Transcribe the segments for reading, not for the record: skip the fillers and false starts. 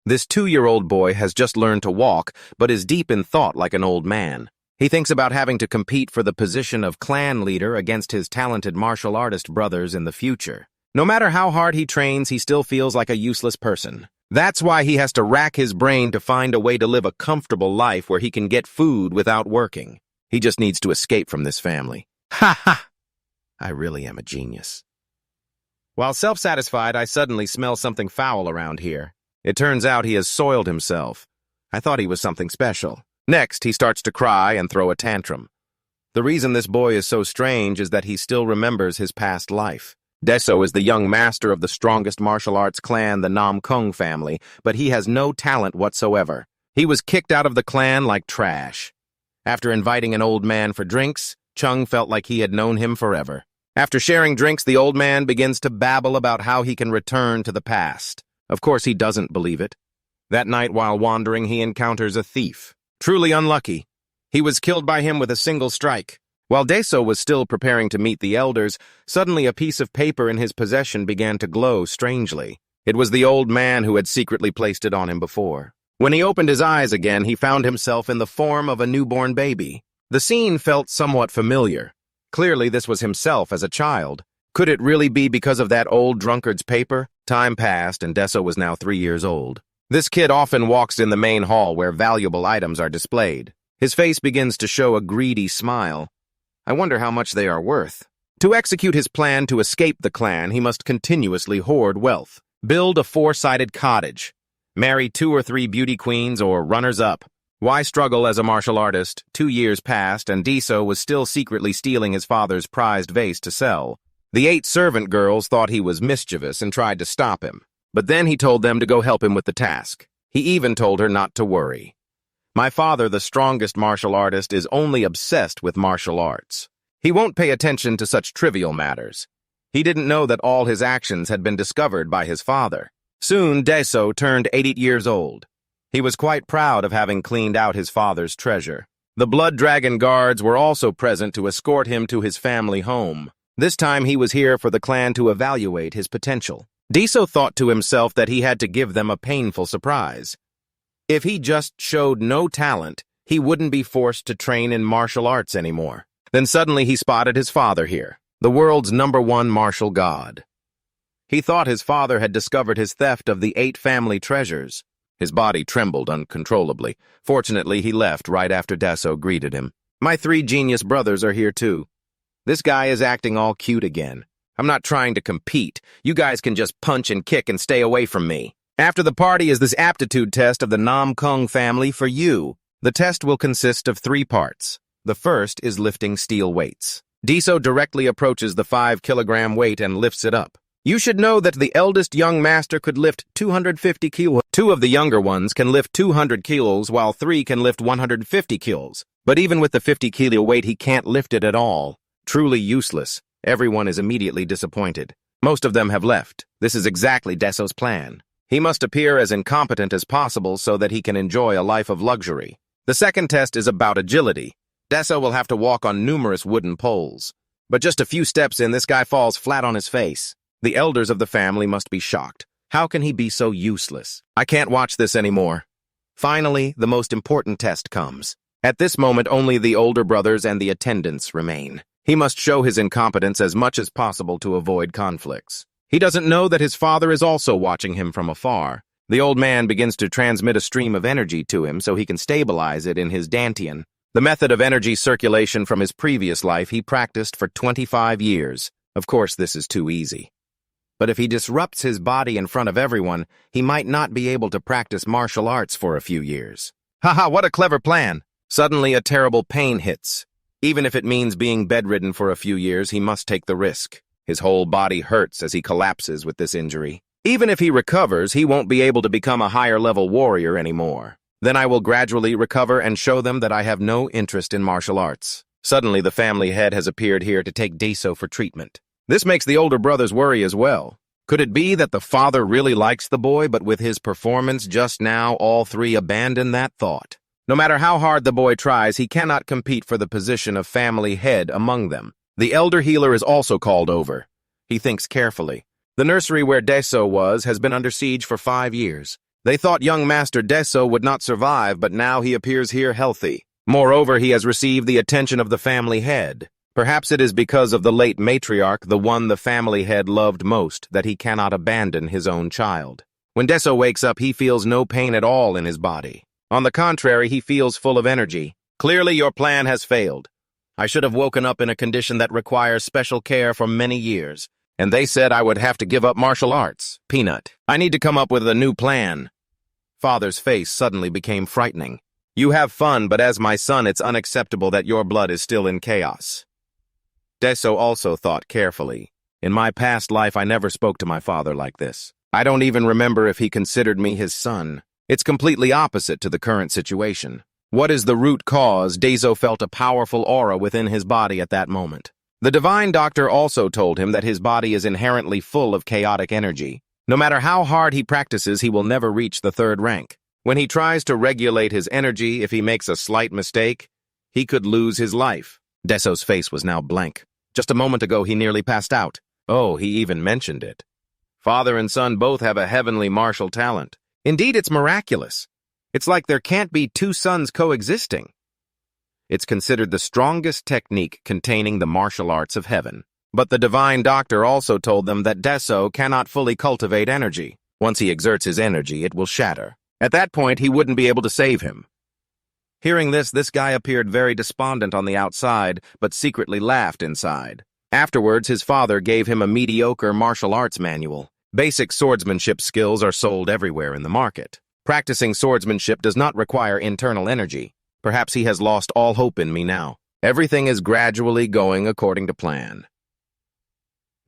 This 2-year-old boy has just learned to walk, but is deep in thought like an old man. He thinks about having to compete for the position of clan leader against his talented martial artist brothers in the future. No matter how hard he trains, he still feels like a useless person. That's why he has to rack his brain to find a way to live a comfortable life where he can get food without working. He just needs to escape from this family. Ha ha! I really am a genius. While self-satisfied, I suddenly smell something foul around here. It turns out he has soiled himself. I thought he was something special. Next, he starts to cry and throw a tantrum. The reason this boy is so strange is that he still remembers his past life. Deso is the young master of the strongest martial arts clan, the Nam Kung family, but he has no talent whatsoever. He was kicked out of the clan like trash. After inviting an old man for drinks, Chung felt like he had known him forever. After sharing drinks, the old man begins to babble about how he can return to the past. Of course, he doesn't believe it. That night, while wandering, he encounters a thief. Truly unlucky. He was killed by him with a single strike. While Deso was still preparing to meet the elders, suddenly a piece of paper in his possession began to glow strangely. It was the old man who had secretly placed it on him before. When he opened his eyes again, he found himself in the form of a newborn baby. The scene felt somewhat familiar. Clearly, this was himself as a child. Could it really be because of that old drunkard's paper? Time passed, and Deso was now 3 years old. This kid often walks in the main hall where valuable items are displayed. His face begins to show a greedy smile. I wonder how much they are worth. To execute his plan to escape the clan, he must continuously hoard wealth. Build a 4-sided cottage. Marry 2 or 3 beauty queens or runners-up. Why struggle as a martial artist? 2 years passed, and Deso was still secretly stealing his father's prized vase to sell. The 8 servant girls thought he was mischievous and tried to stop him. But then he told them to go help him with the task. He even told her not to worry. My father, the strongest martial artist, is only obsessed with martial arts. He won't pay attention to such trivial matters. He didn't know that all his actions had been discovered by his father. Soon, Deso turned 80 years old. He was quite proud of having cleaned out his father's treasure. The Blood Dragon guards were also present to escort him to his family home. This time he was here for the clan to evaluate his potential. Deso thought to himself that he had to give them a painful surprise. If he just showed no talent, he wouldn't be forced to train in martial arts anymore. Then suddenly he spotted his father here, the world's #1 martial god. He thought his father had discovered his theft of the 8 family treasures. His body trembled uncontrollably. Fortunately, he left right after Deso greeted him. My 3 genius brothers are here too. This guy is acting all cute again. I'm not trying to compete. You guys can just punch and kick and stay away from me. After the party is this aptitude test of the Nam Kung family for you. The test will consist of 3 parts. The first is lifting steel weights. Deso directly approaches the 5-kilogram weight and lifts it up. You should know that the eldest young master could lift 250 kilos. 2 of the younger ones can lift 200 kilos, while 3 can lift 150 kilos. But even with the 50-kilo weight, he can't lift it at all. Truly useless. Everyone is immediately disappointed. Most of them have left. This is exactly Deso's plan. He must appear as incompetent as possible so that he can enjoy a life of luxury. The second test is about agility. Deso will have to walk on numerous wooden poles. But just a few steps in, this guy falls flat on his face. The elders of the family must be shocked. How can he be so useless? I can't watch this anymore. Finally, the most important test comes. At this moment, only the older brothers and the attendants remain. He must show his incompetence as much as possible to avoid conflicts. He doesn't know that his father is also watching him from afar. The old man begins to transmit a stream of energy to him so he can stabilize it in his dantian. The method of energy circulation from his previous life he practiced for 25 years. Of course, this is too easy. But if he disrupts his body in front of everyone, he might not be able to practice martial arts for a few years. Haha, what a clever plan! Suddenly, a terrible pain hits. Even if it means being bedridden for a few years, he must take the risk. His whole body hurts as he collapses with this injury. Even if he recovers, he won't be able to become a higher-level warrior anymore. Then I will gradually recover and show them that I have no interest in martial arts. Suddenly, the family head has appeared here to take Deso for treatment. This makes the older brothers worry as well. Could it be that the father really likes the boy, but with his performance just now, all 3 abandon that thought? No matter how hard the boy tries, he cannot compete for the position of family head among them. The elder healer is also called over. He thinks carefully. The nursery where Deso was has been under siege for 5 years. They thought young Master Deso would not survive, but now he appears here healthy. Moreover, he has received the attention of the family head. Perhaps it is because of the late matriarch, the one the family head loved most, that he cannot abandon his own child. When Deso wakes up, he feels no pain at all in his body. On the contrary, he feels full of energy. Clearly, your plan has failed. I should have woken up in a condition that requires special care for many years. And they said I would have to give up martial arts. Peanut. I need to come up with a new plan. Father's face suddenly became frightening. You have fun, but as my son, it's unacceptable that your blood is still in chaos. Deso also thought carefully. In my past life, I never spoke to my father like this. I don't even remember if he considered me his son. It's completely opposite to the current situation. What is the root cause? Deso felt a powerful aura within his body at that moment. The divine doctor also told him that his body is inherently full of chaotic energy. No matter how hard he practices, he will never reach the third rank. When he tries to regulate his energy, if he makes a slight mistake, he could lose his life. Deso's face was now blank. Just a moment ago, he nearly passed out. Oh, he even mentioned it. Father and son both have a heavenly martial talent. Indeed, it's miraculous. It's like there can't be two sons coexisting. It's considered the strongest technique containing the martial arts of heaven. But the divine doctor also told them that Deso cannot fully cultivate energy. Once he exerts his energy, it will shatter. At that point, he wouldn't be able to save him. Hearing this guy appeared very despondent on the outside, but secretly laughed inside. Afterwards, his father gave him a mediocre martial arts manual. Basic swordsmanship skills are sold everywhere in the market. Practicing swordsmanship does not require internal energy. Perhaps he has lost all hope in me now. Everything is gradually going according to plan.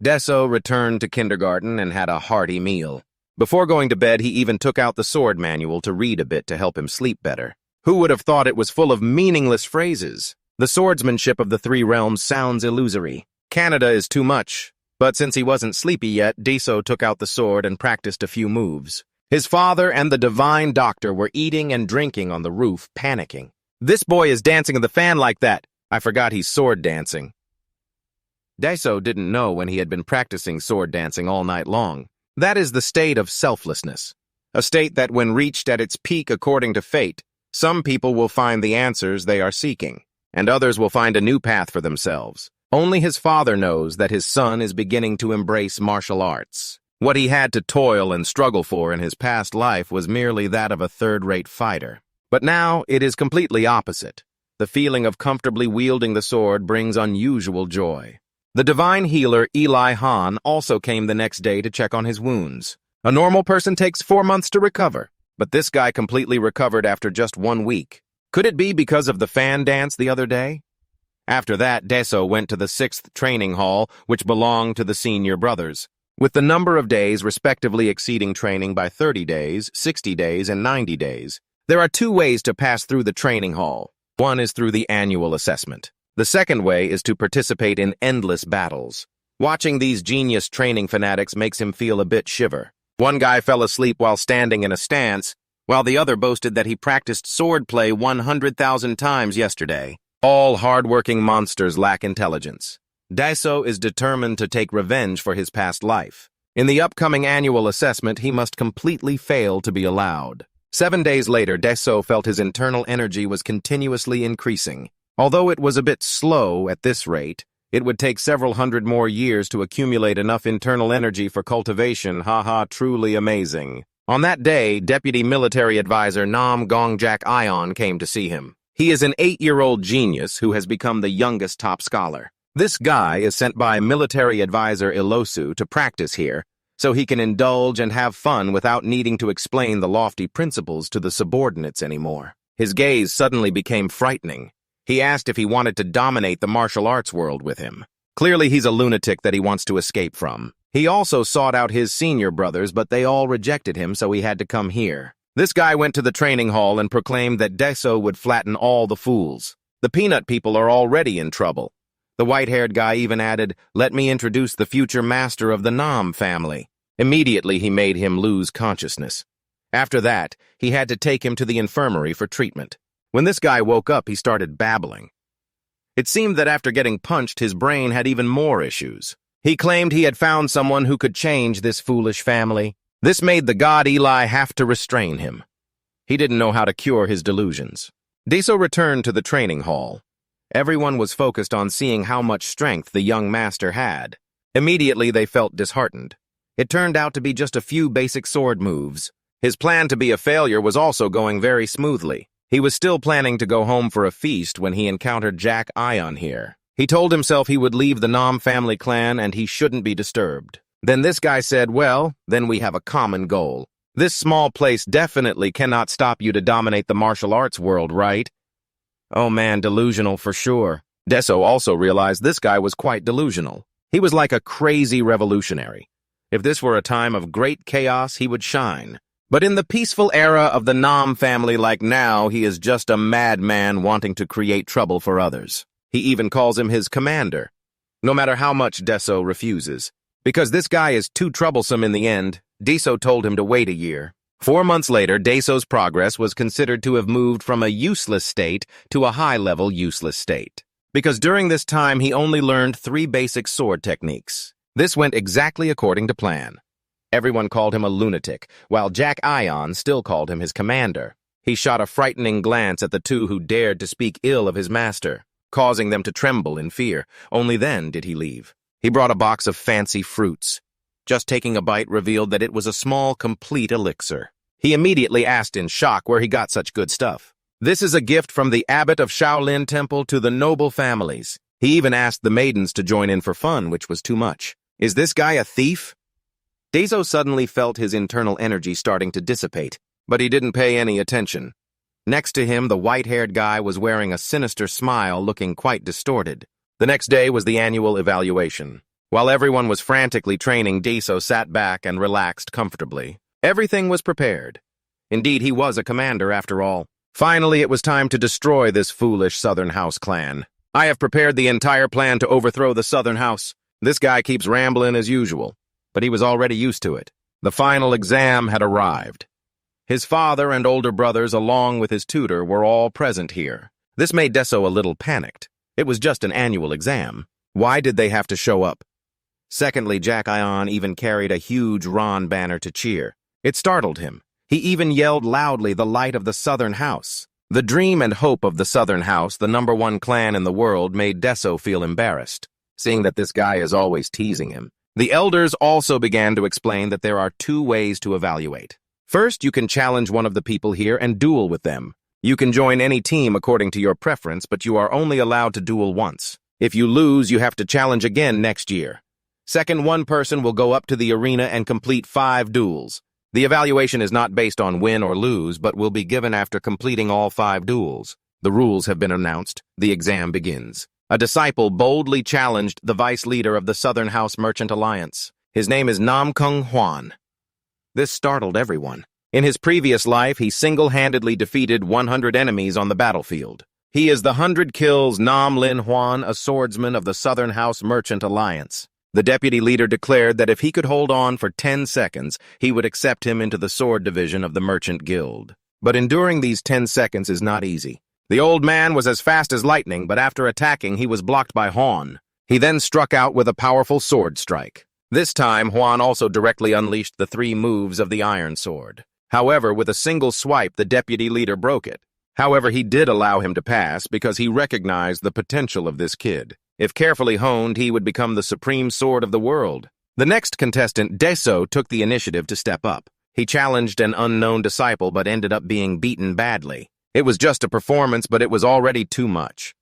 Deso returned to kindergarten and had a hearty meal. Before going to bed, he even took out the sword manual to read a bit to help him sleep better. Who would have thought it was full of meaningless phrases? The swordsmanship of the three realms sounds illusory. Canada is too much. But since he wasn't sleepy yet, Deso took out the sword and practiced a few moves. His father and the divine doctor were eating and drinking on the roof, panicking. This boy is dancing in the fan like that. I forgot he's sword dancing. Deso didn't know when he had been practicing sword dancing all night long. That is the state of selflessness. A state that when reached at its peak according to fate, some people will find the answers they are seeking, and others will find a new path for themselves. Only his father knows that his son is beginning to embrace martial arts. What he had to toil and struggle for in his past life was merely that of a third-rate fighter. But now it is completely opposite. The feeling of comfortably wielding the sword brings unusual joy. The divine healer Eli Han also came the next day to check on his wounds. A normal person takes 4 months to recover, but this guy completely recovered after just 1 week. Could it be because of the fan dance the other day? After that, Deso went to the 6th training hall, which belonged to the senior brothers. With the number of days respectively exceeding training by 30 days, 60 days, and 90 days. There are 2 ways to pass through the training hall. One is through the annual assessment. The second way is to participate in endless battles. Watching these genius training fanatics makes him feel a bit shiver. One guy fell asleep while standing in a stance, while the other boasted that he practiced swordplay 100,000 times yesterday. All hard-working monsters lack intelligence. Deso is determined to take revenge for his past life. In the upcoming annual assessment, he must completely fail to be allowed. 7 days later, Deso felt his internal energy was continuously increasing. Although it was a bit slow at this rate, it would take several hundred more years to accumulate enough internal energy for cultivation. Truly amazing. On that day, Deputy Military Advisor Nam Gongjak Ion came to see him. He is an 8-year-old genius who has become the youngest top scholar. This guy is sent by Military Advisor Ilosu to practice here, so he can indulge and have fun without needing to explain the lofty principles to the subordinates anymore. His gaze suddenly became frightening. He asked if he wanted to dominate the martial arts world with him. Clearly he's a lunatic that he wants to escape from. He also sought out his senior brothers, but they all rejected him, so he had to come here. This guy went to the training hall and proclaimed that Deso would flatten all the fools. The peanut people are already in trouble. The white-haired guy even added, "Let me introduce the future master of the Nam family." Immediately he made him lose consciousness. After that, he had to take him to the infirmary for treatment. When this guy woke up, he started babbling. It seemed that after getting punched, his brain had even more issues. He claimed he had found someone who could change this foolish family. This made the god Eli have to restrain him. He didn't know how to cure his delusions. Deso returned to the training hall. Everyone was focused on seeing how much strength the young master had. Immediately, they felt disheartened. It turned out to be just a few basic sword moves. His plan to be a failure was also going very smoothly. He was still planning to go home for a feast when he encountered Jack Ion here. He told himself he would leave the Nam family clan and he shouldn't be disturbed. Then this guy said, well, then we have a common goal. This small place definitely cannot stop you to dominate the martial arts world, right? Oh man, delusional for sure. Deso also realized this guy was quite delusional. He was like a crazy revolutionary. If this were a time of great chaos, he would shine. But in the peaceful era of the Nam family like now, he is just a madman wanting to create trouble for others. He even calls him his commander. No matter how much Deso refuses. Because this guy is too troublesome in the end, Deso told him to wait a year. 4 months later, Deso's progress was considered to have moved from a useless state to a high-level useless state. Because during this time, he only learned 3 basic sword techniques. This went exactly according to plan. Everyone called him a lunatic, while Jack Ion still called him his commander. He shot a frightening glance at the 2 who dared to speak ill of his master, causing them to tremble in fear. Only then did he leave. He brought a box of fancy fruits. Just taking a bite revealed that it was a small, complete elixir. He immediately asked in shock where he got such good stuff. This is a gift from the abbot of Shaolin Temple to the noble families. He even asked the maidens to join in for fun, which was too much. Is this guy a thief? Deso suddenly felt his internal energy starting to dissipate, but he didn't pay any attention. Next to him, the white-haired guy was wearing a sinister smile, looking quite distorted. The next day was the annual evaluation. While everyone was frantically training, Deso sat back and relaxed comfortably. Everything was prepared. Indeed, he was a commander after all. Finally, it was time to destroy this foolish Southern House clan. I have prepared the entire plan to overthrow the Southern House. This guy keeps rambling as usual, but he was already used to it. The final exam had arrived. His father and older brothers, along with his tutor, were all present here. This made Deso a little panicked. It was just an annual exam. Why did they have to show up? Secondly, Jack Ion even carried a huge Ron banner to cheer. It startled him. He even yelled loudly the light of the Southern House. The dream and hope of the Southern House, the #1 clan in the world, made Deso feel embarrassed, seeing that this guy is always teasing him. The elders also began to explain that there are 2 ways to evaluate. First, you can challenge one of the people here and duel with them. You can join any team according to your preference, but you are only allowed to duel once. If you lose, you have to challenge again next year. Second, one person will go up to the arena and complete 5 duels. The evaluation is not based on win or lose, but will be given after completing all 5 duels. The rules have been announced. The exam begins. A disciple boldly challenged the vice leader of the Southern House Merchant Alliance. His name is Nam Kung Hwan. This startled everyone. In his previous life, he single-handedly defeated 100 enemies on the battlefield. He is the 100 kills Nam Lin Hwan, a swordsman of the Southern House Merchant Alliance. The deputy leader declared that if he could hold on for 10 seconds, he would accept him into the sword division of the Merchant Guild. But enduring these 10 seconds is not easy. The old man was as fast as lightning, but after attacking, he was blocked by Hwan. He then struck out with a powerful sword strike. This time, Hwan also directly unleashed the 3 moves of the Iron Sword. However, with a single swipe, the deputy leader broke it. However, he did allow him to pass because he recognized the potential of this kid. If carefully honed, he would become the supreme sword of the world. The next contestant, Deso, took the initiative to step up. He challenged an unknown disciple but ended up being beaten badly. It was just a performance, but it was already too much.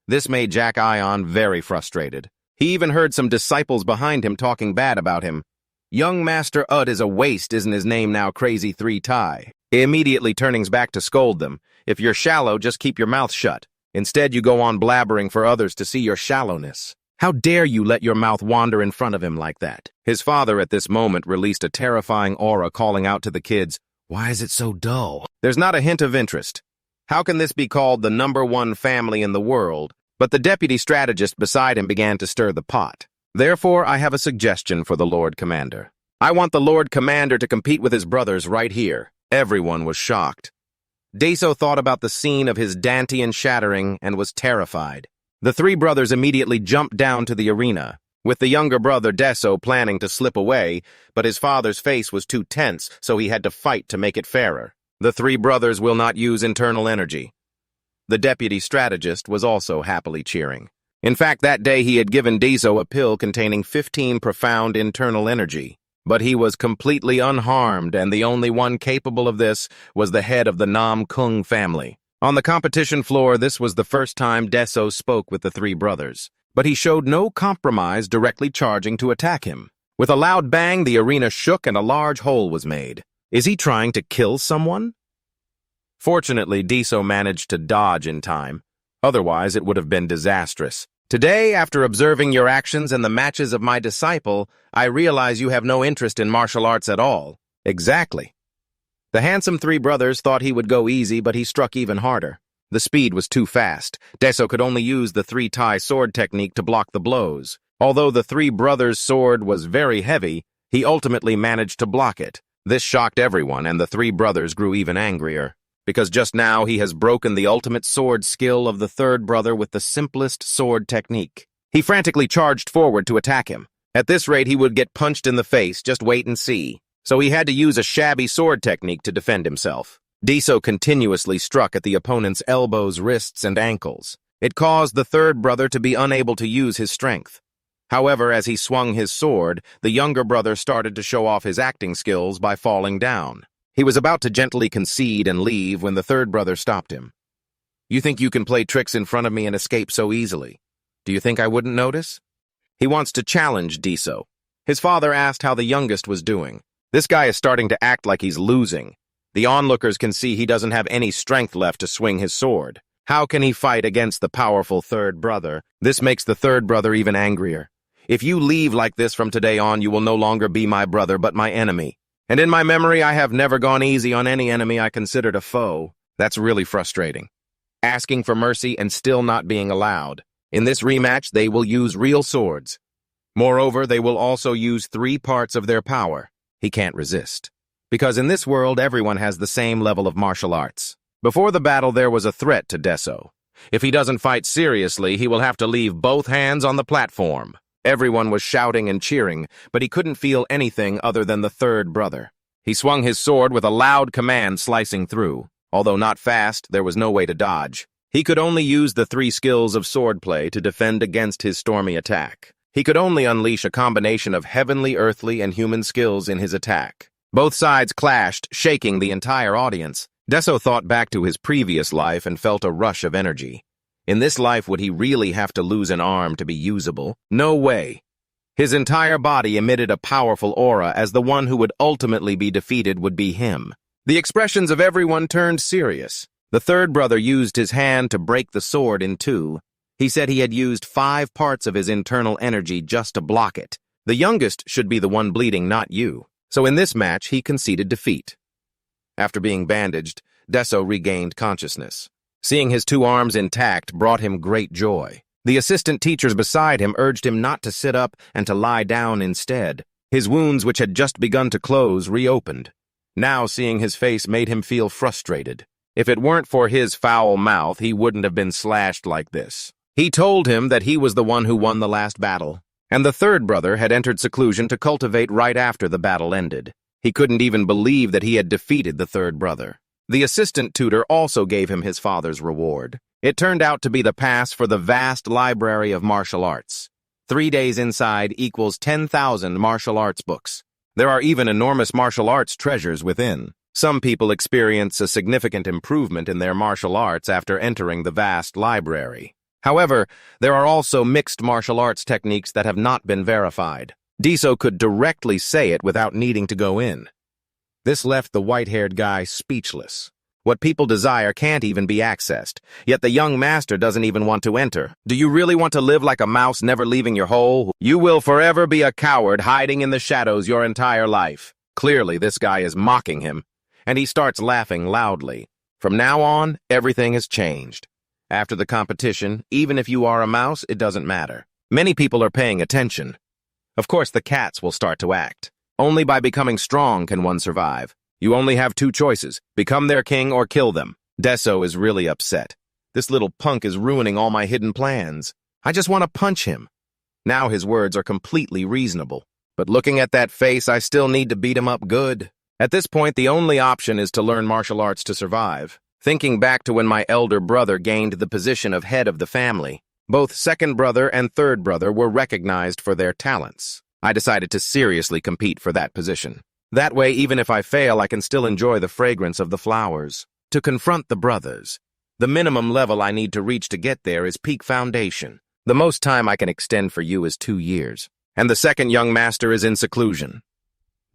This made Jack Ion very frustrated. He even heard some disciples behind him talking bad about him. Young Master Ud is a waste, isn't his name now Crazy 3 Tai? He immediately turns back to scold them. If you're shallow, just keep your mouth shut. Instead, you go on blabbering for others to see your shallowness. How dare you let your mouth wander in front of him like that? His father at this moment released a terrifying aura calling out to the kids, "Why is it so dull?" There's not a hint of interest. How can this be called the #1 family in the world? But the deputy strategist beside him began to stir the pot. Therefore, I have a suggestion for the Lord Commander. I want the Lord Commander to compete with his brothers right here. Everyone was shocked. Deso thought about the scene of his Dantian shattering and was terrified. The 3 brothers immediately jumped down to the arena. with the younger brother Deso planning to slip away, but his father's face was too tense, so he had to fight to make it fairer. The three brothers will not use internal energy. The deputy strategist was also happily cheering. In fact, that day he had given Deso a pill containing 15 profound internal energy. But he was completely unharmed, and the only one capable of this was the head of the Nam Kung family. On the competition floor, this was the first time Deso spoke with the three brothers. But he showed no compromise, directly charging to attack him. With a loud bang, the arena shook and a large hole was made. Is he trying to kill someone? Fortunately, Deso managed to dodge in time. Otherwise, it would have been disastrous. Today, after observing your actions and the matches of my disciple, I realize you have no interest in martial arts at all. Exactly. The handsome three brothers thought he would go easy, but he struck even harder. The speed was too fast. Deso could only use the three-tie sword technique to block the blows. Although the three brothers' sword was very heavy, he ultimately managed to block it. This shocked everyone, and the three brothers grew even angrier. Because just now he has broken the ultimate sword skill of the third brother with the simplest sword technique. He frantically charged forward to attack him. At this rate, he would get punched in the face, just wait and see. So he had to use a shabby sword technique to defend himself. Deso continuously struck at the opponent's elbows, wrists, and ankles. It caused the third brother to be unable to use his strength. However, as he swung his sword, the younger brother started to show off his acting skills by falling down. He was about to gently concede and leave when the third brother stopped him. You think you can play tricks in front of me and escape so easily? Do you think I wouldn't notice? He wants to challenge Deso. His father asked how the youngest was doing. This guy is starting to act like he's losing. The onlookers can see he doesn't have any strength left to swing his sword. How can he fight against the powerful third brother? This makes the third brother even angrier. If you leave like this from today on, you will no longer be my brother, but my enemy. And in my memory, I have never gone easy on any enemy I considered a foe. That's really frustrating. Asking for mercy and still not being allowed. In this rematch, they will use real swords. Moreover, they will also use 3 parts of their power. He can't resist. Because in this world, everyone has the same level of martial arts. Before the battle, there was a threat to Deso. If he doesn't fight seriously, he will have to leave both hands on the platform. Everyone was shouting and cheering, but he couldn't feel anything other than the third brother. He swung his sword with a loud command slicing through. Although not fast, there was no way to dodge. He could only use the 3 skills of swordplay to defend against his stormy attack. He could only unleash a combination of heavenly, earthly, and human skills in his attack. Both sides clashed, shaking the entire audience. Deso thought back to his previous life and felt a rush of energy. In this life, would he really have to lose an arm to be usable? No way. His entire body emitted a powerful aura, as the one who would ultimately be defeated would be him. The expressions of everyone turned serious. The third brother used his hand to break the sword in 2. He said he had used 5 parts of his internal energy just to block it. The youngest should be the one bleeding, not you. So in this match, he conceded defeat. After being bandaged, Deso regained consciousness. Seeing his 2 arms intact brought him great joy. The assistant teachers beside him urged him not to sit up and to lie down instead. His wounds, which had just begun to close, reopened. Now seeing his face made him feel frustrated. If it weren't for his foul mouth, he wouldn't have been slashed like this. He told him that he was the one who won the last battle, and the third brother had entered seclusion to cultivate right after the battle ended. He couldn't even believe that he had defeated the third brother. The assistant tutor also gave him his father's reward. It turned out to be the pass for the vast library of martial arts. 3 days inside equals 10,000 martial arts books. There are even enormous martial arts treasures within. Some people experience a significant improvement in their martial arts after entering the vast library. However, there are also mixed martial arts techniques that have not been verified. Deso could directly say it without needing to go in. This left the white-haired guy speechless. What people desire can't even be accessed, yet the young master doesn't even want to enter. Do you really want to live like a mouse never leaving your hole? You will forever be a coward hiding in the shadows your entire life. Clearly, this guy is mocking him, and he starts laughing loudly. From now on, everything has changed. After the competition, even if you are a mouse, it doesn't matter. Many people are paying attention. Of course, the cats will start to act. Only by becoming strong can one survive. You only have 2 choices, become their king or kill them. Deso is really upset. This little punk is ruining all my hidden plans. I just want to punch him. Now his words are completely reasonable. But looking at that face, I still need to beat him up good. At this point, the only option is to learn martial arts to survive. Thinking back to when my elder brother gained the position of head of the family, both second brother and third brother were recognized for their talents. I decided to seriously compete for that position. That way, even if I fail, I can still enjoy the fragrance of the flowers. To confront the brothers, the minimum level I need to reach to get there is peak foundation. The most time I can extend for you is 2 years. And the second young master is in seclusion.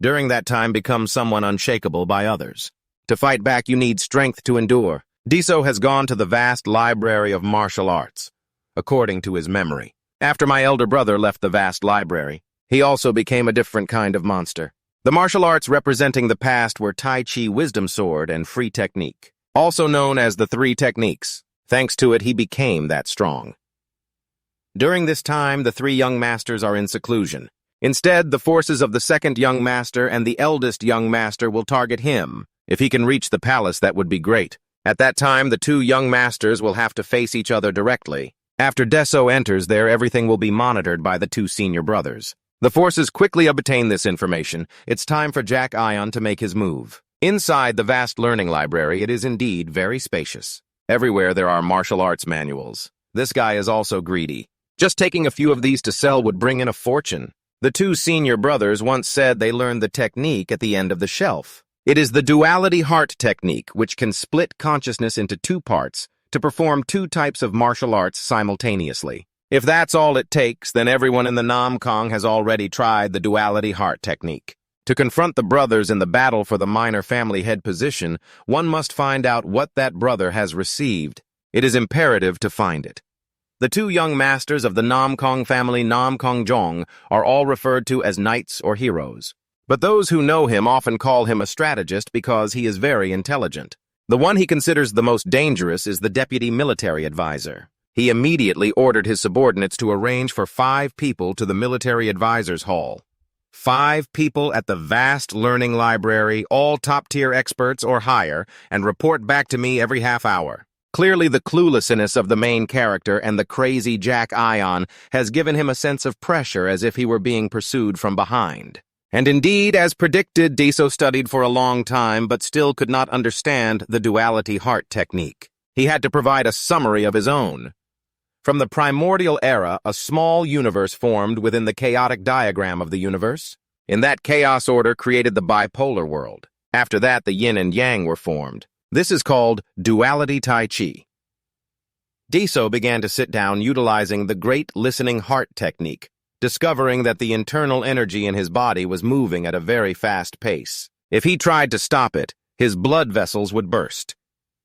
During that time, become someone unshakable by others. To fight back, you need strength to endure. Diso has gone to the vast library of martial arts, according to his memory. After my elder brother left the vast library, he also became a different kind of monster. The martial arts representing the past were Tai Chi Wisdom Sword and Free Technique, also known as the 3 techniques. Thanks to it, he became that strong. During this time, the 3 young masters are in seclusion. Instead, the forces of the second young master and the eldest young master will target him. If he can reach the palace, that would be great. At that time, the 2 young masters will have to face each other directly. After Deso enters there, everything will be monitored by the 2 senior brothers. The forces quickly obtain this information. It's time for Jack Ion to make his move. Inside the vast learning library, it is indeed very spacious. Everywhere there are martial arts manuals. This guy is also greedy. Just taking a few of these to sell would bring in a fortune. The 2 senior brothers once said they learned the technique at the end of the shelf. It is the duality heart technique, which can split consciousness into 2 parts to perform 2 types of martial arts simultaneously. If that's all it takes, then everyone in the Nam Kong has already tried the duality heart technique. To confront the brothers in the battle for the minor family head position, one must find out what that brother has received. It is imperative to find it. The 2 young masters of the Nam Kong family, Nam Kong Jong, are all referred to as knights or heroes. But those who know him often call him a strategist because he is very intelligent. The one he considers the most dangerous is the deputy military advisor. He immediately ordered his subordinates to arrange for 5 people to the military advisor's hall. 5 people at the vast learning library, all top-tier experts or higher, and report back to me every half hour. Clearly, the cluelessness of the main character and the crazy Jack Ion has given him a sense of pressure as if he were being pursued from behind. And indeed, as predicted, Diso studied for a long time but still could not understand the duality heart technique. He had to provide a summary of his own. From the primordial era, a small universe formed within the chaotic diagram of the universe. In that chaos order created the bipolar world. After that, the yin and yang were formed. This is called duality Tai Chi. Diso began to sit down utilizing the great listening heart technique, discovering that the internal energy in his body was moving at a very fast pace. If he tried to stop it, his blood vessels would burst.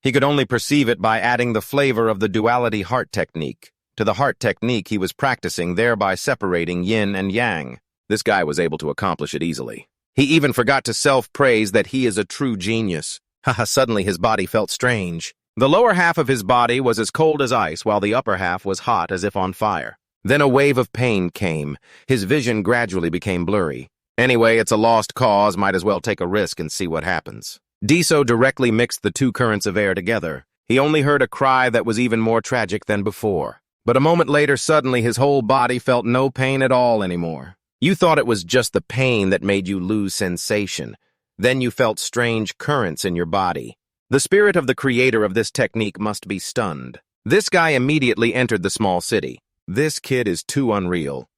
He could only perceive it by adding the flavor of the duality heart technique to the heart technique he was practicing, thereby separating yin and yang. This guy was able to accomplish it easily. He even forgot to self-praise that he is a true genius. Suddenly his body felt strange. The lower half of his body was as cold as ice, while the upper half was hot as if on fire. Then a wave of pain came. His vision gradually became blurry. Anyway, it's a lost cause, might as well take a risk and see what happens. Diso directly mixed the 2 currents of air together. He only heard a cry that was even more tragic than before. But a moment later, suddenly his whole body felt no pain at all anymore. You thought it was just the pain that made you lose sensation. Then you felt strange currents in your body. The spirit of the creator of this technique must be stunned. This guy immediately entered the small city. This kid is too unreal.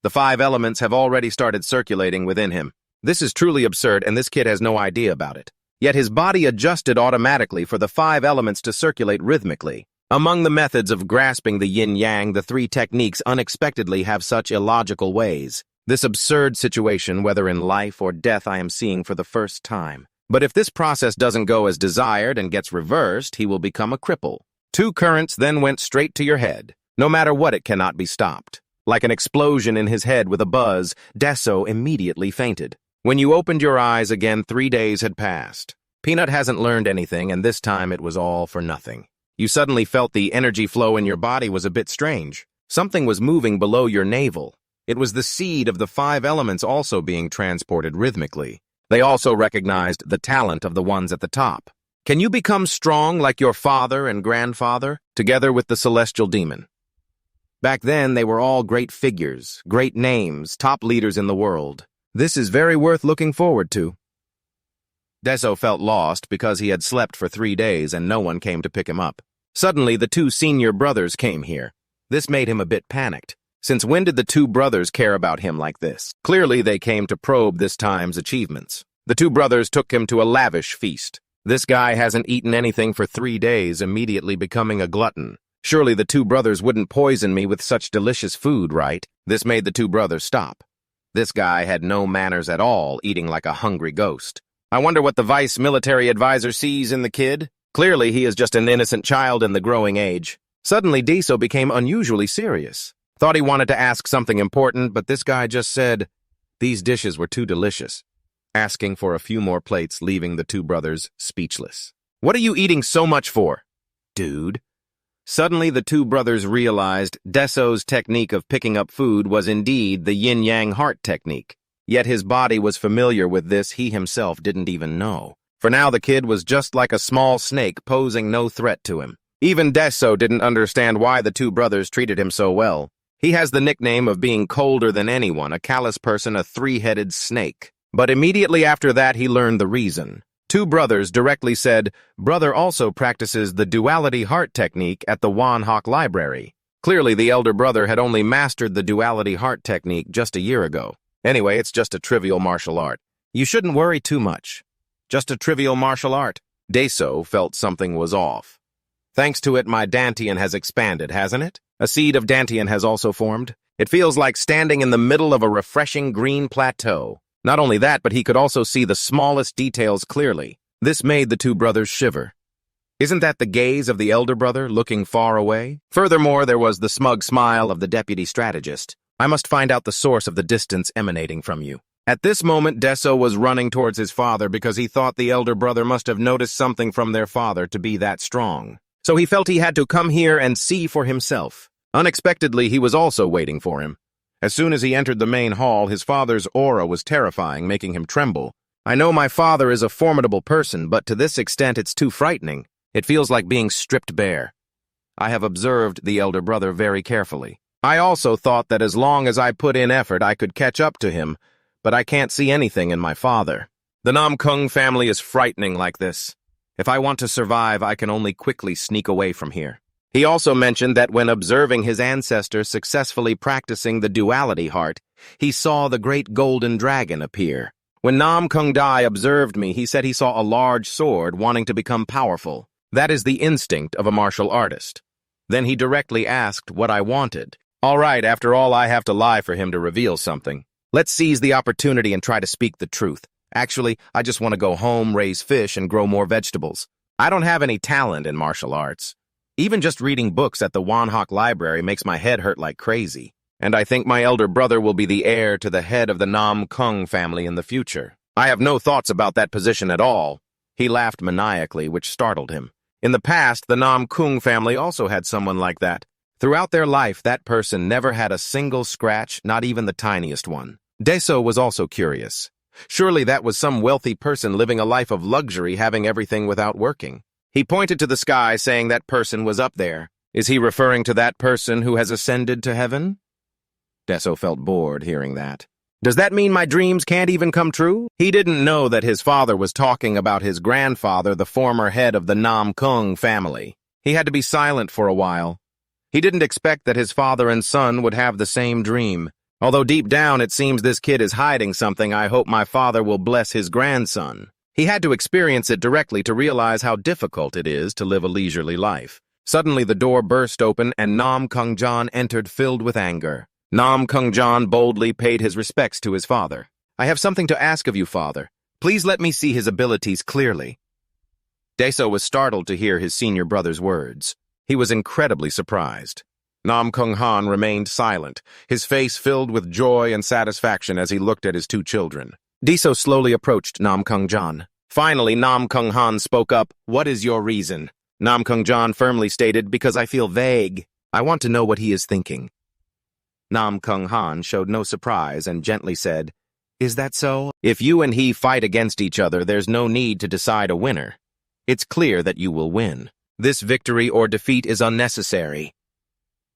The 5 elements have already started circulating within him. This is truly absurd, and this kid has no idea about it. Yet his body adjusted automatically for the 5 elements to circulate rhythmically. Among the methods of grasping the yin-yang, the 3 techniques unexpectedly have such illogical ways. This absurd situation, whether in life or death, I am seeing for the first time. But if this process doesn't go as desired and gets reversed, he will become a cripple. 2 currents then went straight to your head. No matter what, it cannot be stopped. Like an explosion in his head with a buzz, Deso immediately fainted. When you opened your eyes again, 3 days had passed. Peanut hasn't learned anything, and this time it was all for nothing. You suddenly felt the energy flow in your body was a bit strange. Something was moving below your navel. It was the seed of the 5 elements also being transported rhythmically. They also recognized the talent of the ones at the top. Can you become strong like your father and grandfather, together with the celestial demon? Back then, they were all great figures, great names, top leaders in the world. This is very worth looking forward to. Deso felt lost because he had slept for 3 days and no one came to pick him up. Suddenly, the 2 senior brothers came here. This made him a bit panicked. Since when did the 2 brothers care about him like this? Clearly, they came to probe this time's achievements. The 2 brothers took him to a lavish feast. This guy hasn't eaten anything for 3 days, immediately becoming a glutton. Surely the 2 brothers wouldn't poison me with such delicious food, right? This made the 2 brothers stop. This guy had no manners at all, eating like a hungry ghost. I wonder what the vice military advisor sees in the kid. Clearly, he is just an innocent child in the growing age. Suddenly, Deso became unusually serious. Thought he wanted to ask something important, but this guy just said, these dishes were too delicious, asking for a few more plates, leaving the 2 brothers speechless. What are you eating so much for, dude? Suddenly, the 2 brothers realized Deso's technique of picking up food was indeed the yin-yang heart technique. Yet his body was familiar with this, he himself didn't even know. For now, the kid was just like a small snake, posing no threat to him. Even Deso didn't understand why the 2 brothers treated him so well. He has the nickname of being colder than anyone, a callous person, a 3-headed snake. But immediately after that, he learned the reason. 2 brothers directly said, brother also practices the duality heart technique at the Wanhawk Library. Clearly, the elder brother had only mastered the duality heart technique just a year ago. Anyway, it's just a trivial martial art. You shouldn't worry too much. Just a trivial martial art. Deso felt something was off. Thanks to it, my Dantian has expanded, hasn't it? A seed of Dantian has also formed. It feels like standing in the middle of a refreshing green plateau. Not only that, but he could also see the smallest details clearly. This made the 2 brothers shiver. Isn't that the gaze of the elder brother looking far away? Furthermore, there was the smug smile of the deputy strategist. I must find out the source of the distance emanating from you. At this moment, Deso was running towards his father because he thought the elder brother must have noticed something from their father to be that strong. So he felt he had to come here and see for himself. Unexpectedly, he was also waiting for him. As soon as he entered the main hall, his father's aura was terrifying, making him tremble. I know my father is a formidable person, but to this extent it's too frightening. It feels like being stripped bare. I have observed the elder brother very carefully. I also thought that as long as I put in effort, I could catch up to him, but I can't see anything in my father. The Nam Kung family is frightening like this. If I want to survive, I can only quickly sneak away from here. He also mentioned that when observing his ancestors successfully practicing the duality heart, he saw the great golden dragon appear. When Nam Kung Dai observed me, he said he saw a large sword wanting to become powerful. That is the instinct of a martial artist. Then he directly asked what I wanted. All right, after all, I have to lie for him to reveal something. Let's seize the opportunity and try to speak the truth. Actually, I just want to go home, raise fish, and grow more vegetables. I don't have any talent in martial arts. Even just reading books at the Wanhawk Library makes my head hurt like crazy. And I think my elder brother will be the heir to the head of the Nam Kung family in the future. I have no thoughts about that position at all. He laughed maniacally, which startled him. In the past, the Nam Kung family also had someone like that. Throughout their life, that person never had a single scratch, not even the tiniest one. Deso was also curious. Surely that was some wealthy person living a life of luxury, having everything without working. He pointed to the sky, saying that person was up there. Is he referring to that person who has ascended to heaven? Deso felt bored hearing that. Does that mean my dreams can't even come true? He didn't know that his father was talking about his grandfather, the former head of the Nam Kung family. He had to be silent for a while. He didn't expect that his father and son would have the same dream. Although deep down it seems this kid is hiding something, I hope my father will bless his grandson. He had to experience it directly to realize how difficult it is to live a leisurely life. Suddenly the door burst open and Nam Kung Jan entered filled with anger. Nam Kung Jan boldly paid his respects to his father. I have something to ask of you, father. Please let me see his abilities clearly. Deso was startled to hear his senior brother's words. He was incredibly surprised. Nam Kung Han remained silent, his face filled with joy and satisfaction as he looked at his 2 children. Deso slowly approached Nam Kung Jan. Finally, Nam Kung Han spoke up. What is your reason? Nam Kung Jan firmly stated, because I feel vague. I want to know what he is thinking. Nam Kung Han showed no surprise and gently said, Is that so? If you and he fight against each other, there's no need to decide a winner. It's clear that you will win. This victory or defeat is unnecessary.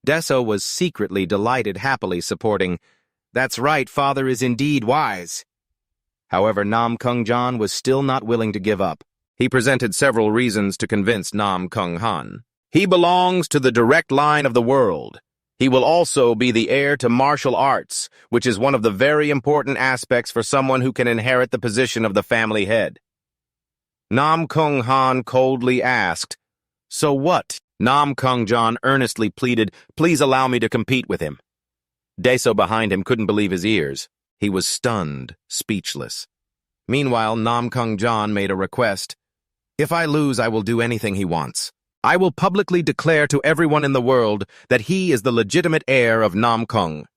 Deso was secretly delighted, happily supporting, "That's right, father is indeed wise." However, Nam Kung Jan was still not willing to give up. He presented several reasons to convince Nam Kung Han. He belongs to the direct line of the world. He will also be the heir to martial arts, which is one of the very important aspects for someone who can inherit the position of the family head. Nam Kung Han coldly asked, "So what?" Nam Kung Jan earnestly pleaded, "Please allow me to compete with him." Deso behind him couldn't believe his ears. He was stunned, speechless. Meanwhile, Nam Kung Jan made a request. "If I lose, I will do anything he wants. I will publicly declare to everyone in the world that he is the legitimate heir of Nam Kung."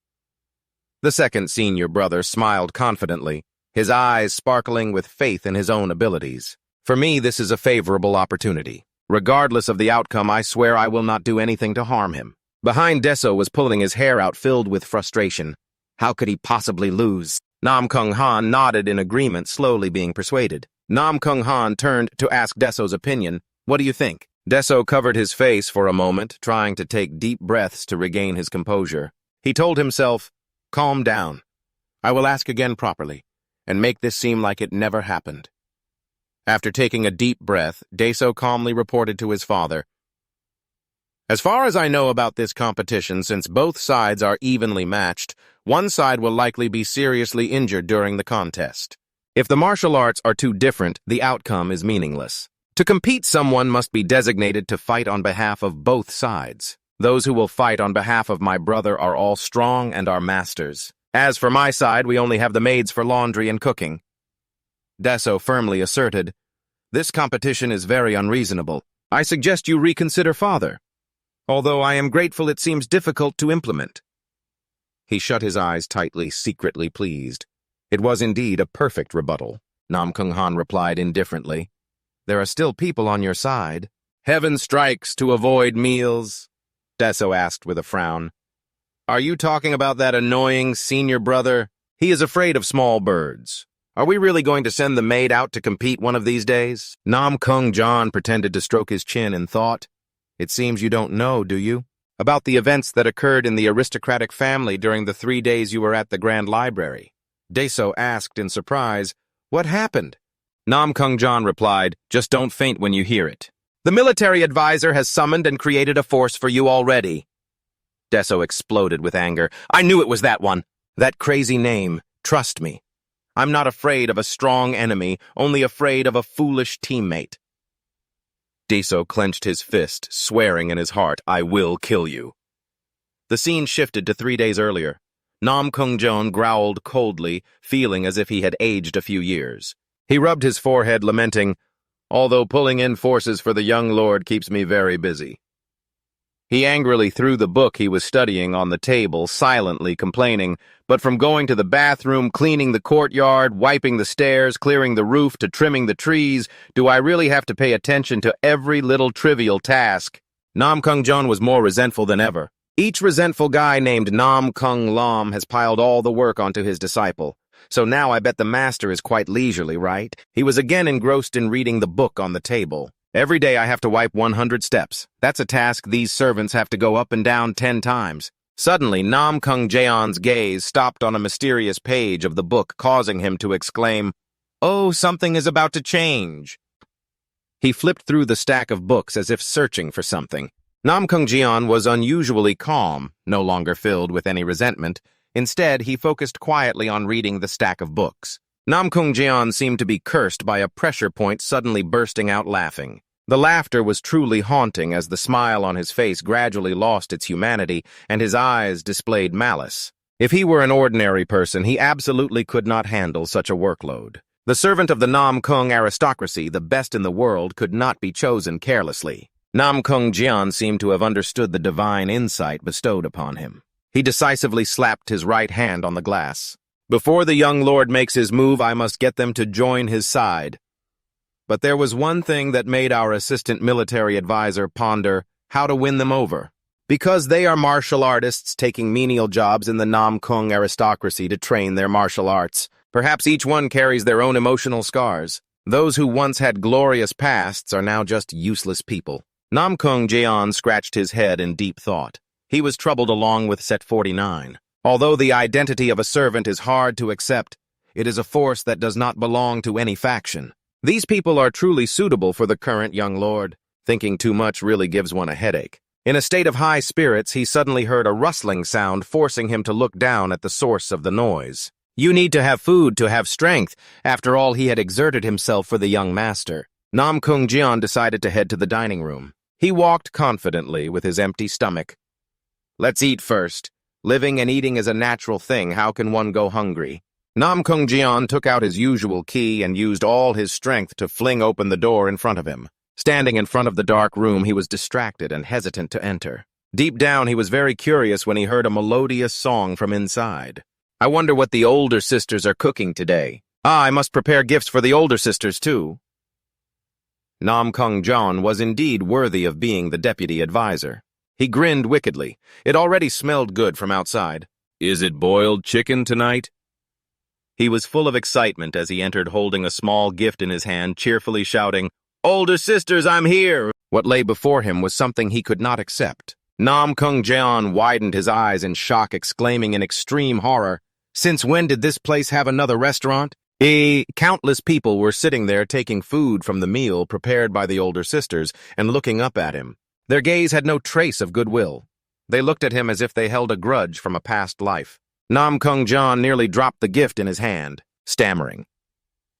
The second senior brother smiled confidently, his eyes sparkling with faith in his own abilities. "For me, this is a favorable opportunity. Regardless of the outcome, I swear I will not do anything to harm him." Behind Deso was pulling his hair out, filled with frustration. How could he possibly lose? Nam Kung Han nodded in agreement, slowly being persuaded. Nam Kung Han turned to ask Deso's opinion. "What do you think?" Deso covered his face for a moment, trying to take deep breaths to regain his composure. He told himself, "Calm down. I will ask again properly, and make this seem like it never happened." After taking a deep breath, Deso calmly reported to his father, "As far as I know about this competition, since both sides are evenly matched, one side will likely be seriously injured during the contest. If the martial arts are too different, the outcome is meaningless. To compete, someone must be designated to fight on behalf of both sides. Those who will fight on behalf of my brother are all strong and are masters. As for my side, we only have the maids for laundry and cooking." Deso firmly asserted, "This competition is very unreasonable. I suggest you reconsider, father. Although I am grateful, it seems difficult to implement." He shut his eyes tightly, secretly pleased. It was indeed a perfect rebuttal. Nam Kung Han replied indifferently, "There are still people on your side." "Heaven strikes to avoid meals?" Deso asked with a frown. "Are you talking about that annoying senior brother? He is afraid of small birds. Are we really going to send the maid out to compete one of these days?" Nam Kung Jan pretended to stroke his chin in thought. "It seems you don't know, do you? About the events that occurred in the aristocratic family during the 3 days you were at the Grand Library." Deso asked in surprise, "What happened?" Nam Kung Jan replied, "Just don't faint when you hear it. The military advisor has summoned and created a force for you already." Deso exploded with anger. "I knew it was that one. That crazy name. Trust me. I'm not afraid of a strong enemy, only afraid of a foolish teammate." Deso clenched his fist, swearing in his heart, "I will kill you." The scene shifted to 3 days earlier. Nam Kung Jan growled coldly, feeling as if he had aged a few years. He rubbed his forehead, lamenting, "Although pulling in forces for the young lord keeps me very busy." He angrily threw the book he was studying on the table, silently complaining, "But from going to the bathroom, cleaning the courtyard, wiping the stairs, clearing the roof, to trimming the trees, do I really have to pay attention to every little trivial task?" Nam Kung Jan was more resentful than ever. Each resentful guy named Nam Kung Lam has piled all the work onto his disciple. So now I bet the master is quite leisurely, right? He was again engrossed in reading the book on the table. "Every day I have to wipe 100 steps. That's a task these servants have to go up and down 10 times. Suddenly, Nam Kung Jaeon's gaze stopped on a mysterious page of the book, causing him to exclaim, "Oh, something is about to change." He flipped through the stack of books as if searching for something. Nam Kung Jaeon was unusually calm, no longer filled with any resentment. Instead, he focused quietly on reading the stack of books. Nam Kung Jaeon seemed to be cursed by a pressure point, suddenly bursting out laughing. The laughter was truly haunting as the smile on his face gradually lost its humanity and his eyes displayed malice. If he were an ordinary person, he absolutely could not handle such a workload. The servant of the Nam Kung aristocracy, the best in the world, could not be chosen carelessly. Nam Kung Jaeon seemed to have understood the divine insight bestowed upon him. He decisively slapped his right hand on the glass. "Before the young lord makes his move, I must get them to join his side." But there was one thing that made our assistant military advisor ponder how to win them over. Because they are martial artists taking menial jobs in the Nam Kung aristocracy to train their martial arts. Perhaps each one carries their own emotional scars. Those who once had glorious pasts are now just useless people. Nam Kung Jaeon scratched his head in deep thought. He was troubled along with Set 49. Although the identity of a servant is hard to accept, it is a force that does not belong to any faction. These people are truly suitable for the current young lord. Thinking too much really gives one a headache. In a state of high spirits, he suddenly heard a rustling sound, forcing him to look down at the source of the noise. You need to have food to have strength. After all, he had exerted himself for the young master. Nam Kung Jian decided to head to the dining room. He walked confidently with his empty stomach. Let's eat first. Living and eating is a natural thing. How can one go hungry? Nam Kung Jian took out his usual key and used all his strength to fling open the door in front of him. Standing in front of the dark room, he was distracted and hesitant to enter. Deep down, he was very curious when he heard a melodious song from inside. I wonder what the older sisters are cooking today. I must prepare gifts for the older sisters, too. Nam Kung Jian was indeed worthy of being the deputy advisor. He grinned wickedly. It already smelled good from outside. Is it boiled chicken tonight? He was full of excitement as he entered holding a small gift in his hand, cheerfully shouting, Older sisters, I'm here! What lay before him was something he could not accept. Nam Kung Jian widened his eyes in shock, exclaiming in extreme horror, Since when did this place have another restaurant? Countless people were sitting there taking food from the meal prepared by the older sisters and looking up at him. Their gaze had no trace of goodwill. They looked at him as if they held a grudge from a past life. Nam Kung Jian nearly dropped the gift in his hand, stammering.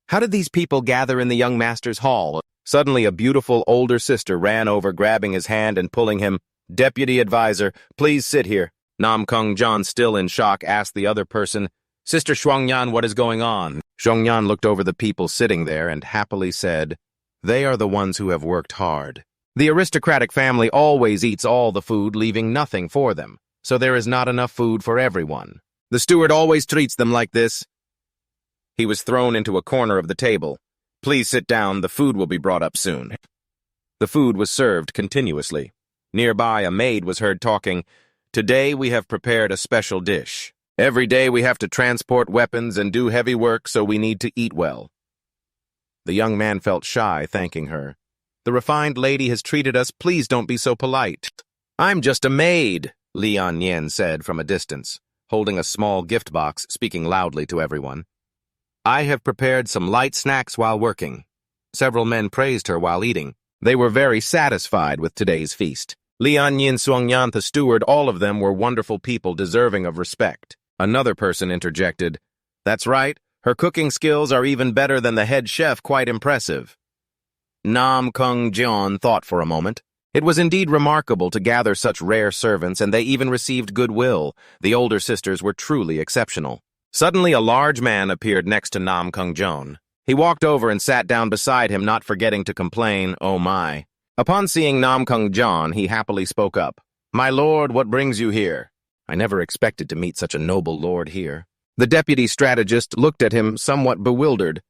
How did these people gather in the young master's hall? Suddenly, a beautiful older sister ran over, grabbing his hand and pulling him. Deputy advisor, please sit here. Nam Kung Jian, still in shock, asked the other person, Sister Shuangyan, what is going on? Shuangyan looked over the people sitting there and happily said, They are the ones who have worked hard. The aristocratic family always eats all the food, leaving nothing for them, so there is not enough food for everyone. The steward always treats them like this. He was thrown into a corner of the table. Please sit down, the food will be brought up soon. The food was served continuously. Nearby, a maid was heard talking, Today we have prepared a special dish. Every day we have to transport weapons and do heavy work, so we need to eat well. The young man felt shy, thanking her. The refined lady has treated us, please don't be so polite. I'm just a maid, Lieuen said from a distance, holding a small gift box, speaking loudly to everyone. I have prepared some light snacks while working. Several men praised her while eating. They were very satisfied with today's feast. Lieuen, Suangyan, the steward, all of them were wonderful people deserving of respect. Another person interjected, That's right, her cooking skills are even better than the head chef, quite impressive. Nam Kung Jian thought for a moment. It was indeed remarkable to gather such rare servants, and they even received goodwill. The older sisters were truly exceptional. Suddenly, a large man appeared next to Nam Kung Jian. He walked over and sat down beside him, not forgetting to complain, Oh my. Upon seeing Nam Kung Jian, he happily spoke up. My lord, what brings you here? I never expected to meet such a noble lord here. The deputy strategist looked at him, somewhat bewildered.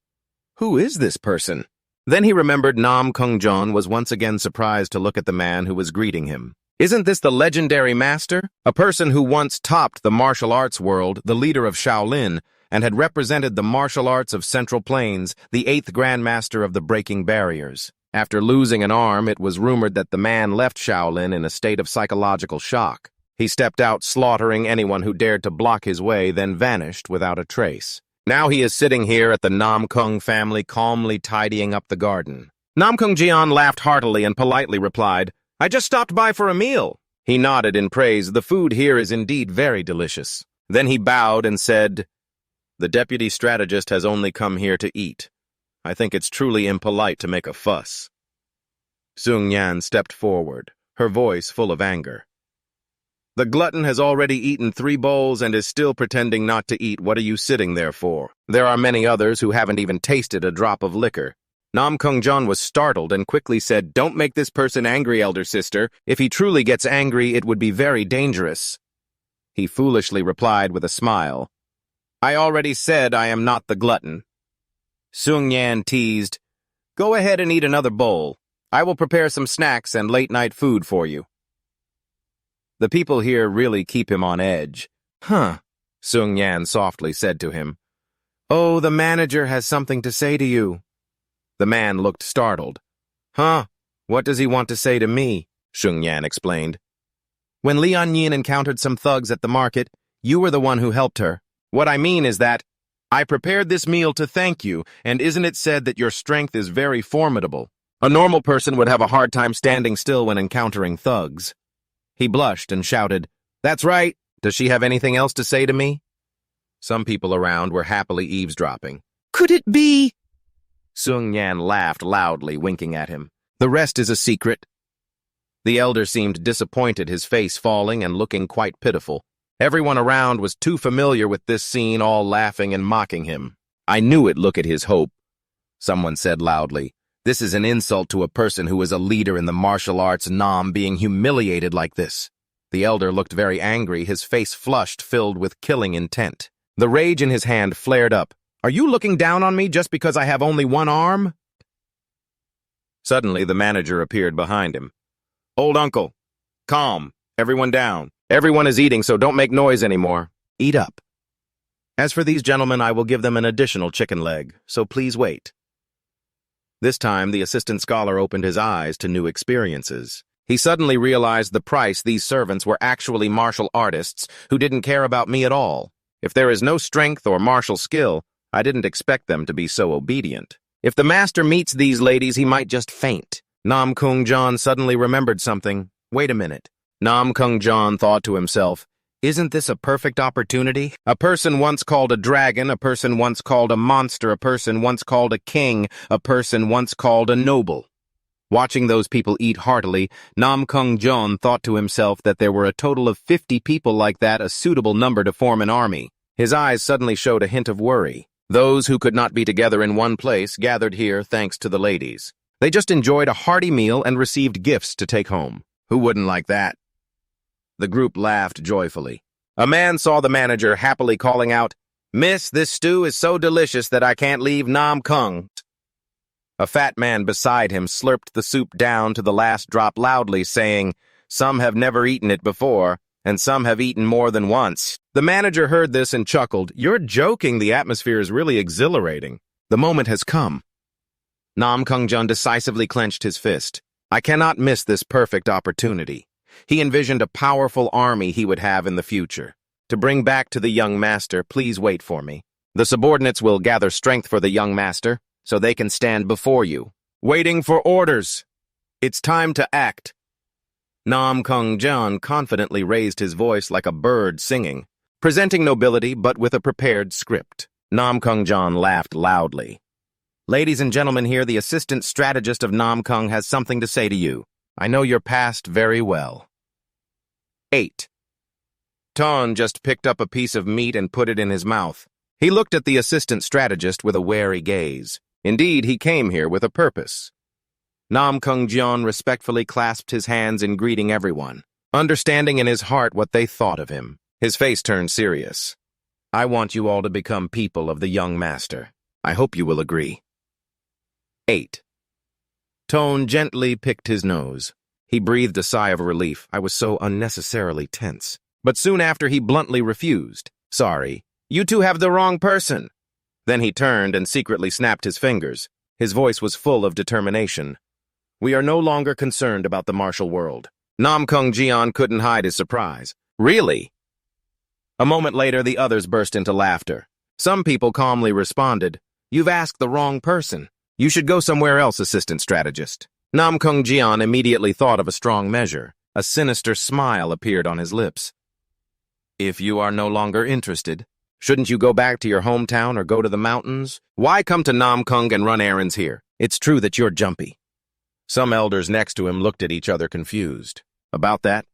Who is this person? Then he remembered Nam Kung Jian was once again surprised to look at the man who was greeting him. Isn't this the legendary master? A person who once topped the martial arts world, the leader of Shaolin, and had represented the martial arts of Central Plains, the 8th Grandmaster of the Breaking Barriers. After losing an arm, it was rumored that the man left Shaolin in a state of psychological shock. He stepped out, slaughtering anyone who dared to block his way, then vanished without a trace. Now he is sitting here at the Nam Kung family, calmly tidying up the garden. Nam Kung Jian laughed heartily and politely replied, I just stopped by for a meal. He nodded in praise. The food here is indeed very delicious. Then he bowed and said, The deputy strategist has only come here to eat. I think it's truly impolite to make a fuss. Sung Yan stepped forward, her voice full of anger. The glutton has already eaten 3 bowls and is still pretending not to eat. What are you sitting there for? There are many others who haven't even tasted a drop of liquor. Nam Kung Jian was startled and quickly said, Don't make this person angry, elder sister. If he truly gets angry, it would be very dangerous. He foolishly replied with a smile, I already said I am not the glutton. Sung Yan teased, Go ahead and eat another bowl. I will prepare some snacks and late-night food for you. The people here really keep him on edge. Huh, Sung Yan softly said to him. Oh, the manager has something to say to you. The man looked startled. Huh, what does he want to say to me? Sung Yan explained. When Lieuen encountered some thugs at the market, you were the one who helped her. What I mean is that I prepared this meal to thank you, and isn't it said that your strength is very formidable? A normal person would have a hard time standing still when encountering thugs. He blushed and shouted, "That's right. Does she have anything else to say to me?" Some people around were happily eavesdropping. "Could it be?" Sung Yan laughed loudly, winking at him. "The rest is a secret." The elder seemed disappointed, his face falling and looking quite pitiful. Everyone around was too familiar with this scene, all laughing and mocking him. "I knew it, look at his hope," someone said loudly. "This is an insult to a person who is a leader in the martial arts, Nam, being humiliated like this." The elder looked very angry, his face flushed, filled with killing intent. The rage in his hand flared up. "Are you looking down on me just because I have only one arm?" Suddenly, the manager appeared behind him. "Old uncle, calm, everyone down. Everyone is eating, so don't make noise anymore. Eat up. As for these gentlemen, I will give them an additional chicken leg, so please wait." This time, the assistant scholar opened his eyes to new experiences. He suddenly realized the price these servants were actually martial artists who didn't care about me at all. If there is no strength or martial skill, I didn't expect them to be so obedient. If the master meets these ladies, he might just faint. Nam Kung Jan suddenly remembered something. Wait a minute. Nam Kung Jan thought to himself, isn't this a perfect opportunity? A person once called a dragon, a person once called a monster, a person once called a king, a person once called a noble. Watching those people eat heartily, Nam Kung Jan thought to himself that there were a total of 50 people like that, a suitable number to form an army. His eyes suddenly showed a hint of worry. Those who could not be together in one place gathered here thanks to the ladies. They just enjoyed a hearty meal and received gifts to take home. Who wouldn't like that? The group laughed joyfully. A man saw the manager happily calling out, "Miss, this stew is so delicious that I can't leave Nam Kung." A fat man beside him slurped the soup down to the last drop loudly, saying, "Some have never eaten it before, and some have eaten more than once." The manager heard this and chuckled. "You're joking, the atmosphere is really exhilarating. The moment has come." Nam Kung Jun decisively clenched his fist. I cannot miss this perfect opportunity. He envisioned a powerful army he would have in the future. To bring back to the young master, please wait for me. The subordinates will gather strength for the young master, so they can stand before you. Waiting for orders. It's time to act. Nam Kung Jan confidently raised his voice like a bird singing, presenting nobility but with a prepared script. Nam Kung Jan laughed loudly. Ladies and gentlemen, here the assistant strategist of Nam Kung has something to say to you. I know your past very well. 8. Ton just picked up a piece of meat and put it in his mouth. He looked at the assistant strategist with a wary gaze. Indeed, he came here with a purpose. Nam Kung Jian respectfully clasped his hands in greeting everyone, understanding in his heart what they thought of him. His face turned serious. I want you all to become people of the young master. I hope you will agree. 8. Tone gently picked his nose. He breathed a sigh of relief. I was so unnecessarily tense. But soon after, he bluntly refused. Sorry, you two have the wrong person. Then he turned and secretly snapped his fingers. His voice was full of determination. We are no longer concerned about the martial world. Nam Kung Jian couldn't hide his surprise. Really? A moment later, the others burst into laughter. Some people calmly responded, You've asked the wrong person. You should go somewhere else, assistant strategist. Nam Kung Jian immediately thought of a strong measure. A sinister smile appeared on his lips. If you are no longer interested, shouldn't you go back to your hometown or go to the mountains? Why come to Nam Kung and run errands here? It's true that you're jumpy. Some elders next to him looked at each other confused. About that?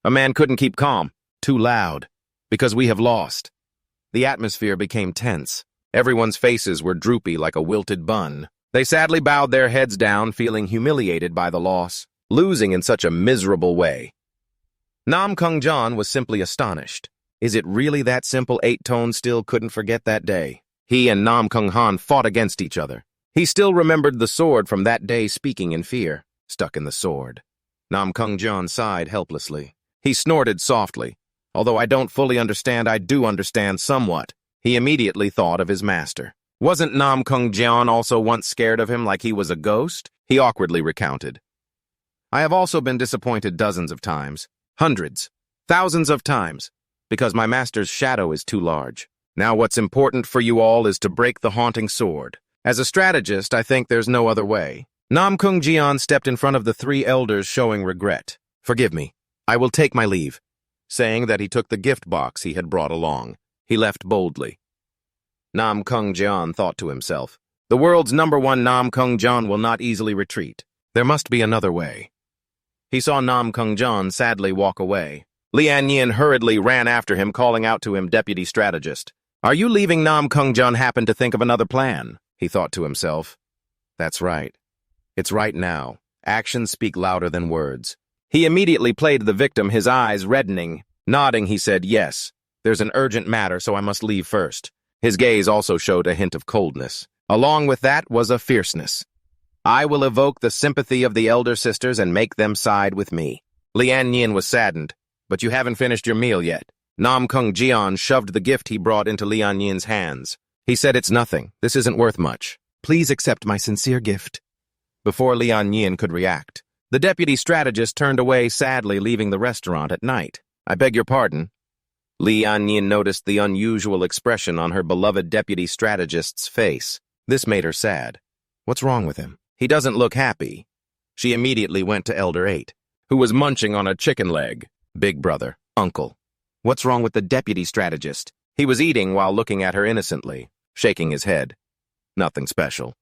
A man couldn't keep calm. Too loud. Because we have lost. The atmosphere became tense. Everyone's faces were droopy like a wilted bun. They sadly bowed their heads down, feeling humiliated by the loss, losing in such a miserable way. Nam Kung Jan was simply astonished. Is it really that simple? 8-Tone still couldn't forget that day. He and Nam Kung Han fought against each other. He still remembered the sword from that day, speaking in fear, stuck in the sword. Nam Kung Jan sighed helplessly. He snorted softly. Although I don't fully understand, I do understand somewhat. He immediately thought of his master. Wasn't Nam Kung Jian also once scared of him like he was a ghost? He awkwardly recounted. I have also been disappointed dozens of times. Hundreds. Thousands of times, because my master's shadow is too large. Now what's important for you all is to break the haunting sword. As a strategist, I think there's no other way. Nam Kung Jian stepped in front of the three elders showing regret. Forgive me. I will take my leave. Saying that he took the gift box he had brought along. He left boldly. Nam Kung Jian thought to himself, the world's #1 Nam Kung Jian will not easily retreat. There must be another way. He saw Nam Kung Jian sadly walk away. Lieuen hurriedly ran after him, calling out to him, Deputy Strategist. Are you leaving? Nam Kung Jian happened to think of another plan, he thought to himself. That's right. It's right now. Actions speak louder than words. He immediately played the victim, his eyes reddening. Nodding, he said, yes, there's an urgent matter, so I must leave first. His gaze also showed a hint of coldness. Along with that was a fierceness. I will evoke the sympathy of the elder sisters and make them side with me. Lieuen was saddened. But you haven't finished your meal yet. Nam Kung Jian shoved the gift he brought into Lieun's hands. He said, it's nothing. This isn't worth much. Please accept my sincere gift. Before Lieun could react, the deputy strategist turned away sadly, leaving the restaurant at night. I beg your pardon. Lieun noticed the unusual expression on her beloved deputy strategist's face. This made her sad. What's wrong with him? He doesn't look happy. She immediately went to Elder 8, who was munching on a chicken leg. Big brother, uncle. What's wrong with the deputy strategist? He was eating while looking at her innocently, shaking his head. Nothing special.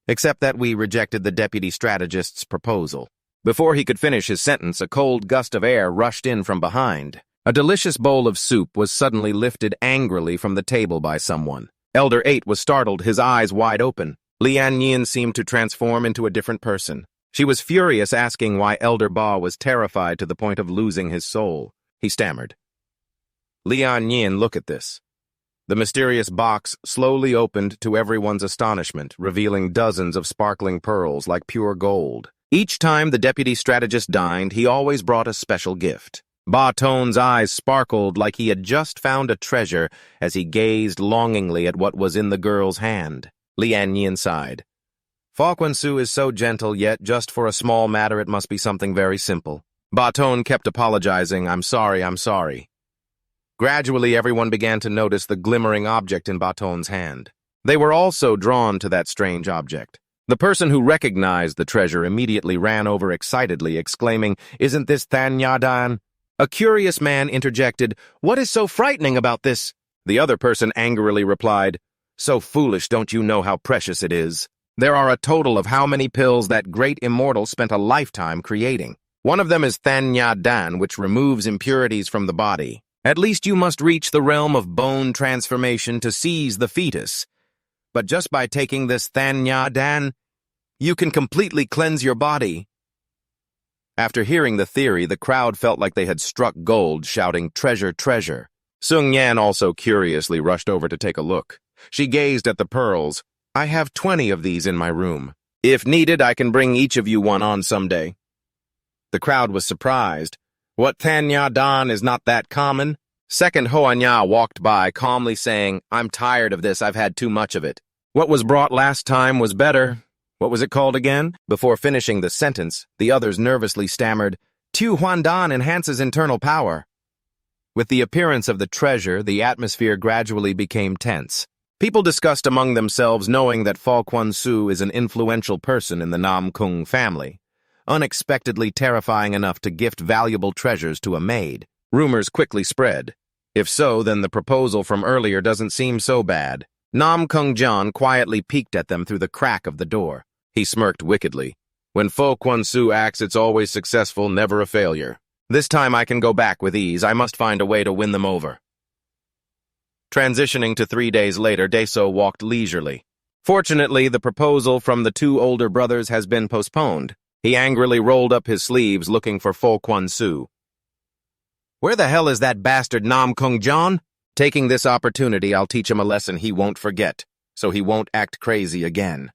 Except that we rejected the deputy strategist's proposal. Before he could finish his sentence, a cold gust of air rushed in from behind. A delicious bowl of soup was suddenly lifted angrily from the table by someone. Elder 8 was startled, his eyes wide open. Lieun seemed to transform into a different person. She was furious, asking why Elder Ba was terrified to the point of losing his soul. He stammered. Lieun, look at this. The mysterious box slowly opened to everyone's astonishment, revealing dozens of sparkling pearls like pure gold. Each time the deputy strategist dined, he always brought a special gift. Ba Ton's eyes sparkled like he had just found a treasure as he gazed longingly at what was in the girl's hand. Lieun sighed. Fa Quan-su is so gentle, yet just for a small matter it must be something very simple. Ba Ton kept apologizing, I'm sorry. Gradually everyone began to notice the glimmering object in Ba Ton's hand. They were also drawn to that strange object. The person who recognized the treasure immediately ran over excitedly, exclaiming, Isn't this Than Ya Dan? A curious man interjected, What is so frightening about this? The other person angrily replied, So foolish, don't you know how precious it is? There are a total of how many pills that great immortal spent a lifetime creating. One of them is Than Ya Dan, which removes impurities from the body. At least you must reach the realm of bone transformation to seize the fetus. But just by taking this Than Ya Dan, you can completely cleanse your body. After hearing the theory, the crowd felt like they had struck gold, shouting, Treasure, treasure. Sung Yan also curiously rushed over to take a look. She gazed at the pearls. I have 20 of these in my room. If needed, I can bring each of you one on someday. The crowd was surprised. What Than Ya Dan is not that common? Second Hoanya walked by, calmly saying, I'm tired of this, I've had too much of it. What was brought last time was better. What was it called again? Before finishing the sentence, the others nervously stammered, Tu Huan Dan enhances internal power. With the appearance of the treasure, the atmosphere gradually became tense. People discussed among themselves, knowing that Fa Quan-su is an influential person in the Nam Kung family, unexpectedly terrifying enough to gift valuable treasures to a maid. Rumors quickly spread. If so, then the proposal from earlier doesn't seem so bad. Nam Kung Jian quietly peeked at them through the crack of the door. He smirked wickedly. When Fa Quan-su acts, it's always successful, never a failure. This time I can go back with ease. I must find a way to win them over. Transitioning to 3 days later, Daeso walked leisurely. Fortunately, the proposal from the two older brothers has been postponed. He angrily rolled up his sleeves, looking for Fa Quan-su. Where the hell is that bastard Nam Kung Jian? Taking this opportunity, I'll teach him a lesson he won't forget, so he won't act crazy again.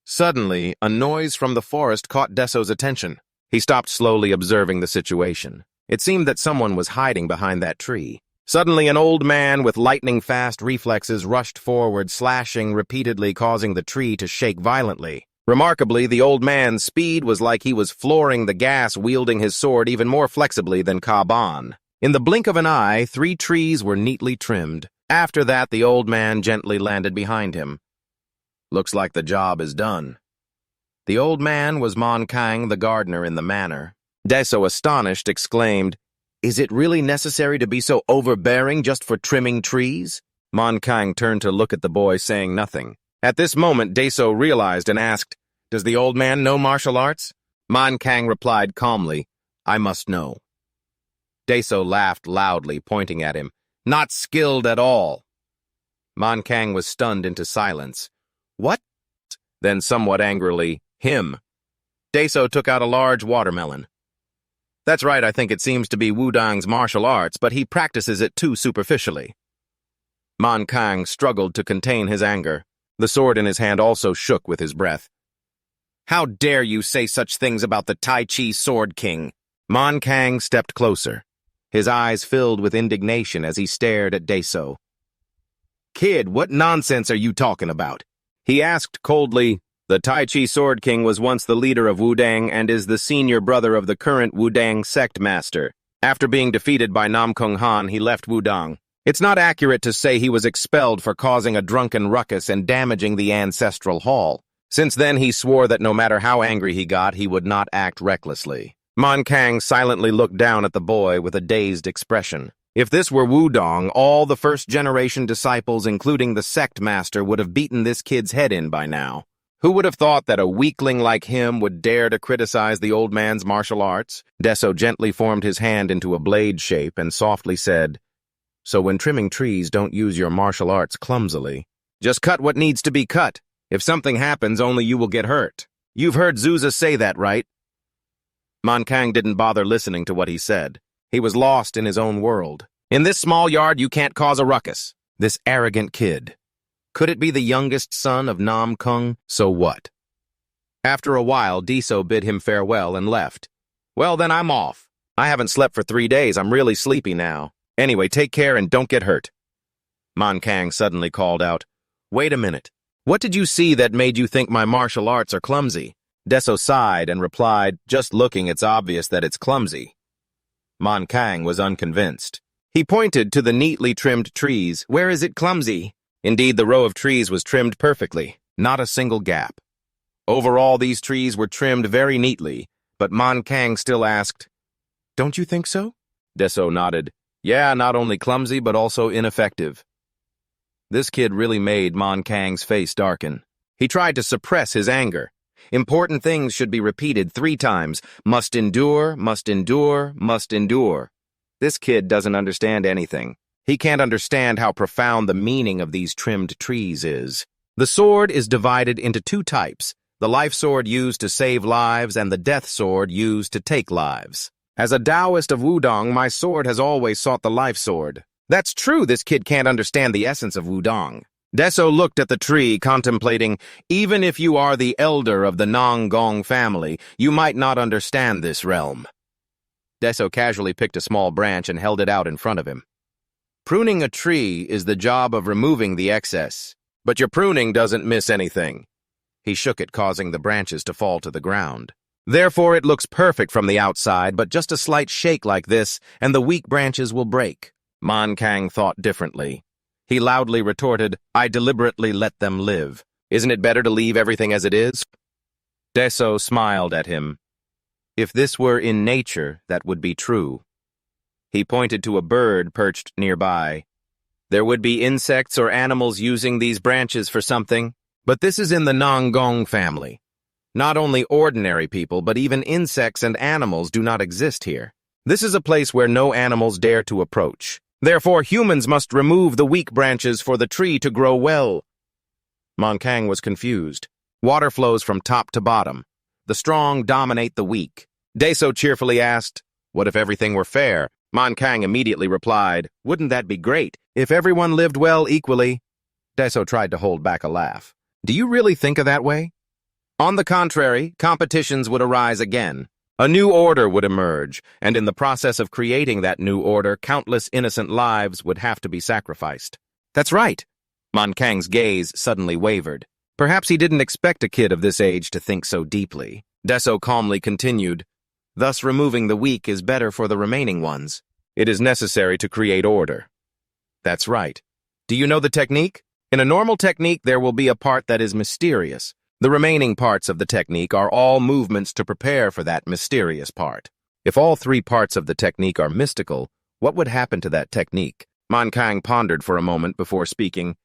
Suddenly, a noise from the forest caught Daeso's attention. He stopped, slowly observing the situation. It seemed that someone was hiding behind that tree. Suddenly, an old man with lightning-fast reflexes rushed forward, slashing repeatedly, causing the tree to shake violently. Remarkably, the old man's speed was like he was flooring the gas, wielding his sword even more flexibly than Ka Ban. In the blink of an eye, 3 trees were neatly trimmed. After that, the old man gently landed behind him. Looks like the job is done. The old man was Mon Kang, the gardener in the manor. Deso, astonished, exclaimed, "Is it really necessary to be so overbearing just for trimming trees?" Mon Kang turned to look at the boy, saying nothing. At this moment, Deso realized and asked, "Does the old man know martial arts?" Mon Kang replied calmly, "I must know." Deso laughed loudly, pointing at him. "Not skilled at all." Mon Kang was stunned into silence. "What?" Then somewhat angrily, "Him." Deso took out a large watermelon. "That's right, I think it seems to be Wudang's martial arts, but he practices it too superficially." Mon Kang struggled to contain his anger. The sword in his hand also shook with his breath. "How dare you say such things about the Tai Chi Sword King?" Mon Kang stepped closer. His eyes filled with indignation as he stared at Deso. "Kid, what nonsense are you talking about?" He asked coldly. "The Tai Chi Sword King was once the leader of Wudang and is the senior brother of the current Wudang sect master. After being defeated by Nam Kung Han, he left Wudang. It's not accurate to say he was expelled for causing a drunken ruckus and damaging the ancestral hall. Since then, he swore that no matter how angry he got, he would not act recklessly." Mon Kang silently looked down at the boy with a dazed expression. If this were Wudong, all the first-generation disciples, including the sect master, would have beaten this kid's head in by now. Who would have thought that a weakling like him would dare to criticize the old man's martial arts? Deso gently formed his hand into a blade shape and softly said, "So when trimming trees, don't use your martial arts clumsily. Just cut what needs to be cut. If something happens, only you will get hurt. You've heard Zuza say that, right?" Mon Kang didn't bother listening to what he said. He was lost in his own world. "In this small yard, you can't cause a ruckus." This arrogant kid. Could it be the youngest son of Nam Kung? So what? After a while, Deso bid him farewell and left. "Well, then I'm off. I haven't slept for 3 days. I'm really sleepy now. Anyway, take care and don't get hurt." Mon Kang suddenly called out, "Wait a minute. What did you see that made you think my martial arts are clumsy?" Deso sighed and replied, "Just looking, it's obvious that it's clumsy." Mon Kang was unconvinced. He pointed to the neatly trimmed trees. "Where is it clumsy?" Indeed, the row of trees was trimmed perfectly, not a single gap. Overall, these trees were trimmed very neatly, but Mon Kang still asked, "Don't you think so?" Deso nodded. "Yeah, not only clumsy, but also ineffective." This kid really made Mon Kang's face darken. He tried to suppress his anger. Important things should be repeated 3 times. Must endure, must endure, must endure. This kid doesn't understand anything. He can't understand how profound the meaning of these trimmed trees is. The sword is divided into 2 types, the life sword used to save lives and the death sword used to take lives. As a Taoist of Wudong, my sword has always sought the life sword. That's true, this kid can't understand the essence of Wudong. Deso looked at the tree, contemplating, even if you are the elder of the Nong Gong family, you might not understand this realm. Deso casually picked a small branch and held it out in front of him. Pruning a tree is the job of removing the excess, but your pruning doesn't miss anything. He shook it, causing the branches to fall to the ground. Therefore, it looks perfect from the outside, but just a slight shake like this, and the weak branches will break. Mon Kang thought differently. He loudly retorted, "I deliberately let them live. Isn't it better to leave everything as it is?" Deso smiled at him. If this were in nature, that would be true. He pointed to a bird perched nearby. There would be insects or animals using these branches for something, but this is in the Nong Gong family. Not only ordinary people, but even insects and animals do not exist here. This is a place where no animals dare to approach. Therefore, humans must remove the weak branches for the tree to grow well. Mon Kang was confused. Water flows from top to bottom. The strong dominate the weak. Deso cheerfully asked, "What if everything were fair?" Mon Kang immediately replied, "Wouldn't that be great, if everyone lived well equally?" Deso tried to hold back a laugh. "Do you really think of that way?" On the contrary, competitions would arise again. A new order would emerge, and in the process of creating that new order, countless innocent lives would have to be sacrificed. That's right. Mon Kang's gaze suddenly wavered. Perhaps he didn't expect a kid of this age to think so deeply. Deso calmly continued, "Thus removing the weak is better for the remaining ones. It is necessary to create order. That's right. Do you know the technique? In a normal technique, there will be a part that is mysterious. The remaining parts of the technique are all movements to prepare for that mysterious part. If all three parts of the technique are mystical, what would happen to that technique? Mankang pondered for a moment before speaking.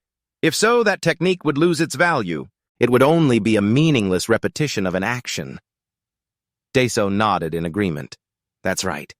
If so, that technique would lose its value. It would only be a meaningless repetition of an action. Daeso nodded in agreement. That's right.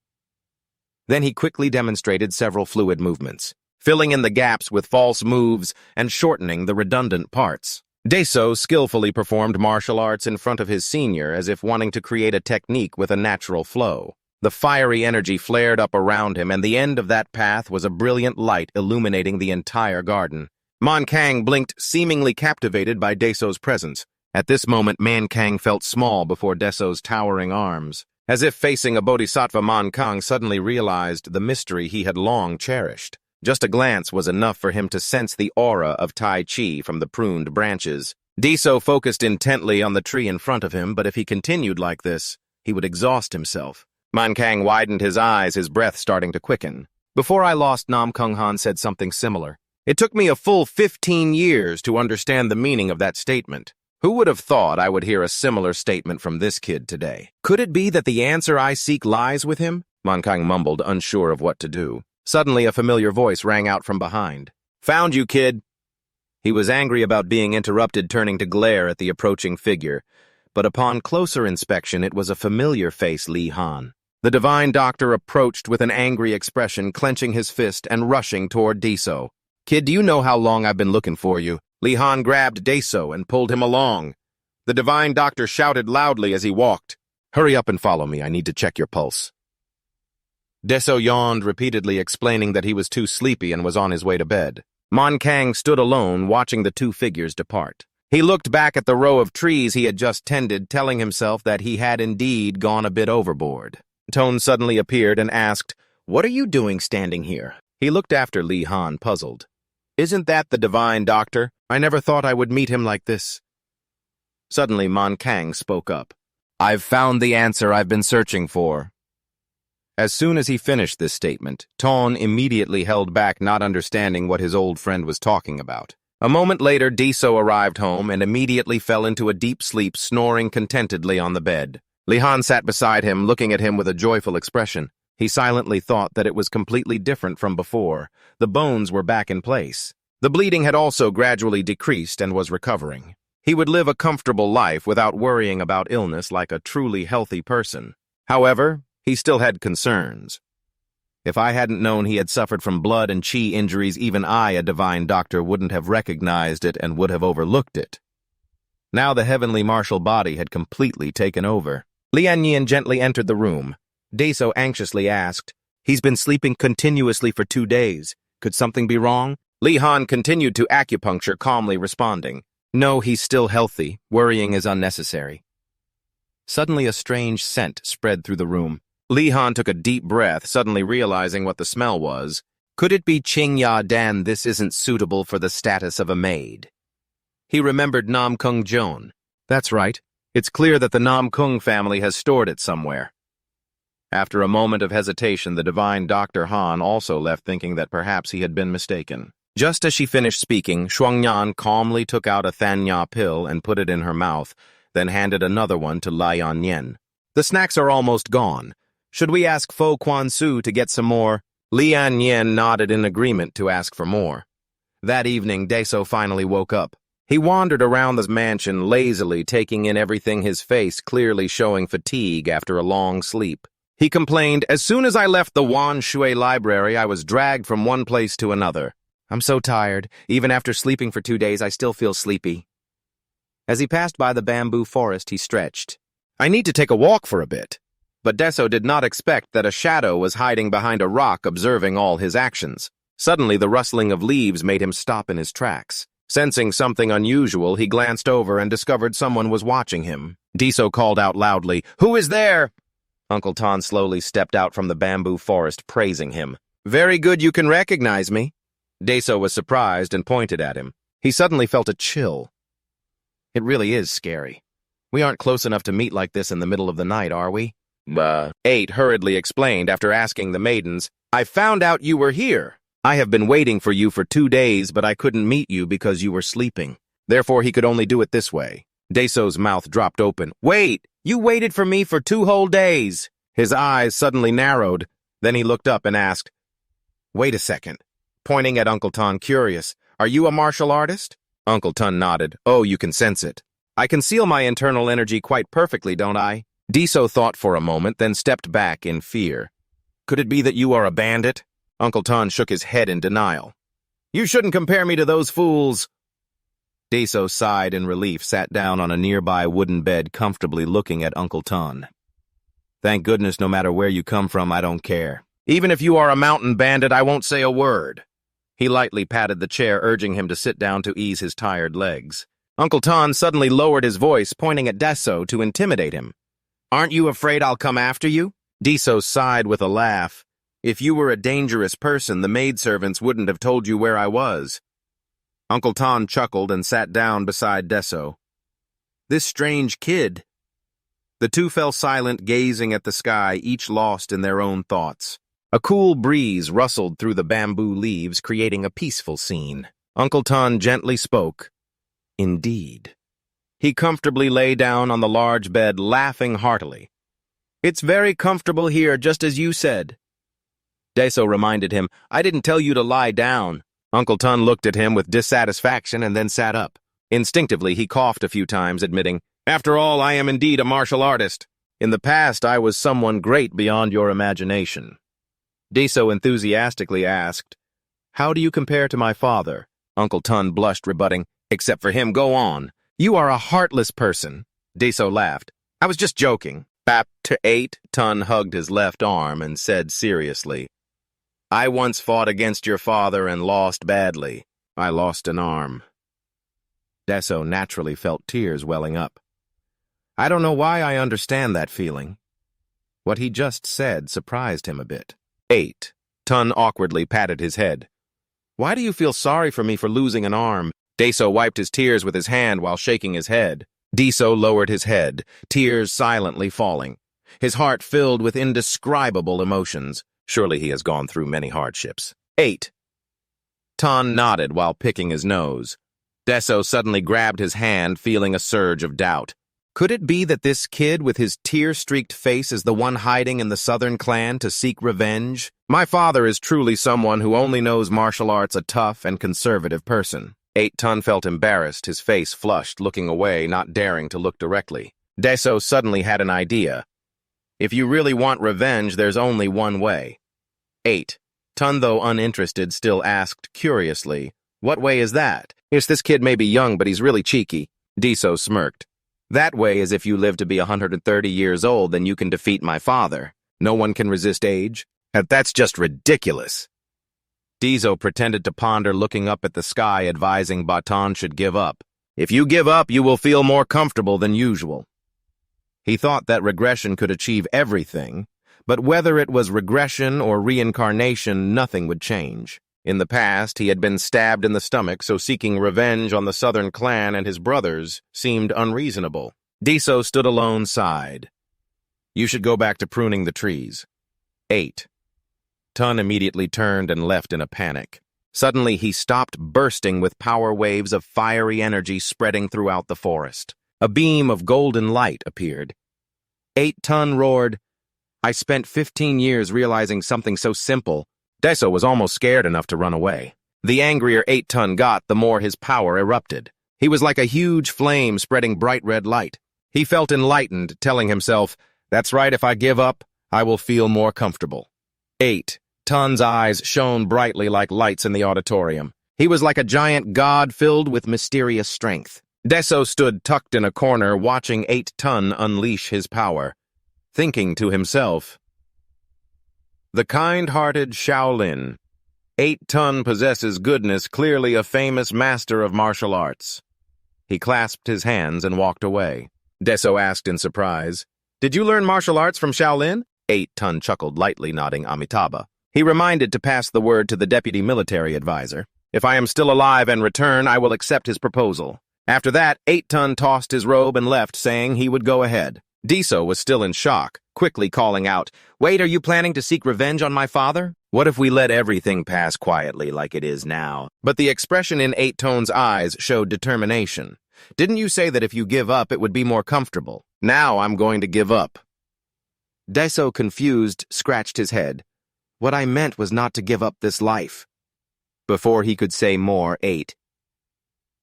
Then he quickly demonstrated several fluid movements, filling in the gaps with false moves and shortening the redundant parts. Daeso skillfully performed martial arts in front of his senior as if wanting to create a technique with a natural flow. The fiery energy flared up around him, and the end of that path was a brilliant light illuminating the entire garden. Mankang blinked, seemingly captivated by Daeso's presence. At this moment, Mankang felt small before Daeso's towering arms. As if facing a bodhisattva, Mankang suddenly realized the mystery he had long cherished. Just a glance was enough for him to sense the aura of Tai Chi from the pruned branches. Daeso focused intently on the tree in front of him, but if he continued like this, he would exhaust himself. Mankang widened his eyes, his breath starting to quicken. Before I lost, Nam Kung Han said something similar. It took me a full 15 years to understand the meaning of that statement. Who would have thought I would hear a similar statement from this kid today? Could it be that the answer I seek lies with him? Mankang mumbled, unsure of what to do. Suddenly, a familiar voice rang out from behind. Found you, kid. He was angry about being interrupted, turning to glare at the approaching figure. But upon closer inspection, it was a familiar face, Li Han. The divine doctor approached with an angry expression, clenching his fist and rushing toward Daeso. Kid, do you know how long I've been looking for you? Li Han grabbed Daeso and pulled him along. The divine doctor shouted loudly as he walked. Hurry up and follow me. I need to check your pulse. Daeso yawned repeatedly, explaining that he was too sleepy and was on his way to bed. Mankang stood alone, watching the two figures depart. He looked back at the row of trees he had just tended, telling himself that he had indeed gone a bit overboard. Tone suddenly appeared and asked, What are you doing standing here? He looked after Li Han, puzzled. Isn't that the divine doctor? I never thought I would meet him like this. Suddenly, Mankang spoke up. I've found the answer I've been searching for. As soon as he finished this statement, Ton immediately held back, not understanding what his old friend was talking about. A moment later, Daeso arrived home and immediately fell into a deep sleep, snoring contentedly on the bed. Li Han sat beside him, looking at him with a joyful expression. He silently thought that it was completely different from before. The bones were back in place. The bleeding had also gradually decreased and was recovering. He would live a comfortable life without worrying about illness like a truly healthy person. However, he still had concerns. If I hadn't known he had suffered from blood and chi injuries, even I, a divine doctor, wouldn't have recognized it and would have overlooked it. Now the heavenly martial body had completely taken over. Lian Yin gently entered the room. Daeso anxiously asked, He's been sleeping continuously for 2 days. Could something be wrong? Li Han continued to acupuncture, calmly responding, No, he's still healthy. Worrying is unnecessary. Suddenly a strange scent spread through the room. Li Han took a deep breath, suddenly realizing what the smell was. Could it be Qing Ya Dan? This isn't suitable for the status of a maid. He remembered Nam Kung Joan. That's right. It's clear that the Nam Kung family has stored it somewhere. After a moment of hesitation, the divine Dr. Han also left, thinking that perhaps he had been mistaken. Just as she finished speaking, Shuangyan calmly took out a Thanya pill and put it in her mouth, then handed another one to Lian Yin. The snacks are almost gone. Should we ask Fo Quan Su to get some more? Lian Yin nodded in agreement to ask for more. That evening, Daeso finally woke up. He wandered around the mansion lazily, taking in everything, his face clearly showing fatigue after a long sleep. He complained, As soon as I left the Wan Shui library, I was dragged from one place to another. I'm so tired. Even after sleeping for 2 days, I still feel sleepy. As he passed by the bamboo forest, he stretched. I need to take a walk for a bit. But Daeso did not expect that a shadow was hiding behind a rock, observing all his actions. Suddenly, the rustling of leaves made him stop in his tracks. Sensing something unusual, he glanced over and discovered someone was watching him. Daeso called out loudly, Who is there? Uncle Ton slowly stepped out from the bamboo forest, praising him. Very good, you can recognize me. Daeso was surprised and pointed at him. He suddenly felt a chill. It really is scary. We aren't close enough to meet like this in the middle of the night, are we? Eight hurriedly explained after asking the maidens, I found out you were here. I have been waiting for you for 2 days, but I couldn't meet you because you were sleeping. Therefore, he could only do it this way. Daeso's mouth dropped open. Wait! You waited for me for 2 whole days! His eyes suddenly narrowed. Then he looked up and asked, Wait a second. Pointing at Uncle Ton, curious, Are you a martial artist? Uncle Ton nodded. Oh, you can sense it. I conceal my internal energy quite perfectly, don't I? Daeso thought for a moment, then stepped back in fear. Could it be that you are a bandit? Uncle Ton shook his head in denial. You shouldn't compare me to those fools. Daeso sighed in relief, sat down on a nearby wooden bed, comfortably looking at Uncle Ton. Thank goodness no matter where you come from, I don't care. Even if you are a mountain bandit, I won't say a word. He lightly patted the chair, urging him to sit down to ease his tired legs. Uncle Ton suddenly lowered his voice, pointing at Daeso to intimidate him. Aren't you afraid I'll come after you? Daeso sighed with a laugh. If you were a dangerous person, the maidservants wouldn't have told you where I was. Uncle Ton chuckled and sat down beside Daeso. This strange kid. The two fell silent, gazing at the sky, each lost in their own thoughts. A cool breeze rustled through the bamboo leaves, creating a peaceful scene. Uncle Ton gently spoke. Indeed. He comfortably lay down on the large bed, laughing heartily. It's very comfortable here, just as you said. Daeso reminded him, I didn't tell you to lie down. Uncle Ton looked at him with dissatisfaction and then sat up. Instinctively, he coughed a few times, admitting, After all, I am indeed a martial artist. In the past, I was someone great beyond your imagination. Daeso enthusiastically asked, How do you compare to my father? Uncle Ton blushed, rebutting, Except for him, go on. You are a heartless person. Daeso laughed. I was just joking. Aptitude. Ton hugged his left arm and said seriously, I once fought against your father and lost badly. I lost an arm. Daeso naturally felt tears welling up. I don't know why I understand that feeling. What he just said surprised him a bit. 8. Ton awkwardly patted his head. Why do you feel sorry for me for losing an arm? Daeso wiped his tears with his hand while shaking his head. Daeso lowered his head, tears silently falling. His heart filled with indescribable emotions. Surely he has gone through many hardships. 8. Ton nodded while picking his nose. Daeso suddenly grabbed his hand, feeling a surge of doubt. Could it be that this kid with his tear-streaked face is the one hiding in the southern clan to seek revenge? My father is truly someone who only knows martial arts, a tough and conservative person. 8. Ton felt embarrassed, his face flushed, looking away, not daring to look directly. Daeso suddenly had an idea. If you really want revenge, there's only one way. 8. Ton, though uninterested, still asked curiously, What way is that? Yes, this kid may be young, but he's really cheeky. Daeso smirked. That way is if you live to be 130 years old, then you can defeat my father. No one can resist age. That's just ridiculous. Daeso pretended to ponder, looking up at the sky, advising Baton should give up. If you give up, you will feel more comfortable than usual. He thought that regression could achieve everything, but whether it was regression or reincarnation, nothing would change. In the past, he had been stabbed in the stomach, so seeking revenge on the southern clan and his brothers seemed unreasonable. Daeso stood alone, sighed. You should go back to pruning the trees. 8. Ton immediately turned and left in a panic. Suddenly, he stopped, bursting with power waves of fiery energy spreading throughout the forest. A beam of golden light appeared. 8. Ton roared, I spent 15 years realizing something so simple. Daeso was almost scared enough to run away. The angrier 8. Ton got, the more his power erupted. He was like a huge flame spreading bright red light. He felt enlightened, telling himself, That's right, if I give up, I will feel more comfortable. 8. Ton's eyes shone brightly like lights in the auditorium. He was like a giant god filled with mysterious strength. Daeso stood tucked in a corner, watching 8. Ton unleash his power, thinking to himself, The kind-hearted Shaolin. 8. Ton possesses goodness, clearly a famous master of martial arts. He clasped his hands and walked away. Daeso asked in surprise, Did you learn martial arts from Shaolin? 8. Ton chuckled lightly, nodding amitabha. He reminded to pass the word to the deputy military advisor. If I am still alive and return, I will accept his proposal. After that, 8. Ton tossed his robe and left, saying he would go ahead. Deso was still in shock, quickly calling out, "Wait, are you planning to seek revenge on my father? What if we let everything pass quietly like it is now?" But the expression in Eight Tone's eyes showed determination. "Didn't you say that if you give up, it would be more comfortable? Now I'm going to give up." Deso, confused, scratched his head. "What I meant was not to give up this life." Before he could say more,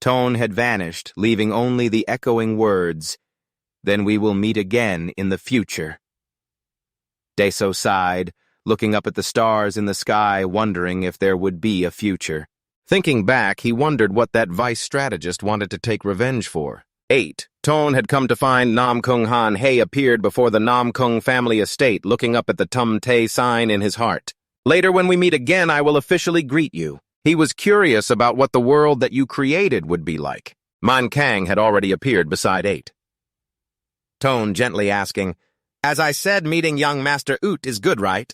Tone had vanished, leaving only the echoing words, "Then we will meet again in the future." Deso sighed, looking up at the stars in the sky, wondering if there would be a future. Thinking back, he wondered what that vice strategist wanted to take revenge for. Tone had come to find Nam Kung Han Hei appeared before the Nam Kung family estate, looking up at the Tum Te sign in his heart. "Later, when we meet again, I will officially greet you." He was curious about what the world that you created would be like. Man Kang had already appeared beside Tone gently asking, "As I said, meeting young Master Oot is good, right?"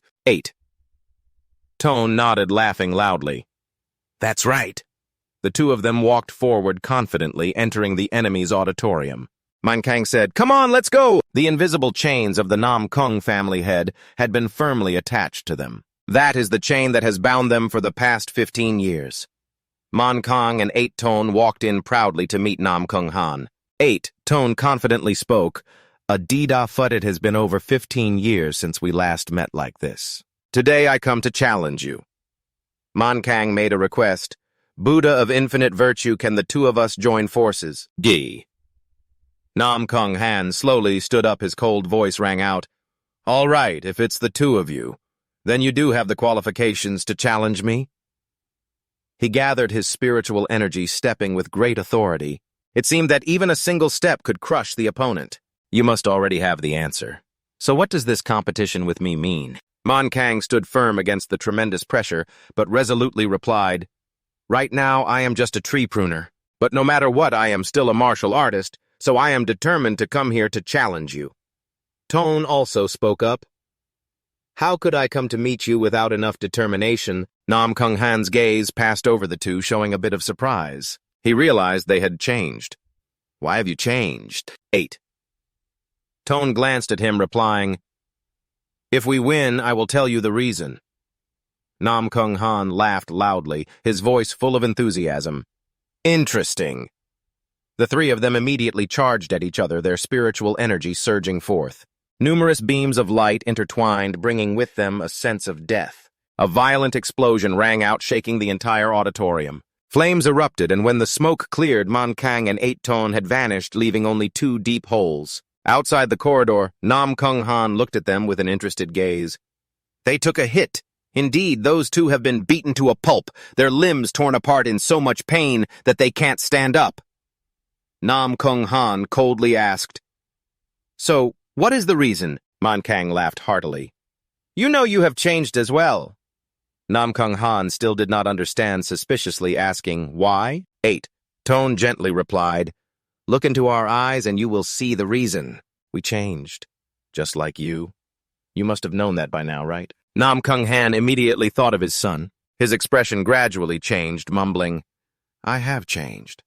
Tone nodded, laughing loudly. "That's right." The two of them walked forward confidently, entering the enemy's auditorium. Man Kang said, "Come on, let's go!" The invisible chains of the Nam Kung family head had been firmly attached to them. That is the chain that has bound them for the past 15 years. Man Kang and Tone walked in proudly to meet Nam Kung Han. Tone confidently spoke, "Adida Phut, it has been over 15 years since we last met like this. Today I come to challenge you." Man Kang made a request. "Buddha of infinite virtue, can the two of us join forces?" Gi. Nam Kung Han slowly stood up, his cold voice rang out. "All right, if it's the two of you, then you do have the qualifications to challenge me." He gathered his spiritual energy, stepping with great authority. It seemed that even a single step could crush the opponent. "You must already have the answer. So what does this competition with me mean?" Man Kang stood firm against the tremendous pressure, but resolutely replied, "Right now I am just a tree pruner, but no matter what I am still a martial artist, so I am determined to come here to challenge you." Tone also spoke up. "How could I come to meet you without enough determination?" Nam Kung Han's gaze passed over the two, showing a bit of surprise. He realized they had changed. "Why have you changed?" Tone glanced at him, replying, "If we win, I will tell you the reason." Nam Kung Han laughed loudly, his voice full of enthusiasm. "Interesting." The three of them immediately charged at each other, their spiritual energy surging forth. Numerous beams of light intertwined, bringing with them a sense of death. A violent explosion rang out, shaking the entire auditorium. Flames erupted, and when the smoke cleared, Man Kang and Tone had vanished, leaving only two deep holes. Outside the corridor, Nam Kung Han looked at them with an interested gaze. "They took a hit. Indeed, those two have been beaten to a pulp, their limbs torn apart in so much pain that they can't stand up." Nam Kung Han coldly asked, "So, what is the reason?" Man Kang laughed heartily. "You know you have changed as well." Nam Kung Han still did not understand, suspiciously asking, "Why?" Tone gently replied, "Look into our eyes and you will see the reason. We changed. Just like you. You must have known that by now, right?" Nam Kung Han immediately thought of his son. His expression gradually changed, mumbling, "I have changed."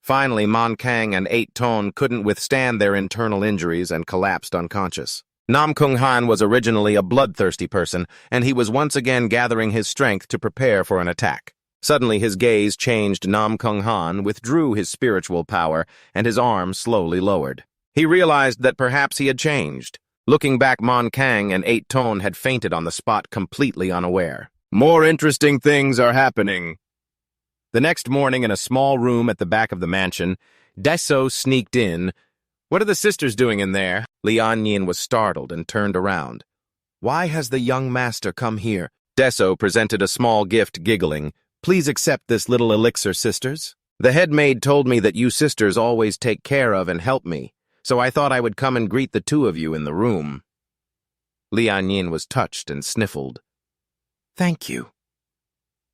Finally, Man Kang and Tone couldn't withstand their internal injuries and collapsed unconscious. Nam Kung Han was originally a bloodthirsty person, and he was once again gathering his strength to prepare for an attack. Suddenly his gaze changed. Nam Kung Han withdrew his spiritual power, and his arm slowly lowered. He realized that perhaps he had changed. Looking back, Man Kang and Tone had fainted on the spot, completely unaware. More interesting things are happening. The next morning, in a small room at the back of the mansion, Deso sneaked in. "What are the sisters doing in there?" Lieuen was startled and turned around. "Why has the young master come here?" Deso presented a small gift, giggling. "Please accept this little elixir, sisters. The head maid told me that you sisters always take care of and help me, so I thought I would come and greet the two of you in the room." Lieuen was touched and sniffled. "Thank you."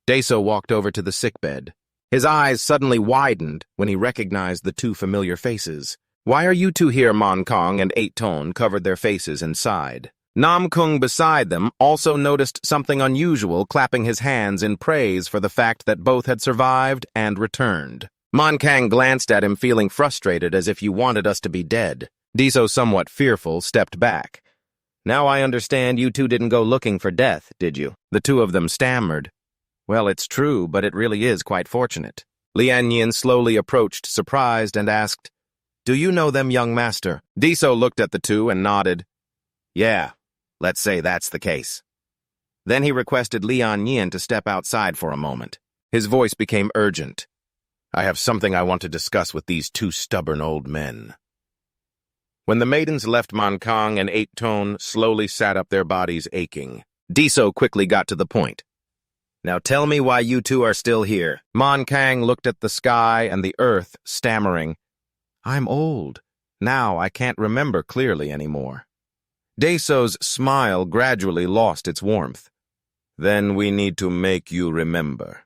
Deso walked over to the sickbed. His eyes suddenly widened when he recognized the two familiar faces. "Why are you two here?" Man Kang and Tone covered their faces and sighed. Nam Kung beside them also noticed something unusual, clapping his hands in praise for the fact that both had survived and returned. Man Kang glanced at him, feeling frustrated, as if "You wanted us to be dead." Deso, somewhat fearful, stepped back. Now I understand you two didn't go looking for death, did you? The two of them stammered. Well, it's true, but it really is quite fortunate. Lieuen slowly approached, surprised, and asked, Do you know them, young master? Deso looked at the two and nodded. Yeah, let's say that's the case. Then he requested Lieuen to step outside for a moment. His voice became urgent. I have something I want to discuss with these two stubborn old men. When the maidens left, Manhwa and Eight-Tone slowly sat up, their bodies aching. Deso quickly got to the point. Now tell me why you two are still here. Manhwa looked at the sky and the earth, stammering. I'm old. Now I can't remember clearly anymore. Deso's smile gradually lost its warmth. Then we need to make you remember.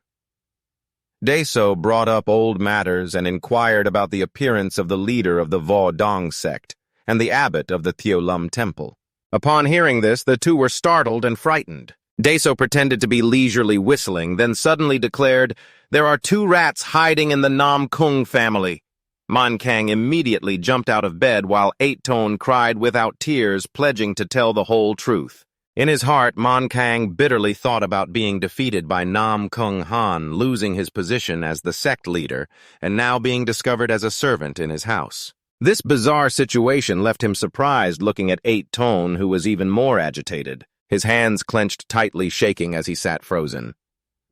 Deso brought up old matters and inquired about the appearance of the leader of the Dong sect and the abbot of the Shaolin temple. Upon hearing this, the two were startled and frightened. Deso pretended to be leisurely whistling, then suddenly declared, There are two rats hiding in the Nam Kung family. Manhwa immediately jumped out of bed while Eight-Tone cried without tears, pledging to tell the whole truth. In his heart, Manhwa bitterly thought about being defeated by Nam Kung Han, losing his position as the sect leader, and now being discovered as a servant in his house. This bizarre situation left him surprised, looking at Eight-Tone, who was even more agitated, his hands clenched tightly, shaking as he sat frozen.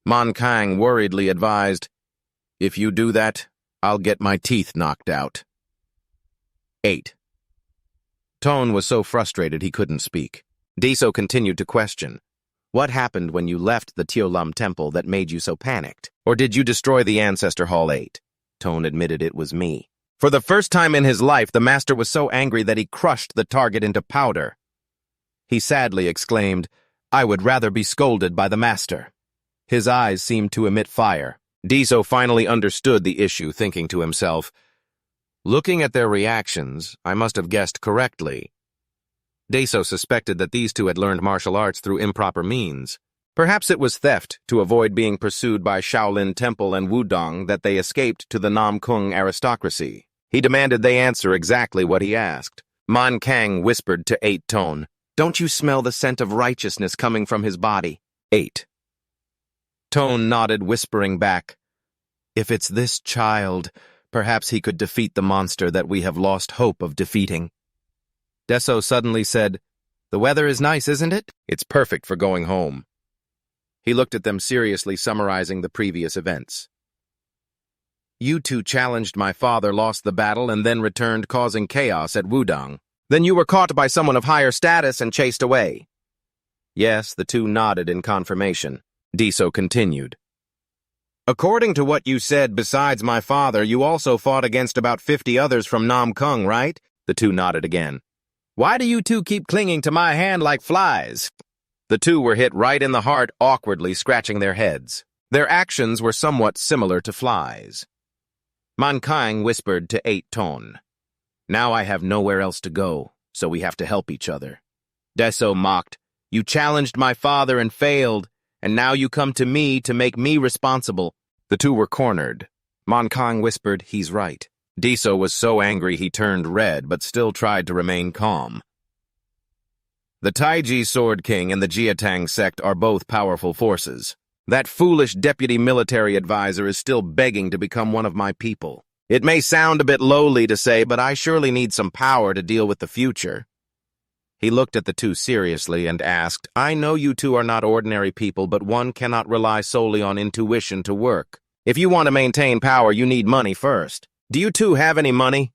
Manhwa worriedly advised, If you do that, I'll get my teeth knocked out. 8. Tone was so frustrated he couldn't speak. Deso continued to question. What happened when you left the Shaolin temple that made you so panicked? Or did you destroy the Ancestor Hall 8? Tone admitted it was me. For the first time in his life, the master was so angry that he crushed the target into powder. He sadly exclaimed, I would rather be scolded by the master. His eyes seemed to emit fire. Deso finally understood the issue, thinking to himself, Looking at their reactions, I must have guessed correctly. Deso suspected that these two had learned martial arts through improper means. Perhaps it was theft to avoid being pursued by Shaolin Temple and Wudong that they escaped to the Nam Kung aristocracy. He demanded they answer exactly what he asked. Manhwa whispered to Eight-Tone, Don't you smell the scent of righteousness coming from his body? 8. Tone nodded, whispering back, If it's this child, perhaps he could defeat the monster that we have lost hope of defeating. Deso suddenly said, The weather is nice, isn't it? It's perfect for going home. He looked at them seriously, summarizing the previous events. You two challenged my father, lost the battle, and then returned, causing chaos at Wudong. Then you were caught by someone of higher status and chased away. Yes, the two nodded in confirmation. Deso continued. According to what you said, besides my father, you also fought against about 50 others from Nam Kung, right? The two nodded again. Why do you two keep clinging to my hand like flies? The two were hit right in the heart, awkwardly scratching their heads. Their actions were somewhat similar to flies. Manhwa whispered to Eight-Tone, Now I have nowhere else to go, so we have to help each other. Deso mocked, You challenged my father and failed, and now you come to me to make me responsible. The two were cornered. Manhwa whispered, He's right. Deso was so angry he turned red, but still tried to remain calm. The Taiji Sword King and the Jiatang sect are both powerful forces. That foolish deputy military advisor is still begging to become one of my people. It may sound a bit lowly to say, but I surely need some power to deal with the future. He looked at the two seriously and asked, I know you two are not ordinary people, but one cannot rely solely on intuition to work. If you want to maintain power, you need money first. Do you two have any money?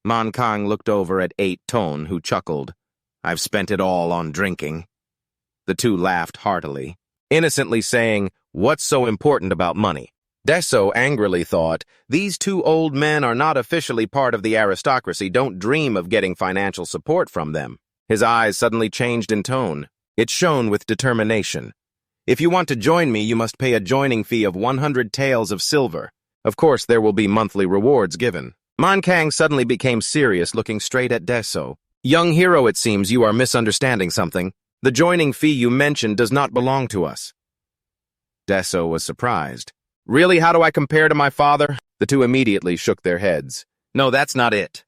Manhwa looked over at Eight-Tone, who chuckled. I've spent it all on drinking. The two laughed heartily, innocently saying, What's so important about money? Deso angrily thought, These two old men are not officially part of the aristocracy. Don't dream of getting financial support from them. His eyes suddenly changed in tone. It shone with determination. If you want to join me, you must pay a joining fee of 100 taels of silver. Of course, there will be monthly rewards given. Manhwa suddenly became serious, looking straight at Deso. Young hero, it seems you are misunderstanding something. The joining fee you mentioned does not belong to us. Deso was surprised. Really, how do I compare to my father? The two immediately shook their heads. No, that's not it.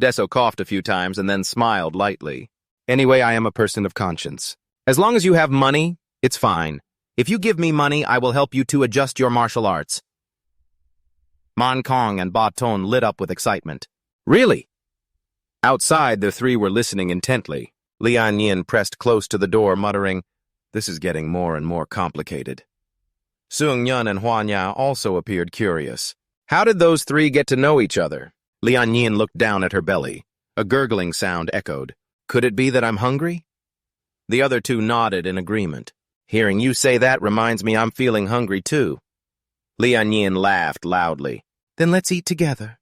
Deso coughed a few times and then smiled lightly. Anyway, I am a person of conscience. As long as you have money, it's fine. If you give me money, I will help you to adjust your martial arts. Man Kong and Ba Ton lit up with excitement. Really? Outside, the three were listening intently. Lian Yin pressed close to the door, muttering, "This is getting more and more complicated." Seung Yun and Huan Ya also appeared curious. How did those three get to know each other? Lian Yin looked down at her belly. A gurgling sound echoed. Could it be that I'm hungry? The other two nodded in agreement. Hearing you say that reminds me I'm feeling hungry too. Lian Yin laughed loudly. Then let's eat together.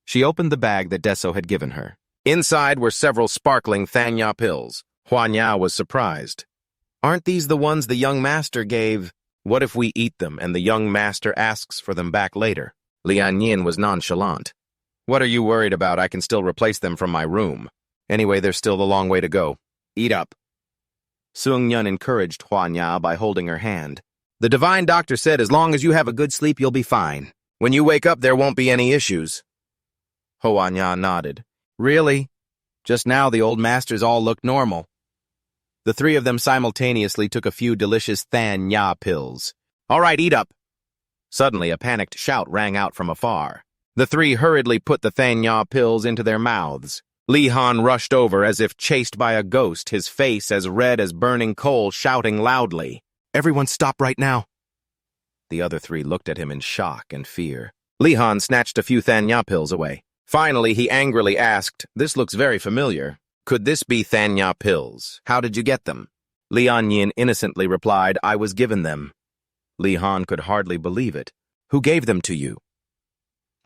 She opened the bag that Deso had given her. Inside were several sparkling Thanya pills. Huan Ya was surprised. Aren't these the ones the young master gave? What if we eat them and the young master asks for them back later? Lian Yin was nonchalant. What are you worried about? I can still replace them from my room. Anyway, there's still a long way to go. Eat up. Seung Yun encouraged Huan Ya by holding her hand. The divine doctor said as long as you have a good sleep, you'll be fine. When you wake up, there won't be any issues. Huan Ya nodded. Really? Just now the old masters all looked normal. The three of them simultaneously took a few delicious Than Ya pills. All right, eat up. Suddenly, a panicked shout rang out from afar. The three hurriedly put the Than Ya pills into their mouths. Li Han rushed over as if chased by a ghost, his face as red as burning coal, shouting loudly, "Everyone stop right now!" The other three looked at him in shock and fear. Li Han snatched a few Than Ya pills away. Finally, he angrily asked, "This looks very familiar. Could this be Than Ya pills? How did you get them?" Lian Yin innocently replied, "I was given them." Li Han could hardly believe it. "Who gave them to you?"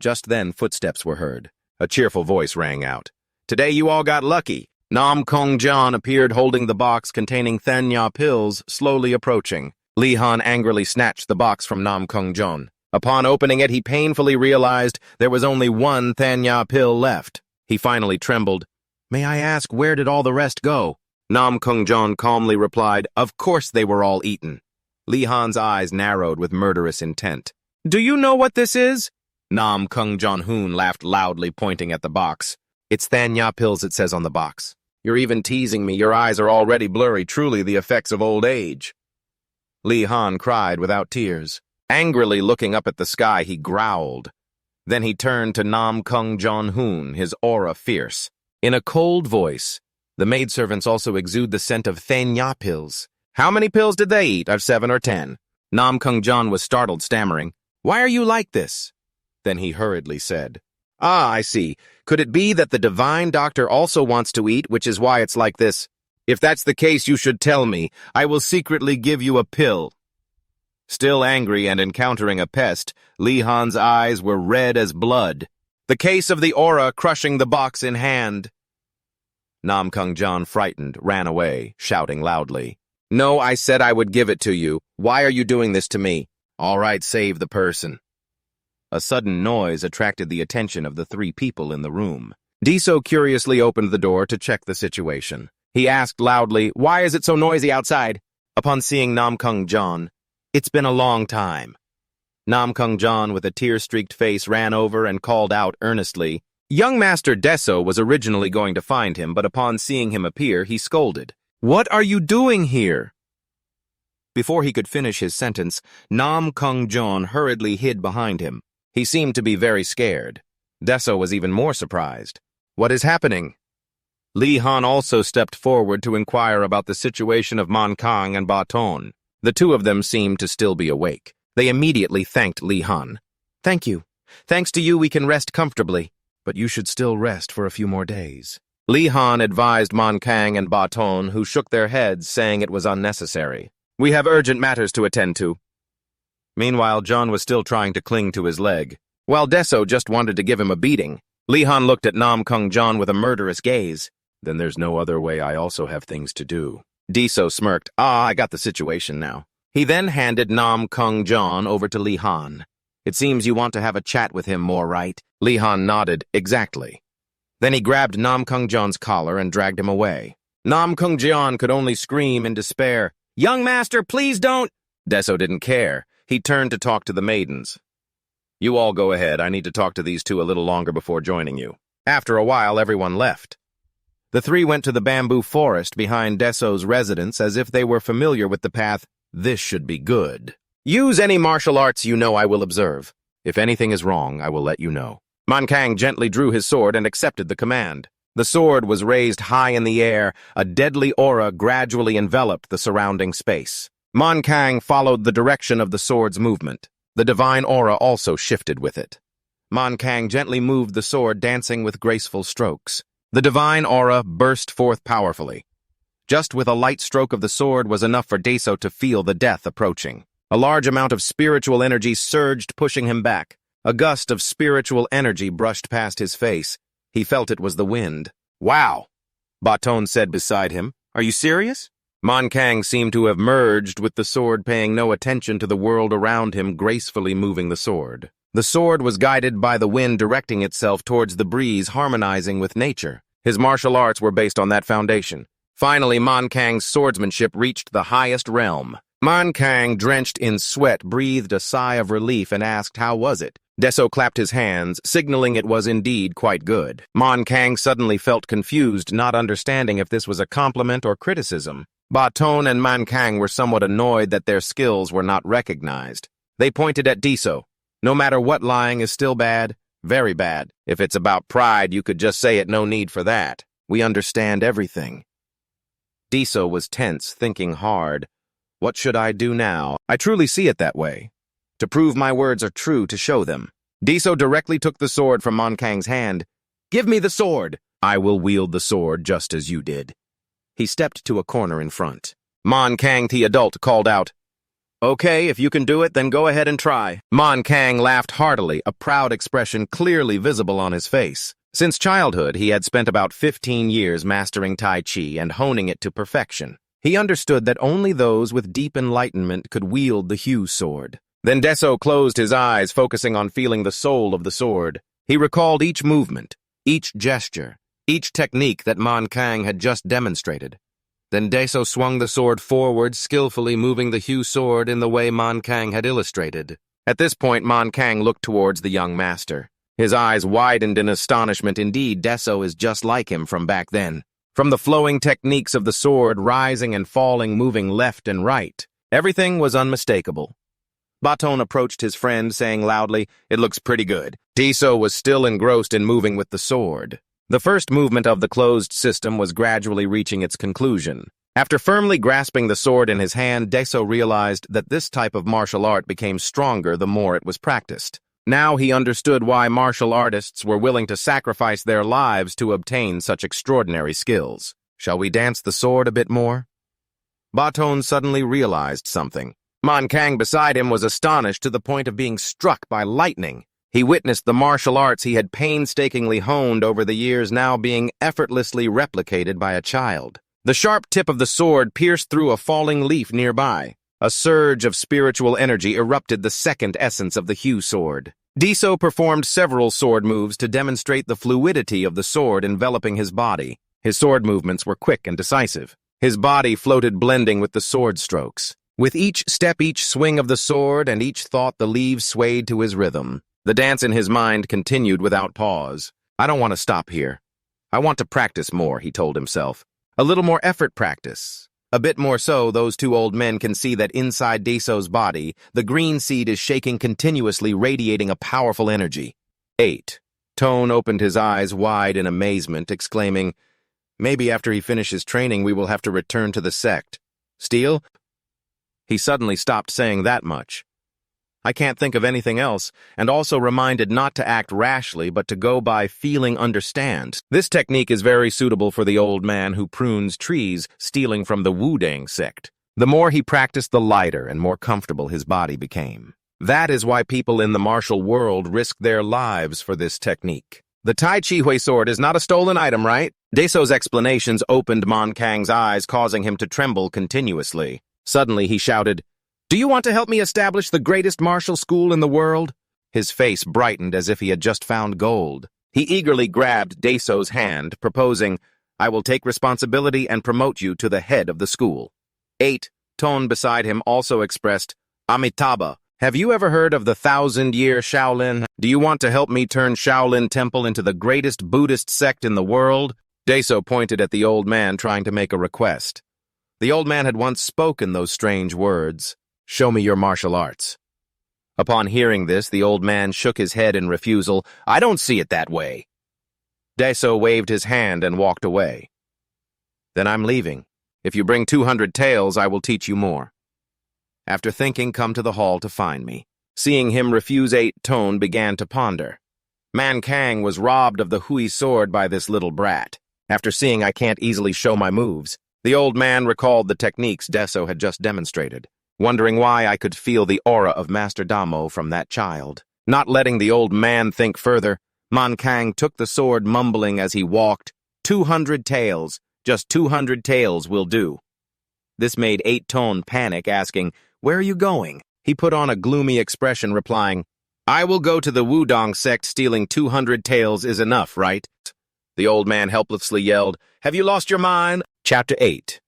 Just then, footsteps were heard. A cheerful voice rang out. "Today you all got lucky." Nam Kong John appeared holding the box containing Than Ya pills, slowly approaching. Li Han angrily snatched the box from Nam Kong John. Upon opening it, he painfully realized there was only one Than Ya pill left. He finally trembled. "May I ask, where did all the rest go?" Nam Kung John calmly replied, "Of course they were all eaten." Li Han's eyes narrowed with murderous intent. "Do you know what this is?" Nam Kung John Hoon laughed loudly, pointing at the box. "It's Than Ya pills, it says on the box. You're even teasing me. Your eyes are already blurry, truly the effects of old age." Li Han cried without tears. Angrily looking up at the sky, he growled. Then he turned to Nam Kung John Hoon, his aura fierce. In a cold voice, the maidservants also exude the scent of Than Ya pills. "How many pills did they eat? Of 7 or 10? Nam Kung John was startled, stammering, "Why are you like this?" Then he hurriedly said, "Ah, I see. Could it be that the divine doctor also wants to eat, which is why it's like this? If that's the case, you should tell me. I will secretly give you a pill." Still angry and encountering a pest, Li Han's eyes were red as blood. The case of the aura crushing the box in hand. Nam Kung John, frightened, ran away, shouting loudly, "No, I said I would give it to you. Why are you doing this to me? All right, save the person." A sudden noise attracted the attention of the three people in the room. Deso curiously opened the door to check the situation. He asked loudly, "Why is it so noisy outside?" Upon seeing Nam Kung John, "It's been a long time." Nam Kung John, with a tear-streaked face, ran over and called out earnestly. Young Master Deso was originally going to find him, but upon seeing him appear, he scolded. "What are you doing here?" Before he could finish his sentence, Nam Kung John hurriedly hid behind him. He seemed to be very scared. Deso was even more surprised. "What is happening?" Li Han also stepped forward to inquire about the situation of Man Kang and Ba Ton. The two of them seemed to still be awake. They immediately thanked Li Han. "Thank you. Thanks to you, we can rest comfortably. But you should still rest for a few more days." Li Han advised Man Kang and Ba Ton, who shook their heads, saying it was unnecessary. "We have urgent matters to attend to." Meanwhile, John was still trying to cling to his leg. While Deso just wanted to give him a beating, Li Han looked at Nam Kung John with a murderous gaze. "Then there's no other way. I also have things to do." Deso smirked. "Ah, I got the situation now." He then handed Nam Kung John over to Li Han. "It seems you want to have a chat with him more, right?" Li Han nodded. "Exactly." Then he grabbed Nam Kung John's collar and dragged him away. Nam Kung John could only scream in despair. "Young master, please don't!" Deso didn't care. He turned to talk to the maidens. "You all go ahead. I need to talk to these two a little longer before joining you." After a while, everyone left. The three went to the bamboo forest behind Deso's residence as if they were familiar with the path. This should be good. Use any martial arts you know I will observe. If anything is wrong, I will let you know. Man Kang gently drew his sword and accepted the command. The sword was raised high in the air. A deadly aura gradually enveloped the surrounding space. Man Kang followed the direction of the sword's movement. The divine aura also shifted with it. Man Kang gently moved the sword, dancing with graceful strokes. The divine aura burst forth powerfully. Just with a light stroke of the sword was enough for Deso to feel the death approaching. A large amount of spiritual energy surged, pushing him back. A gust of spiritual energy brushed past his face. He felt it was the wind. Wow, Baton said beside him. Are you serious? Man Kang seemed to have merged with the sword, paying no attention to the world around him, gracefully moving the sword. The sword was guided by the wind, directing itself towards the breeze, harmonizing with nature. His martial arts were based on that foundation. Finally, Man Kang's swordsmanship reached the highest realm. Man Kang, drenched in sweat, breathed a sigh of relief and asked, "How was it?" Deso clapped his hands, signaling it was indeed quite good. Man Kang suddenly felt confused, not understanding if this was a compliment or criticism. Baton and Man Kang were somewhat annoyed that their skills were not recognized. They pointed at Deso. No matter what, lying is still bad, very bad. If it's about pride, you could just say it, no need for that. We understand everything. Deso was tense, thinking hard. What should I do now? I truly see it that way. To prove my words are true, to show them. Deso directly took the sword from Man Kang's hand. Give me the sword. I will wield the sword just as you did. He stepped to a corner in front. Man Kang, the adult, called out, Okay, if you can do it, then go ahead and try. Man Kang laughed heartily, a proud expression clearly visible on his face. Since childhood, he had spent about 15 years mastering Tai Chi and honing it to perfection. He understood that only those with deep enlightenment could wield the Hue sword. Then Deso closed his eyes, focusing on feeling the soul of the sword. He recalled each movement, each gesture, each technique that Man Kang had just demonstrated. Then Deso swung the sword forward, skillfully moving the Hue sword in the way Man Kang had illustrated. At this point, Man Kang looked towards the young master. His eyes widened in astonishment. Indeed, Deso is just like him from back then. From the flowing techniques of the sword, rising and falling, moving left and right, everything was unmistakable. Baton approached his friend, saying loudly, It looks pretty good. Deso was still engrossed in moving with the sword. The first movement of the closed system was gradually reaching its conclusion. After firmly grasping the sword in his hand, Deso realized that this type of martial art became stronger the more it was practiced. Now he understood why martial artists were willing to sacrifice their lives to obtain such extraordinary skills. Shall we dance the sword a bit more? Baton suddenly realized something. Man Kang beside him was astonished to the point of being struck by lightning. He witnessed the martial arts he had painstakingly honed over the years now being effortlessly replicated by a child. The sharp tip of the sword pierced through a falling leaf nearby. A surge of spiritual energy erupted the second essence of the Hue sword. Deso performed several sword moves to demonstrate the fluidity of the sword enveloping his body. His sword movements were quick and decisive. His body floated, blending with the sword strokes. With each step, each swing of the sword, and each thought, the leaves swayed to his rhythm. The dance in his mind continued without pause. I don't want to stop here. I want to practice more, he told himself. A little more effort practice. A bit more so, those two old men can see that inside Deso's body, the green seed is shaking continuously, radiating a powerful energy. 8. Tone opened his eyes wide in amazement, exclaiming, Maybe after he finishes training, we will have to return to the sect. Steal? He suddenly stopped saying that much. I can't think of anything else, and also reminded not to act rashly, but to go by feeling understands. This technique is very suitable for the old man who prunes trees, stealing from the Wudang sect. The more he practiced, the lighter and more comfortable his body became. That is why people in the martial world risk their lives for this technique. The Tai Chi Hui sword is not a stolen item, right? Deso's explanations opened Man Kang's eyes, causing him to tremble continuously. Suddenly he shouted, Do you want to help me establish the greatest martial school in the world? His face brightened as if he had just found gold. He eagerly grabbed Deso's hand, proposing, I will take responsibility and promote you to the head of the school. 8. Tone beside him also expressed, Amitabha, Have you ever heard of the 1,000-year Shaolin? Do you want to help me turn Shaolin Temple into the greatest Buddhist sect in the world? Daso pointed at the old man trying to make a request. The old man had once spoken those strange words, "Show me your martial arts." Upon hearing this, the old man shook his head in refusal. "I don't see it that way." Daso waved his hand and walked away. "Then I'm leaving. If you bring 200 taels, I will teach you more. After thinking, come to the hall to find me." Seeing him refuse 8, Tone began to ponder. Man Kang was robbed of the Hui sword by this little brat. After seeing I can't easily show my moves, the old man recalled the techniques Daso had just demonstrated, wondering why I could feel the aura of Master Damo from that child. Not letting the old man think further, Man Kang took the sword, mumbling as he walked, 200 taels, just 200 taels will do." This made 8 Tone panic, asking, "Where are you going?" He put on a gloomy expression, replying, "I will go to the Wudong sect. Stealing 200 taels is enough, right?" The old man helplessly yelled, "Have you lost your mind?" Chapter 8.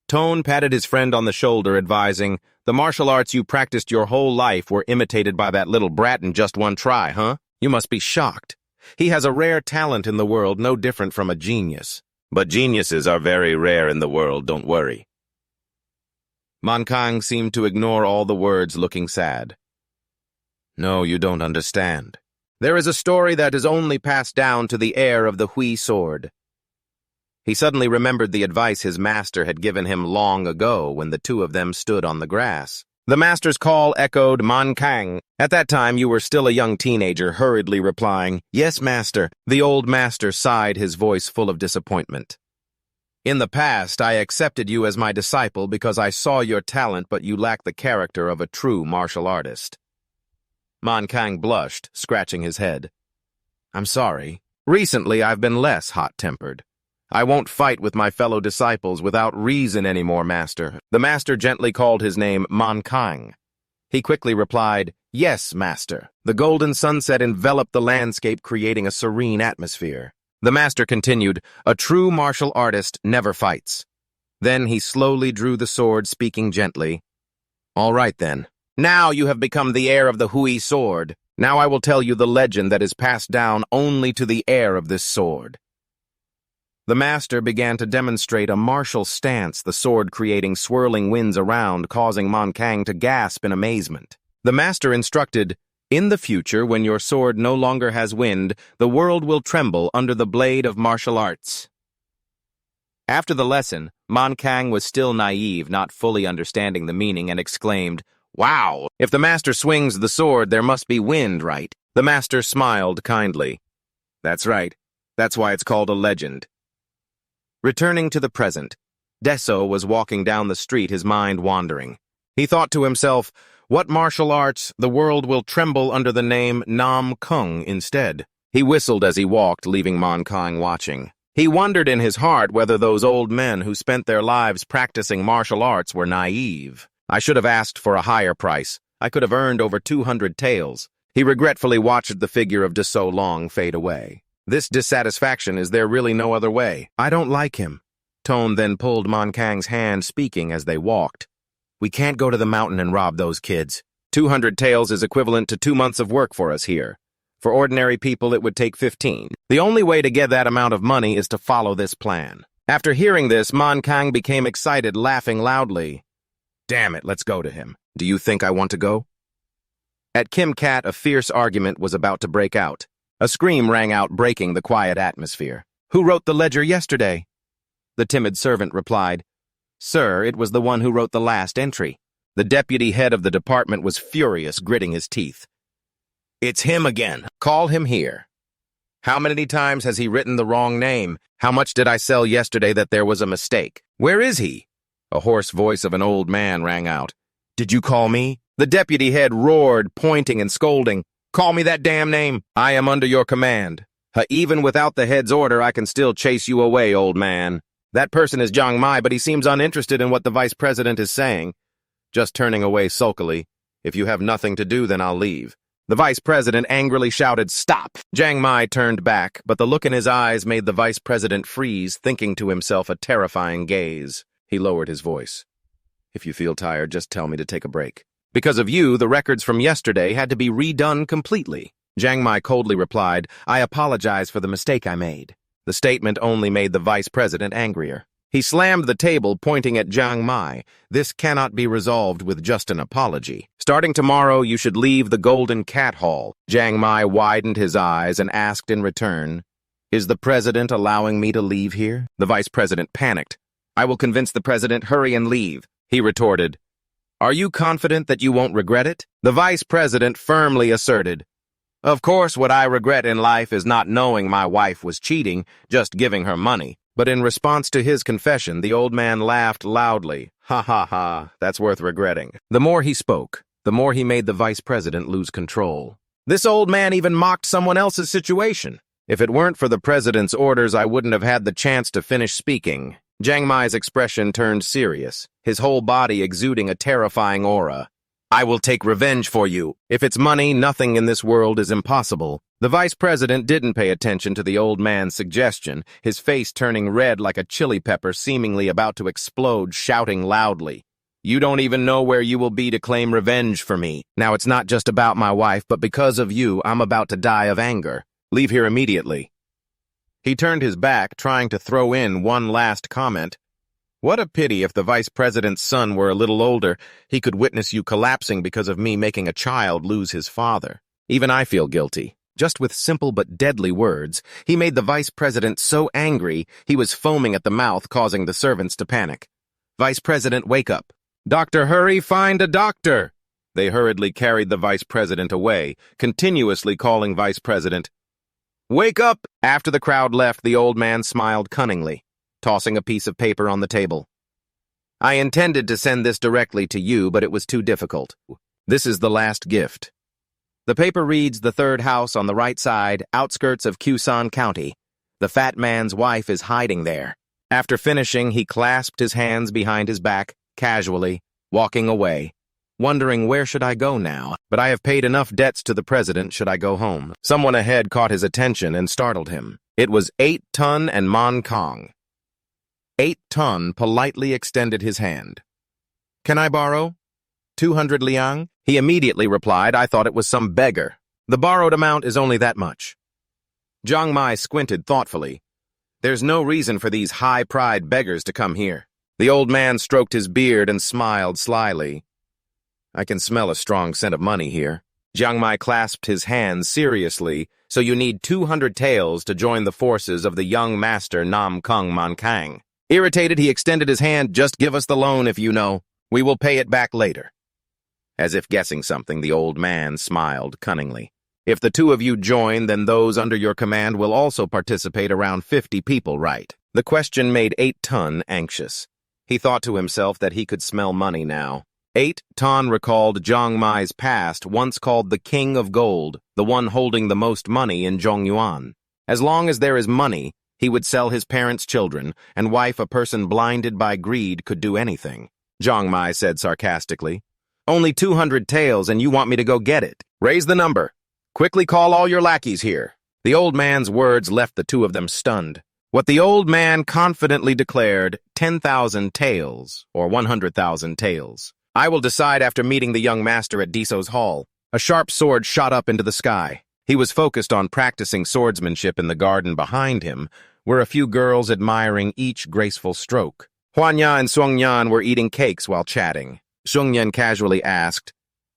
Tone patted his friend on the shoulder, advising, "The martial arts you practiced your whole life were imitated by that little brat in just one try, huh? You must be shocked. He has a rare talent in the world, no different from a genius. But geniuses are very rare in the world, don't worry." Man Kang seemed to ignore all the words, looking sad. "No, you don't understand. There is a story that is only passed down to the heir of the Hui sword." He suddenly remembered the advice his master had given him long ago when the two of them stood on the grass. The master's call echoed Man Kang. "At that time you were still a young teenager," hurriedly replying, "Yes, master." The old master sighed, his voice full of disappointment. "In the past, I accepted you as my disciple because I saw your talent, but you lack the character of a true martial artist." Man Kang blushed, scratching his head. "I'm sorry. Recently, I've been less hot-tempered. I won't fight with my fellow disciples without reason anymore, master." The master gently called his name Man Kang. He quickly replied, "Yes, master." The golden sunset enveloped the landscape, creating a serene atmosphere. The master continued, "A true martial artist never fights." Then he slowly drew the sword, speaking gently. "All right, then. Now you have become the heir of the Hui sword. Now I will tell you the legend that is passed down only to the heir of this sword." The master began to demonstrate a martial stance, the sword creating swirling winds around, causing Man Kang to gasp in amazement. The master instructed, "In the future, when your sword no longer has wind, the world will tremble under the blade of martial arts." After the lesson, Man Kang was still naive, not fully understanding the meaning, and exclaimed, "Wow! If the master swings the sword, there must be wind, right?" The master smiled kindly. "That's right. That's why it's called a legend." Returning to the present, Daso was walking down the street, his mind wandering. He thought to himself, what martial arts the world will tremble under the name Nam Kung instead? He whistled as he walked, leaving Man Kang watching. He wondered in his heart whether those old men who spent their lives practicing martial arts were naive. I should have asked for a higher price. I could have earned over 200 taels. He regretfully watched the figure of Daso Long fade away. This dissatisfaction, is there really no other way? I don't like him. Tone then pulled Man Kang's hand, speaking as they walked. We can't go to the mountain and rob those kids. 200 taels is equivalent to 2 months of work for us here. For ordinary people, it would take 15. The only way to get that amount of money is to follow this plan. After hearing this, Man Kang became excited, laughing loudly. Damn it, let's go to him. Do you think I want to go? At Kim Cat, a fierce argument was about to break out. A scream rang out, breaking the quiet atmosphere. Who wrote the ledger yesterday? The timid servant replied, Sir, it was the one who wrote the last entry. The deputy head of the department was furious, gritting his teeth. It's him again. Call him here. How many times has he written the wrong name? How much did I sell yesterday that there was a mistake? Where is he? A hoarse voice of an old man rang out. Did you call me? The deputy head roared, pointing and scolding. Call me that damn name. I am under your command. Even without the head's order, I can still chase you away, old man. That person is Jiang Mai, but he seems uninterested in what the vice president is saying. Just turning away sulkily. If you have nothing to do, then I'll leave. The vice president angrily shouted, Stop! Jiang Mai turned back, but the look in his eyes made the vice president freeze, thinking to himself a terrifying gaze. He lowered his voice. If you feel tired, just tell me to take a break. Because of you, the records from yesterday had to be redone completely. Jiang Mai coldly replied, I apologize for the mistake I made. The statement only made the vice president angrier. He slammed the table, pointing at Jiang Mai. This cannot be resolved with just an apology. Starting tomorrow, you should leave the Golden Cat Hall. Jiang Mai widened his eyes and asked in return, Is the president allowing me to leave here? The vice president panicked. I will convince the president, hurry and leave. He retorted, Are you confident that you won't regret it? The vice president firmly asserted, Of course, what I regret in life is not knowing my wife was cheating, just giving her money. But in response to his confession, the old man laughed loudly. Ha ha ha, that's worth regretting. The more he spoke, the more he made the vice president lose control. This old man even mocked someone else's situation. If it weren't for the president's orders, I wouldn't have had the chance to finish speaking. Jiang Mai's expression turned serious, his whole body exuding a terrifying aura. I will take revenge for you. If it's money, nothing in this world is impossible. The vice president didn't pay attention to the old man's suggestion, his face turning red like a chili pepper, seemingly about to explode, shouting loudly. You don't even know where you will be to claim revenge for me. Now it's not just about my wife, but because of you, I'm about to die of anger. Leave here immediately. He turned his back, trying to throw in one last comment. What a pity if the vice president's son were a little older, he could witness you collapsing because of me making a child lose his father. Even I feel guilty. Just with simple but deadly words, he made the vice president so angry he was foaming at the mouth, causing the servants to panic. Vice President, wake up. Doctor, hurry, find a doctor. They hurriedly carried the vice president away, continuously calling Vice President. Wake up! After the crowd left, the old man smiled cunningly, tossing a piece of paper on the table. I intended to send this directly to you, but it was too difficult. This is the last gift. The paper reads, the third house on the right side, outskirts of Kusan County. The fat man's wife is hiding there. After finishing, he clasped his hands behind his back, casually, walking away, wondering where should I go now, but I have paid enough debts to the president, should I go home? Someone ahead caught his attention and startled him. It was 8 Ton and Man Kong. 8 Ton politely extended his hand. Can I borrow 200 liang? He immediately replied, I thought it was some beggar. The borrowed amount is only that much. Jiang Mai squinted thoughtfully. There's no reason for these high-pride beggars to come here. The old man stroked his beard and smiled slyly. I can smell a strong scent of money here. Jiang Mai clasped his hands seriously, so you need 200 taels to join the forces of the young master Nam Kung Man Kang. Irritated, he extended his hand. Just give us the loan if you know. We will pay it back later. As if guessing something, the old man smiled cunningly. If the two of you join, then those under your command will also participate, around 50 people, right? The question made 8 Ton anxious. He thought to himself that he could smell money now. 8 Ton recalled Jiang Mai's past, once called the King of Gold, the one holding the most money in Zhongyuan. As long as there is money, he would sell his parents' children, and wife a person blinded by greed could do anything. Jiang Mai said sarcastically. Only 200 taels, and you want me to go get it. Raise the number. Quickly call all your lackeys here. The old man's words left the two of them stunned. What the old man confidently declared, 10,000 taels, or 100,000 taels. I will decide after meeting the young master at Diso's hall. A sharp sword shot up into the sky. He was focused on practicing swordsmanship in the garden behind him, where a few girls admiring each graceful stroke. Huanya and Suongyan were eating cakes while chatting. Suongyan casually asked,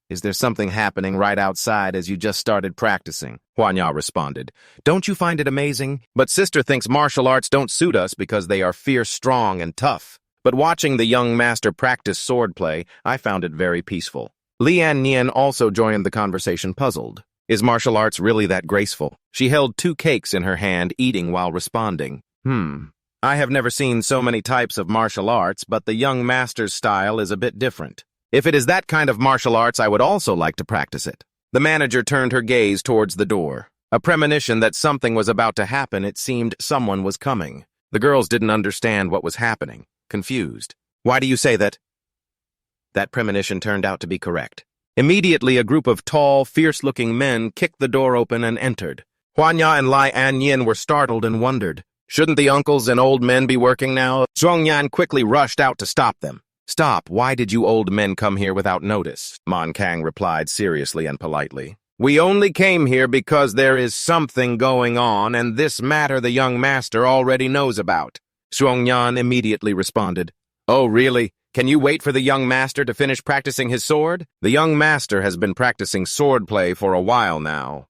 Is there something happening right outside as you just started practicing? Huanya responded, Don't you find it amazing? But sister thinks martial arts don't suit us because they are fierce, strong, and tough. But watching the young master practice swordplay, I found it very peaceful. Lian Nian also joined the conversation, puzzled. Is martial arts really that graceful? She held 2 cakes in her hand, eating while responding. I have never seen so many types of martial arts, but the young master's style is a bit different. If it is that kind of martial arts, I would also like to practice it. The manager turned her gaze towards the door. A premonition that something was about to happen. It seemed someone was coming. The girls didn't understand what was happening, confused. Why do you say that? That premonition turned out to be correct. Immediately, a group of tall, fierce-looking men kicked the door open and entered. Huanya and Lai Anyin were startled and wondered. Shouldn't the uncles and old men be working now? Zhongyan quickly rushed out to stop them. Stop, why did you old men come here without notice? Man Kang replied seriously and politely. We only came here because there is something going on, and this matter the young master already knows about. Xuanyan immediately responded. Oh, really? Can you wait for the young master to finish practicing his sword? The young master has been practicing swordplay for a while now.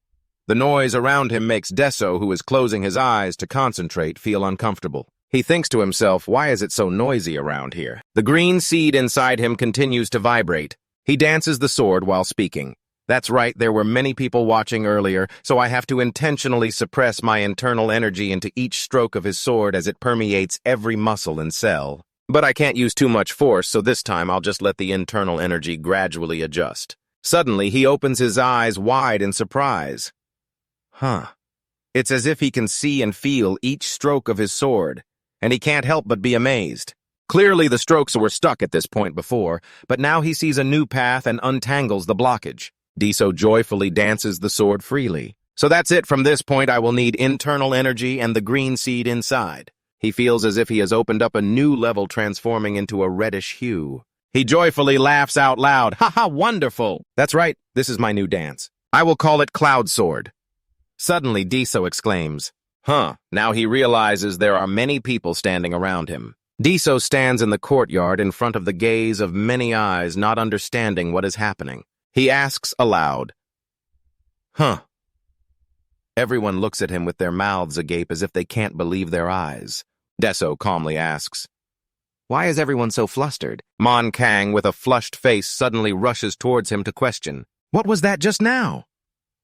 The noise around him makes Deso, who is closing his eyes to concentrate, feel uncomfortable. He thinks to himself, why is it so noisy around here? The green seed inside him continues to vibrate. He dances the sword while speaking. That's right, there were many people watching earlier, so I have to intentionally suppress my internal energy into each stroke of his sword as it permeates every muscle and cell. But I can't use too much force, so this time I'll just let the internal energy gradually adjust. Suddenly, he opens his eyes wide in surprise. It's as if he can see and feel each stroke of his sword, and he can't help but be amazed. Clearly, the strokes were stuck at this point before, but now he sees a new path and untangles the blockage. Deso joyfully dances the sword freely. So that's it, from this point I will need internal energy and the green seed inside. He feels as if he has opened up a new level, transforming into a reddish hue. He joyfully laughs out loud. Ha, wonderful! That's right, this is my new dance. I will call it Cloud Sword. Suddenly, Deso exclaims, Now he realizes there are many people standing around him. Deso stands in the courtyard in front of the gaze of many eyes, not understanding what is happening. He asks aloud, Everyone looks at him with their mouths agape as if they can't believe their eyes. Deso calmly asks, Why is everyone so flustered? Man Kang, with a flushed face, suddenly rushes towards him to question, What was that just now?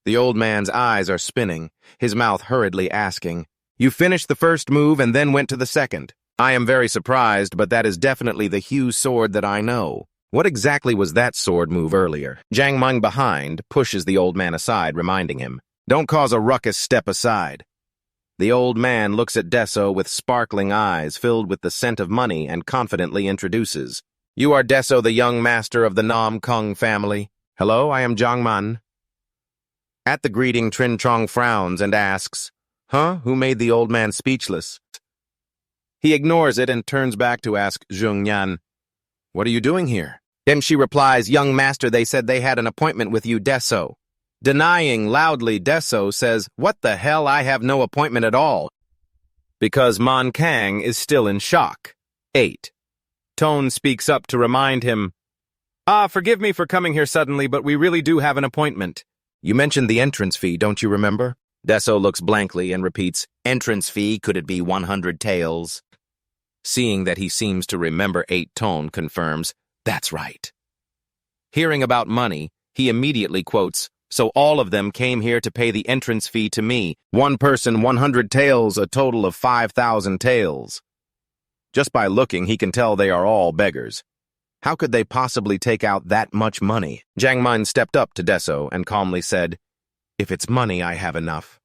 The old man's eyes are spinning, his mouth hurriedly asking, You finished the first move and then went to the second. I am very surprised, but that is definitely the Hue sword that I know. What exactly was that sword move earlier? Jiang Meng behind pushes the old man aside, reminding him, Don't cause a ruckus, step aside. The old man looks at Deso with sparkling eyes filled with the scent of money and confidently introduces, You are Deso, the young master of the Nam Kung family. Hello, I am Jiang Man. At the greeting, Trin Chong frowns and asks, Who made the old man speechless? He ignores it and turns back to ask Zhong Yan, What are you doing here? Then she replies, Young master, they said they had an appointment with you, Deso. Denying loudly, Deso says, What the hell, I have no appointment at all. Because Man Kang is still in shock. 8. Tone speaks up to remind him, Forgive me for coming here suddenly, but we really do have an appointment. You mentioned the entrance fee, don't you remember? Deso looks blankly and repeats, Entrance fee, could it be 100 taels? Seeing that he seems to remember, 8 Tone confirms, That's right. Hearing about money, he immediately quotes, So all of them came here to pay the entrance fee to me. One person 100 taels, a total of 5,000 taels. Just by looking, he can tell they are all beggars. How could they possibly take out that much money? Jiang Man stepped up to Deso and calmly said, If it's money, I have enough.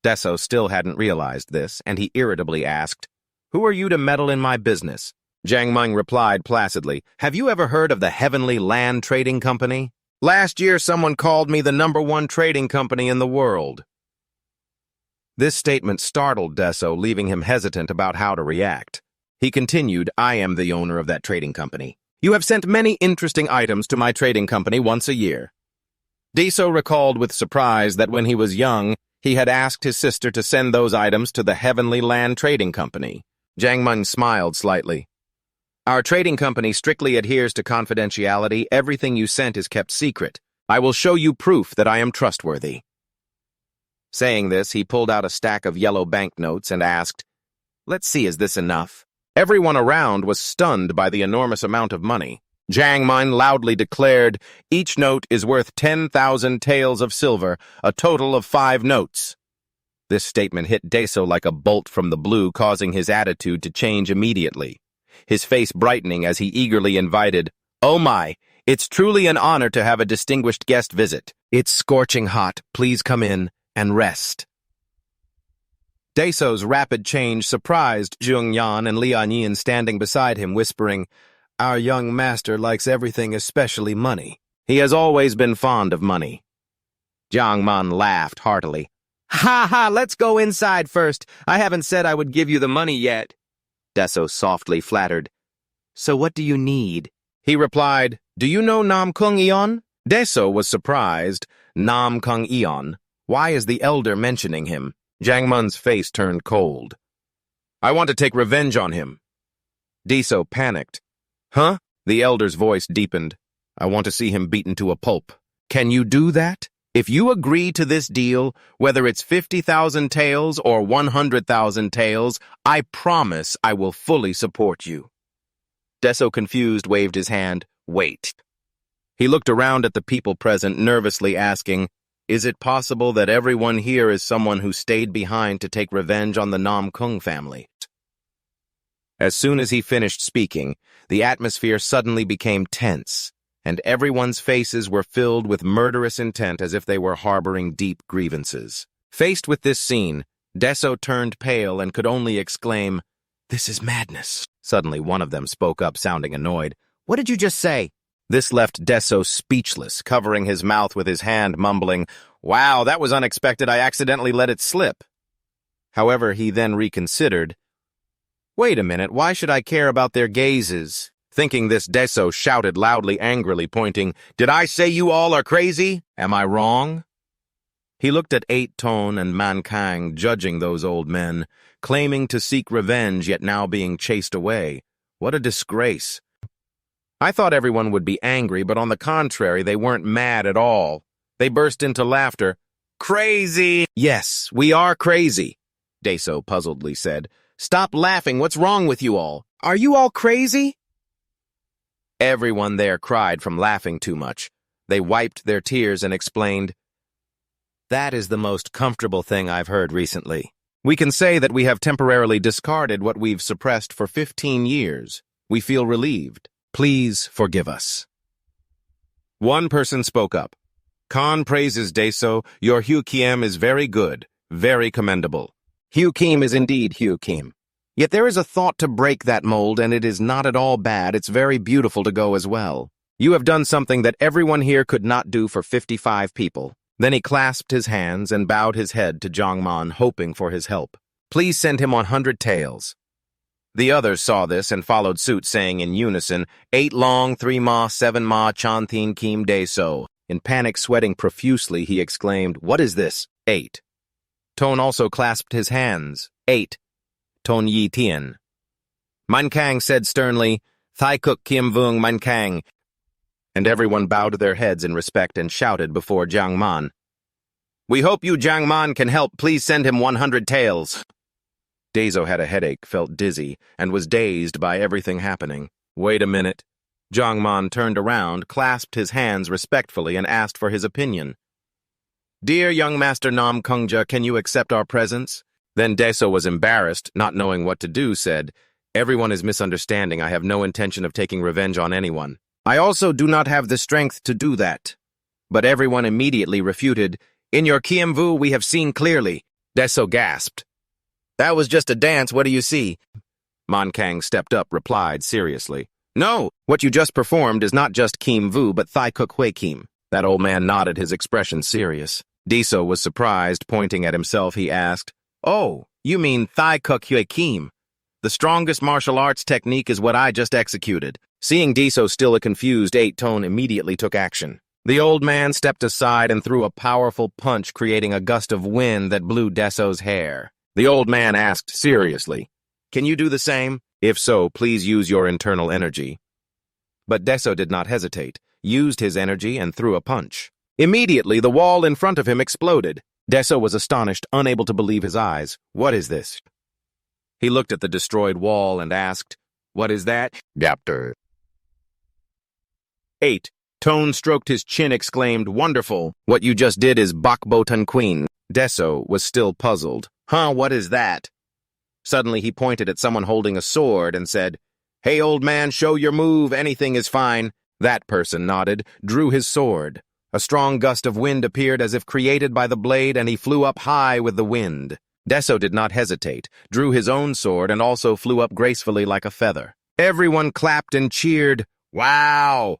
Deso still hadn't realized this, and he irritably asked, Who are you to meddle in my business? Jiang Man replied placidly, Have you ever heard of the Heavenly Land Trading Company? Last year, someone called me the #1 trading company in the world. This statement startled Deso, leaving him hesitant about how to react. He continued, I am the owner of that trading company. You have sent many interesting items to my trading company once a year. Deso recalled with surprise that when he was young, he had asked his sister to send those items to the Heavenly Land Trading Company. Jiang Man smiled slightly. Our trading company strictly adheres to confidentiality. Everything you sent is kept secret. I will show you proof that I am trustworthy. Saying this, he pulled out a stack of yellow banknotes and asked, Let's see, is this enough? Everyone around was stunned by the enormous amount of money. Jiang Man loudly declared, Each note is worth 10,000 taels of silver, a total of 5 notes. This statement hit Deso like a bolt from the blue, causing his attitude to change immediately. His face brightening as he eagerly invited, Oh my, it's truly an honor to have a distinguished guest visit. It's scorching hot, please come in and rest. Deso's rapid change surprised Zhong Yan and Lieuen standing beside him, whispering, Our young master likes everything, especially money. He has always been fond of money. Jiang Man laughed heartily. Ha, let's go inside first. I haven't said I would give you the money yet. Deso softly flattered, So what do you need? He replied, Do you know Nam Kung Eon? Deso was surprised. Nam Kung Eon. Why is the elder mentioning him? Jiang Mun's face turned cold. I want to take revenge on him. Deso panicked. Huh? The elder's voice deepened. I want to see him beaten to a pulp. Can you do that? If you agree to this deal, whether it's 50,000 taels or 100,000 taels, I promise I will fully support you. Deso, confused, waved his hand. Wait. He looked around at the people present, nervously asking, Is it possible that everyone here is someone who stayed behind to take revenge on the Nam Kung family? As soon as he finished speaking, the atmosphere suddenly became tense, and everyone's faces were filled with murderous intent as if they were harboring deep grievances. Faced with this scene, Deso turned pale and could only exclaim, This is madness. Suddenly, one of them spoke up, sounding annoyed. What did you just say? This left Deso speechless, covering his mouth with his hand, mumbling, Wow, that was unexpected. I accidentally let it slip. However, he then reconsidered. Wait a minute, why should I care about their gazes? Thinking this, Deso shouted loudly, angrily, pointing, Did I say you all are crazy? Am I wrong? He looked at Eight Tone and Man Kang, judging those old men, claiming to seek revenge, yet now being chased away. What a disgrace. I thought everyone would be angry, but on the contrary, they weren't mad at all. They burst into laughter. Crazy! Yes, we are crazy, Deso puzzledly said. Stop laughing, what's wrong with you all? Are you all crazy? Everyone there cried from laughing too much. They wiped their tears and explained, That is the most comfortable thing I've heard recently. We can say that we have temporarily discarded what we've suppressed for 15 years. We feel relieved. Please forgive us. One person spoke up. Khan praises Deso. Your Hugh Kiem is very good, very commendable. Hugh Kiem is indeed Hugh Kiem. Yet there is a thought to break that mold, and it is not at all bad. It's very beautiful to go as well. You have done something that everyone here could not do for 55 people. Then he clasped his hands and bowed his head to Jiang Man, hoping for his help. Please send him 100 taels. The others saw this and followed suit, saying in unison, 8 long, 3 ma, 7 ma, chan thin kim Deso. In panic, sweating profusely, he exclaimed, What is this? 8. Tone also clasped his hands. 8. Ton Yi Tien. Man Kang said sternly, Thai Cook Kim Vung Man Kang. And everyone bowed their heads in respect and shouted before Jiang Man. We hope you, Jiang Man, can help. Please send him 100 taels. Deso had a headache, felt dizzy, and was dazed by everything happening. Wait a minute. Jiang Man turned around, clasped his hands respectfully, and asked for his opinion. Dear young Master Nam Kungja, can you accept our presents? Then Deso was embarrassed, not knowing what to do, said, Everyone is misunderstanding. I have no intention of taking revenge on anyone. I also do not have the strength to do that. But everyone immediately refuted, In your Kiemvu we have seen clearly. Deso gasped. That was just a dance, what do you see? Man Kang stepped up, replied seriously. No, what you just performed is not just Kim Vu, but Thai Cook Hui Kim. That old man nodded, his expression serious. Deso was surprised, pointing at himself, he asked, Oh, you mean Thai Cook Hui Kim. The strongest martial arts technique is what I just executed. Seeing Deso still a confused 8 Tone immediately took action. The old man stepped aside and threw a powerful punch, creating a gust of wind that blew Deso's hair. The old man asked seriously, Can you do the same? If so, please use your internal energy. But Deso did not hesitate, used his energy, and threw a punch. Immediately, the wall in front of him exploded. Deso was astonished, unable to believe his eyes. What is this? He looked at the destroyed wall and asked, What is that? Dapter. 8. Tone stroked his chin, exclaimed, Wonderful. What you just did is Bakbo Tan Queen. Deso was still puzzled. Huh, what is that? Suddenly he pointed at someone holding a sword and said, Hey, old man, show your move. Anything is fine. That person nodded, drew his sword. A strong gust of wind appeared as if created by the blade, and he flew up high with the wind. Deso did not hesitate, drew his own sword, and also flew up gracefully like a feather. Everyone clapped and cheered. Wow!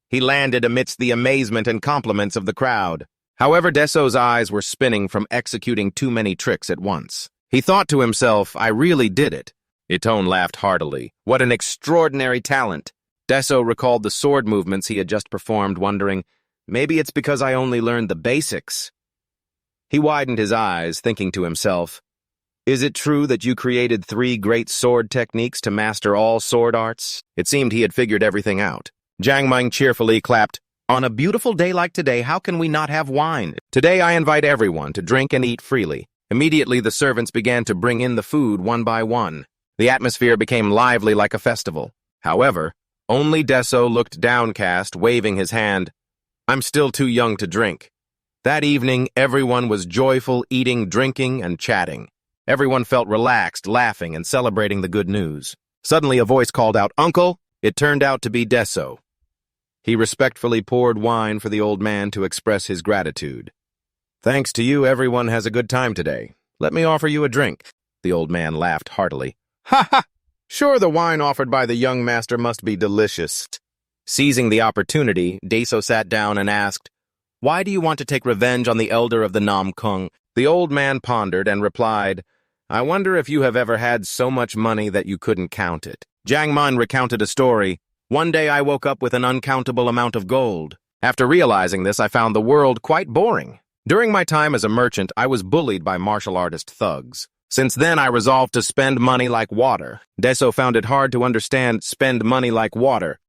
He landed amidst the amazement and compliments of the crowd. However, Deso's eyes were spinning from executing too many tricks at once. He thought to himself, I really did it. Itone laughed heartily. What an extraordinary talent! Deso recalled the sword movements he had just performed, wondering, maybe it's because I only learned the basics. He widened his eyes, thinking to himself, is it true that you created 3 great sword techniques to master all sword arts? It seemed he had figured everything out. Jiang Meng cheerfully clapped, on a beautiful day like today, how can we not have wine? Today I invite everyone to drink and eat freely. Immediately the servants began to bring in the food one by one. The atmosphere became lively like a festival. However, only Deso looked downcast, waving his hand. I'm still too young to drink. That evening, everyone was joyful, eating, drinking, and chatting. Everyone felt relaxed, laughing, and celebrating the good news. Suddenly a voice called out, Uncle! It turned out to be Deso. He respectfully poured wine for the old man to express his gratitude. Thanks to you, everyone has a good time today. Let me offer you a drink. The old man laughed heartily. Ha ha! Sure, the wine offered by the young master must be delicious. Seizing the opportunity, Deso sat down and asked, why do you want to take revenge on the elder of the Nam Kung? The old man pondered and replied, I wonder if you have ever had so much money that you couldn't count it. Jiang Man recounted a story. One day I woke up with an uncountable amount of gold. After realizing this, I found the world quite boring. During my time as a merchant, I was bullied by martial artist thugs. Since then, I resolved to spend money like water. Deso found it hard to understand spend money like water.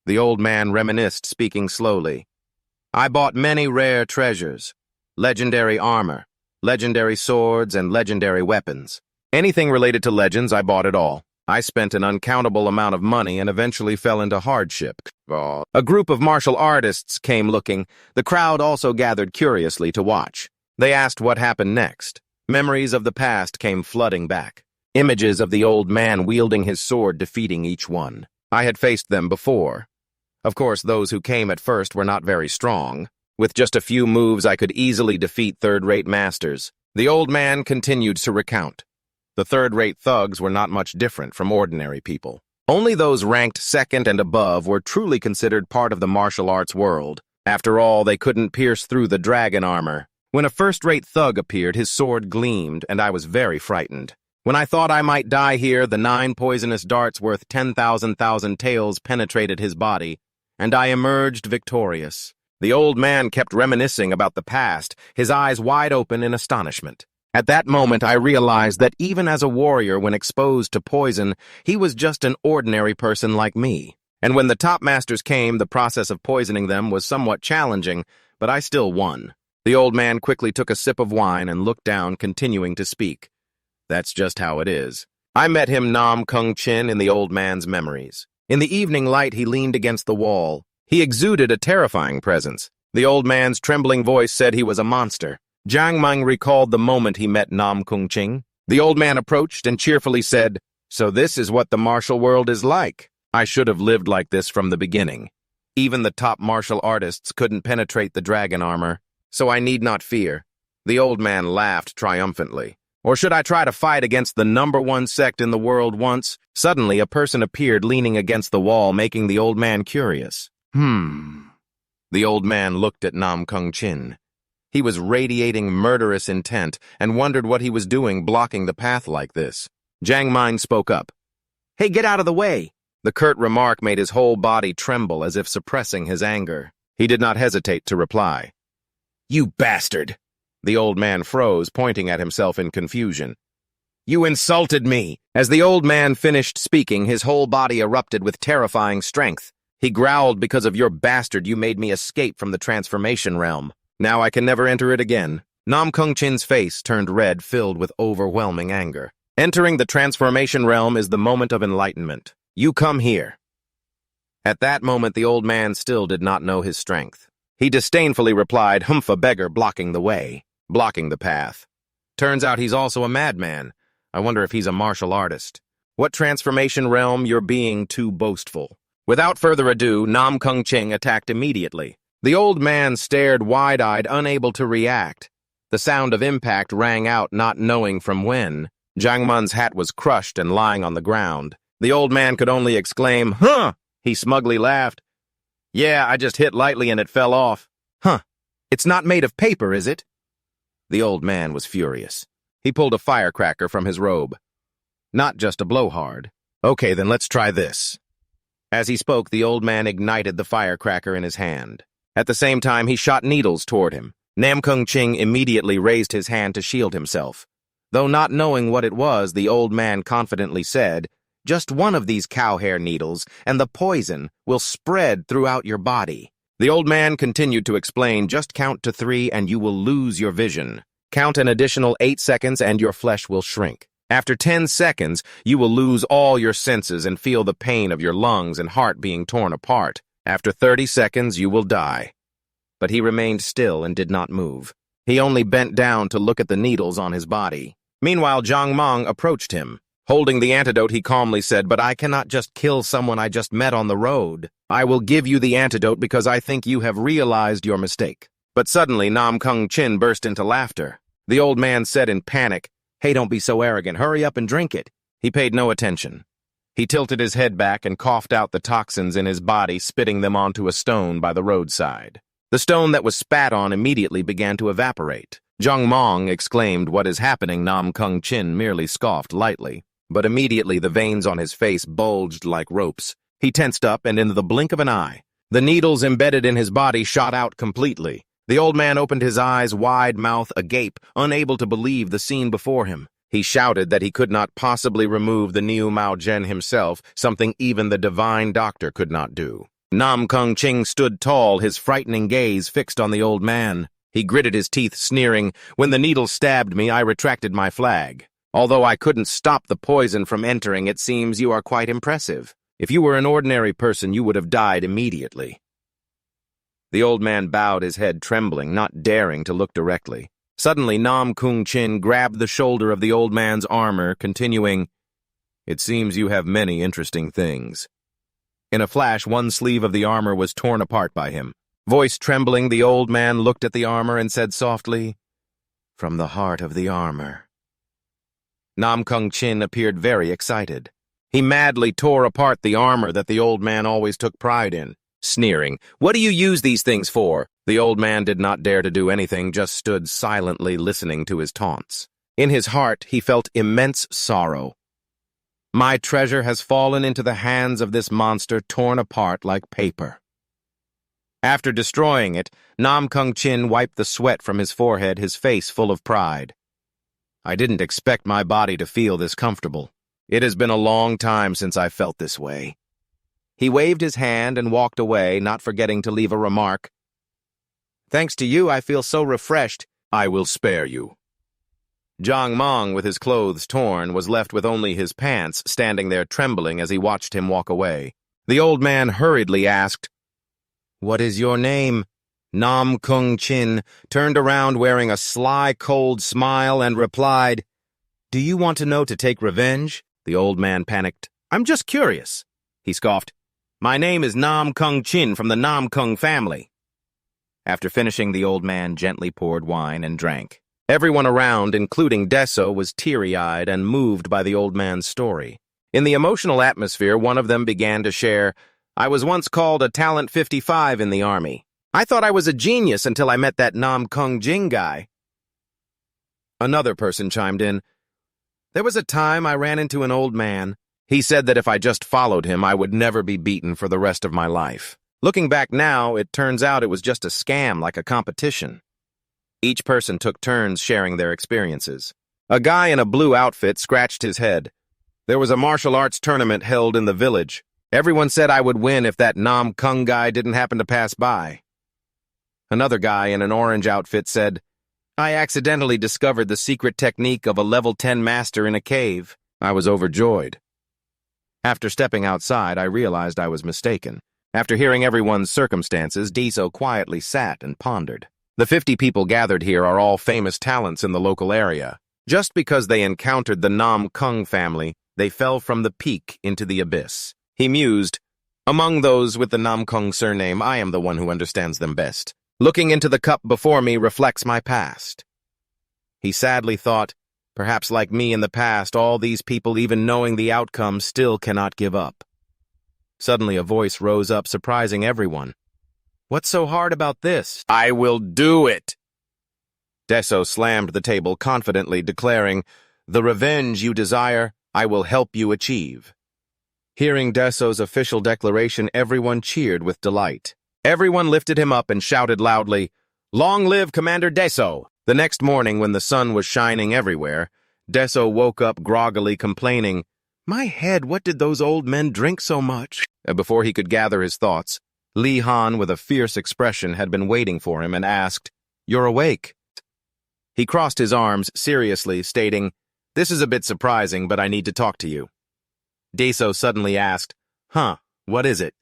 The old man reminisced, speaking slowly. I bought many rare treasures, legendary armor, legendary swords, and legendary weapons. Anything related to legends, I bought it all. I spent an uncountable amount of money and eventually fell into hardship. A group of martial artists came looking. The crowd also gathered curiously to watch. They asked what happened next. Memories of the past came flooding back. Images of the old man wielding his sword defeating each one. I had faced them before. Of course, those who came at first were not very strong. With just a few moves, I could easily defeat third-rate masters. The old man continued to recount. The third-rate thugs were not much different from ordinary people. Only those ranked second and above were truly considered part of the martial arts world. After all, they couldn't pierce through the dragon armor. When a first-rate thug appeared, his sword gleamed, and I was very frightened. When I thought I might die here, the 9 poisonous darts worth 10,000 taels penetrated his body, and I emerged victorious. The old man kept reminiscing about the past, his eyes wide open in astonishment. At that moment, I realized that even as a warrior, when exposed to poison, he was just an ordinary person like me. And when the top masters came, the process of poisoning them was somewhat challenging, but I still won. The old man quickly took a sip of wine and looked down, continuing to speak. That's just how it is. I met him Nam Kung Chin in the old man's memories. In the evening light, he leaned against the wall. He exuded a terrifying presence. The old man's trembling voice said he was a monster. Jiang Meng recalled the moment he met Nam Kung Ching. The old man approached and cheerfully said, so this is what the martial world is like. I should have lived like this from the beginning. Even the top martial artists couldn't penetrate the dragon armor, so I need not fear. The old man laughed triumphantly. Or should I try to fight against the #1 sect in the world once? Suddenly, a person appeared leaning against the wall, making the old man curious. The old man looked at Nam Kung Chin. He was radiating murderous intent and wondered what he was doing blocking the path like this. Jiang Meng spoke up. Hey, get out of the way! The curt remark made his whole body tremble as if suppressing his anger. He did not hesitate to reply. You bastard! The old man froze, pointing at himself in confusion. You insulted me! As the old man finished speaking, his whole body erupted with terrifying strength. He growled, because of your bastard, you made me escape from the transformation realm. Now I can never enter it again. Nam Kung Chin's face turned red, filled with overwhelming anger. Entering the transformation realm is the moment of enlightenment. You come here. At that moment, the old man still did not know his strength. He disdainfully replied, Humph, a beggar blocking the way, blocking the path. Turns out he's also a madman. I wonder if he's a martial artist. What transformation realm? You're being too boastful. Without further ado, Nam Kung Ching attacked immediately. The old man stared wide-eyed, unable to react. The sound of impact rang out, not knowing from when. Jiang Men's hat was crushed and lying on the ground. The old man could only exclaim, Huh! He smugly laughed. Yeah, I just hit lightly and it fell off. Huh. It's not made of paper, is it? The old man was furious. He pulled a firecracker from his robe. not just a blowhard. Okay, then let's try this. As he spoke, the old man ignited the firecracker in his hand. At the same time, he shot needles toward him. Nam Kung Ching immediately raised his hand to shield himself. Though not knowing what it was, the old man confidently said, "Just one of these cow hair needles, and the poison will spread throughout your body." The old man continued to explain, "Just count to 3 and you will lose your vision. Count an additional 8 seconds and your flesh will shrink. After 10 seconds, you will lose all your senses and feel the pain of your lungs and heart being torn apart. After 30 seconds, you will die." But he remained still and did not move. He only bent down to look at the needles on his body. Meanwhile, Zhang Meng approached him. Holding the antidote, he calmly said, "But I cannot just kill someone I just met on the road. I will give you the antidote because I think you have realized your mistake." But suddenly, Nam Kung Chin burst into laughter. The old man said in panic, "Hey, don't be so arrogant. Hurry up and drink it." He paid no attention. He tilted his head back and coughed out the toxins in his body, spitting them onto a stone by the roadside. The stone that was spat on immediately began to evaporate. Zhang Meng exclaimed, "What is happening?" Nam Kung Chin merely scoffed lightly. But immediately the veins on his face bulged like ropes. He tensed up, and in the blink of an eye, the needles embedded in his body shot out completely. The old man opened his eyes wide, mouth agape, unable to believe the scene before him. He shouted that he could not possibly remove the Niu Mao Zhen himself, something even the divine doctor could not do. Nam Kung Ching stood tall, his frightening gaze fixed on the old man. He gritted his teeth, sneering, "When the needle stabbed me, I retracted my flag. Although I couldn't stop the poison from entering, it seems you are quite impressive. If you were an ordinary person, you would have died immediately." The old man bowed his head, trembling, not daring to look directly. Suddenly, Nam Kung Chin grabbed the shoulder of the old man's armor, continuing, "It seems you have many interesting things." In a flash, one sleeve of the armor was torn apart by him. Voice trembling, the old man looked at the armor and said softly, "From the heart of the armor." Nam Kung Chin appeared very excited. He madly tore apart the armor that the old man always took pride in, sneering, "What do you use these things for?" The old man did not dare to do anything, just stood silently listening to his taunts. In his heart, he felt immense sorrow. "My treasure has fallen into the hands of this monster, torn apart like paper." After destroying it, Nam Kung Chin wiped the sweat from his forehead, his face full of pride. "I didn't expect my body to feel this comfortable. It has been a long time since I felt this way." He waved his hand and walked away, not forgetting to leave a remark. "Thanks to you, I feel so refreshed." "I will spare you." Zhang Meng, with his clothes torn, was left with only his pants, standing there trembling as he watched him walk away. The old man hurriedly asked, "What is your name?" Nam Kung Chin turned around wearing a sly, cold smile and replied, "Do you want to know to take revenge?" The old man panicked. "I'm just curious." He scoffed. "My name is Nam Kung Chin from the Nam Kung family." After finishing, the old man gently poured wine and drank. Everyone around, including Deso, was teary-eyed and moved by the old man's story. In the emotional atmosphere, one of them began to share, "I was once called a talent 55 in the army. I thought I was a genius until I met that Nam Kung Jing guy." Another person chimed in, "There was a time I ran into an old man. He said that if I just followed him, I would never be beaten for the rest of my life. Looking back now, it turns out it was just a scam, like a competition." Each person took turns sharing their experiences. A guy in a blue outfit scratched his head. "There was a martial arts tournament held in the village. Everyone said I would win if that Nam Kung guy didn't happen to pass by." Another guy in an orange outfit said, "I accidentally discovered the secret technique of a level 10 master in a cave. I was overjoyed. After stepping outside, I realized I was mistaken." After hearing everyone's circumstances, Deso quietly sat and pondered. The 50 people gathered here are all famous talents in the local area. Just because they encountered the Nam Kung family, they fell from the peak into the abyss. He mused, "Among those with the Nam Kung surname, I am the one who understands them best. Looking into the cup before me reflects my past." He sadly thought, perhaps like me in the past, all these people, even knowing the outcome, still cannot give up. Suddenly a voice rose up, surprising everyone. "What's so hard about this?" "I will do it!" Deso slammed the table confidently, declaring, "The revenge you desire, I will help you achieve. Hearing Deso's official declaration, everyone cheered with delight. Everyone lifted him up and shouted loudly, "Long live Commander Deso!" The next morning, when the sun was shining everywhere, Deso woke up groggily complaining, "My head, what did those old men drink so much?" Before he could gather his thoughts, Lieuen, with a fierce expression, had been waiting for him and asked, "You're awake?" He crossed his arms seriously, stating, "This is a bit surprising, but I need to talk to you." Deso suddenly asked, "Huh, what is it?"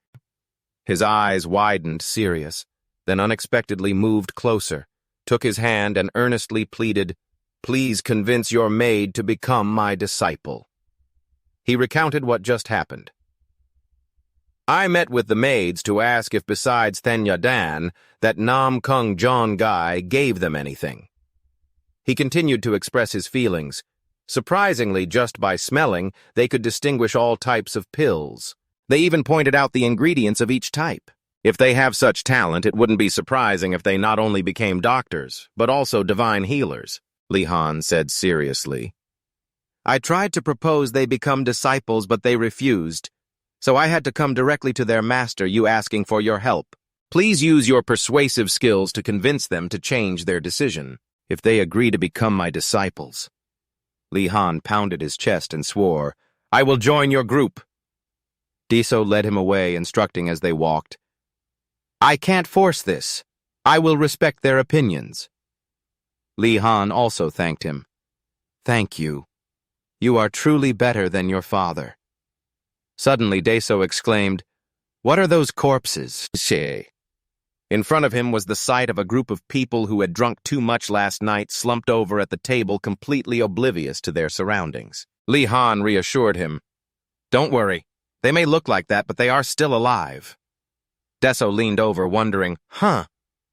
His eyes widened, serious, then unexpectedly moved closer, took his hand and earnestly pleaded, "Please convince your maid to become my disciple." He recounted what just happened. "I met with the maids to ask if besides Thenya Dan, that Nam Kung John guy gave them anything." He continued to express his feelings. Surprisingly, just by smelling, they could distinguish all types of pills. They even pointed out the ingredients of each type. If they have such talent, it wouldn't be surprising if they not only became doctors, but also divine healers, Lieuen said seriously. "I tried to propose they become disciples, but they refused. So I had to come directly to their master, you asking for your help. Please use your persuasive skills to convince them to change their decision, if they agree to become my disciples." Lieuen pounded his chest and swore, "I will join your group." Deso led him away, instructing as they walked, "I can't force this. I will respect their opinions." Lieuen also thanked him. "Thank you. You are truly better than your father." Suddenly, Deso exclaimed, "What are those corpses?" In front of him was the sight of a group of people who had drunk too much last night, slumped over at the table, completely oblivious to their surroundings. Lieuen reassured him, "Don't worry. They may look like that, but they are still alive." Deso leaned over, wondering,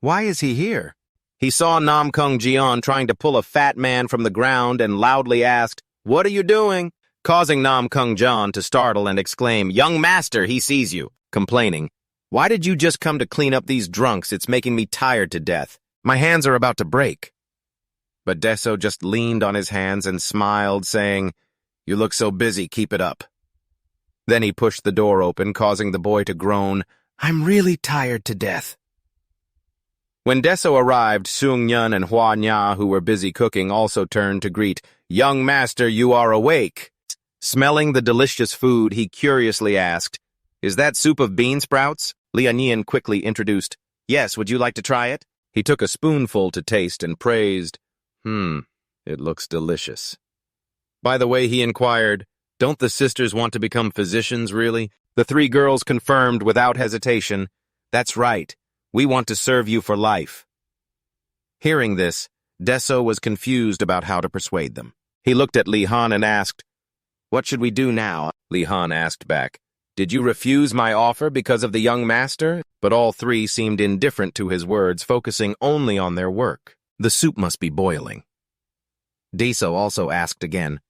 why is he here? He saw Nam Kung Jian trying to pull a fat man from the ground and loudly asked, "What are you doing?" causing Nam Kung Jian to startle and exclaim, "Young master, he sees you," complaining, "Why did you just come to clean up these drunks? It's making me tired to death. My hands are about to break." But Deso just leaned on his hands and smiled, saying, "You look so busy, keep it up." Then he pushed the door open, causing the boy to groan, "I'm really tired to death." When Deso arrived, Sung Yun and Hua Nya, who were busy cooking, also turned to greet, "Young master, you are awake." Smelling the delicious food, he curiously asked, "Is that soup of bean sprouts?" Lieuen quickly introduced, "Yes, would you like to try it?" He took a spoonful to taste and praised, "It looks delicious." By the way, he inquired, "Don't the sisters want to become physicians, really?" The three girls confirmed without hesitation, "That's right. We want to serve you for life." Hearing this, Deso was confused about how to persuade them. He looked at Lieuen and asked, "What should we do now?" Lieuen asked back, "Did you refuse my offer because of the young master?" But all three seemed indifferent to his words, focusing only on their work. The soup must be boiling. Deso also asked again,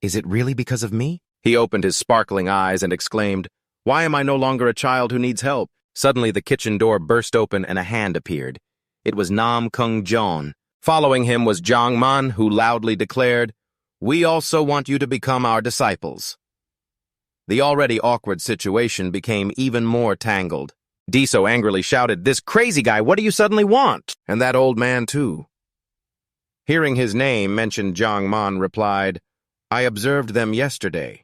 "Is it really because of me?" He opened his sparkling eyes and exclaimed, "Why am I no longer a child who needs help?" Suddenly the kitchen door burst open and a hand appeared. It was Nam Kung Jian. Following him was Jiang Man, who loudly declared, "We also want you to become our disciples." The already awkward situation became even more tangled. Deso angrily shouted, "This crazy guy, what do you suddenly want? And that old man, too." Hearing his name mentioned, Jiang Man replied, "I observed them yesterday.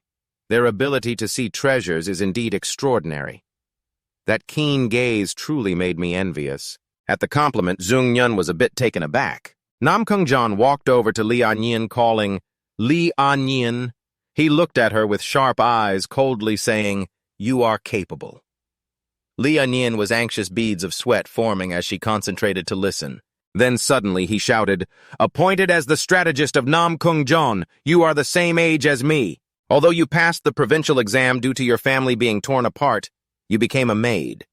Their ability to see treasures is indeed extraordinary. That keen gaze truly made me envious." At the compliment, Sung Yun was a bit taken aback. Nam Kung Jian walked over to Lieuen, calling, "Lieuen." He looked at her with sharp eyes, coldly saying, "You are capable." Lieuen was anxious, beads of sweat forming as she concentrated to listen. Then suddenly he shouted, "Appointed as the strategist of Nam Kung Jian, you are the same age as me. Although you passed the provincial exam due to your family being torn apart, you became a maid.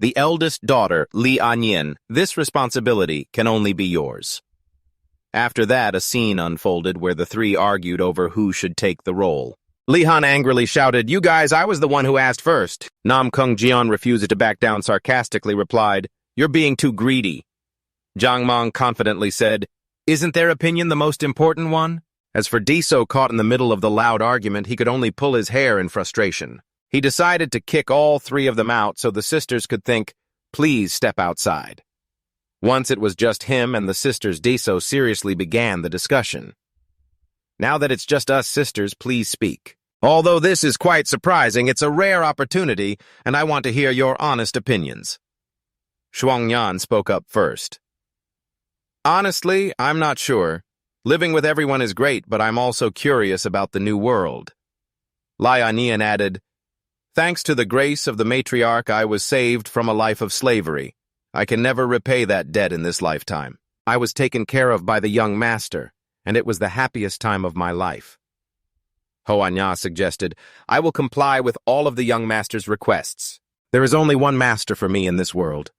The eldest daughter, Lieuen, this responsibility can only be yours." After that, a scene unfolded where the three argued over who should take the role. Lieuen angrily shouted, "You guys, I was the one who asked first." Nam Kung Jian, refusing to back down, sarcastically replied, "You're being too greedy." Jiang Man confidently said, "Isn't their opinion the most important one?" As for Deso caught in the middle of the loud argument, he could only pull his hair in frustration. He decided to kick all three of them out so the sisters could think, "Please step outside." Once it was just him and the sisters, Deso seriously began the discussion. "Now that it's just us sisters, please speak. Although this is quite surprising, it's a rare opportunity, and I want to hear your honest opinions." Shuangyan spoke up first. "Honestly, I'm not sure. Living with everyone is great, but I'm also curious about the new world." Lieuen added, "Thanks to the grace of the matriarch, I was saved from a life of slavery. I can never repay that debt in this lifetime. I was taken care of by the young master, and it was the happiest time of my life." Hoanya suggested, "I will comply with all of the young master's requests. There is only one master for me in this world."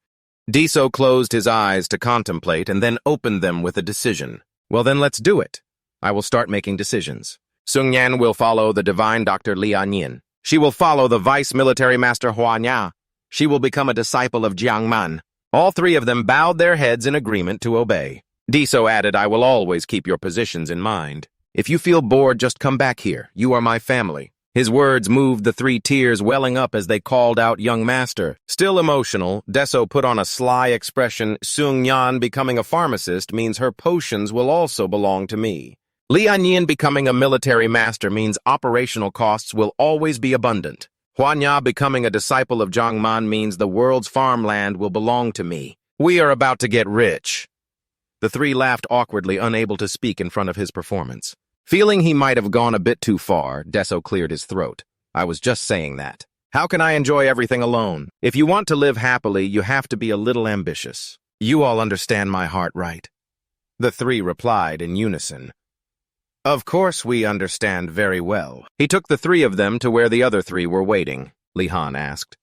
Deso closed his eyes to contemplate and then opened them with a decision. "Well then, let's do it. I will start making decisions. Sungyan will follow the divine Dr. Lieuen. She will follow the vice military master Hoanya. She will become a disciple of Jiangman." All three of them bowed their heads in agreement to obey. Deso added, "I will always keep your positions in mind. If you feel bored, just come back here. You are my family." His words moved the three tears welling up as they called out young master. Still emotional, Deso put on a sly expression. "Sungyan becoming a pharmacist means her potions will also belong to me. Lieuen becoming a military master means operational costs will always be abundant. Huanya becoming a disciple of Jiangman means the world's farmland will belong to me. We are about to get rich." The three laughed awkwardly, unable to speak in front of his performance. Feeling he might have gone a bit too far, Deso cleared his throat. "I was just saying that. How can I enjoy everything alone? If you want to live happily, you have to be a little ambitious. You all understand my heart, right?" The three replied in unison. "Of course we understand very well." He took the three of them to where the other three were waiting. Lieuen asked,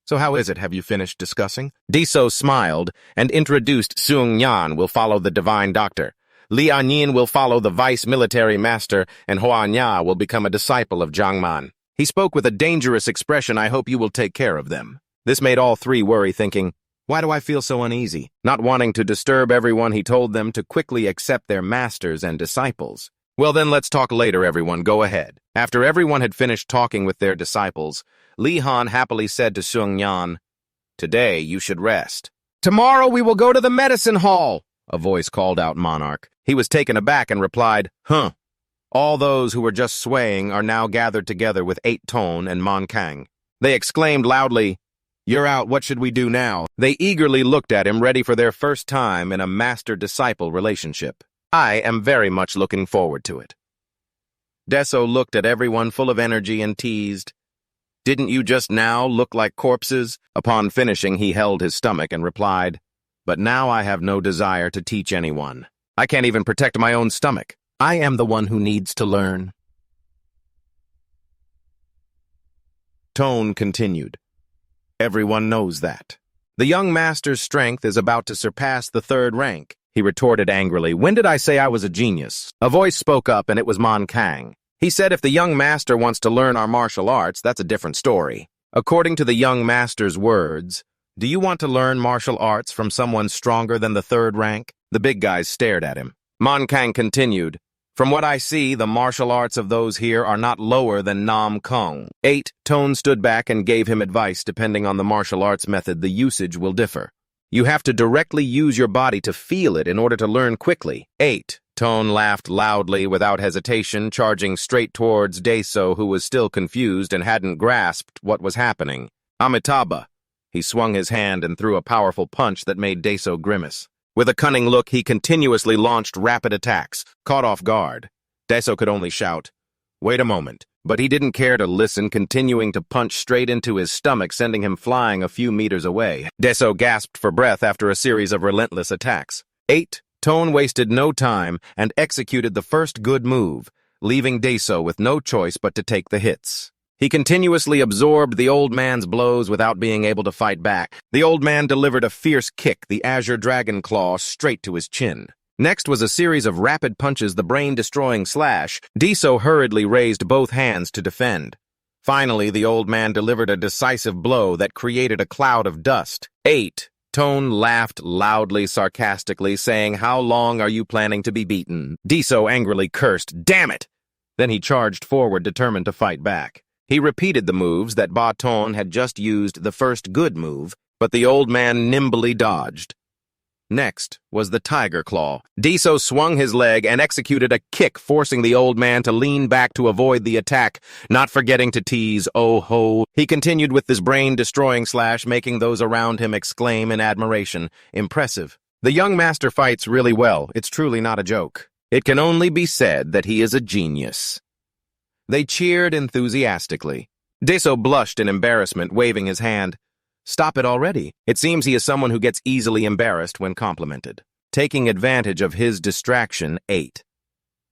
"So how is it? Have you finished discussing?" Deso smiled and introduced Sungyan will follow the divine doctor. Lieuen will follow the vice military master, and Hoanya will become a disciple of Jiangman. He spoke with a dangerous expression. "I hope you will take care of them." This made all three worry, thinking, "Why do I feel so uneasy?" Not wanting to disturb everyone, he told them to quickly accept their masters and disciples. "Well then, let's talk later, everyone. Go ahead." After everyone had finished talking with their disciples, Lieuen happily said to Sungyan, "Today you should rest." "Tomorrow we will go to the medicine hall," a voice called out Monarch. He was taken aback and replied, "Huh." All those who were just swaying are now gathered together with 8 Tone and Monkang. They exclaimed loudly, "You're out, what should we do now?" They eagerly looked at him, ready for their first time in a master-disciple relationship. I am very much looking forward to it. Deso looked at everyone full of energy and teased, "Didn't you just now look like corpses?" Upon finishing, he held his stomach and replied, "But now I have no desire to teach anyone. I can't even protect my own stomach. I am the one who needs to learn." Tone continued, "Everyone knows that. The young master's strength is about to surpass the 3rd rank. He retorted angrily, "When did I say I was a genius?" A voice spoke up, and it was Monkang. He said, "If the young master wants to learn our martial arts, that's a different story." According to the young master's words, "Do you want to learn martial arts from someone stronger than the 3rd rank?" The big guys stared at him. Monkang continued, "From what I see, the martial arts of those here are not lower than Nam Kung." 8 Tone stood back and gave him advice. Depending on the martial arts method, the usage will differ. You have to directly use your body to feel it in order to learn quickly. 8 Tone laughed loudly without hesitation, charging straight towards Deso, who was still confused and hadn't grasped what was happening. "Amitabha." He swung his hand and threw a powerful punch that made Deso grimace. With a cunning look, he continuously launched rapid attacks. Caught off guard, Deso could only shout, "Wait a moment." But he didn't care to listen, continuing to punch straight into his stomach, sending him flying a few meters away. Deso gasped for breath after a series of relentless attacks. 8 Tone wasted no time and executed the first good move, leaving Deso with no choice but to take the hits. He continuously absorbed the old man's blows without being able to fight back. The old man delivered a fierce kick, the Azure Dragon Claw, straight to his chin. Next was a series of rapid punches, the brain-destroying slash. Deso hurriedly raised both hands to defend. Finally, the old man delivered a decisive blow that created a cloud of dust. 8 Tone laughed loudly, sarcastically, saying, "How long are you planning to be beaten?" Deso angrily cursed, "Damn it!" Then he charged forward, determined to fight back. He repeated the moves that Ba Tone had just used, the first good move, but the old man nimbly dodged. Next was the tiger claw. Deso swung his leg and executed a kick, forcing the old man to lean back to avoid the attack, not forgetting to tease, "Oh ho." He continued with his brain-destroying slash, making those around him exclaim in admiration. Impressive. The young master fights really well. It's truly not a joke. It can only be said that he is a genius. They cheered enthusiastically. Deso blushed in embarrassment, waving his hand. "Stop it already." It seems he is someone who gets easily embarrassed when complimented. Taking advantage of his distraction, 8.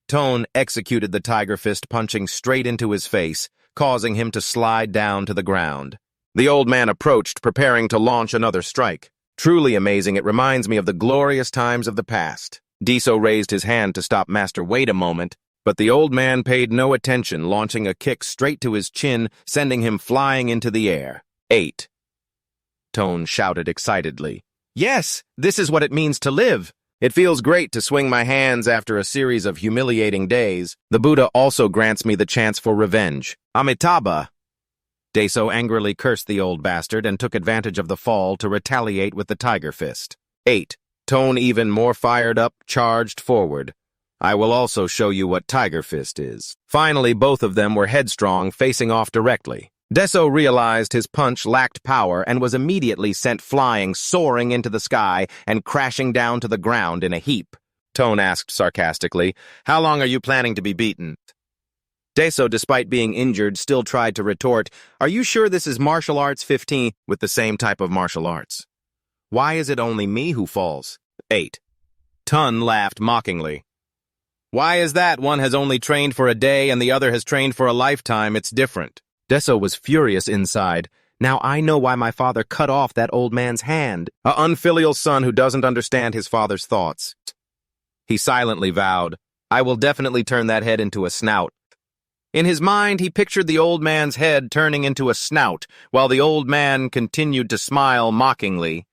Tone executed the tiger fist, punching straight into his face, causing him to slide down to the ground. The old man approached, preparing to launch another strike. Truly amazing, it reminds me of the glorious times of the past. Deso raised his hand to stop Master. "Wait a moment." But the old man paid no attention, launching a kick straight to his chin, sending him flying into the air. 8. Tone shouted excitedly. "Yes, this is what it means to live. It feels great to swing my hands after a series of humiliating days. The Buddha also grants me the chance for revenge. Amitabha." Deso angrily cursed the old bastard and took advantage of the fall to retaliate with the tiger fist. 8. Tone, even more fired up, charged forward. "I will also show you what tiger fist is." Finally, both of them were headstrong, facing off directly. Deso realized his punch lacked power and was immediately sent flying, soaring into the sky, and crashing down to the ground in a heap. Tone asked sarcastically, "How long are you planning to be beaten?" Deso, despite being injured, still tried to retort, "Are you sure this is martial arts 15 with the same type of martial arts? Why is it only me who falls?" 8. Tone laughed mockingly. "Why is that? One has only trained for a day and the other has trained for a lifetime. It's different." Deso was furious inside. "Now I know why my father cut off that old man's hand. A unfilial son who doesn't understand his father's thoughts." He silently vowed, "I will definitely turn that head into a snout." In his mind, he pictured the old man's head turning into a snout, while the old man continued to smile mockingly.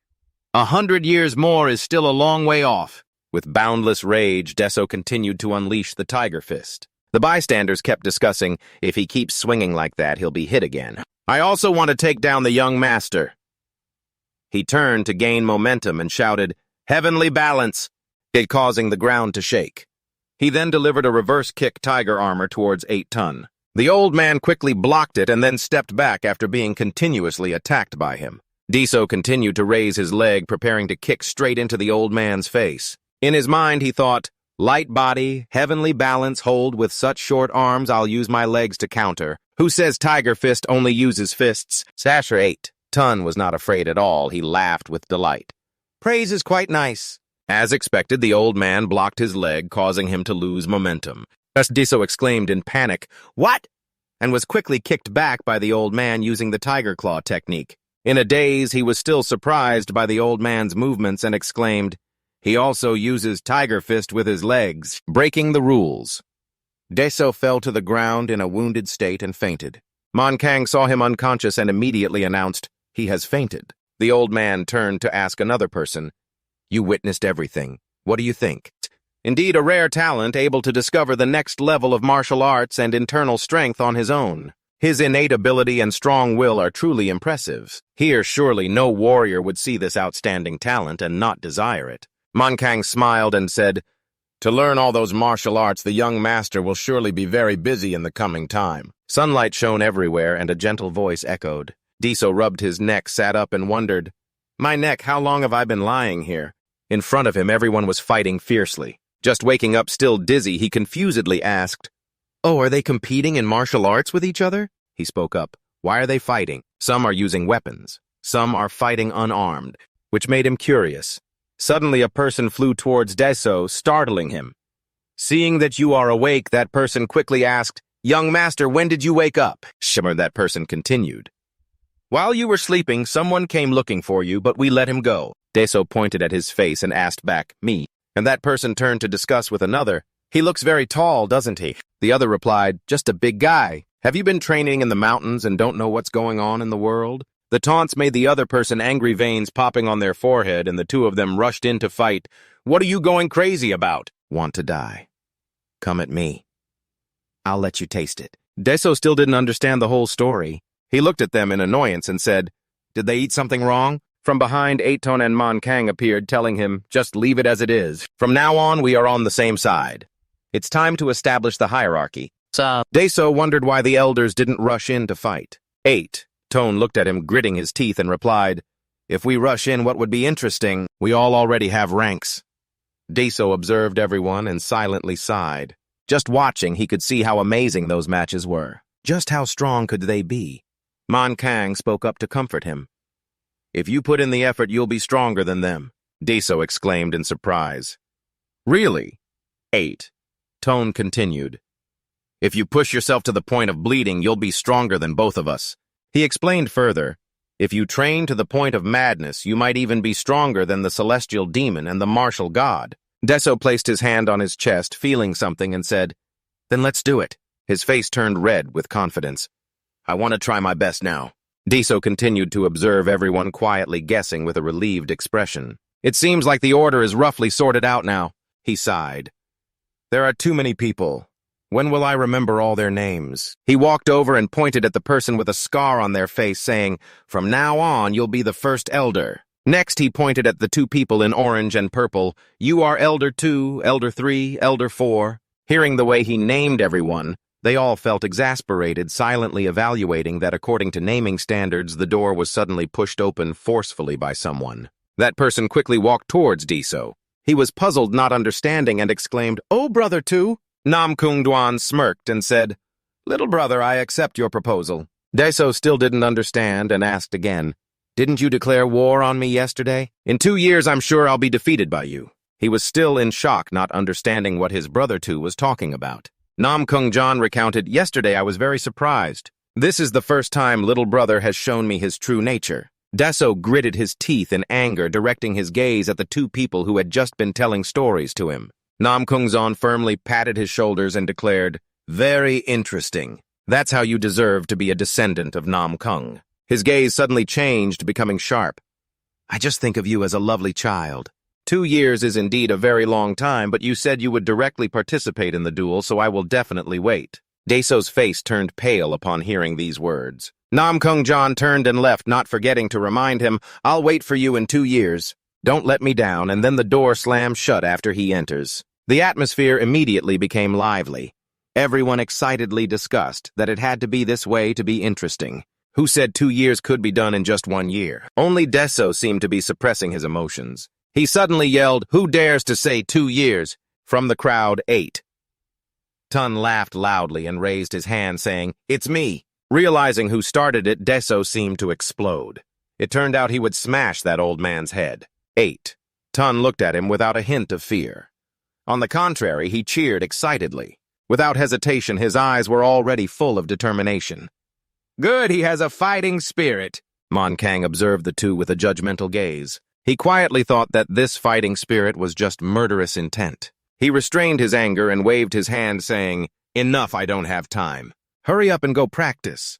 100 years more is still a long way off. With boundless rage, Deso continued to unleash the tiger fist. The bystanders kept discussing, "If he keeps swinging like that, he'll be hit again. I also want to take down the young master." He turned to gain momentum and shouted, "Heavenly balance," it causing the ground to shake. He then delivered a reverse kick tiger armor towards 8 Ton. The old man quickly blocked it and then stepped back after being continuously attacked by him. Deso continued to raise his leg, preparing to kick straight into the old man's face. In his mind, he thought, "Light body, heavenly balance, hold with such short arms, I'll use my legs to counter. Who says Tiger Fist only uses fists?" Sasher 8. Ton was not afraid at all. He laughed with delight. "Praise is quite nice." As expected, the old man blocked his leg, causing him to lose momentum. Deso exclaimed in panic, "What?" and was quickly kicked back by the old man using the tiger claw technique. In a daze, he was still surprised by the old man's movements and exclaimed, "He also uses tiger fist with his legs, breaking the rules." Deso fell to the ground in a wounded state and fainted. Mon Kang saw him unconscious and immediately announced, "He has fainted." The old man turned to ask another person, "You witnessed everything. What do you think?" Indeed, a rare talent able to discover the next level of martial arts and internal strength on his own. His innate ability and strong will are truly impressive. Here, surely no warrior would see this outstanding talent and not desire it. Mon Kang smiled and said, "To learn all those martial arts, the young master will surely be very busy in the coming time." Sunlight shone everywhere, and a gentle voice echoed. Deso rubbed his neck, sat up, and wondered, "My neck, how long have I been lying here?" In front of him, everyone was fighting fiercely. Just waking up still dizzy, he confusedly asked, "Oh, are they competing in martial arts with each other?" He spoke up. "Why are they fighting? Some are using weapons. Some are fighting unarmed," which made him curious. Suddenly, a person flew towards Deso, startling him. Seeing that you are awake, that person quickly asked, "Young master, when did you wake up?" Shimmer, that person continued. "While you were sleeping, someone came looking for you, but we let him go." Deso pointed at his face and asked back, "Me?" And that person turned to discuss with another, "He looks very tall, doesn't he?" The other replied, "Just a big guy. Have you been training in the mountains and don't know what's going on in the world?" The taunts made the other person angry, veins popping on their forehead, and the two of them rushed in to fight. "What are you going crazy about?" "Want to die? Come at me. I'll let you taste it." Deso still didn't understand the whole story. He looked at them in annoyance and said, "Did they eat something wrong?" From behind, Eiton and Man Kang appeared, telling him, "Just leave it as it is. From now on, we are on the same side. It's time to establish the hierarchy." Deso wondered why the elders didn't rush in to fight. 8. Tone looked at him, gritting his teeth, and replied, "If we rush in, what would be interesting? We all already have ranks." Deso observed everyone and silently sighed. Just watching, he could see how amazing those matches were. Just how strong could they be? Man Kang spoke up to comfort him. "If you put in the effort, you'll be stronger than them," Deso exclaimed in surprise. "Really?" 8. Tone continued. "If you push yourself to the point of bleeding, you'll be stronger than both of us." He explained further, "If you train to the point of madness, you might even be stronger than the celestial demon and the martial god." Deso placed his hand on his chest, feeling something, and said, "Then let's do it." His face turned red with confidence. "I want to try my best now." Deso continued to observe everyone quietly guessing with a relieved expression. "It seems like the order is roughly sorted out now," he sighed. "There are too many people. When will I remember all their names?" He walked over and pointed at the person with a scar on their face, saying, "From now on, you'll be the first elder." Next, he pointed at the two people in orange and purple. "You are Elder 2, Elder 3, Elder 4. Hearing the way he named everyone, they all felt exasperated, silently evaluating that according to naming standards, the door was suddenly pushed open forcefully by someone. That person quickly walked towards Deso. He was puzzled, not understanding, and exclaimed, "Oh, Brother 2. Nam Kung Duan smirked and said, "Little brother, I accept your proposal." Deso still didn't understand and asked again, "Didn't you declare war on me yesterday? In 2 years, I'm sure I'll be defeated by you." He was still in shock, not understanding what his brother 2 was talking about. Nam Kung Jan recounted, "Yesterday I was very surprised. This is the first time little brother has shown me his true nature." Deso gritted his teeth in anger, directing his gaze at the two people who had just been telling stories to him. Nam Kung Jan firmly patted his shoulders and declared, "Very interesting. That's how you deserve to be a descendant of Nam Kung." His gaze suddenly changed, becoming sharp. "I just think of you as a lovely child. 2 years is indeed a very long time, but you said you would directly participate in the duel, so I will definitely wait." Deso's face turned pale upon hearing these words. Nam Kung Jan turned and left, not forgetting to remind him, "I'll wait for you in 2 years. Don't let me down," and then the door slams shut after he enters. The atmosphere immediately became lively. Everyone excitedly discussed that it had to be this way to be interesting. Who said 2 years could be done in just 1 year? Only Deso seemed to be suppressing his emotions. He suddenly yelled, "Who dares to say 2 years?" From the crowd, 8. Tun laughed loudly and raised his hand, saying, "It's me." Realizing who started it, Deso seemed to explode. It turned out he would smash that old man's head. 8. Tun looked at him without a hint of fear. On the contrary, he cheered excitedly. Without hesitation, his eyes were already full of determination. "Good, he has a fighting spirit." Man Kang observed the two with a judgmental gaze. He quietly thought that this fighting spirit was just murderous intent. He restrained his anger and waved his hand, saying, "Enough, I don't have time. Hurry up and go practice."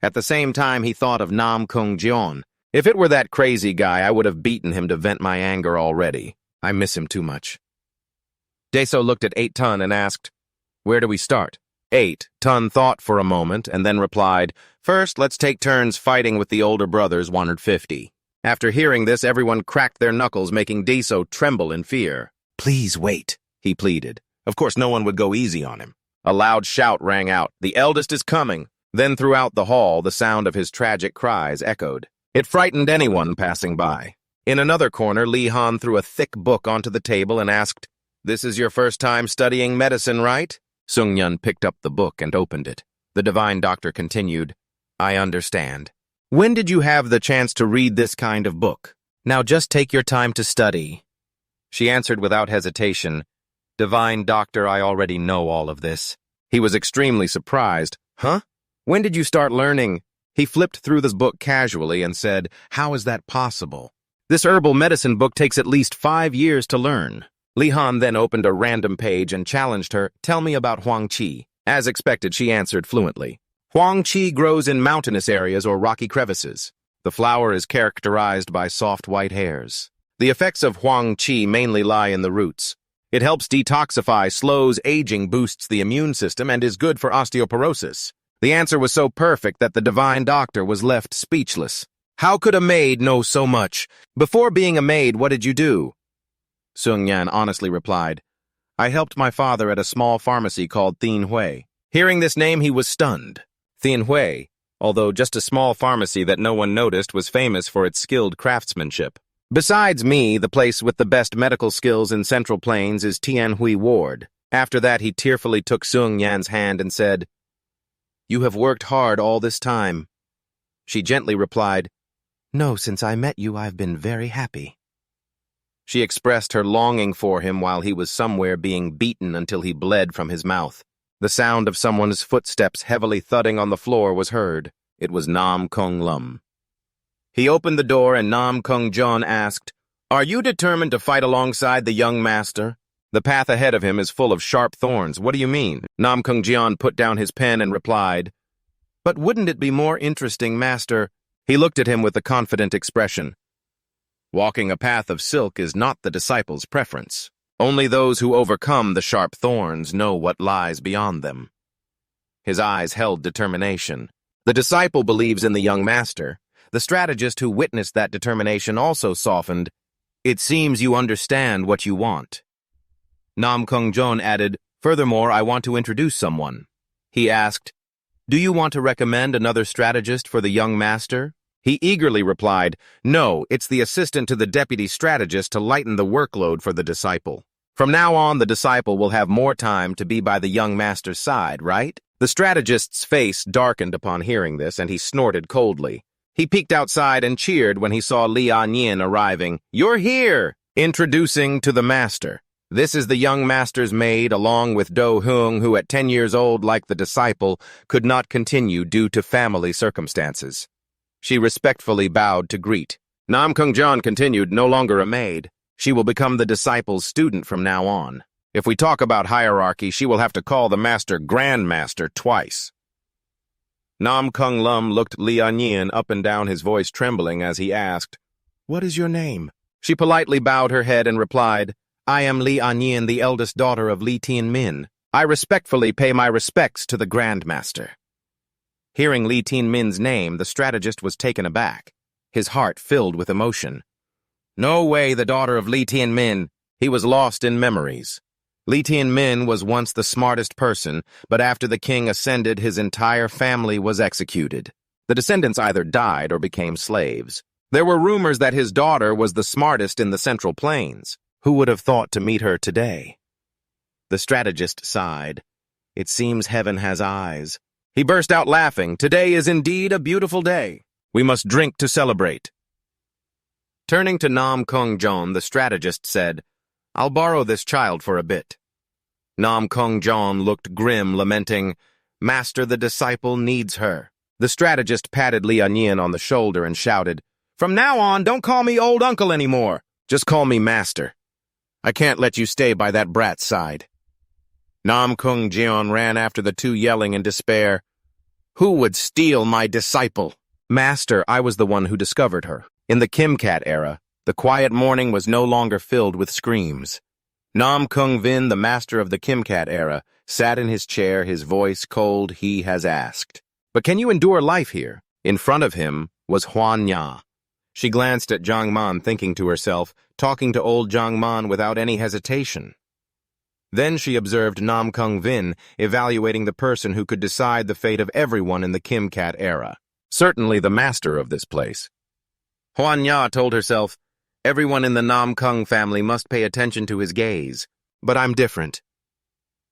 At the same time, he thought of Nam Kung Jeon. If it were that crazy guy, I would have beaten him to vent my anger already. I miss him too much. Deso looked at 8 Tun and asked, "Where do we start?" 8 Tun thought for a moment and then replied, "First, let's take turns fighting with the older brothers 150. After hearing this, everyone cracked their knuckles, making Deso tremble in fear. "Please wait," he pleaded. Of course, no one would go easy on him. A loud shout rang out, "The eldest is coming!" Then throughout the hall, the sound of his tragic cries echoed. It frightened anyone passing by. In another corner, Lieuen threw a thick book onto the table and asked, "This is your first time studying medicine, right?" Sungyun picked up the book and opened it. The divine doctor continued, "I understand. When did you have the chance to read this kind of book? Now just take your time to study." She answered without hesitation, "Divine doctor, I already know all of this." He was extremely surprised. "Huh? When did you start learning?" He flipped through this book casually and said, "How is that possible? This herbal medicine book takes at least 5 years to learn." Lieuen then opened a random page and challenged her, "Tell me about Huang Qi." As expected, she answered fluently. Huang Qi grows in mountainous areas or rocky crevices. The flower is characterized by soft white hairs. The effects of Huang Qi mainly lie in the roots. It helps detoxify, slows aging, boosts the immune system, and is good for osteoporosis. The answer was so perfect that the divine doctor was left speechless. How could a maid know so much? Before being a maid, what did you do? Sung Yan honestly replied, I helped my father at a small pharmacy called Thin Hui. Hearing this name, he was stunned. Thin Hui, although just a small pharmacy that no one noticed, was famous for its skilled craftsmanship. Besides me, the place with the best medical skills in Central Plains is Tianhui Ward. After that, he tearfully took Sung Yan's hand and said, You have worked hard all this time. She gently replied, No, since I met you, I've been very happy. She expressed her longing for him while he was somewhere being beaten until he bled from his mouth. The sound of someone's footsteps heavily thudding on the floor was heard. It was Nam Kung Lum. He opened the door and Nam Kung Jeon asked, Are you determined to fight alongside the young master? The path ahead of him is full of sharp thorns. What do you mean? Nam Kung Jeon put down his pen and replied, But wouldn't it be more interesting, master? He looked at him with a confident expression. Walking a path of silk is not the disciple's preference. Only those who overcome the sharp thorns know what lies beyond them. His eyes held determination. The disciple believes in the young master. The strategist who witnessed that determination also softened. It seems you understand what you want. Nam Kung Jeon added, Furthermore, I want to introduce someone. He asked, Do you want to recommend another strategist for the young master? He eagerly replied, No, it's the assistant to the deputy strategist to lighten the workload for the disciple. From now on, the disciple will have more time to be by the young master's side, right? The strategist's face darkened upon hearing this, and he snorted coldly. He peeked outside and cheered when he saw Lieuen arriving. You're here! Introducing to the master. This is the young master's maid, along with Do Hung, who at 10 years old, like the disciple, could not continue due to family circumstances. She respectfully bowed to greet. Nam Kung Jeon continued, no longer a maid. She will become the disciple's student from now on. If we talk about hierarchy, she will have to call the master Grandmaster twice. Nam Kung Lum looked Lieuen up and down, his voice trembling as he asked, What is your name? She politely bowed her head and replied, I am Lieuen, the eldest daughter of Li Tianmin. I respectfully pay my respects to the Grandmaster. Hearing Li Tianmin's name, the strategist was taken aback. His heart filled with emotion. No way, the daughter of Li Tianmin. He was lost in memories. Li Tianmin was once the smartest person, but after the king ascended, his entire family was executed. The descendants either died or became slaves. There were rumors that his daughter was the smartest in the Central Plains. Who would have thought to meet her today? The strategist sighed. It seems heaven has eyes. He burst out laughing. Today is indeed a beautiful day. We must drink to celebrate. Turning to Nam Kung Jeon, the strategist said, I'll borrow this child for a bit. Nam Kung Jeon looked grim, lamenting, Master, the disciple needs her. The strategist patted Lieuen on the shoulder and shouted, From now on, don't call me old uncle anymore. Just call me master. I can't let you stay by that brat's side. Nam Kung Jeon ran after the two, yelling in despair, Who would steal my disciple? Master, I was the one who discovered her. In the Kim Cat era, the quiet morning was no longer filled with screams. Nam Kung Vin, the master of the Kim Cat era, sat in his chair, his voice cold. He has asked, But can you endure life here? In front of him was Huan Ya. She glanced at Zhang Man, thinking to herself, talking to old Zhang Man without any hesitation. Then she observed Nam Kung Vin evaluating the person who could decide the fate of everyone in the Kim Cat era. Certainly the master of this place. Huan Ya told herself, Everyone in the Nam Kung family must pay attention to his gaze. But I'm different.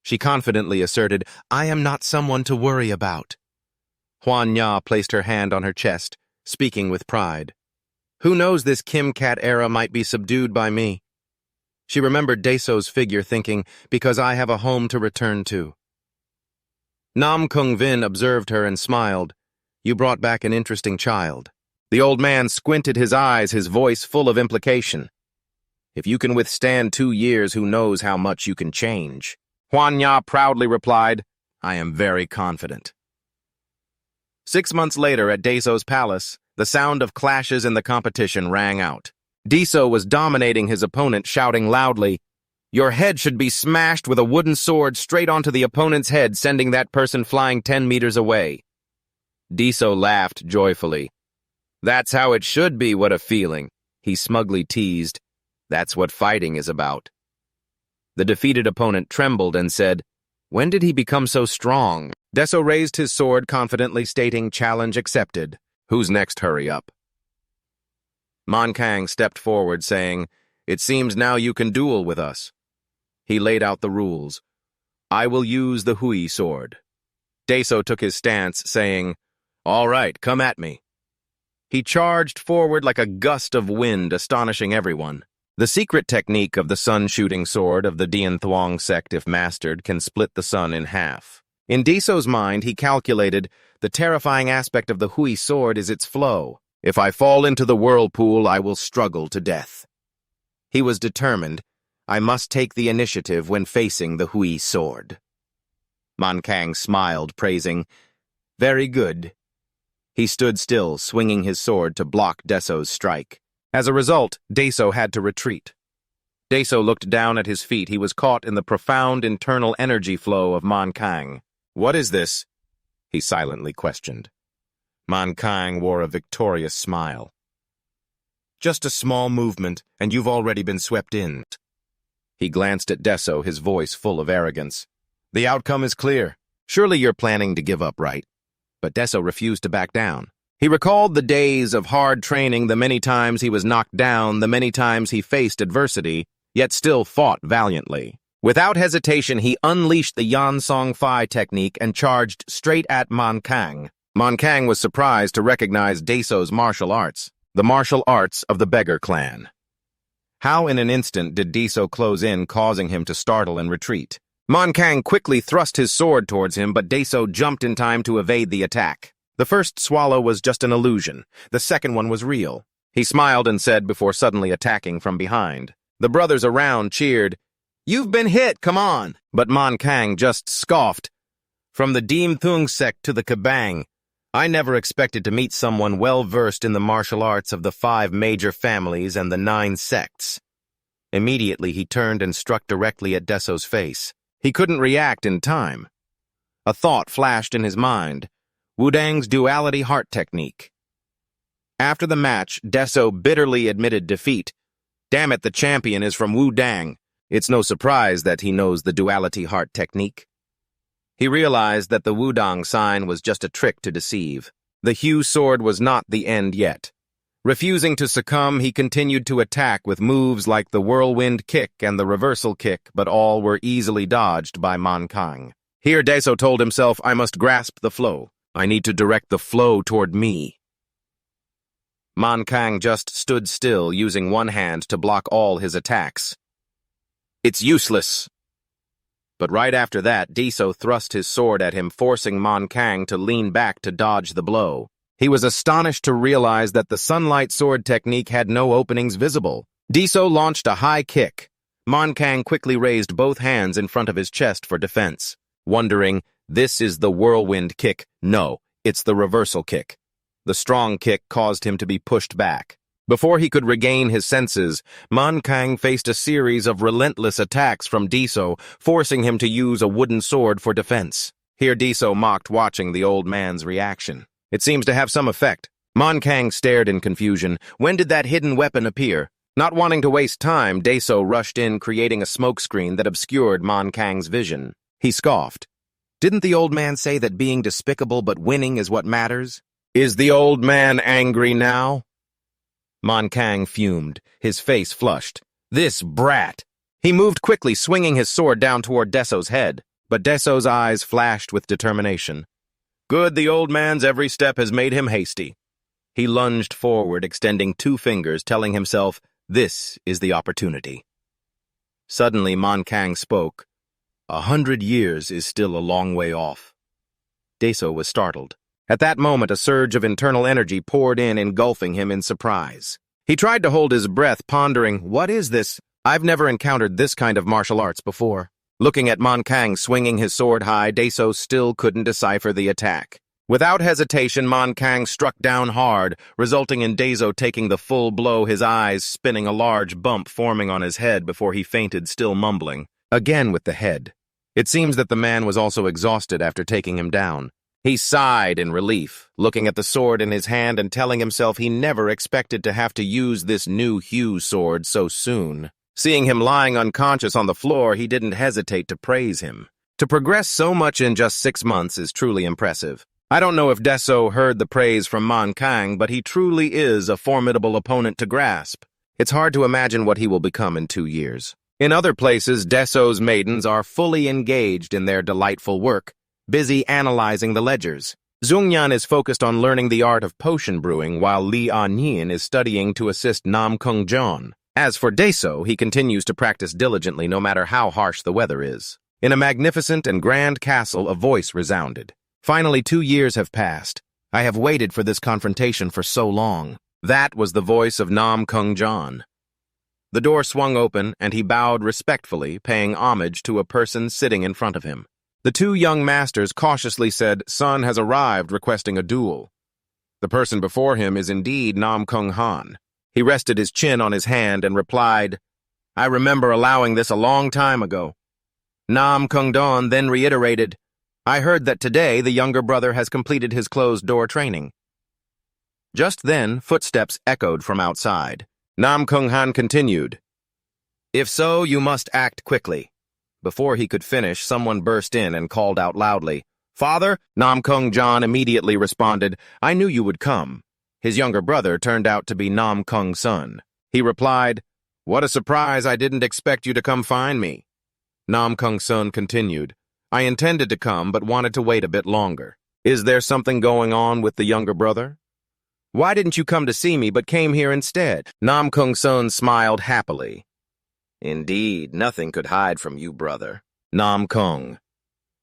She confidently asserted, I am not someone to worry about. Huan Ya placed her hand on her chest, speaking with pride. Who knows, this Kim Cat era might be subdued by me. She remembered Daeso's figure, thinking, because I have a home to return to. Nam Kung Vin observed her and smiled. You brought back an interesting child. The old man squinted his eyes, his voice full of implication. If you can withstand 2 years, who knows how much you can change? Huan Ya proudly replied, I am very confident. 6 months later, at Daeso's palace, The sound of clashes in the competition rang out. Deso was dominating his opponent, shouting loudly, "Your head should be smashed with a wooden sword straight onto the opponent's head, sending that person flying 10 meters away." Deso laughed joyfully. "That's how it should be, what a feeling," he smugly teased. "That's what fighting is about." The defeated opponent trembled and said, "When did he become so strong?" Deso raised his sword confidently, stating, "Challenge accepted. Who's next? Hurry up." Monkang stepped forward, saying, "It seems now you can duel with us." He laid out the rules. "I will use the Hui sword." Deso took his stance, saying, "All right, come at me." He charged forward like a gust of wind, astonishing everyone. The secret technique of the sun-shooting sword of the Dian Thuong sect, if mastered, can split the sun in half. In Deso's mind, he calculated, the terrifying aspect of the Hui sword is its flow. If I fall into the whirlpool, I will struggle to death. He was determined, I must take the initiative when facing the Hui sword. Monkang smiled, praising, "Very good." He stood still, swinging his sword to block Deso's strike. As a result, Deso had to retreat. Deso looked down at his feet. He was caught in the profound internal energy flow of Monkang. "What is this?" he silently questioned. Monkang wore a victorious smile. "Just a small movement, and you've already been swept in." He glanced at Deso, his voice full of arrogance. "The outcome is clear. Surely you're planning to give up, right?" But Deso refused to back down. He recalled the days of hard training, the many times he was knocked down, the many times he faced adversity, yet still fought valiantly. Without hesitation, he unleashed the Yan Song Fai technique and charged straight at Monkang. Monkang was surprised to recognize Deso's martial arts, the martial arts of the beggar clan. How in an instant did Deso close in, causing him to startle and retreat? Monkang quickly thrust his sword towards him, but Deso jumped in time to evade the attack. The first swallow was just an illusion. The second one was real. He smiled and said before suddenly attacking from behind. The brothers around cheered, "You've been hit, come on!" But Monkang just scoffed. "From the Dian Thuong sect to the Kabang, I never expected to meet someone well-versed in the martial arts of the 5 major families and the 9 sects." Immediately he turned and struck directly at Deso's face. He couldn't react in time. A thought flashed in his mind. Wudang's duality heart technique. After the match, Deso bitterly admitted defeat. Damn it, the champion is from Wudang. It's no surprise that he knows the duality heart technique. He realized that the Wudang sign was just a trick to deceive. The Hui sword was not the end yet. Refusing to succumb, he continued to attack with moves like the whirlwind kick and the reversal kick, but all were easily dodged by Monkang. Here Deso told himself, I must grasp the flow. I need to direct the flow toward me. Monkang just stood still, using one hand to block all his attacks. It's useless. But right after that, Deso thrust his sword at him, forcing Monkang to lean back to dodge the blow. He was astonished to realize that the sunlight sword technique had no openings visible. Deso launched a high kick. Monkang quickly raised both hands in front of his chest for defense, wondering, this is the whirlwind kick. No, it's the reversal kick. The strong kick caused him to be pushed back. Before he could regain his senses, Monkang faced a series of relentless attacks from Deso, forcing him to use a wooden sword for defense. Here Deso mocked, watching the old man's reaction. It seems to have some effect. Monkang stared in confusion. When did that hidden weapon appear? Not wanting to waste time, Deso rushed in, creating a smokescreen that obscured Monkang's vision. He scoffed. Didn't the old man say that being despicable but winning is what matters? Is the old man angry now? Monkang fumed, his face flushed. This brat! He moved quickly, swinging his sword down toward Deso's head, but Deso's eyes flashed with determination. Good, the old man's every step has made him hasty. He lunged forward, extending 2 fingers, telling himself, this is the opportunity. Suddenly, Monkang spoke. 100 years is still a long way off. Deso was startled. At that moment, a surge of internal energy poured in, engulfing him in surprise. He tried to hold his breath, pondering, what is this? I've never encountered this kind of martial arts before. Looking at Monkang swinging his sword high, Deso still couldn't decipher the attack. Without hesitation, Man Kang struck down hard, resulting in Daeso taking the full blow, his eyes spinning, a large bump forming on his head before he fainted, still mumbling. Again with the head. It seems that the man was also exhausted after taking him down. He sighed in relief, looking at the sword in his hand and telling himself he never expected to have to use this new hue sword so soon. Seeing him lying unconscious on the floor, he didn't hesitate to praise him. To progress so much in just 6 months is truly impressive. I don't know if Daeso heard the praise from Man Kang, but he truly is a formidable opponent to grasp. It's hard to imagine what he will become in 2 years. In other places, Daeso's maidens are fully engaged in their delightful work, busy analyzing the ledgers. Zhongyan is focused on learning the art of potion brewing, while Lieuen is studying to assist Nam Kung-jeon. As for Daeso, he continues to practice diligently no matter how harsh the weather is. In a magnificent and grand castle, a voice resounded. Finally, 2 years have passed. I have waited for this confrontation for so long. That was the voice of Nam Kung-jeon. The door swung open, and he bowed respectfully, paying homage to a person sitting in front of him. The 2 young masters cautiously said, "Son has arrived requesting a duel." The person before him is indeed Nam Kung-han. He rested his chin on his hand and replied, "I remember allowing this a long time ago." Nam Kung-don then reiterated, "I heard that today the younger brother has completed his closed-door training." Just then, footsteps echoed from outside. Nam Kung-han continued, "If so, you must act quickly." Before he could finish, someone burst in and called out loudly, "Father?" Nam Kung-jeon immediately responded, "I knew you would come." His younger brother turned out to be Nam Kung-sun. He replied, "What a surprise, I didn't expect you to come find me." Nam Kung-sun continued, "I intended to come, but wanted to wait a bit longer. Is there something going on with the younger brother? Why didn't you come to see me, but came here instead?" Nam Kung-sun smiled happily. "Indeed, nothing could hide from you, brother." Nam Kung.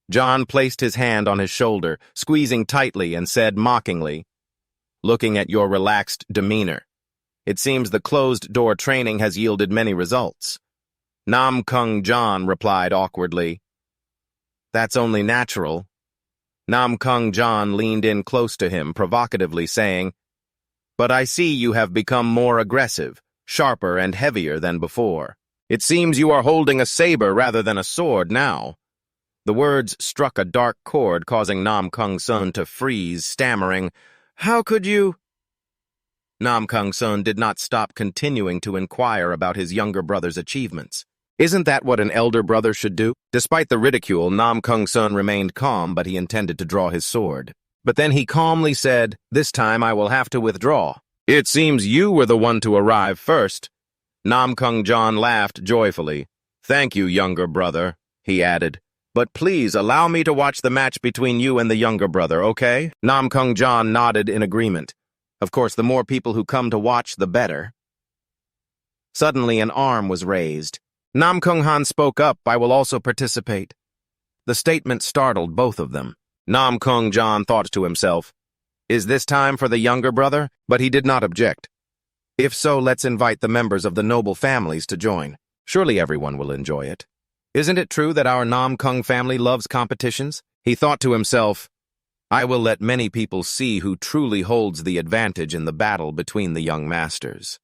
John placed his hand on his shoulder, squeezing tightly, and said mockingly, "Looking at your relaxed demeanor, it seems the closed-door training has yielded many results." Nam Kung-jeon replied awkwardly, "That's only natural." Nam Kung-jeon leaned in close to him, provocatively saying, "But I see you have become more aggressive, sharper and heavier than before. It seems you are holding a saber rather than a sword now." The words struck a dark chord, causing Nam Kung-sun to freeze, stammering, "How could you?" Nam Kung-sun did not stop continuing to inquire about his younger brother's achievements. Isn't that what an elder brother should do? Despite the ridicule, Nam Kung-sun remained calm, but he intended to draw his sword. But then he calmly said, "This time I will have to withdraw. It seems you were the one to arrive first." Nam Kung-jeon laughed joyfully. "Thank you, younger brother," he added. "But please allow me to watch the match between you and the younger brother, okay?" Nam Kung-jeon nodded in agreement. Of course, the more people who come to watch, the better. Suddenly, an arm was raised. Nam Kung-han spoke up, "I will also participate." The statement startled both of them. Nam Kung-jeon thought to himself, "Is this time for the younger brother?" But he did not object. "If so, let's invite the members of the noble families to join. Surely everyone will enjoy it. Isn't it true that our Nam Kung family loves competitions?" He thought to himself, "I will let many people see who truly holds the advantage in the battle between the young masters."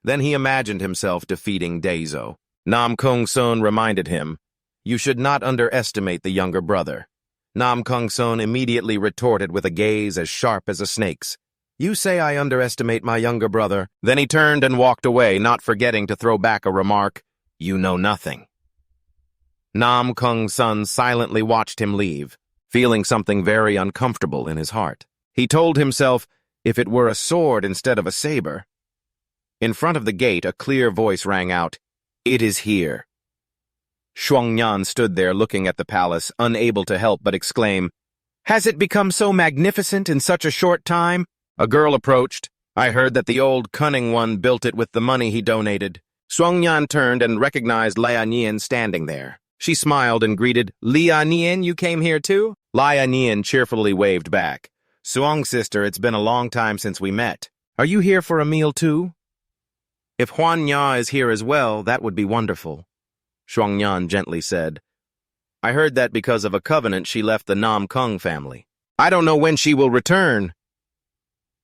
Then he imagined himself defeating Daeso. Nam Kung-sun reminded him, "You should not underestimate the younger brother." Nam Kung-sun immediately retorted with a gaze as sharp as a snake's. "You say I underestimate my younger brother." Then he turned and walked away, not forgetting to throw back a remark, "You know nothing." Nam Kung-sun silently watched him leave, feeling something very uncomfortable in his heart. He told himself, if it were a sword instead of a saber. In front of the gate, a clear voice rang out, "It is here." Shuangyan stood there looking at the palace, unable to help but exclaim, "Has it become so magnificent in such a short time?" A girl approached. "I heard that the old cunning one built it with the money he donated." Shuangyan turned and recognized Lieuen standing there. She smiled and greeted, "Lieuen, you came here too?" Lieuen cheerfully waved back. "Suong sister, it's been a long time since we met. Are you here for a meal too?" "If Huan Ya is here as well, that would be wonderful," Shuangyan gently said. "I heard that because of a covenant she left the Nam Kung family." I don't know when she will return."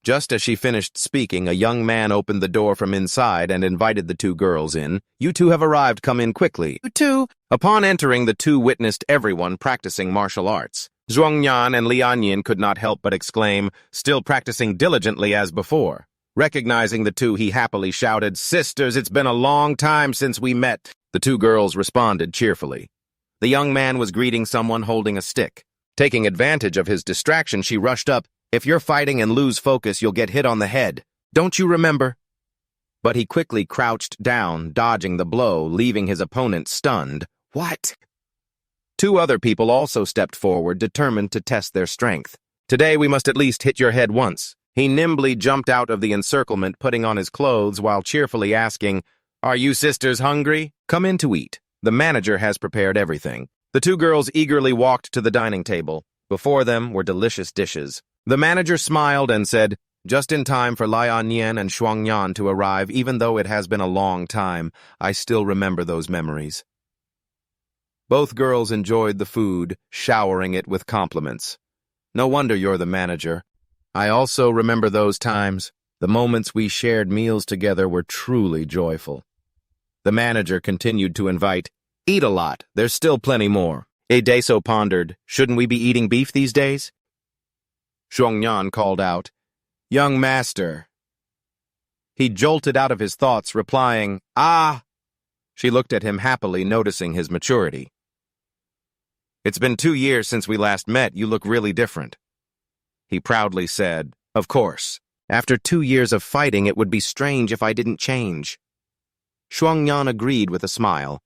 Just as she finished speaking, a young man opened the door from inside and invited the two girls in. "You two have arrived. Come in quickly." "You two." Upon entering, the two witnessed everyone practicing martial arts. Zhuangyan and Lieuen could not help but exclaim, still practicing diligently as before. Recognizing the two, he happily shouted, "Sisters, it's been a long time since we met." The two girls responded cheerfully. The young man was greeting someone holding a stick. Taking advantage of his distraction, she rushed up. "If you're fighting and lose focus, you'll get hit on the head. Don't you remember?" But he quickly crouched down, dodging the blow, leaving his opponent stunned. "What?" Two other people also stepped forward, determined to test their strength. "Today we must at least hit your head once." He nimbly jumped out of the encirclement, putting on his clothes while cheerfully asking, "Are you sisters hungry? Come in to eat. The manager has prepared everything." The two girls eagerly walked to the dining table. Before them were delicious dishes. The manager smiled and said, "Just in time for Lieuen and Zhuangyan to arrive. Even though it has been a long time, I still remember those memories." Both girls enjoyed the food, showering it with compliments. "No wonder you're the manager. I also remember those times. The moments we shared meals together were truly joyful." The manager continued to invite, "Eat a lot. There's still plenty more." Deso pondered, "Shouldn't we be eating beef these days?" Zhuangyan called out, "Young master." He jolted out of his thoughts, replying, "Ah!" She looked at him happily, noticing his maturity. "It's been 2 years since we last met. You look really different." He proudly said, "Of course. After 2 years of fighting, it would be strange if I didn't change." Zhuangyan agreed with a smile.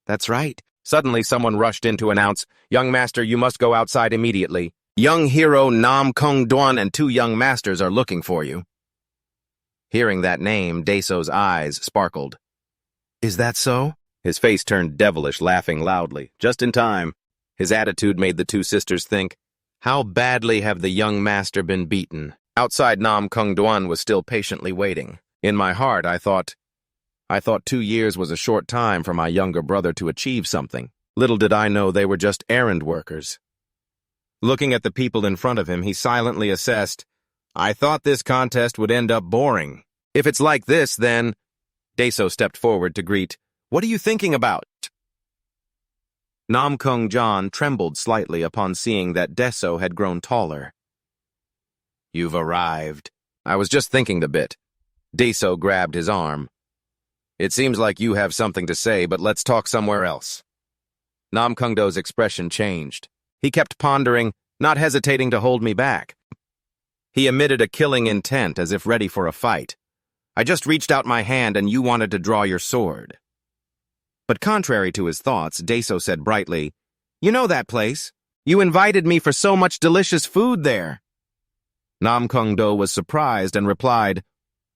"That's right." Suddenly, someone rushed in to announce, "Young master, you must go outside immediately. Young hero Nam Kung Duan and 2 young masters are looking for you." Hearing that name, Deso's eyes sparkled. "Is that so?" His face turned devilish, laughing loudly. Just in time. His attitude made the two sisters think, how badly have the young master been beaten? Outside, Nam Kung Duan was still patiently waiting. In my heart, I thought 2 years was a short time for my younger brother to achieve something. Little did I know they were just errand workers. Looking at the people in front of him, he silently assessed, "I thought this contest would end up boring. If it's like this, then—" Deso stepped forward to greet, "What are you thinking about?" Nam Kung Duan trembled slightly upon seeing that Deso had grown taller. "You've arrived. I was just thinking a bit." Deso grabbed his arm. "It seems like you have something to say, but let's talk somewhere else." Nam Kung Do's expression changed. He kept pondering, not hesitating to hold me back. He emitted a killing intent as if ready for a fight. "I just reached out my hand and you wanted to draw your sword." But contrary to his thoughts, Deso said brightly, "You know that place. You invited me for so much delicious food there." Nam Kung Do was surprised and replied,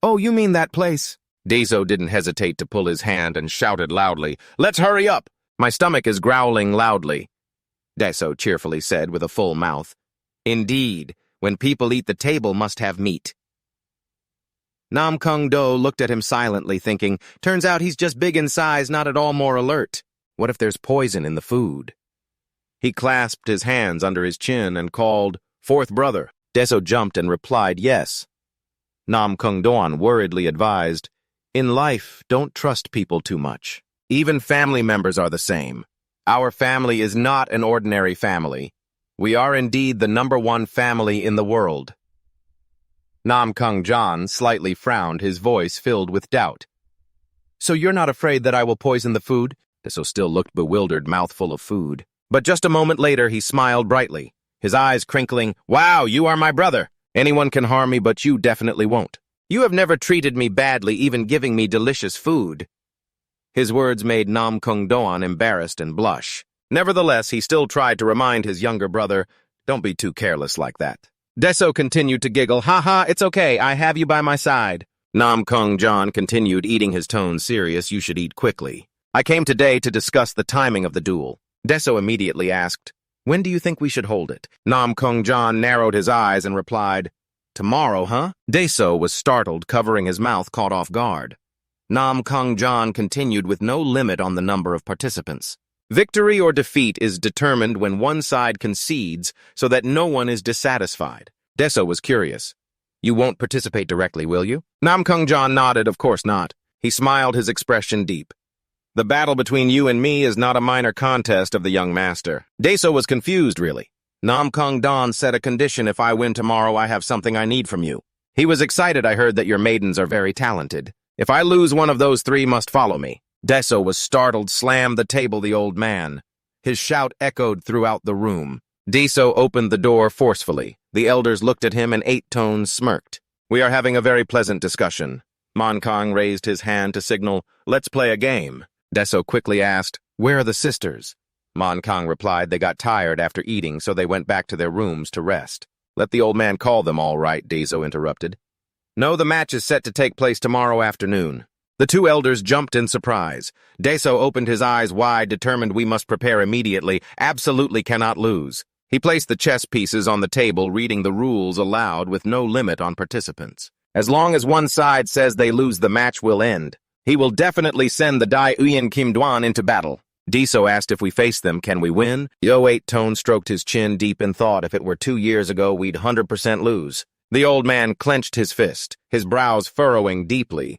"Oh, you mean that place?" Deso didn't hesitate to pull his hand and shouted loudly, "Let's hurry up! My stomach is growling loudly." Deso cheerfully said with a full mouth, "Indeed, when people eat, the table must have meat." Nam Kung Do looked at him silently, thinking, turns out he's just big in size, not at all more alert. What if there's poison in the food? He clasped his hands under his chin and called, "Fourth brother." Deso jumped and replied, "Yes." Nam Kung Doan worriedly advised, "In life, don't trust people too much. Even family members are the same. Our family is not an ordinary family. We are indeed the #1 family in the world." Nam Kung Duan slightly frowned, his voice filled with doubt. "So you're not afraid that I will poison the food?" Deso still looked bewildered, mouthful of food. But just a moment later, he smiled brightly, his eyes crinkling. "Wow, you are my brother. Anyone can harm me, but you definitely won't. You have never treated me badly, even giving me delicious food." His words made Nam Kung Doan embarrassed and blush. Nevertheless, he still tried to remind his younger brother, "Don't be too careless like that." Deso continued to giggle, "Ha ha, it's okay, I have you by my side." Nam Kung Duan continued, eating his tone serious, "You should eat quickly. I came today to discuss the timing of the duel." Deso immediately asked, "When do you think we should hold it?" Nam Kung Duan narrowed his eyes and replied, "Tomorrow, huh?" Deso was startled, covering his mouth, caught off guard. Nam Kung Duan continued with no limit on the number of participants. Victory or defeat is determined when one side concedes so that no one is dissatisfied. Deso was curious. You won't participate directly, will you? Namkung-John nodded, of course not. He smiled, his expression deep. The battle between you and me is not a minor contest of the young master. Deso was confused, really. Namkung-Don set a condition: if I win tomorrow, I have something I need from you. He was excited. I heard that your maidens are very talented. If I lose, one of those three must follow me. Deso was startled, slammed the table, the old man. His shout echoed throughout the room. Deso opened the door forcefully. The elders looked at him and Eight Tones smirked. We are having a very pleasant discussion. Monkong raised his hand to signal, let's play a game. Deso quickly asked, where are the sisters? Monkong replied they got tired after eating, so they went back to their rooms to rest. Let the old man call them, all right, Deso interrupted. No, the match is set to take place tomorrow afternoon. The two elders jumped in surprise. Deso opened his eyes wide, determined we must prepare immediately, absolutely cannot lose. He placed the chess pieces on the table, reading the rules aloud with no limit on participants. As long as one side says they lose, the match will end. He will definitely send the Lieuen Kim Duan into battle. Deso asked if we face them, can we win? Yo Eight Tone stroked his chin deep in thought. If it were 2 years ago, we'd 100% lose. The old man clenched his fist, his brows furrowing deeply.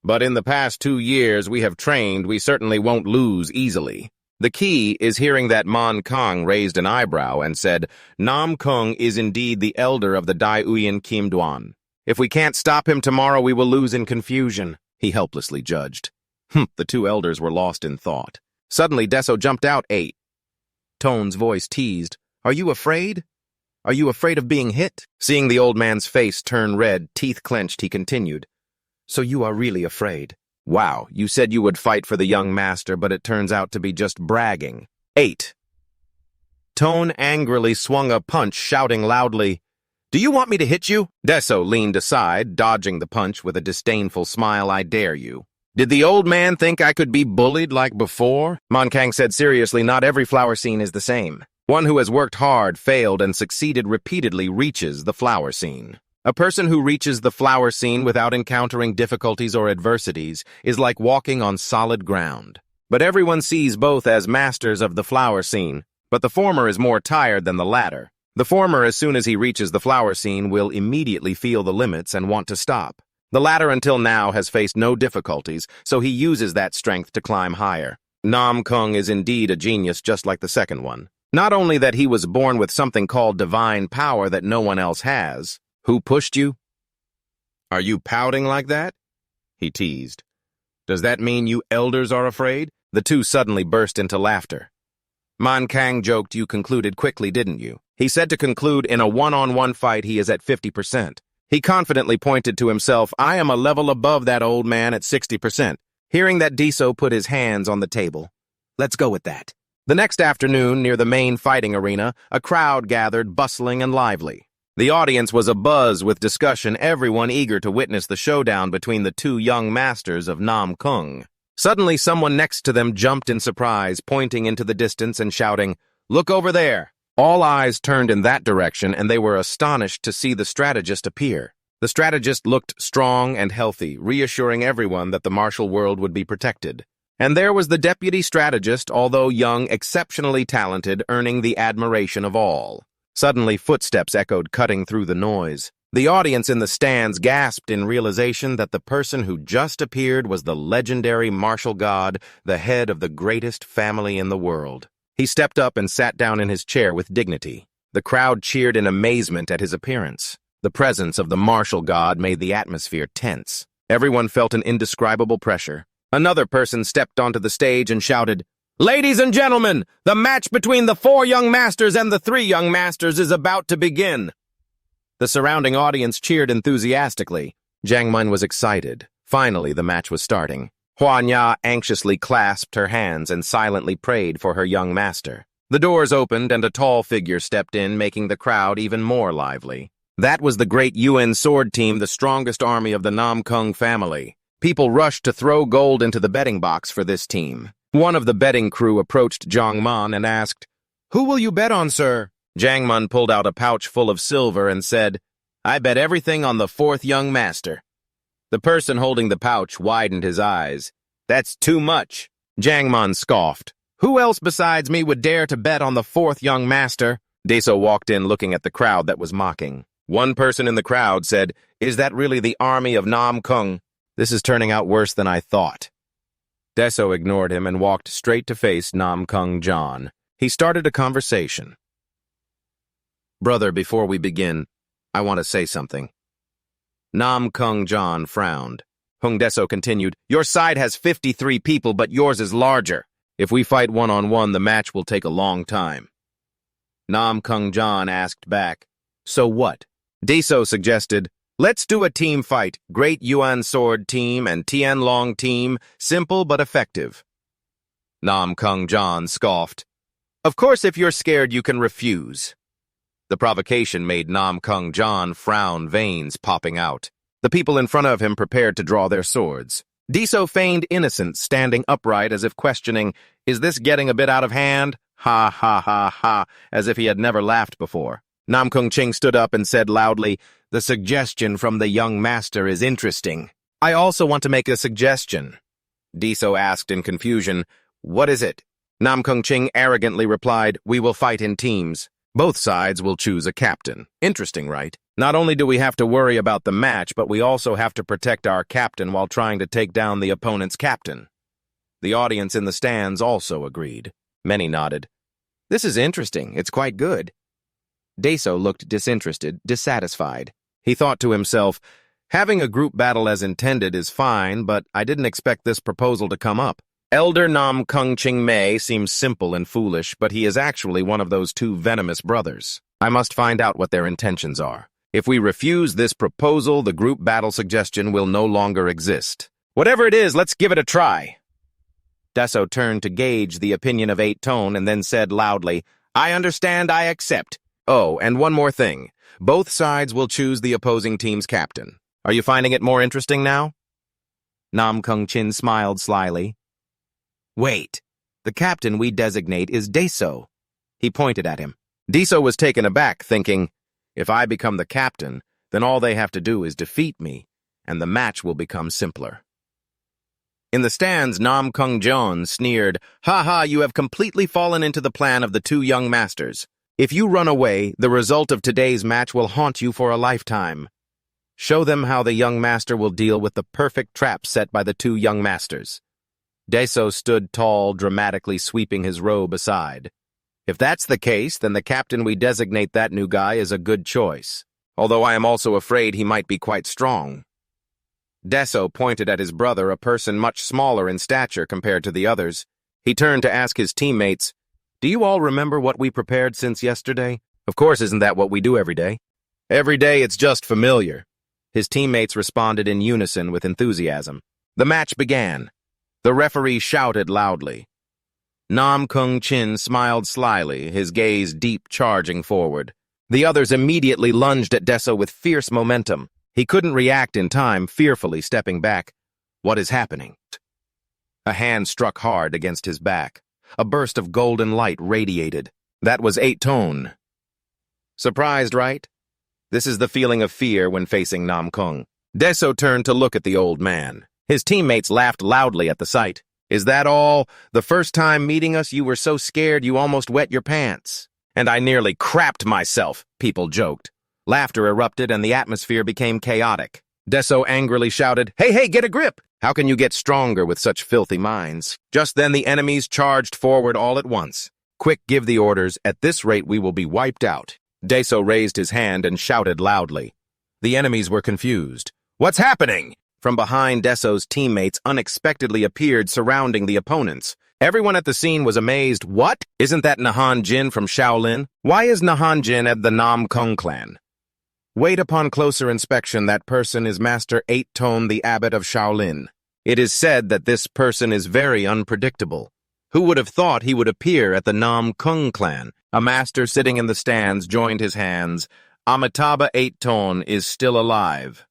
But in the past 2 years we have trained, we certainly won't lose easily. The key is hearing that Mon Kong raised an eyebrow and said, Nam Kung is indeed the elder of the Lieuen Kim Duan. If we can't stop him tomorrow, we will lose in confusion, he helplessly judged. The two elders were lost in thought. Suddenly, Deso jumped out. Eight Tone's voice teased, are you afraid? Are you afraid of being hit? Seeing the old man's face turn red, teeth clenched, he continued. So you are really afraid? Wow, you said you would fight for the young master, but it turns out to be just bragging. 8 Tone angrily swung a punch, shouting loudly, do you want me to hit you? Deso leaned aside, dodging the punch with a disdainful smile. I dare you. Did the old man think I could be bullied like before? Monkang said seriously, not every flower scene is the same. One who has worked hard, failed, and succeeded repeatedly reaches the flower scene. A person who reaches the flower scene without encountering difficulties or adversities is like walking on solid ground. But everyone sees both as masters of the flower scene, but the former is more tired than the latter. The former, as soon as he reaches the flower scene, will immediately feel the limits and want to stop. The latter, until now, has faced no difficulties, so he uses that strength to climb higher. Nam Kung is indeed a genius, just like the second one. Not only that he was born with something called divine power that no one else has. Who pushed you? Are you pouting like that? He teased. Does that mean you elders are afraid? The two suddenly burst into laughter. Man Kang joked, you concluded quickly, didn't you? He said to conclude in a one-on-one fight he is at 50%. He confidently pointed to himself, I am a level above that old man at 60%. Hearing that, Deso put his hands on the table. Let's go with that. The next afternoon, near the main fighting arena, a crowd gathered, bustling and lively. The audience was abuzz with discussion, everyone eager to witness the showdown between the two young masters of Nam Kung. Suddenly, someone next to them jumped in surprise, pointing into the distance and shouting, look over there! All eyes turned in that direction, and they were astonished to see the strategist appear. The strategist looked strong and healthy, reassuring everyone that the martial world would be protected. And there was the deputy strategist, although young, exceptionally talented, earning the admiration of all. Suddenly, footsteps echoed, cutting through the noise. The audience in the stands gasped in realization that the person who just appeared was the legendary martial god, the head of the greatest family in the world. He stepped up and sat down in his chair with dignity. The crowd cheered in amazement at his appearance. The presence of the martial god made the atmosphere tense. Everyone felt an indescribable pressure. Another person stepped onto the stage and shouted, Ladies and gentlemen, the match between the 4 young masters and the 3 young masters is about to begin. The surrounding audience cheered enthusiastically. Jiang Mun was excited. Finally, the match was starting. Huan Ya anxiously clasped her hands and silently prayed for her young master. The doors opened and a tall figure stepped in, making the crowd even more lively. That was the great Yuan sword team, the strongest army of the Nam Kung family. People rushed to throw gold into the betting box for this team. One of the betting crew approached Jiang Mun and asked, Who will you bet on, sir? Jiang Mun pulled out a pouch full of silver and said, I bet everything on the 4th young master. The person holding the pouch widened his eyes. That's too much. Jiang Mun scoffed. Who else besides me would dare to bet on the fourth young master? Daso walked in looking at the crowd that was mocking. One person in the crowd said, "Is that really the army of Nam Kung? This is turning out worse than I thought." Daso ignored him and walked straight to face Nam Kung John. He started a conversation. "Brother, before we begin, I want to say something." Nam Kung John frowned. Hung Daso continued, "Your side has 53 people, but yours is larger. If we fight one-on-one, the match will take a long time." Nam Kung John asked back, "So what?" Daso suggested, "Let's do a team fight. Great Yuan Sword team and Tianlong team, simple but effective." Nam Kung John scoffed. "Of course, if you're scared, you can refuse." The provocation made Nam Kung John frown, veins popping out. The people in front of him prepared to draw their swords. Daso feigned innocence, standing upright as if questioning, "Is this getting a bit out of hand?" Ha ha ha ha, as if he had never laughed before. Nam Kung Ching stood up and said loudly, "The suggestion from the young master is interesting. I also want to make a suggestion." Daso asked in confusion, "What is it?" Nam Kung Ching arrogantly replied, "We will fight in teams. Both sides will choose a captain." Interesting, right? Not only do we have to worry about the match, but we also have to protect our captain while trying to take down the opponent's captain. The audience in the stands also agreed. Many nodded. "This is interesting. It's quite good." Daso looked disinterested, dissatisfied. He thought to himself, "Having a group battle as intended is fine, but I didn't expect this proposal to come up. Elder Nam Kung Ching Mei seems simple and foolish, but he is actually one of those two venomous brothers. I must find out what their intentions are. If we refuse this proposal, the group battle suggestion will no longer exist. Whatever it is, let's give it a try." Daso turned to gauge the opinion of Eight Tone and then said loudly, "I understand, I accept. Oh, and one more thing. Both sides will choose the opposing team's captain. Are you finding it more interesting now?" Nam Kung Chin smiled slyly. "Wait, the captain we designate is Daso." He pointed at him. Daso was taken aback, thinking, "If I become the captain, then all they have to do is defeat me, and the match will become simpler." In the stands, Nam Kung John sneered, "Ha ha, you have completely fallen into the plan of the two young masters. If you run away, the result of today's match will haunt you for a lifetime. Show them how the young master will deal with the perfect trap set by the two young masters." Daso stood tall, dramatically sweeping his robe aside. "If that's the case, then the captain we designate that new guy is a good choice, although I am also afraid he might be quite strong." Daso pointed at his brother, a person much smaller in stature compared to the others. He turned to ask his teammates, "Do you all remember what we prepared since yesterday? Of course, isn't that what we do every day?" "Every day it's just familiar." His teammates responded in unison with enthusiasm. The match began. The referee shouted loudly. Nam Kung Chin smiled slyly, his gaze deep, charging forward. The others immediately lunged at Daso with fierce momentum. He couldn't react in time, fearfully stepping back. What is happening? A hand struck hard against his back. A burst of golden light radiated. That was Eight Tone. Surprised, right? This is the feeling of fear when facing Nam Kung. Daso turned to look at the old man. His teammates laughed loudly at the sight. "Is that all? The first time meeting us, you were so scared you almost wet your pants." "And I nearly crapped myself," people joked. Laughter erupted and the atmosphere became chaotic. Daso angrily shouted, "Hey, get a grip! How can you get stronger with such filthy minds?" Just then the enemies charged forward all at once. "Quick, give the orders. At this rate we will be wiped out." Daso raised his hand and shouted loudly. The enemies were confused. "What's happening?" From behind, Daso's teammates unexpectedly appeared, surrounding the opponents. Everyone at the scene was amazed. "What? Isn't that Nahan Jin from Shaolin? Why is Nahan Jin at the Nam Kung clan?" "Wait, upon closer inspection, that person is Master Eight Tone, the abbot of Shaolin. It is said that this person is very unpredictable. Who would have thought he would appear at the Nam Kung clan?" A master sitting in the stands joined his hands. "Amitabha Eight Tone is still alive."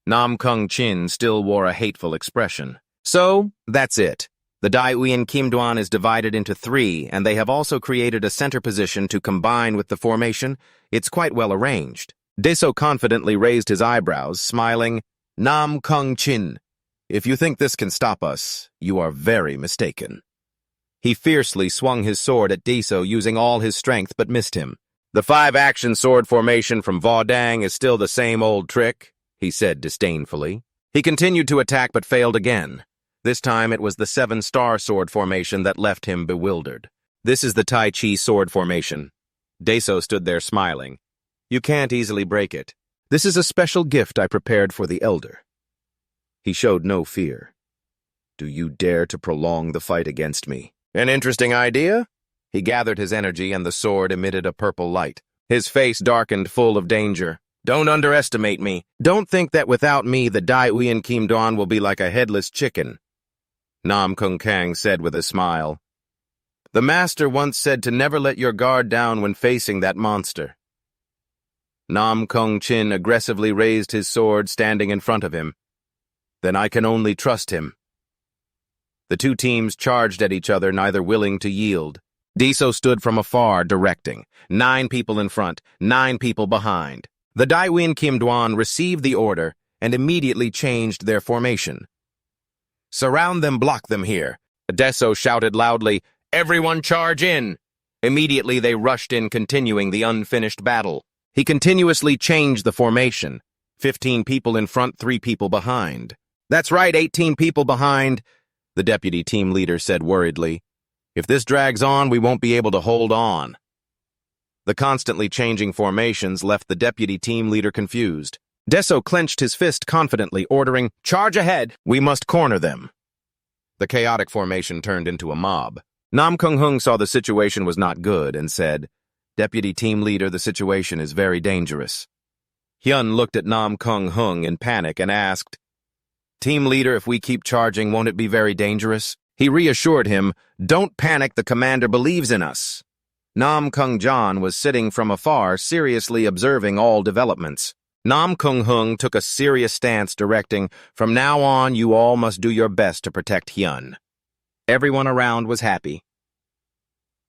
Nam Kung Chin still wore a hateful expression. "So, that's it. The Lieuen Kimduan is divided into 3, and they have also created a center position to combine with the formation. It's quite well arranged." Daso confidently raised his eyebrows, smiling. "Nam Kung Chin, if you think this can stop us, you are very mistaken." He fiercely swung his sword at Deso using all his strength but missed him. "The 5-action sword formation from Vaudang is still the same old trick," he said disdainfully. He continued to attack but failed again. This time it was the 7-star sword formation that left him bewildered. "This is the Tai Chi sword formation." Deso stood there smiling. "You can't easily break it. This is a special gift I prepared for the elder." He showed no fear. "Do you dare to prolong the fight against me?" "An interesting idea?" He gathered his energy and the sword emitted a purple light. His face darkened, full of danger. "Don't underestimate me. Don't think that without me the Lieuen Kim Don will be like a headless chicken," Nam Kung Kang said with a smile. "The master once said to never let your guard down when facing that monster." Nam Kung Chin aggressively raised his sword, standing in front of him. "Then I can only trust him." The two teams charged at each other, neither willing to yield. Deso stood from afar, directing. 9 people in front, 9 people behind. The Lieuen Kim Duan received the order and immediately changed their formation. "Surround them, block them here." Deso shouted loudly, "Everyone charge in!" Immediately they rushed in, continuing the unfinished battle. He continuously changed the formation. 15 people in front, 3 people behind. "That's right, 18 people behind," the deputy team leader said worriedly. "If this drags on, we won't be able to hold on." The constantly changing formations left the deputy team leader confused. Deso clenched his fist confidently, ordering, "Charge ahead! We must corner them." The chaotic formation turned into a mob. Nam Kung Hung saw the situation was not good and said, "Deputy team leader, the situation is very dangerous." Hyun looked at Nam Kung Hung in panic and asked, "Team leader, if we keep charging, won't it be very dangerous?" He reassured him, "Don't panic, the commander believes in us." Nam Kung Jan was sitting from afar, seriously observing all developments. Nam Kung Hung took a serious stance, directing, "From now on, you all must do your best to protect Hyun." Everyone around was happy.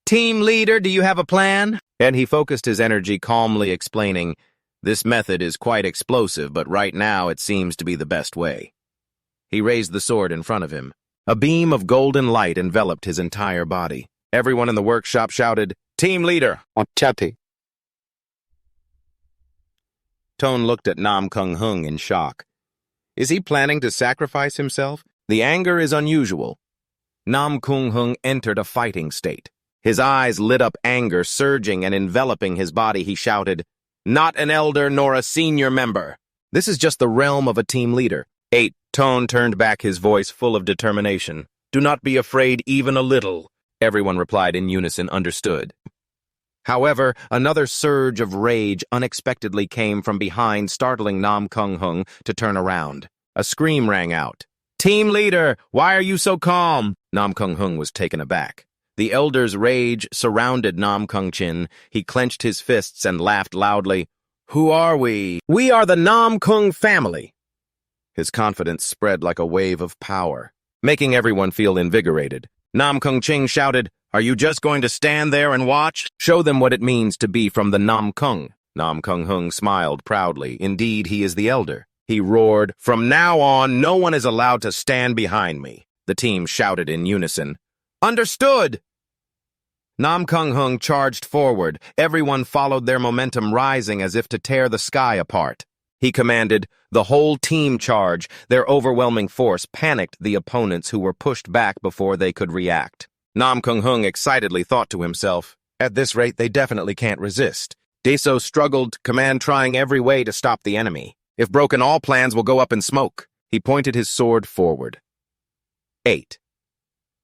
"Team leader, do you have a plan?" And he focused his energy, calmly explaining, "This method is quite explosive, but right now it seems to be the best way." He raised the sword in front of him. A beam of golden light enveloped his entire body. Everyone in the workshop shouted, "Team leader!" Tone looked at Nam Kung Hung in shock. Is he planning to sacrifice himself? The anger is unusual. Nam Kung Hung entered a fighting state. His eyes lit up, anger surging and enveloping his body. He shouted, "Not an elder nor a senior member. This is just the realm of a team leader." 8. Tone turned back, his voice full of determination. "Do not be afraid even a little." Everyone replied in unison, "Understood." However, another surge of rage unexpectedly came from behind, startling Nam Kung Hung to turn around. A scream rang out. "Team leader, why are you so calm?" Nam Kung Hung was taken aback. The elder's rage surrounded Nam Kung Chin. He clenched his fists and laughed loudly. "Who are we?" "We are the Nam Kung family." His confidence spread like a wave of power, making everyone feel invigorated. Nam Kung Ching shouted, "Are you just going to stand there and watch? Show them what it means to be from the Nam Kung." Nam Kung Hung smiled proudly. Indeed, he is the elder. He roared, "From now on, no one is allowed to stand behind me." The team shouted in unison, "Understood!" Nam Kung Hung charged forward. Everyone followed, their momentum rising as if to tear the sky apart. He commanded, "The whole team charge." Their overwhelming force panicked the opponents, who were pushed back before they could react. Nam Kung Hung excitedly thought to himself, "At this rate, they definitely can't resist." Deso struggled, command trying every way to stop the enemy. "If broken, all plans will go up in smoke." He pointed his sword forward. 8.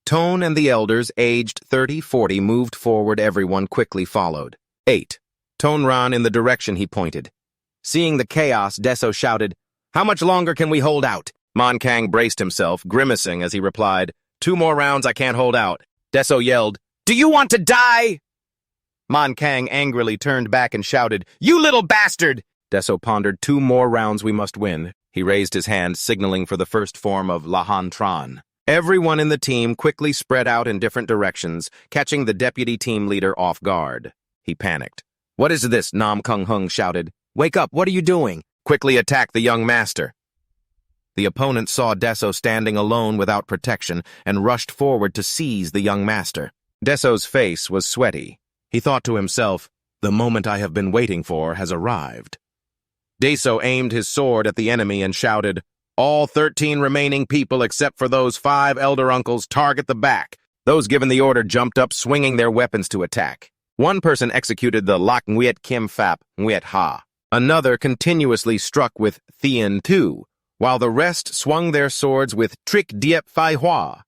Tone and the elders, aged 30-40, moved forward. Everyone quickly followed. 8. Tone ran in the direction he pointed. Seeing the chaos, Deso shouted, "How much longer can we hold out?" Man Kang braced himself, grimacing as he replied, "2 more rounds, I can't hold out." Deso yelled, "Do you want to die?" Man Kang angrily turned back and shouted, "You little bastard!" Deso pondered, 2 more rounds we must win. He raised his hand, signaling for the first form of Lahan Tran. Everyone in the team quickly spread out in different directions, catching the deputy team leader off guard. He panicked. "What is this?" Nam Kung Hung shouted. "Wake up, what are you doing?" "Quickly attack the young master." The opponent saw Deso standing alone without protection and rushed forward to seize the young master. Deso's face was sweaty. He thought to himself, "The moment I have been waiting for has arrived." Deso aimed his sword at the enemy and shouted, "All 13 remaining people except for those 5 elder uncles target the back." Those given the order jumped up, swinging their weapons to attack. One person executed the Lak Nguyet Kim Fap Nguyet Ha. Another continuously struck with Thien Tu, while the rest swung their swords with Trick Diep Phai Hua.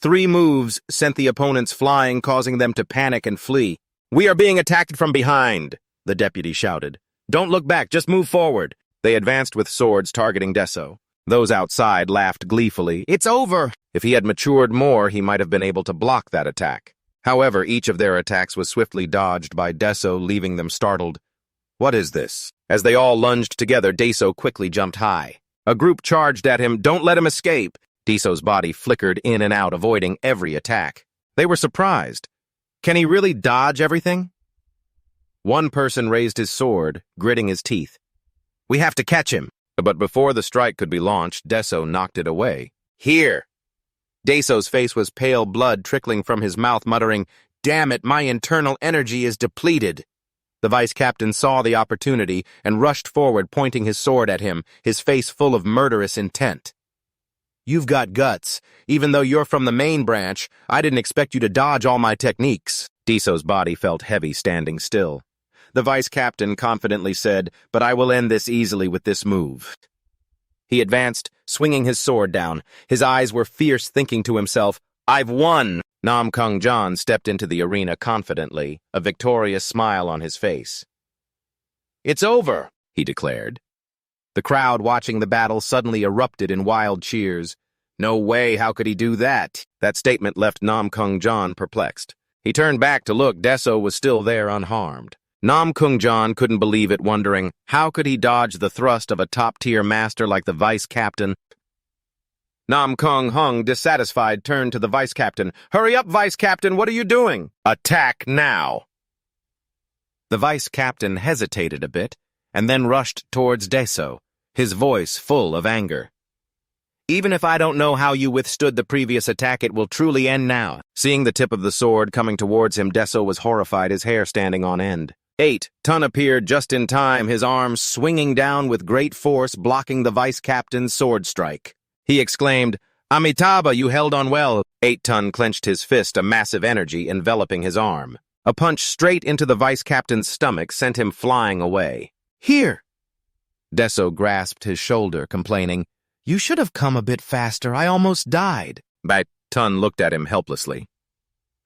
3 moves sent the opponents flying, causing them to panic and flee. "We are being attacked from behind," the deputy shouted. "Don't look back, just move forward." They advanced with swords targeting Deso. Those outside laughed gleefully. "It's over!" If he had matured more, he might have been able to block that attack. However, each of their attacks was swiftly dodged by Deso, leaving them startled. "What is this?" As they all lunged together, Deso quickly jumped high. A group charged at him. "Don't let him escape!" Deso's body flickered in and out, avoiding every attack. They were surprised. Can he really dodge everything? One person raised his sword, gritting his teeth. "We have to catch him." But before the strike could be launched, Deso knocked it away. "Here!" Deso's face was pale, blood trickling from his mouth, muttering, "Damn it, my internal energy is depleted." The vice captain saw the opportunity and rushed forward, pointing his sword at him, his face full of murderous intent. "You've got guts. Even though you're from the main branch, I didn't expect you to dodge all my techniques." Deso's body felt heavy standing still. The vice captain confidently said, "But I will end this easily with this move." He advanced, swinging his sword down. His eyes were fierce, thinking to himself, "I've won!" Nam Kung Jan stepped into the arena confidently, a victorious smile on his face. "It's over," he declared. The crowd watching the battle suddenly erupted in wild cheers. "No way, how could he do that?" That statement left Nam Kung Jan perplexed. He turned back to look. Deso was still there unharmed. Nam Kung Jan couldn't believe it, wondering, how could he dodge the thrust of a top-tier master like the vice captain? Nam Kung Hung, dissatisfied, turned to the vice captain. "Hurry up, vice captain, what are you doing?" "Attack now!" The vice captain hesitated a bit, and then rushed towards Deso, his voice full of anger. "Even if I don't know how you withstood the previous attack, it will truly end now." Seeing the tip of the sword coming towards him, Deso was horrified, his hair standing on end. 8 Tun appeared just in time, his arms swinging down with great force, blocking the vice captain's sword strike. He exclaimed, "Amitabha, you held on well." 8 Tun clenched his fist, a massive energy enveloping his arm. A punch straight into the vice captain's stomach sent him flying away. "Here!" Deso grasped his shoulder, complaining, "You should have come a bit faster. I almost died." 8 Tun looked at him helplessly.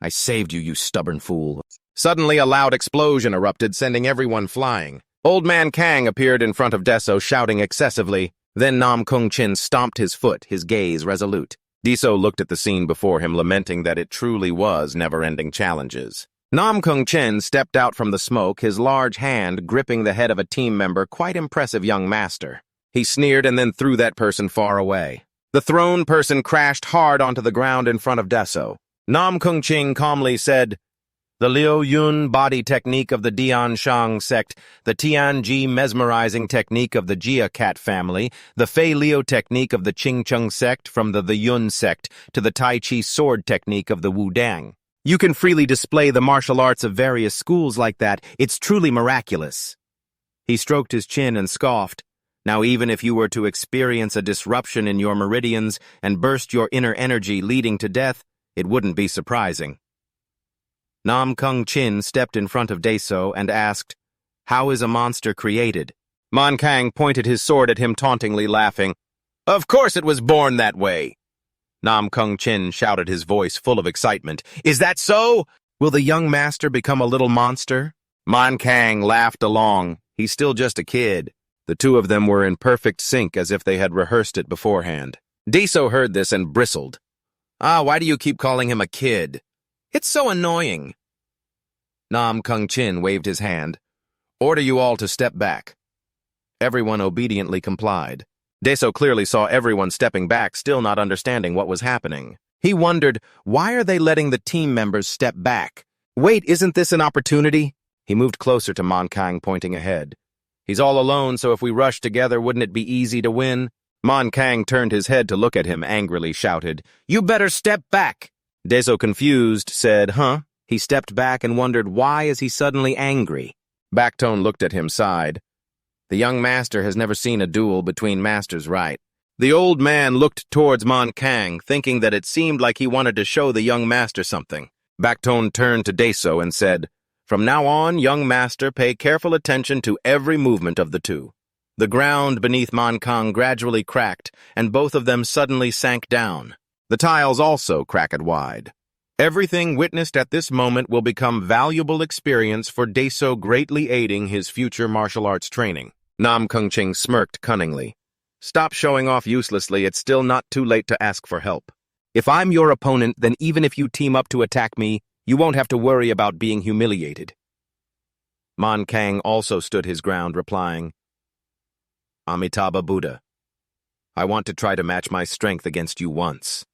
"I saved you, you stubborn fool." Suddenly, a loud explosion erupted, sending everyone flying. Old Man Kang appeared in front of Deso, shouting excessively. Then Nam Kung Chin stomped his foot, his gaze resolute. Deso looked at the scene before him, lamenting that it truly was never-ending challenges. Nam Kung Chin stepped out from the smoke, his large hand gripping the head of a team member, quite impressive young master. He sneered and then threw that person far away. The thrown person crashed hard onto the ground in front of Deso. Nam Kung Chin calmly said, "The Liu Yun body technique of the Dian Shang sect, the Tian Ji mesmerizing technique of the Jia Cat family, the Fei Liu technique of the Qing Cheng sect from the Yun sect, to the Tai Chi sword technique of the Wu Dang. You can freely display the martial arts of various schools like that. It's truly miraculous." He stroked his chin and scoffed. "Now even if you were to experience a disruption in your meridians and burst your inner energy leading to death, it wouldn't be surprising." Nam Kung Chin stepped in front of Deso and asked, "How is a monster created?" Man Kang pointed his sword at him tauntingly, laughing. "Of course it was born that way." Nam Kung Chin shouted, his voice full of excitement. "Is that so? Will the young master become a little monster?" Man Kang laughed along. He's still just a kid. The two of them were in perfect sync, as if they had rehearsed it beforehand. Deso heard this and bristled. Why do you keep calling him a kid? It's so annoying." Nam Kung Chin waved his hand. "Order you all to step back." Everyone obediently complied. Deso clearly saw everyone stepping back, still not understanding what was happening. He wondered, why are they letting the team members step back? Wait, isn't this an opportunity? He moved closer to Man Kang, pointing ahead. "He's all alone, so if we rush together, wouldn't it be easy to win?" Man Kang turned his head to look at him, angrily shouted, "You better step back!" Deso, confused, said, "Huh?" He stepped back and wondered, why is he suddenly angry? Backtone looked at him, sighed. The young master has never seen a duel between masters, right? The old man looked towards Man Kang, thinking that it seemed like he wanted to show the young master something. Backtone turned to Deso and said, "From now on, young master, pay careful attention to every movement of the two." The ground beneath Man Kang gradually cracked, and both of them suddenly sank down. The tiles also cracked wide. Everything witnessed at this moment will become valuable experience for Deso, greatly aiding his future martial arts training. Nam Kung-ching smirked cunningly. "Stop showing off uselessly. It's still not too late to ask for help. If I'm your opponent, then even if you team up to attack me, you won't have to worry about being humiliated." Man Kang also stood his ground, replying, "Amitabha Buddha, I want to try to match my strength against you once."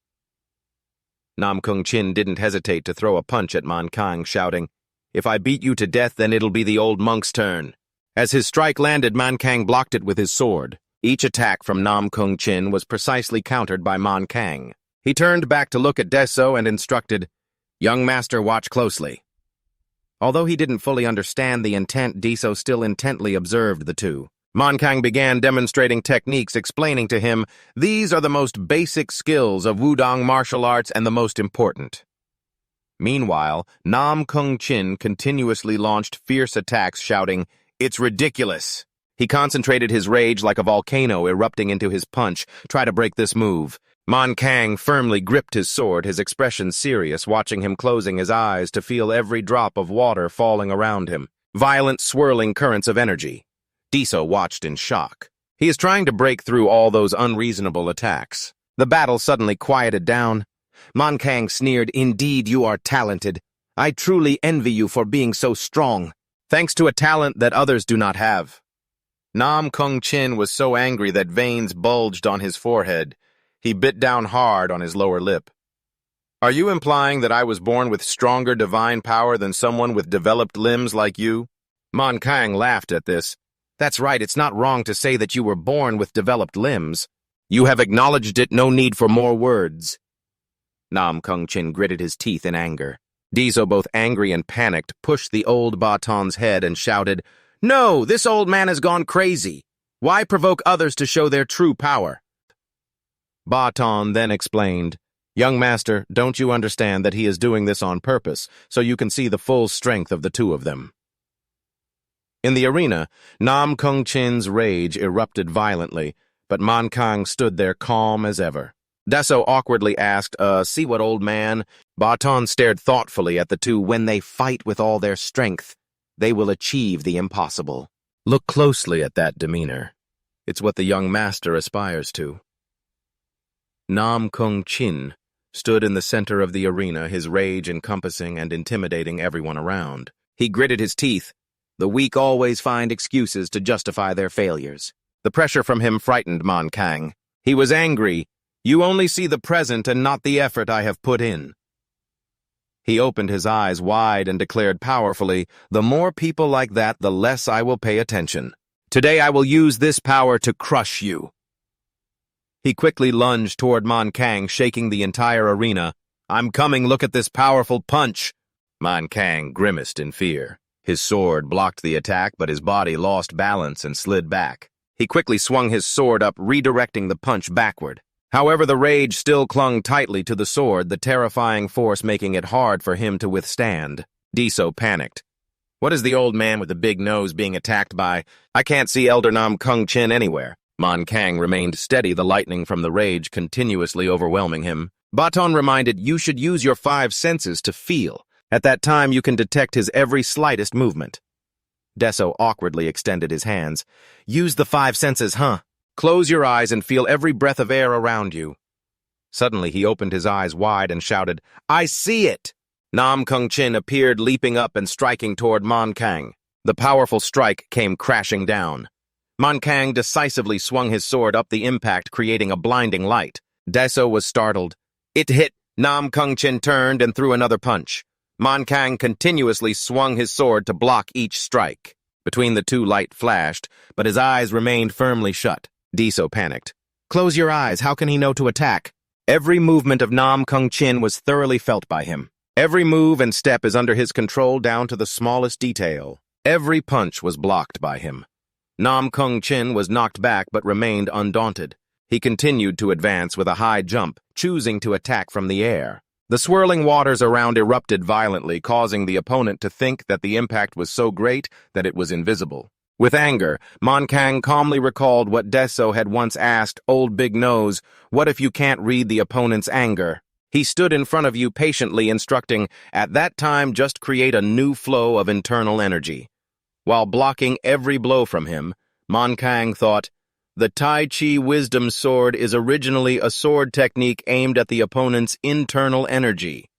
Nam Kung-chin didn't hesitate to throw a punch at Man Kang, shouting, "If I beat you to death, then it'll be the old monk's turn." As his strike landed, Man Kang blocked it with his sword. Each attack from Nam Kung-chin was precisely countered by Man Kang. He turned back to look at Deso and instructed, "Young master, watch closely." Although he didn't fully understand the intent, Deso still intently observed the two. Man Kang began demonstrating techniques, explaining to him, "These are the most basic skills of Wudong martial arts and the most important." Meanwhile, Nam Kung-chin continuously launched fierce attacks, shouting, "It's ridiculous." He concentrated his rage like a volcano erupting into his punch. "Try to break this move." Man Kang firmly gripped his sword, his expression serious, watching him closing his eyes to feel every drop of water falling around him. Violent, swirling currents of energy. Deso watched in shock. He is trying to break through all those unreasonable attacks. The battle suddenly quieted down. Man Kang sneered, "Indeed, you are talented. I truly envy you for being so strong, thanks to a talent that others do not have." Nam Kung-chin was so angry that veins bulged on his forehead. He bit down hard on his lower lip. "Are you implying that I was born with stronger divine power than someone with developed limbs like you?" Man Kang laughed at this. "That's right, it's not wrong to say that you were born with developed limbs. You have acknowledged it, no need for more words." Nam Kung-chin gritted his teeth in anger. Deso, both angry and panicked, pushed the old Baton's head and shouted, "No, this old man has gone crazy. Why provoke others to show their true power?" Baton then explained, "Young master, don't you understand that he is doing this on purpose, so you can see the full strength of the two of them?" In the arena, Nam Kung-chin's rage erupted violently, but Man Kang stood there calm as ever. Deso awkwardly asked, "See what, old man?" Baton stared thoughtfully at the two. "When they fight with all their strength, they will achieve the impossible." Look closely at that demeanor. It's what the young master aspires to. Nam Kung-chin stood in the center of the arena, his rage encompassing and intimidating everyone around. He gritted his teeth. The weak always find excuses to justify their failures. The pressure from him frightened Man Kang. He was angry. "You only see the present and not the effort I have put in." He opened his eyes wide and declared powerfully, "The more people like that, the less I will pay attention. Today I will use this power to crush you." He quickly lunged toward Man Kang, shaking the entire arena. "I'm coming, look at this powerful punch." Man Kang grimaced in fear. His sword blocked the attack, but his body lost balance and slid back. He quickly swung his sword up, redirecting the punch backward. However, the rage still clung tightly to the sword, the terrifying force making it hard for him to withstand. Deso panicked. "What is the old man with the big nose being attacked by? I can't see Elder Nam Kung-chin anywhere." Man Kang remained steady, the lightning from the rage continuously overwhelming him. Baton reminded, "You should use your 5 senses to feel. At that time, you can detect his every slightest movement." Deso awkwardly extended his hands. "Use the 5 senses, huh? Close your eyes and feel every breath of air around you." Suddenly, he opened his eyes wide and shouted, "I see it!" Nam Kung-chin appeared, leaping up and striking toward Man Kang. The powerful strike came crashing down. Man Kang decisively swung his sword up the impact, creating a blinding light. Deso was startled. It hit. Nam Kung-chin turned and threw another punch. Man Kang continuously swung his sword to block each strike. Between the two, light flashed, but his eyes remained firmly shut. Deso panicked. Close your eyes, how can he know to attack? Every movement of Nam Kung Chin was thoroughly felt by him. Every move and step is under his control down to the smallest detail. Every punch was blocked by him. Nam Kung Chin was knocked back but remained undaunted. He continued to advance with a high jump, choosing to attack from the air. The swirling waters around erupted violently, causing the opponent to think that the impact was so great that it was invisible. With anger, Man Kang calmly recalled what Deso had once asked Old Big Nose, "What if you can't read the opponent's anger?" He stood in front of you patiently instructing, "At that time just create a new flow of internal energy." While blocking every blow from him, Man Kang thought, "The Tai Chi Wisdom Sword is originally a sword technique aimed at the opponent's internal energy."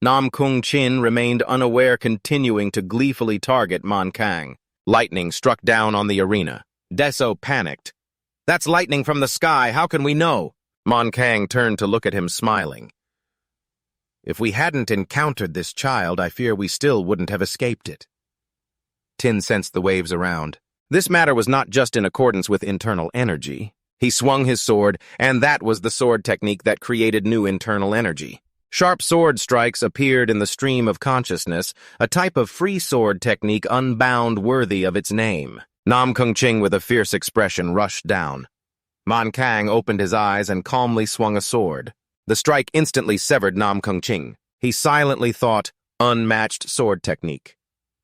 Nam Kung Chin remained unaware, continuing to gleefully target Man Kang. Lightning struck down on the arena. Deso panicked. "That's lightning from the sky, how can we know?" Man Kang turned to look at him, smiling. "If we hadn't encountered this child, I fear we still wouldn't have escaped it." Tin sensed the waves around. This matter was not just in accordance with internal energy. He swung his sword, and that was the sword technique that created new internal energy. Sharp sword strikes appeared in the stream of consciousness, a type of free sword technique unbound worthy of its name. Nam Kung Ching, with a fierce expression, rushed down. Man Kang opened his eyes and calmly swung a sword. The strike instantly severed Nam Kung Ching. He silently thought, unmatched sword technique.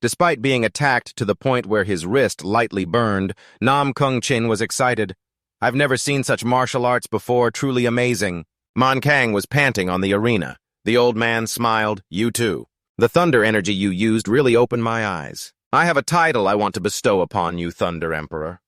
Despite being attacked to the point where his wrist lightly burned, Nam Kung Chin was excited. "I've never seen such martial arts before, truly amazing." Man Kang was panting on the arena. The old man smiled. "You too. The thunder energy you used really opened my eyes. I have a title I want to bestow upon you, Thunder Emperor."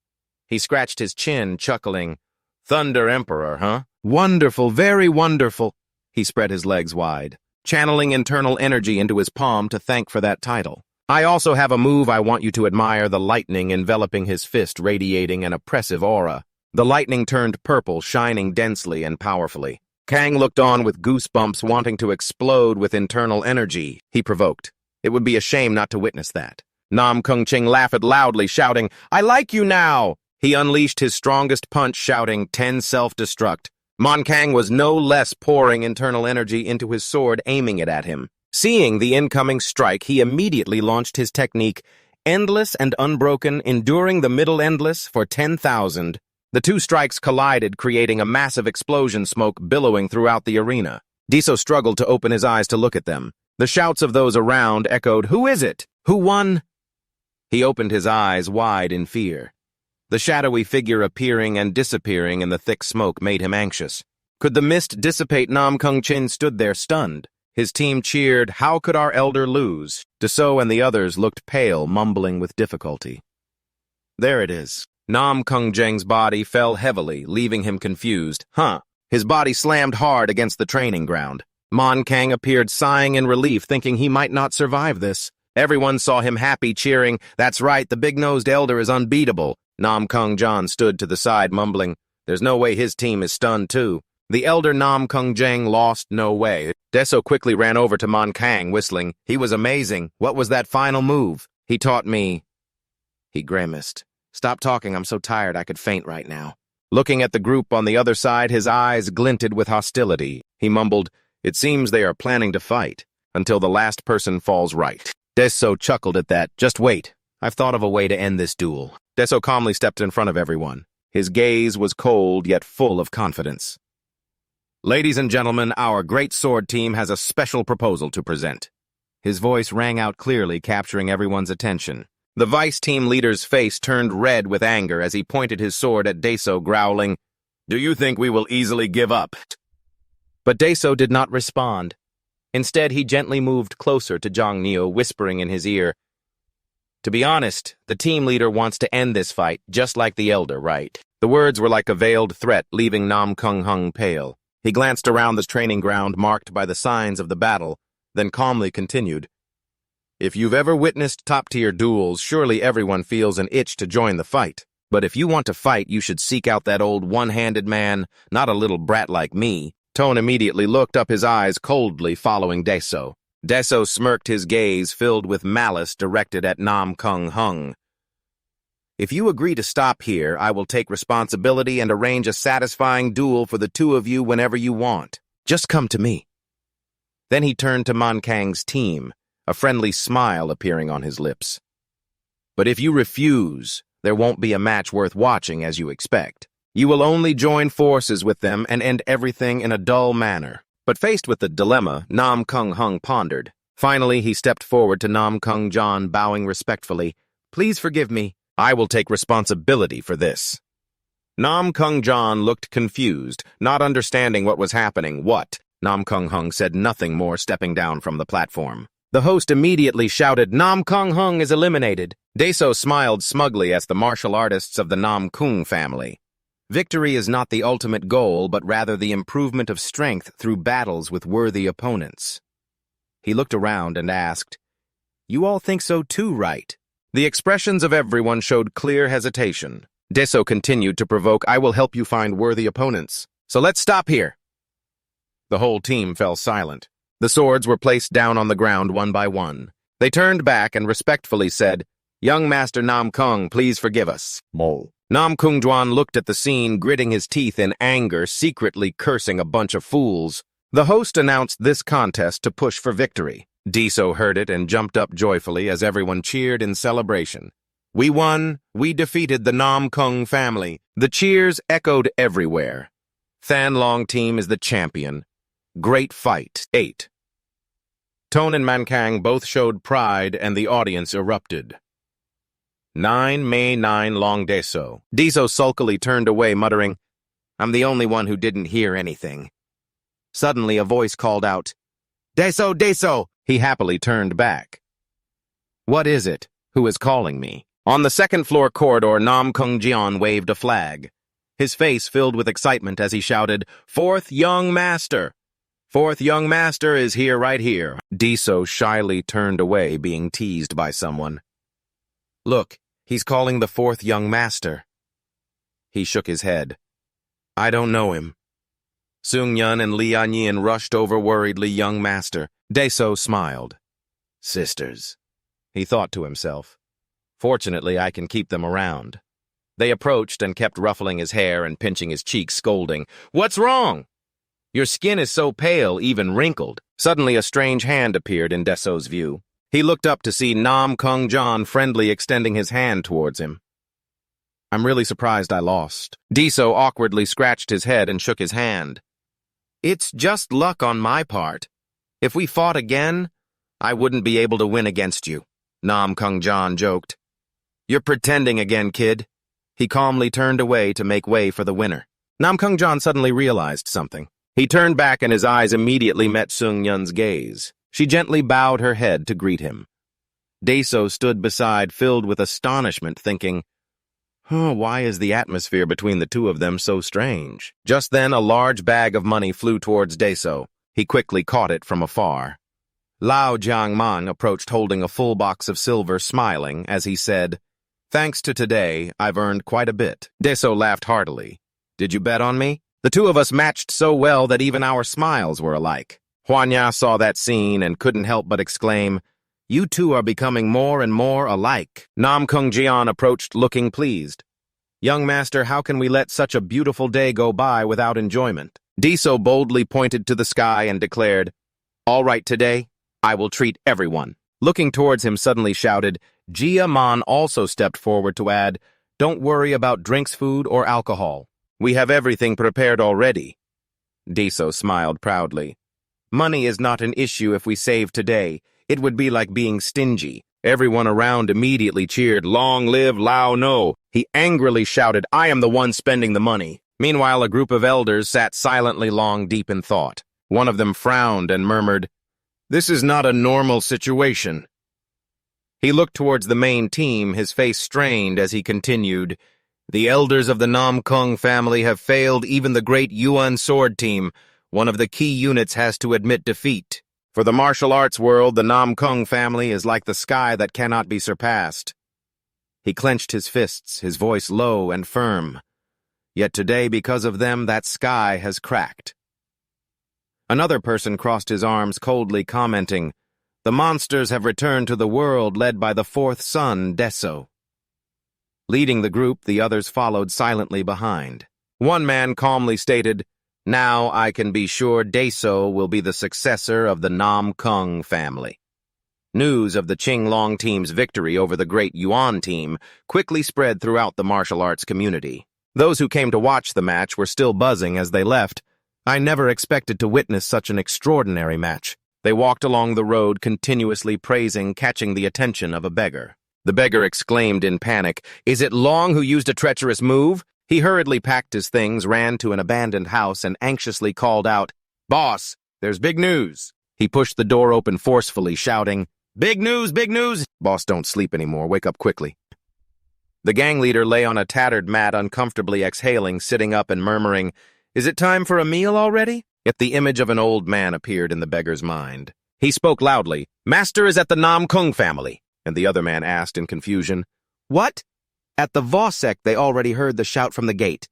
He scratched his chin, chuckling. "Thunder Emperor, huh? Wonderful, very wonderful." He spread his legs wide, channeling internal energy into his palm to thank for that title. "I also have a move I want you to admire, the lightning enveloping his fist, radiating an oppressive aura." The lightning turned purple, shining densely and powerfully. Kang looked on with goosebumps, wanting to explode with internal energy. He provoked. It would be a shame not to witness that. Nam Kung Ching laughed loudly, shouting, "I like you now!" He unleashed his strongest punch, shouting, 10 self-destruct. Man Kang was no less, pouring internal energy into his sword, aiming it at him. Seeing the incoming strike, he immediately launched his technique, endless and unbroken, enduring the middle endless for 10,000. The two strikes collided, creating a massive explosion, smoke billowing throughout the arena. Deso struggled to open his eyes to look at them. The shouts of those around echoed, "Who is it? Who won?" He opened his eyes wide in fear. The shadowy figure appearing and disappearing in the thick smoke made him anxious. Could the mist dissipate? Nam Kung Chin stood there stunned. His team cheered, "How could our elder lose?" Deso and the others looked pale, mumbling with difficulty. There it is. Nam Kung Jeng's body fell heavily, leaving him confused. His body slammed hard against the training ground. Man Kang appeared, sighing in relief, thinking he might not survive this. Everyone saw him happy, cheering, "That's right, the big-nosed elder is unbeatable." Nam Kung Jan stood to the side, mumbling, "There's no way his team is stunned, too." The elder Nam Kung Jeng lost no way. Deso quickly ran over to Man Kang, whistling, "He was amazing. What was that final move? He taught me." He grimaced. "Stop talking, I'm so tired I could faint right now." Looking at the group on the other side, his eyes glinted with hostility. He mumbled, "It seems they are planning to fight, until the last person falls right." Deso chuckled at that. "Just wait. I've thought of a way to end this duel." Deso calmly stepped in front of everyone. His gaze was cold, yet full of confidence. "Ladies and gentlemen, our great sword team has a special proposal to present." His voice rang out clearly, capturing everyone's attention. The vice team leader's face turned red with anger as he pointed his sword at Deso, growling, "Do you think we will easily give up?" But Deso did not respond. Instead, he gently moved closer to Zhang Neo, whispering in his ear, "To be honest, the team leader wants to end this fight, just like the elder, right?" The words were like a veiled threat, leaving Nam Kung Hung pale. He glanced around the training ground marked by the signs of the battle, then calmly continued, "If you've ever witnessed top-tier duels, surely everyone feels an itch to join the fight. But if you want to fight, you should seek out that old one-handed man, not a little brat like me." Tone immediately looked up, his eyes coldly following Deso. Deso smirked, his gaze filled with malice directed at Nam Kung Hung. If you agree to stop here, I will take responsibility and arrange a satisfying duel for the two of you whenever you want. Just come to me." Then he turned to Mankang's team, a friendly smile appearing on his lips. "But if you refuse, there won't be a match worth watching as you expect. You will only join forces with them and end everything in a dull manner." But faced with the dilemma, Nam Kung Hung pondered. Finally, he stepped forward to Nam Kung Jon, bowing respectfully. "Please forgive me. I will take responsibility for this." Nam Kung Jon looked confused, not understanding what was happening. "What?" Nam Kung Hung said nothing more, stepping down from the platform. The host immediately shouted, "Nam Kung Hung is eliminated." Daeso smiled smugly as the martial artists of the Nam Kung family. Victory is not the ultimate goal, but rather the improvement of strength through battles with worthy opponents. He looked around and asked, "You all think so too, right?" The expressions of everyone showed clear hesitation. Daeso continued to provoke, "I will help you find worthy opponents. So let's stop here." The whole team fell silent. The swords were placed down on the ground one by one. They turned back and respectfully said, "Young Master Nam Kung, please forgive us." Mole. Nam Kung Juan looked at the scene, gritting his teeth in anger, secretly cursing a bunch of fools. The host announced this contest to push for victory. Daeso heard it and jumped up joyfully as everyone cheered in celebration. "We won! We defeated the Nam Kung family!" The cheers echoed everywhere. Than Long team is the champion. Great fight. 8. Tone and Mankang both showed pride and the audience erupted. 9 May 9 Long Daeso. Daeso sulkily turned away, muttering, "I'm the only one who didn't hear anything." Suddenly a voice called out, "Daeso, Daeso!" He happily turned back. "What is it? Who is calling me?" On the second-floor corridor, Nam Kung Jian waved a flag. His face filled with excitement as he shouted, "Fourth Young Master! Fourth Young Master is here, right here." Daeso shyly turned away, being teased by someone. "Look, he's calling the fourth Young Master." He shook his head. "I don't know him." Seung-yun and Lieuen rushed over worriedly. "Young Master." Daeso smiled. "Sisters," he thought to himself. "Fortunately, I can keep them around." They approached and kept ruffling his hair and pinching his cheeks, scolding, "What's wrong? Your skin is so pale, even wrinkled." Suddenly, a strange hand appeared in Daeso's view. He looked up to see Nam Kung Jon friendly extending his hand towards him. "I'm really surprised I lost." Daeso awkwardly scratched his head and shook his hand. "It's just luck on my part. If we fought again, I wouldn't be able to win against you," Nam Kung Jon joked. "You're pretending again, kid." He calmly turned away to make way for the winner. Nam Kung Jon suddenly realized something. He turned back and his eyes immediately met Seung-yun's gaze. She gently bowed her head to greet him. Daeso stood beside, filled with astonishment, thinking, why is the atmosphere between the two of them so strange? Just then, a large bag of money flew towards Daeso. He quickly caught it from afar. Lao Jiangman approached holding a full box of silver, smiling, as he said, "Thanks to today, I've earned quite a bit." Daeso laughed heartily. "Did you bet on me?" The two of us matched so well that even our smiles were alike. Huanya saw that scene and couldn't help but exclaim, "You two are becoming more and more alike." Nam Kung Jian approached, looking pleased. "Young Master, how can we let such a beautiful day go by without enjoyment?" Daeso boldly pointed to the sky and declared, "All right, today, I will treat everyone." Looking towards him, suddenly shouted, Jia Man also stepped forward to add, "Don't worry about drinks, food, or alcohol. We have everything prepared already." Daeso smiled proudly. "Money is not an issue if we save today. It would be like being stingy." Everyone around immediately cheered, "Long live Lao No." He angrily shouted, "I am the one spending the money." Meanwhile, a group of elders sat silently long deep in thought. One of them frowned and murmured, "This is not a normal situation." He looked towards the main team, his face strained as he continued, "The elders of the Nam Kung family have failed even the great Yuan sword team. One of the key units has to admit defeat. For the martial arts world, the Nam Kung family is like the sky that cannot be surpassed." He clenched his fists, his voice low and firm. Yet today, because of them, that sky has cracked. Another person crossed his arms coldly, commenting, "The monsters have returned to the world led by the fourth son, Daeso." Leading the group, the others followed silently behind. One man calmly stated, "Now I can be sure Daeso will be the successor of the Nam Kung family." News of the Qinglong team's victory over the great Yuan team quickly spread throughout the martial arts community. Those who came to watch the match were still buzzing as they left. I never expected to witness such an extraordinary match. They walked along the road continuously praising, catching the attention of a beggar. The beggar exclaimed in panic, "Is it Long who used a treacherous move?" He hurriedly packed his things, ran to an abandoned house, and anxiously called out, "Boss, there's big news." He pushed the door open forcefully, shouting, "Big news, big news!" "Boss, don't sleep anymore. Wake up quickly." The gang leader lay on a tattered mat, uncomfortably exhaling, sitting up and murmuring, "Is it time for a meal already?" Yet the image of an old man appeared in the beggar's mind. He spoke loudly, "Master is at the Nam Kung family." And the other man asked in confusion, "What?" At the Vosek, they already heard the shout from the gate.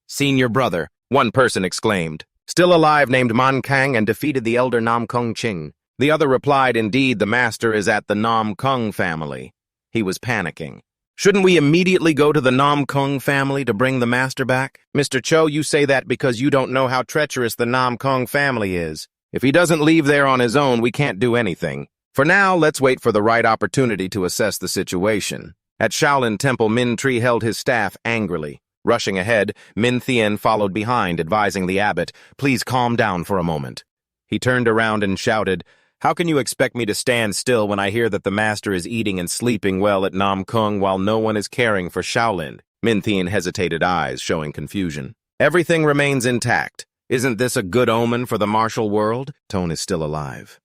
"Senior brother," one person exclaimed, "still alive, named Man Kang and defeated the elder Nam Kung Ching." The other replied, "Indeed, the master is at the Nam Kung family." He was panicking. "Shouldn't we immediately go to the Nam Kung family to bring the master back?" "Mr. Cho, you say that because you don't know how treacherous the Nam Kung family is. If he doesn't leave there on his own, we can't do anything. For now, let's wait for the right opportunity to assess the situation." At Shaolin Temple, Min Tri held his staff angrily. Rushing ahead, Min Thien followed behind, advising the abbot, "Please calm down for a moment." He turned around and shouted, "How can you expect me to stand still when I hear that the master is eating and sleeping well at Nam Kung while no one is caring for Shaolin?" Min Thien hesitated, eyes showing confusion. "Everything remains intact. Isn't this a good omen for the martial world? Tone is still alive."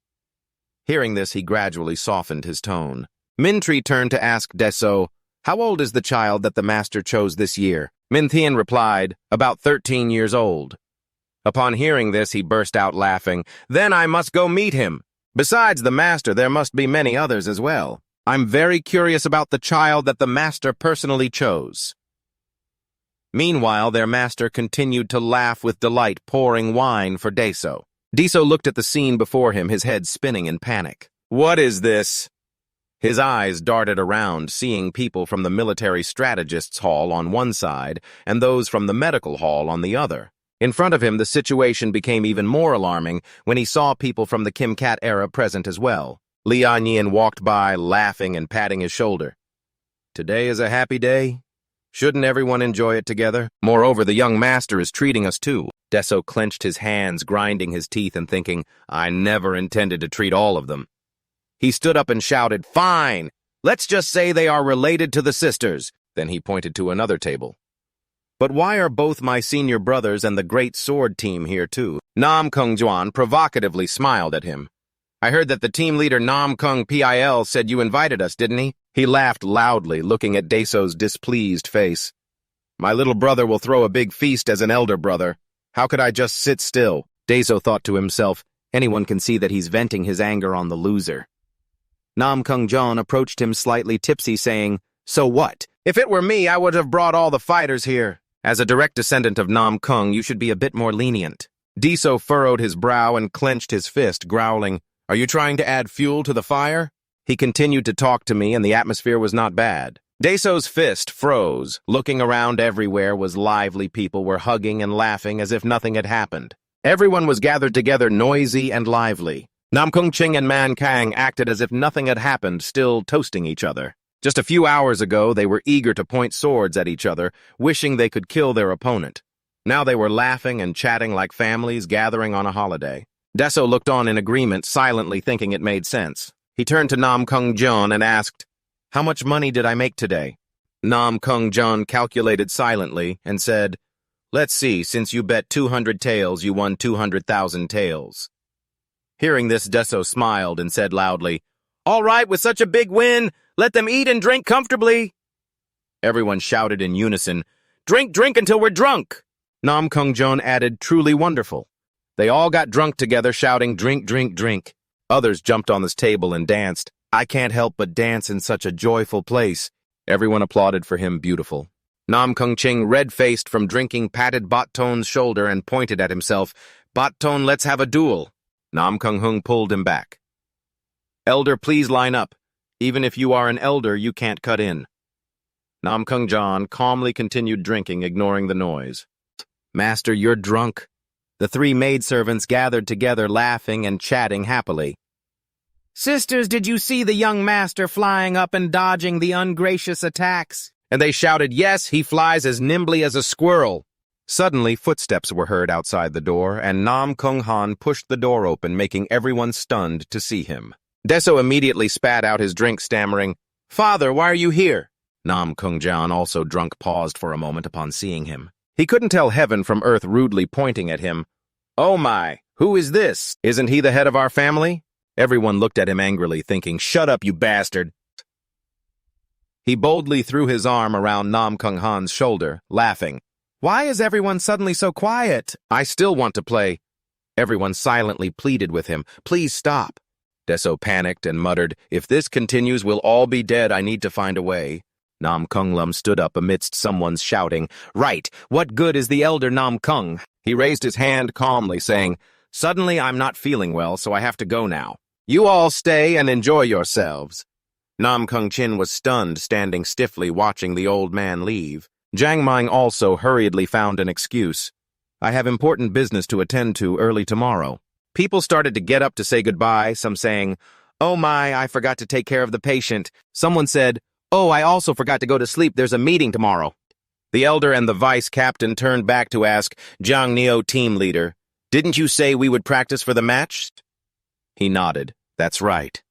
Hearing this, he gradually softened his tone. Min Tri turned to ask Daeso, "How old is the child that the master chose this year?" Min Thien replied, "About 13 years old." Upon hearing this, he burst out laughing. "Then I must go meet him. Besides the master, there must be many others as well. I'm very curious about the child that the master personally chose." Meanwhile, their master continued to laugh with delight, pouring wine for Daeso. Daeso looked at the scene before him, his head spinning in panic. "What is this?" His eyes darted around, seeing people from the military strategists' hall on one side and those from the medical hall on the other. In front of him, the situation became even more alarming when he saw people from the Kim Cat era present as well. Lieuen walked by, laughing and patting his shoulder. "Today is a happy day. Shouldn't everyone enjoy it together? Moreover, the young master is treating us too." Daeso clenched his hands, grinding his teeth and thinking, "I never intended to treat all of them." He stood up and shouted, "Fine! Let's just say they are related to the sisters." Then he pointed to another table. "But why are both my senior brothers and the great sword team here too?" Nam Kung Juan provocatively smiled at him. "I heard that the team leader Nam Kung Pil said you invited us, didn't he?" He laughed loudly, looking at Daeso's displeased face. "My little brother will throw a big feast as an elder brother. How could I just sit still?" Daeso thought to himself, anyone can see that he's venting his anger on the loser. Nam Kung Jon approached him slightly tipsy, saying, "So what? If it were me, I would have brought all the fighters here. As a direct descendant of Nam Kung, you should be a bit more lenient." Daeso furrowed his brow and clenched his fist, growling, "Are you trying to add fuel to the fire?" He continued to talk to me, and the atmosphere was not bad. Daeso's fist froze. Looking around everywhere was lively. People were hugging and laughing as if nothing had happened. Everyone was gathered together, noisy and lively. Nam Kung Ching and Man Kang acted as if nothing had happened, still toasting each other. Just a few hours ago, they were eager to point swords at each other, wishing they could kill their opponent. Now they were laughing and chatting like families gathering on a holiday. Daeso looked on in agreement, silently thinking it made sense. He turned to Nam Kung Jon and asked, "How much money did I make today?" Nam Kung Jon calculated silently and said, "Let's see, since you bet 200 taels, you won 200,000 taels. Hearing this, Daeso smiled and said loudly, "All right, with such a big win, let them eat and drink comfortably." Everyone shouted in unison, "Drink, drink until we're drunk." Nam Kung Jon added, "Truly wonderful." They all got drunk together, shouting, "Drink, drink, drink." Others jumped on this table and danced. I can't help but dance in such a joyful place. Everyone applauded for him, beautiful. Nam Kung Ching, red-faced from drinking, patted Bot Ton's shoulder and pointed at himself. "Bot Ton, let's have a duel." Nam Kung Hung pulled him back. "Elder, please line up. Even if you are an elder, you can't cut in." Namkung calmly continued drinking, ignoring the noise. Master, you're drunk. The three maidservants gathered together, laughing and chatting happily. Sisters, did you see the young master flying up and dodging the ungracious attacks? And they shouted, yes, he flies as nimbly as a squirrel. Suddenly, footsteps were heard outside the door, and Nam Kung Han pushed the door open, making everyone stunned to see him. Deso immediately spat out his drink, stammering, Father, why are you here? Nam Kung Jan, also drunk, paused for a moment upon seeing him. He couldn't tell heaven from earth, rudely pointing at him. Oh my, who is this? Isn't he the head of our family? Everyone looked at him angrily, thinking, shut up, you bastard. He boldly threw his arm around Nam Kung Han's shoulder, laughing. Why is everyone suddenly so quiet? I still want to play. Everyone silently pleaded with him. Please stop. Deso panicked and muttered, if this continues, we'll all be dead. I need to find a way. Nam Kung Lum stood up amidst someone's shouting. Right, what good is the elder Nam Kung? He raised his hand calmly, saying, Suddenly I'm not feeling well, so I have to go now. You all stay and enjoy yourselves. Nam Kung Chin was stunned, standing stiffly, watching the old man leave. Jiang Ming also hurriedly found an excuse. I have important business to attend to early tomorrow. People started to get up to say goodbye, some saying, Oh my, I forgot to take care of the patient. Someone said, Oh, I also forgot to go to sleep. There's a meeting tomorrow. The elder and the vice captain turned back to ask Jiang Neo, team leader, Didn't you say we would practice for the match? He nodded. That's right.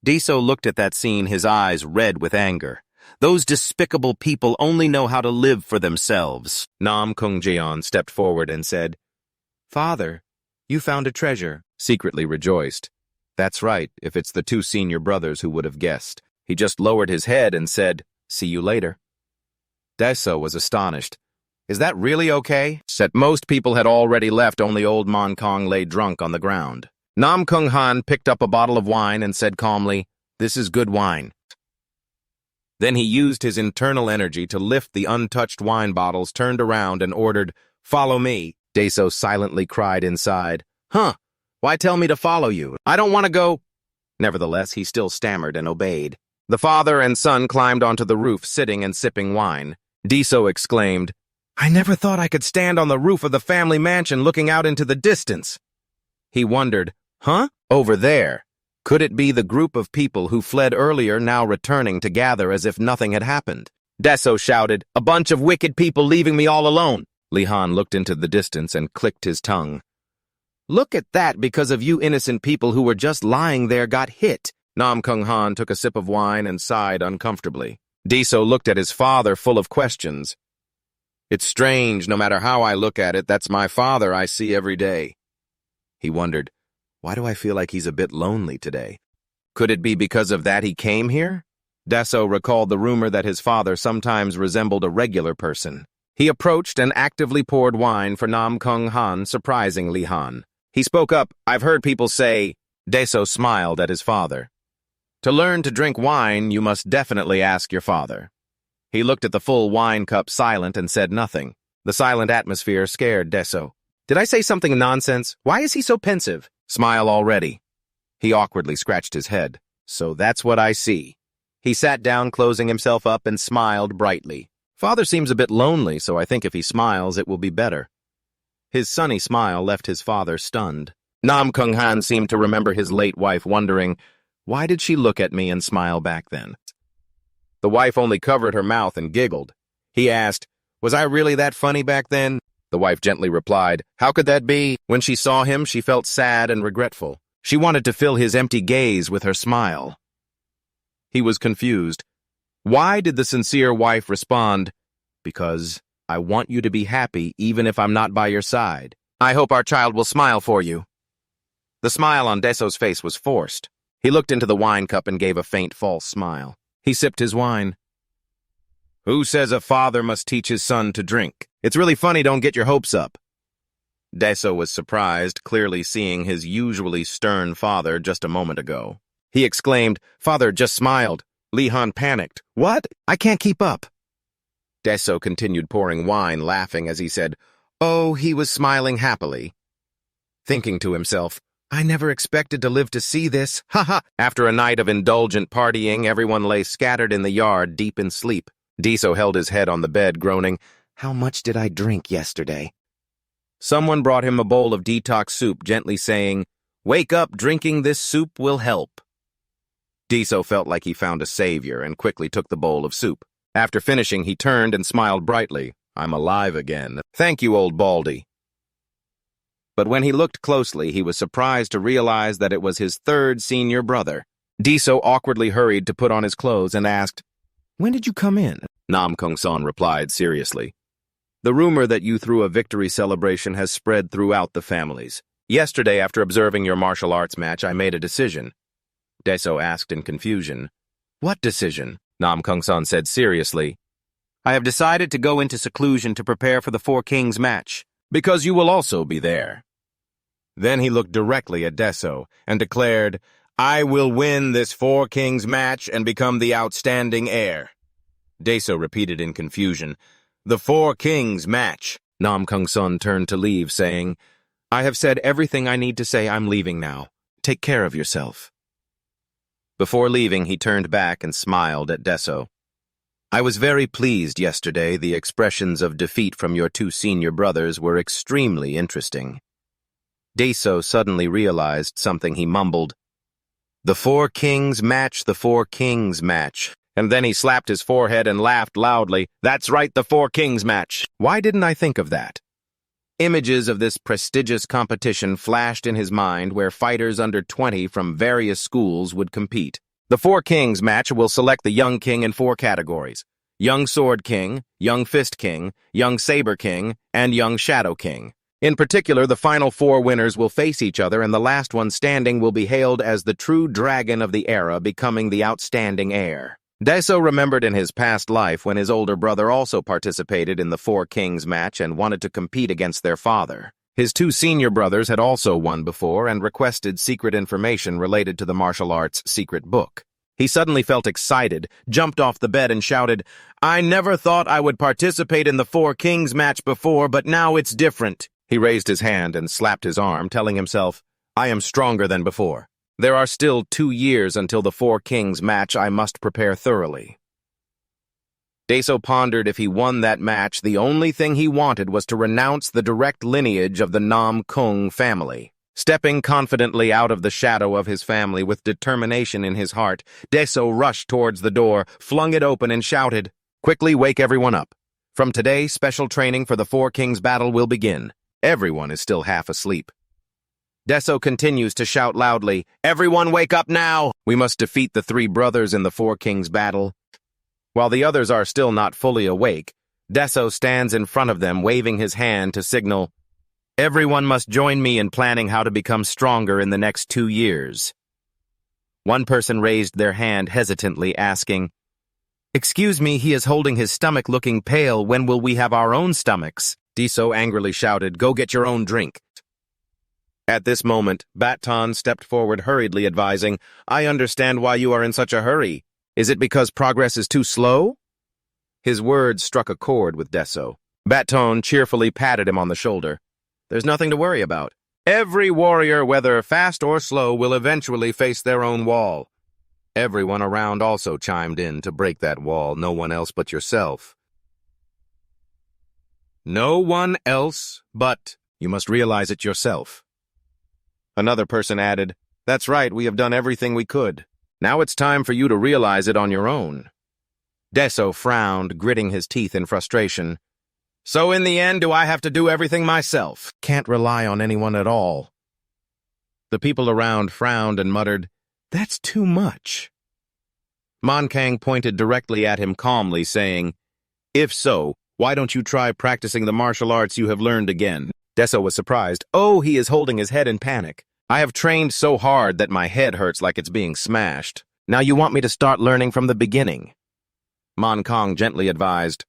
Deso looked at that scene, his eyes red with anger. Those despicable people only know how to live for themselves. Nam Kung Jeon stepped forward and said, Father, you found a treasure. Secretly rejoiced. That's right, if it's the two senior brothers who would have guessed. He just lowered his head and said, See you later. Deso was astonished. Is that really okay? Said most people had already left, only old Mon Kong lay drunk on the ground. Nam Kung Han picked up a bottle of wine and said calmly, This is good wine. Then he used his internal energy to lift the untouched wine bottles, turned around, and ordered, Follow me. Deso silently cried inside, Huh, why tell me to follow you? I don't want to go. Nevertheless, he still stammered and obeyed. The father and son climbed onto the roof, sitting and sipping wine. Deso exclaimed, I never thought I could stand on the roof of the family mansion looking out into the distance. He wondered, Huh? Over there. Could it be the group of people who fled earlier now returning to gather as if nothing had happened? Deso shouted, A bunch of wicked people leaving me all alone. Lieuen looked into the distance and clicked his tongue. Look at that, because of you innocent people who were just lying there got hit. Nam Kung Han took a sip of wine and sighed uncomfortably. Deso looked at his father, full of questions. It's strange, no matter how I look at it, that's my father I see every day. He wondered, why do I feel like he's a bit lonely today? Could it be because of that he came here? Deso recalled the rumor that his father sometimes resembled a regular person. He approached and actively poured wine for Nam Kung Han, surprising Lieuen. He spoke up, I've heard people say. Deso smiled at his father. To learn to drink wine, you must definitely ask your father. He looked at the full wine cup silent and said nothing. The silent atmosphere scared Deso. Did I say something nonsense? Why is he so pensive? Smile already. He awkwardly scratched his head. So that's what I see. He sat down, closing himself up, and smiled brightly. Father seems a bit lonely, so I think if he smiles, it will be better. His sunny smile left his father stunned. Nam Kung Han seemed to remember his late wife, wondering, why did she look at me and smile back then? The wife only covered her mouth and giggled. He asked, was I really that funny back then? The wife gently replied, how could that be? When she saw him, she felt sad and regretful. She wanted to fill his empty gaze with her smile. He was confused. Why did the sincere wife respond, because I want you to be happy even if I'm not by your side. I hope our child will smile for you. The smile on Deso's face was forced. He looked into the wine cup and gave a faint false smile. He sipped his wine. Who says a father must teach his son to drink? It's really funny, don't get your hopes up. Deso was surprised, clearly seeing his usually stern father just a moment ago. He exclaimed, Father just smiled. Lieuen panicked. What? I can't keep up. Deso continued pouring wine, laughing as he said, Oh, he was smiling happily. Thinking to himself, I never expected to live to see this. Ha ha! After a night of indulgent partying, everyone lay scattered in the yard, deep in sleep. Deso held his head on the bed, groaning, "How much did I drink yesterday?" Someone brought him a bowl of detox soup, gently saying, "Wake up, drinking this soup will help." Deso felt like he found a savior and quickly took the bowl of soup. After finishing, he turned and smiled brightly. "I'm alive again. Thank you, old Baldy." But when he looked closely, he was surprised to realize that it was his third senior brother. Deso awkwardly hurried to put on his clothes and asked, "When did you come in?" Nam Kung-son replied seriously, "The rumor that you threw a victory celebration has spread throughout the families. Yesterday, after observing your martial arts match, I made a decision." Deso asked in confusion. "What decision?" Nam Kung-son said seriously. "I have decided to go into seclusion to prepare for the Four Kings match, because you will also be there." Then he looked directly at Deso and declared, "I will win this Four Kings match and become the outstanding heir." Deso repeated in confusion, "The Four Kings match." Nam Kung-son turned to leave, saying, "I have said everything I need to say. I'm leaving now. Take care of yourself." Before leaving, he turned back and smiled at Deso. "I was very pleased yesterday. The expressions of defeat from your two senior brothers were extremely interesting." Deso suddenly realized something. He mumbled, "The Four Kings match, the Four Kings match." And then he slapped his forehead and laughed loudly. "That's right, the Four Kings match. Why didn't I think of that?" Images of this prestigious competition flashed in his mind where fighters under 20 from various schools would compete. The Four Kings match will select the Young King in 4 categories: Young Sword King, Young Fist King, Young Saber King, and Young Shadow King. In particular, the final 4 winners will face each other, and the last one standing will be hailed as the true dragon of the era, becoming the outstanding heir. Deso remembered in his past life when his older brother also participated in the Four Kings match and wanted to compete against their father. His 2 senior brothers had also won before and requested secret information related to the martial arts secret book. He suddenly felt excited, jumped off the bed and shouted, "I never thought I would participate in the Four Kings match before, but now it's different." He raised his hand and slapped his arm, telling himself, "I am stronger than before. There are still 2 years until the Four Kings match. I must prepare thoroughly." Deso pondered if he won that match, the only thing he wanted was to renounce the direct lineage of the Nam Kung family. Stepping confidently out of the shadow of his family with determination in his heart, Deso rushed towards the door, flung it open, and shouted, "Quickly wake everyone up. From today, special training for the Four Kings battle will begin. Everyone is still half asleep." Deso continues to shout loudly, "Everyone wake up now! We must defeat the 3 brothers in the Four Kings battle." While the others are still not fully awake, Deso stands in front of them, waving his hand to signal, "Everyone must join me in planning how to become stronger in the next 2 years. One person raised their hand hesitantly, asking, "Excuse me, he is holding his stomach looking pale. When will we have our own stomachs?" Deso angrily shouted, "Go get your own drink." At this moment, Baton stepped forward hurriedly, advising, "I understand why you are in such a hurry. Is it because progress is too slow?" His words struck a chord with Deso. Baton cheerfully patted him on the shoulder. "There's nothing to worry about. Every warrior, whether fast or slow, will eventually face their own wall." Everyone around also chimed in to break that wall. "No one else but yourself." "No one else but you must realize it yourself." Another person added, "That's right, we have done everything we could. Now it's time for you to realize it on your own." Deso frowned, gritting his teeth in frustration. "So in the end, do I have to do everything myself? Can't rely on anyone at all." The people around frowned and muttered, "That's too much." Monkang pointed directly at him calmly, saying, "If so, why don't you try practicing the martial arts you have learned again?" Deso was surprised. "Oh, he is holding his head in panic. I have trained so hard that my head hurts like it's being smashed. Now you want me to start learning from the beginning?" Monkang gently advised,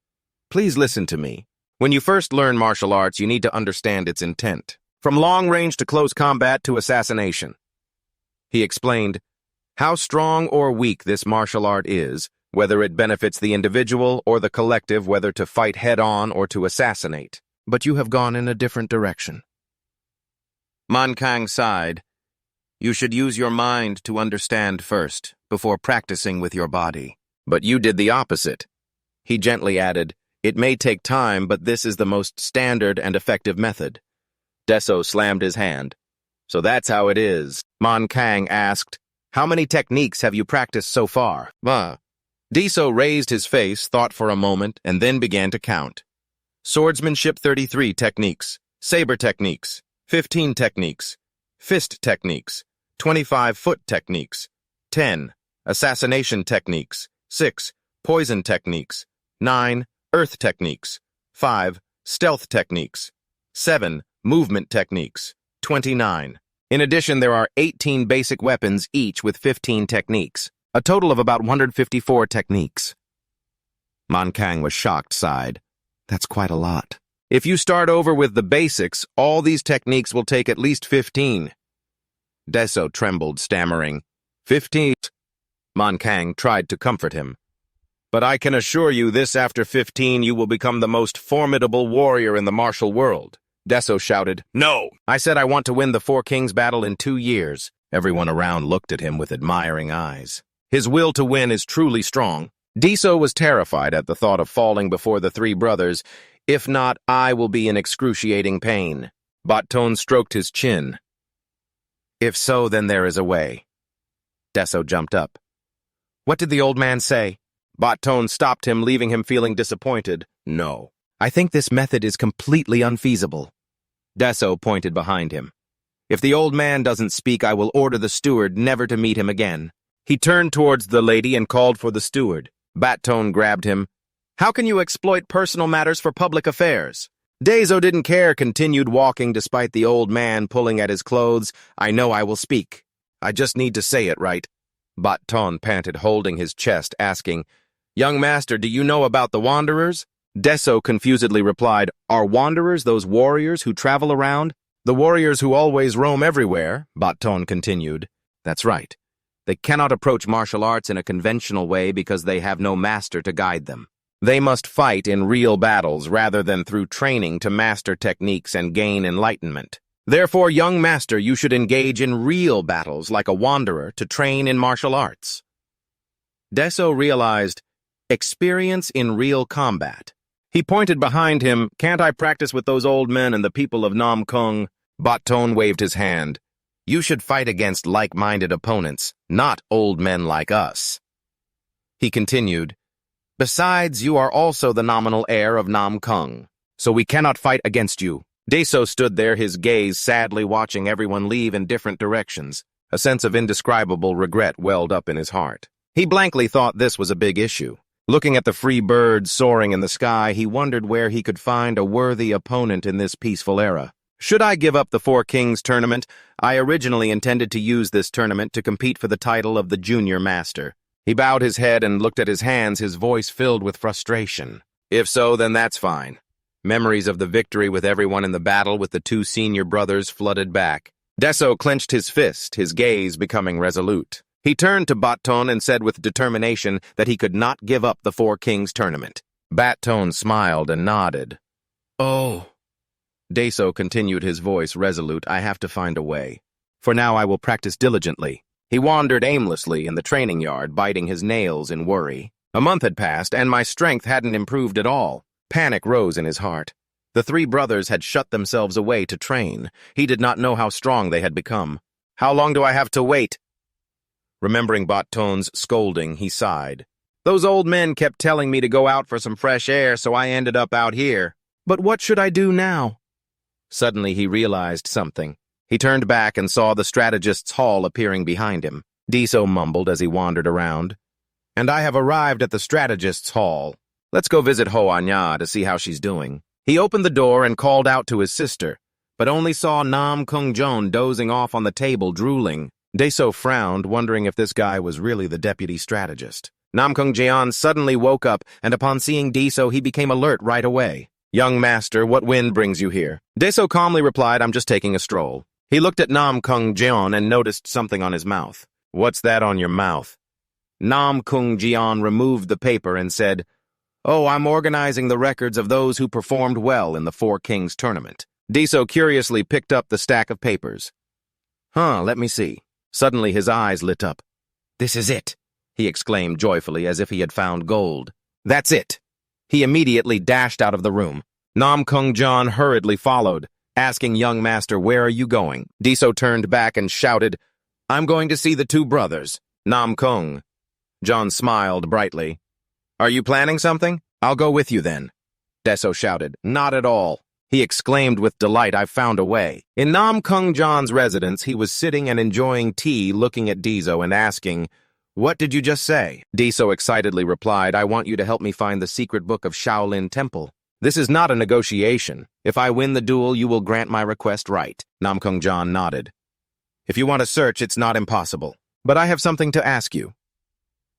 "Please listen to me. When you first learn martial arts, you need to understand its intent. From long range to close combat to assassination." He explained, "How strong or weak this martial art is, whether it benefits the individual or the collective, whether to fight head-on or to assassinate. But you have gone in a different direction." Monkang sighed. "You should use your mind to understand first, before practicing with your body. But you did the opposite. He gently added, "It may take time, but this is the most standard and effective method." Deso slammed his hand. "So that's how it is." Man Kang asked, "How many techniques have you practiced so far?" Deso raised his face, thought for a moment, and then began to count. Swordsmanship 33 techniques, saber techniques, 15 techniques, fist techniques, 25 foot techniques, 10 assassination techniques, 6 poison techniques, 9 earth techniques, 5 stealth techniques, 7 movement techniques, 29. In addition, there are 18 basic weapons, each with 15 techniques, a total of about 154 techniques. Man Kang was shocked, sighed. That's quite a lot. If you start over with the basics, all these techniques will take at least 15. Deso trembled, stammering, 15? Man Kang tried to comfort him. But I can assure you this, after 15 you will become the most formidable warrior in the martial world. Deso shouted, "No! I said I want to win the Four Kings battle in 2 years. Everyone around looked at him with admiring eyes. His will to win is truly strong. Deso was terrified at the thought of falling before the three brothers. If not, I will be in excruciating pain. Baton stroked his chin. If so, then there is a way. Deso jumped up. What did the old man say? Baton stopped him, leaving him feeling disappointed. No. I think this method is completely unfeasible. Deso pointed behind him. If the old man doesn't speak, I will order the steward never to meet him again. He turned towards the lady and called for the steward. Baton grabbed him. How can you exploit personal matters for public affairs? Deso didn't care, continued walking despite the old man pulling at his clothes. I know I will speak. I just need to say it right. Baton panted, holding his chest, asking, Young master, do you know about the wanderers? Deso confusedly replied, Are wanderers those warriors who travel around? The warriors who always roam everywhere, Baton continued. That's right. They cannot approach martial arts in a conventional way because they have no master to guide them. They must fight in real battles rather than through training to master techniques and gain enlightenment. Therefore, young master, you should engage in real battles like a wanderer to train in martial arts. Deso realized, experience in real combat. He pointed behind him, Can't I practice with those old men and the people of Nam Kung? Baton waved his hand. You should fight against like-minded opponents, not old men like us. He continued, Besides, you are also the nominal heir of Nam Kung, so we cannot fight against you. Deso stood there, his gaze sadly watching everyone leave in different directions. A sense of indescribable regret welled up in his heart. He blankly thought this was a big issue. Looking at the free birds soaring in the sky, he wondered where he could find a worthy opponent in this peaceful era. Should I give up the Four Kings tournament? I originally intended to use this tournament to compete for the title of the junior master. He bowed his head and looked at his hands, his voice filled with frustration. If so, then that's fine. Memories of the victory with everyone in the battle with the two senior brothers flooded back. Deso clenched his fist, his gaze becoming resolute. He turned to Baton and said with determination that he could not give up the Four Kings tournament. Baton smiled and nodded. Oh. Deso continued, his voice resolute, I have to find a way. For now I will practice diligently. He wandered aimlessly in the training yard, biting his nails in worry. A month had passed, and my strength hadn't improved at all. Panic rose in his heart. The three brothers had shut themselves away to train. He did not know how strong they had become. How long do I have to wait? Remembering Baton's scolding, he sighed. Those old men kept telling me to go out for some fresh air, so I ended up out here. But what should I do now? Suddenly he realized something. He turned back and saw the strategist's hall appearing behind him. Deso mumbled as he wandered around. And I have arrived at the strategist's hall. Let's go visit Ho Anya to see how she's doing. He opened the door and called out to his sister, but only saw Nam Kung Joan dozing off on the table, drooling. Deso frowned, wondering if this guy was really the deputy strategist. Nam Kung Jeon suddenly woke up, and upon seeing Deso, he became alert right away. Young master, what wind brings you here? Deso calmly replied, I'm just taking a stroll. He looked at Nam Kung Jeon and noticed something on his mouth. What's that on your mouth? Nam Kung Jeon removed the paper and said, Oh, I'm organizing the records of those who performed well in the Four Kings tournament. Deso curiously picked up the stack of papers. Let me see. Suddenly his eyes lit up. This is it, he exclaimed joyfully as if he had found gold. That's it. He immediately dashed out of the room. Nam Kung John hurriedly followed, asking young master, "Where are you going?" Deso turned back and shouted, "I'm going to see the two brothers." Nam Kung. John smiled brightly. "Are you planning something? I'll go with you then." Deso shouted, "Not at all." He exclaimed with delight, "I've found a way." In Nam Kung John's residence, he was sitting and enjoying tea, looking at Deso and asking, "What did you just say?" Deso excitedly replied, "I want you to help me find the secret book of Shaolin Temple. This is not a negotiation. If I win the duel, you will grant my request right." Nam Kung John nodded. "If you want to search, it's not impossible. But I have something to ask you."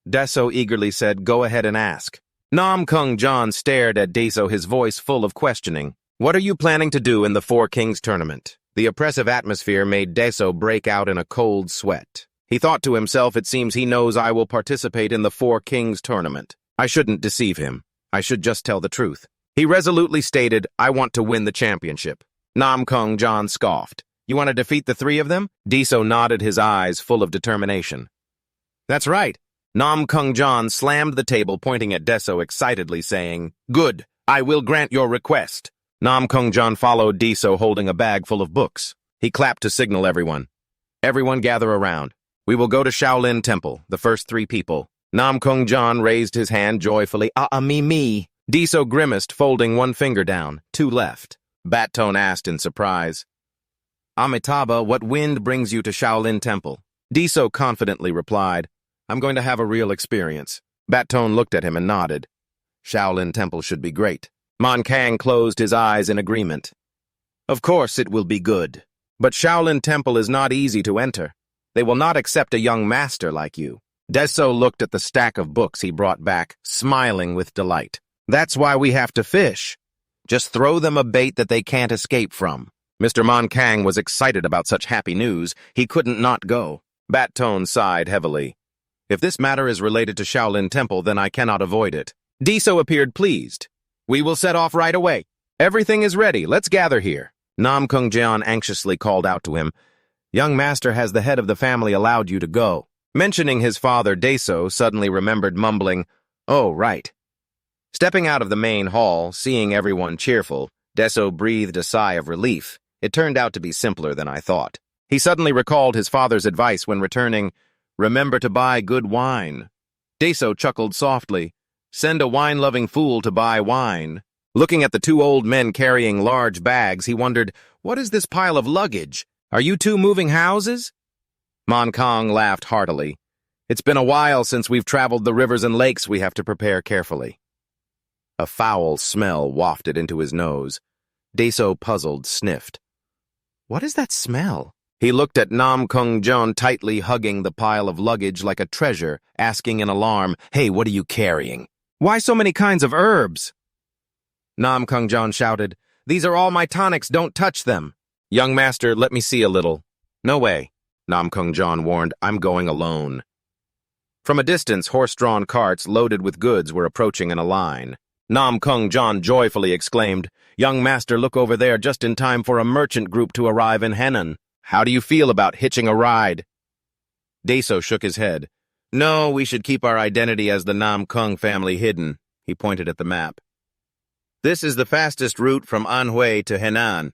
Deso eagerly said, "Go ahead and ask." Nam Kung John stared at Deso, his voice full of questioning. "What are you planning to do in the Four Kings tournament?" The oppressive atmosphere made Deso break out in a cold sweat. He thought to himself, "It seems he knows I will participate in the Four Kings tournament. I shouldn't deceive him. I should just tell the truth." He resolutely stated, "I want to win the championship." Nam Kung John scoffed. "You want to defeat the three of them?" Deso nodded, his eyes full of determination. "That's right." Nam Kung John slammed the table, pointing at Deso excitedly, saying, "Good, I will grant your request." Nam Kung John followed Deso, holding a bag full of books. He clapped to signal everyone. "Everyone gather around. We will go to Shaolin Temple, the first three people." Nam Kung John raised his hand joyfully. Me. Deso grimaced, folding one finger down, two left. Battone asked in surprise, "Amitabha, what wind brings you to Shaolin Temple?" Deso confidently replied, "I'm going to have a real experience." Battone looked at him and nodded. "Shaolin Temple should be great." Man Kang closed his eyes in agreement. "Of course it will be good. But Shaolin Temple is not easy to enter. They will not accept a young master like you." Deso looked at the stack of books he brought back, smiling with delight. "That's why we have to fish. Just throw them a bait that they can't escape from." Mr. Man Kang was excited about such happy news. He couldn't not go. Battone sighed heavily. "If this matter is related to Shaolin Temple, then I cannot avoid it." Deso appeared pleased. "We will set off right away. Everything is ready. Let's gather here." Nam Kung Jian anxiously called out to him, "Young master, has the head of the family allowed you to go?" Mentioning his father, Deso suddenly remembered, mumbling, "Oh, right." Stepping out of the main hall, seeing everyone cheerful, Deso breathed a sigh of relief. It turned out to be simpler than I thought. He suddenly recalled his father's advice when returning, "Remember to buy good wine." Deso chuckled softly, "Send a wine-loving fool to buy wine." Looking at the two old men carrying large bags, he wondered, "What is this pile of luggage? Are you two moving houses?" Man Kang laughed heartily. "It's been a while since we've traveled the rivers and lakes. We have to prepare carefully." A foul smell wafted into his nose. Deso, puzzled, sniffed. "What is that smell?" He looked at Nam Kung John tightly hugging the pile of luggage like a treasure, asking in alarm, "Hey, what are you carrying? Why so many kinds of herbs?" Nam Kung John shouted, "These are all my tonics, don't touch them." "Young master, let me see a little." "No way," Nam Kung John warned, "I'm going alone." From a distance, horse-drawn carts loaded with goods were approaching in a line. Nam Kung John joyfully exclaimed, "Young master, look over there, just in time for a merchant group to arrive in Henan. How do you feel about hitching a ride?" Deso shook his head. "No, we should keep our identity as the Nam Kung family hidden." He pointed at the map. "This is the fastest route from Anhui to Henan."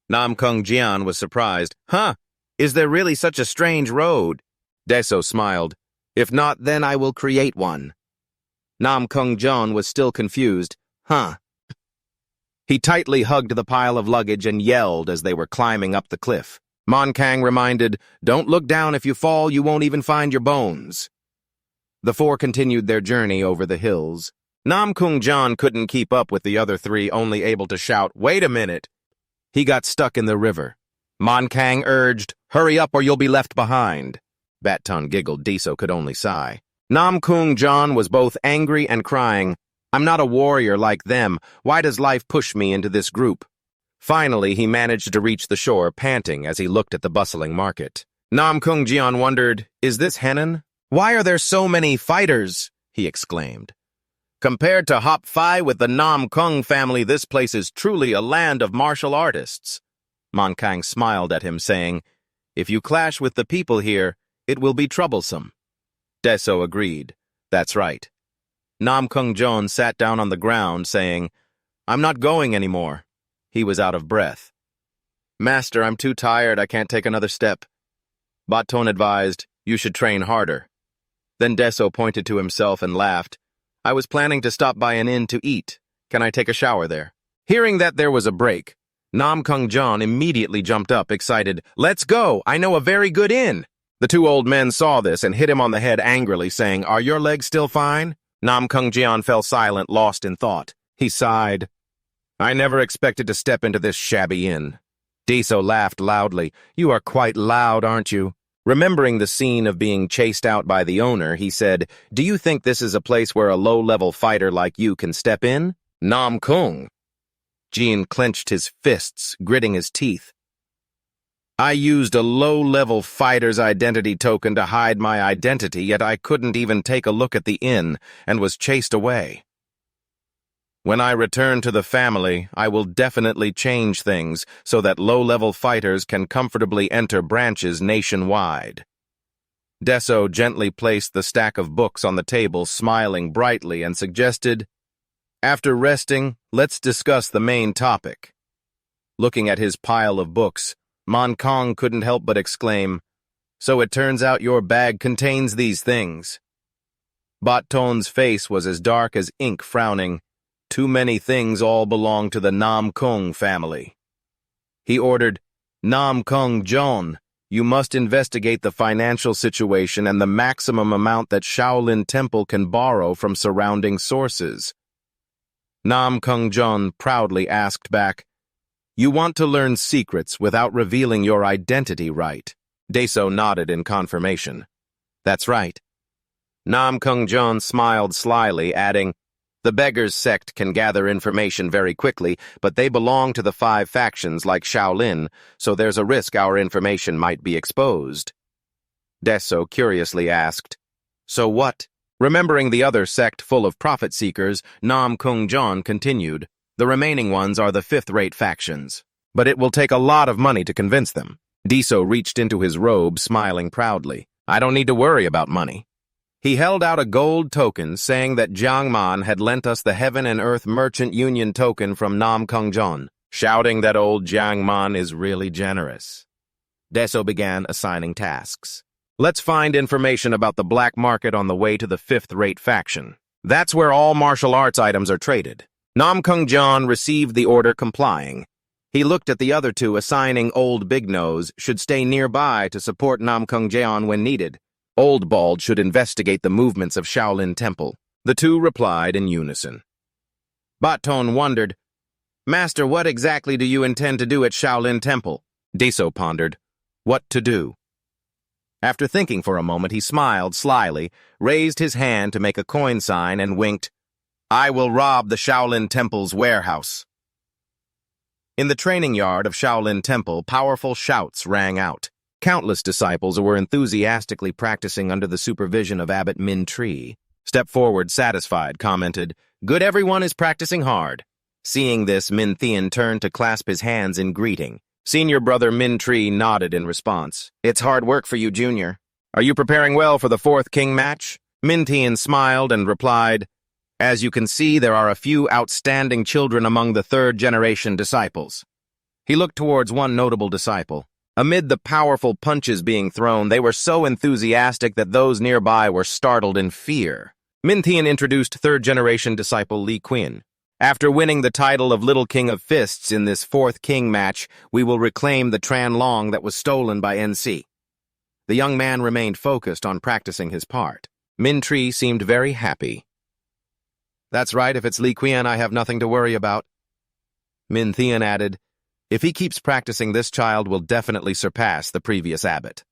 Nam Kung Jian was surprised. "Huh, is there really such a strange road?" Deso smiled. "If not, then I will create one." Nam Kung John was still confused. "Huh." He tightly hugged the pile of luggage and yelled as they were climbing up the cliff. Man Kang reminded, "Don't look down. If you fall, you won't even find your bones." The four continued their journey over the hills. Nam Kung John couldn't keep up with the other three, only able to shout, "Wait a minute." He got stuck in the river. Man Kang urged, "Hurry up or you'll be left behind." Battone giggled. Deso could only sigh. Nam Kung John was both angry and crying. "I'm not a warrior like them. Why does life push me into this group?" Finally, he managed to reach the shore, panting as he looked at the bustling market. Nam Kung Jian wondered, "Is this Henan? Why are there so many fighters?" he exclaimed. "Compared to Hop Fi with the Nam Kung family, this place is truly a land of martial artists." Man Kang smiled at him, saying, "If you clash with the people here, it will be troublesome." Deso agreed. "That's right." Nam Kung Jon sat down on the ground, saying, "I'm not going anymore." He was out of breath. "Master, I'm too tired, I can't take another step." Baton advised, "You should train harder." Then Deso pointed to himself and laughed. "I was planning to stop by an inn to eat. Can I take a shower there?" Hearing that there was a break, Nam Kung Jon immediately jumped up, excited. "Let's go! I know a very good inn!" The two old men saw this and hit him on the head angrily, saying, "Are your legs still fine?" Nam Kung Jon fell silent, lost in thought. He sighed. "I never expected to step into this shabby inn." Deso laughed loudly. "You are quite loud, aren't you?" Remembering the scene of being chased out by the owner, he said, "Do you think this is a place where a low-level fighter like you can step in?" Nam Kung. Jin clenched his fists, gritting his teeth. "I used a low-level fighter's identity token to hide my identity, yet I couldn't even take a look at the inn and was chased away. When I return to the family, I will definitely change things so that low-level fighters can comfortably enter branches nationwide." Deso gently placed the stack of books on the table, smiling brightly, and suggested, "After resting, let's discuss the main topic." Looking at his pile of books, Man Kong couldn't help but exclaim, "So it turns out your bag contains these things." Baton's face was as dark as ink, frowning. Too many things all belong to the Nam Kung family. He ordered, "Nam Kung Jon, you must investigate the financial situation and the maximum amount that Shaolin Temple can borrow from surrounding sources." Nam Kung Jon proudly asked back, "You want to learn secrets without revealing your identity, right?" Deso nodded in confirmation. "That's right." Nam Kung Jon smiled slyly, adding, "The beggars sect can gather information very quickly, but they belong to the 5 factions like Shaolin, so there's a risk our information might be exposed." Deso curiously asked, "So what?" Remembering the other sect full of profit-seekers, Nam Kung Jon continued, "The remaining ones are the 5th-rate factions, but it will take a lot of money to convince them." Deso reached into his robe, smiling proudly. "I don't need to worry about money." He held out a gold token, saying that Jiang Man had lent us the Heaven and Earth Merchant Union token from Nam Kung Jon, shouting that old Jiang Man is really generous. Deso began assigning tasks. "Let's find information about the black market on the way to the 5th-rate faction. That's where all martial arts items are traded." Nam Kung Jon received the order, complying. He looked at the other two, assigning Old Big Nose should stay nearby to support Nam Kung Jon when needed. Old Bald should investigate the movements of Shaolin Temple. The two replied in unison. Baton wondered, "Master, what exactly do you intend to do at Shaolin Temple?" Deso pondered, "What to do?" After thinking for a moment, he smiled slyly, raised his hand to make a coin sign, and winked, "I will rob the Shaolin Temple's warehouse." In the training yard of Shaolin Temple, powerful shouts rang out. Countless disciples were enthusiastically practicing under the supervision of Abbot Min Tree. Step Forward, satisfied, commented, "Good, everyone is practicing hard." Seeing this, Min Thien turned to clasp his hands in greeting. Senior brother Min Tree nodded in response. "It's hard work for you, Junior. Are you preparing well for the 4th King match?" Min Thien smiled and replied, "As you can see, there are a few outstanding children among the 3rd-generation disciples." He looked towards one notable disciple. Amid the powerful punches being thrown, they were so enthusiastic that those nearby were startled in fear. Min Thien introduced 3rd-generation disciple Lieuen. "After winning the title of Little King of Fists in this 4th King match, we will reclaim the Tran Long that was stolen by NC." The young man remained focused on practicing his part. Min Tree seemed very happy. "That's right, if it's Lieuen, I have nothing to worry about." Min Thien added, "If he keeps practicing, this child will definitely surpass the previous abbot."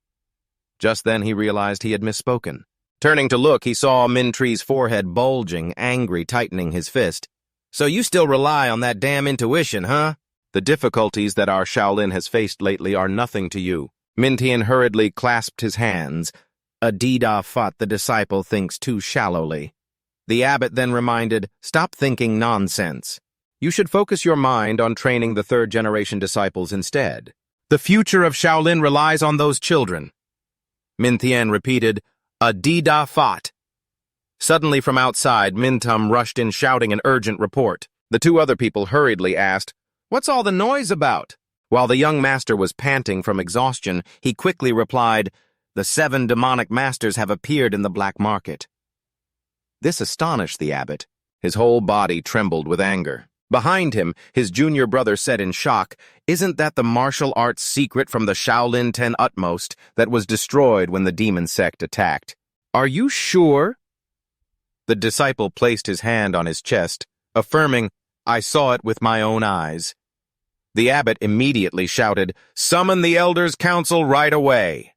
Just then he realized he had misspoken. Turning to look, he saw Min Tree's forehead bulging, angry, tightening his fist. "So you still rely on that damn intuition, huh? The difficulties that our Shaolin has faced lately are nothing to you." Min Thien hurriedly clasped his hands. "A Dida Fat, the disciple, thinks too shallowly." The abbot then reminded, "Stop thinking nonsense. You should focus your mind on training the 3rd-generation disciples instead. The future of Shaolin relies on those children." Min Thien repeated, "A Dida Fat." Suddenly from outside, Mintum rushed in shouting an urgent report. The two other people hurriedly asked, "What's all the noise about?" While the young master was panting from exhaustion, he quickly replied, "The 7 demonic masters have appeared in the black market." This astonished the abbot. His whole body trembled with anger. Behind him, his junior brother said in shock, "Isn't that the martial arts secret from the Shaolin 10 Utmost that was destroyed when the demon sect attacked?" "Are you sure?" The disciple placed his hand on his chest, affirming, "I saw it with my own eyes." The abbot immediately shouted, "Summon the elders' council right away."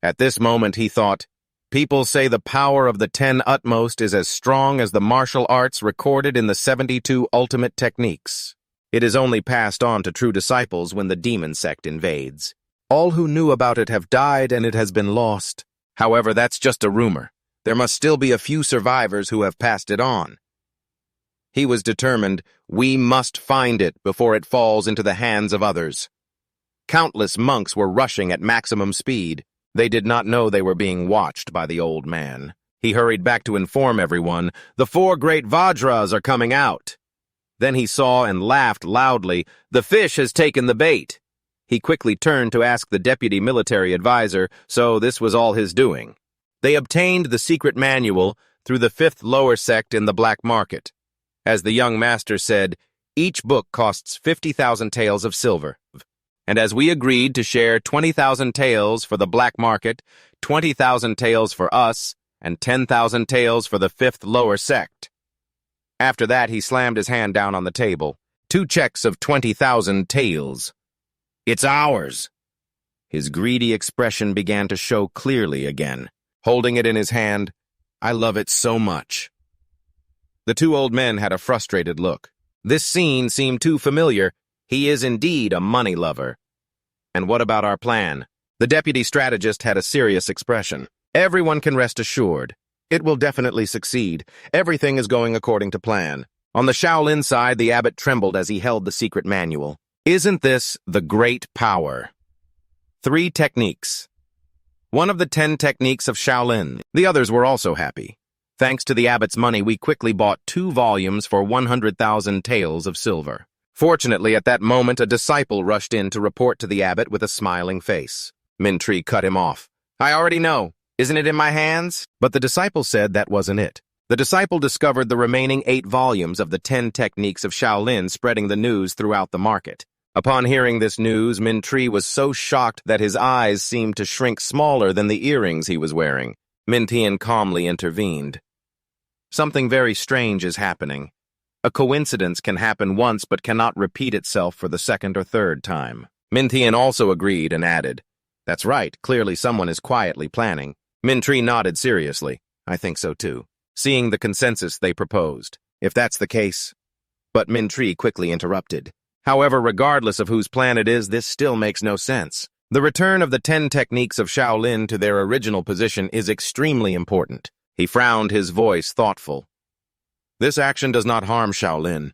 At this moment he thought, "People say the power of the 10 Utmost is as strong as the martial arts recorded in the 72 ultimate techniques. It is only passed on to true disciples when the demon sect invades. All who knew about it have died and it has been lost. However, that's just a rumor. There must still be a few survivors who have passed it on." He was determined, "We must find it before it falls into the hands of others." Countless monks were rushing at maximum speed. They did not know they were being watched by the old man. He hurried back to inform everyone, "The 4 great Vajras are coming out." Then he saw and laughed loudly, "The fish has taken the bait." He quickly turned to ask the deputy military advisor, so this was all his doing. They obtained the secret manual through the 5th lower sect in the black market. As the young master said, each book costs 50,000 taels of silver. And as we agreed to share 20,000 taels for the black market, 20,000 taels for us, and 10,000 taels for the 5th lower sect. After that, he slammed his hand down on the table. 2 checks of 20,000 taels. "It's ours." His greedy expression began to show clearly again. Holding it in his hand, "I love it so much." The 2 old men had a frustrated look. This scene seemed too familiar. He is indeed a money lover. "And what about our plan?" The deputy strategist had a serious expression. "Everyone can rest assured. It will definitely succeed. Everything is going according to plan." On the Shaolin side, the abbot trembled as he held the secret manual. "Isn't this the great power?" 3 techniques. One of the 10 techniques of Shaolin. The others were also happy. Thanks to the abbot's money, we quickly bought 2 volumes for 100,000 taels of silver. Fortunately, at that moment, a disciple rushed in to report to the abbot with a smiling face. Mintri cut him off. "I already know. Isn't it in my hands?" But the disciple said that wasn't it. The disciple discovered the remaining 8 volumes of the 10 techniques of Shaolin, spreading the news throughout the market. Upon hearing this news, Mintri was so shocked that his eyes seemed to shrink smaller than the earrings he was wearing. Mintian calmly intervened. "Something very strange is happening. A coincidence can happen once but cannot repeat itself for the 2nd or 3rd time." Mintian also agreed and added, "That's right, clearly someone is quietly planning." Mintri nodded seriously. "I think so too," seeing the consensus they proposed. "If that's the case—" But Mintri quickly interrupted. "However, regardless of whose plan it is, this still makes no sense. The return of the 10 techniques of Shaolin to their original position is extremely important." He frowned, his voice thoughtful. "This action does not harm Shaolin.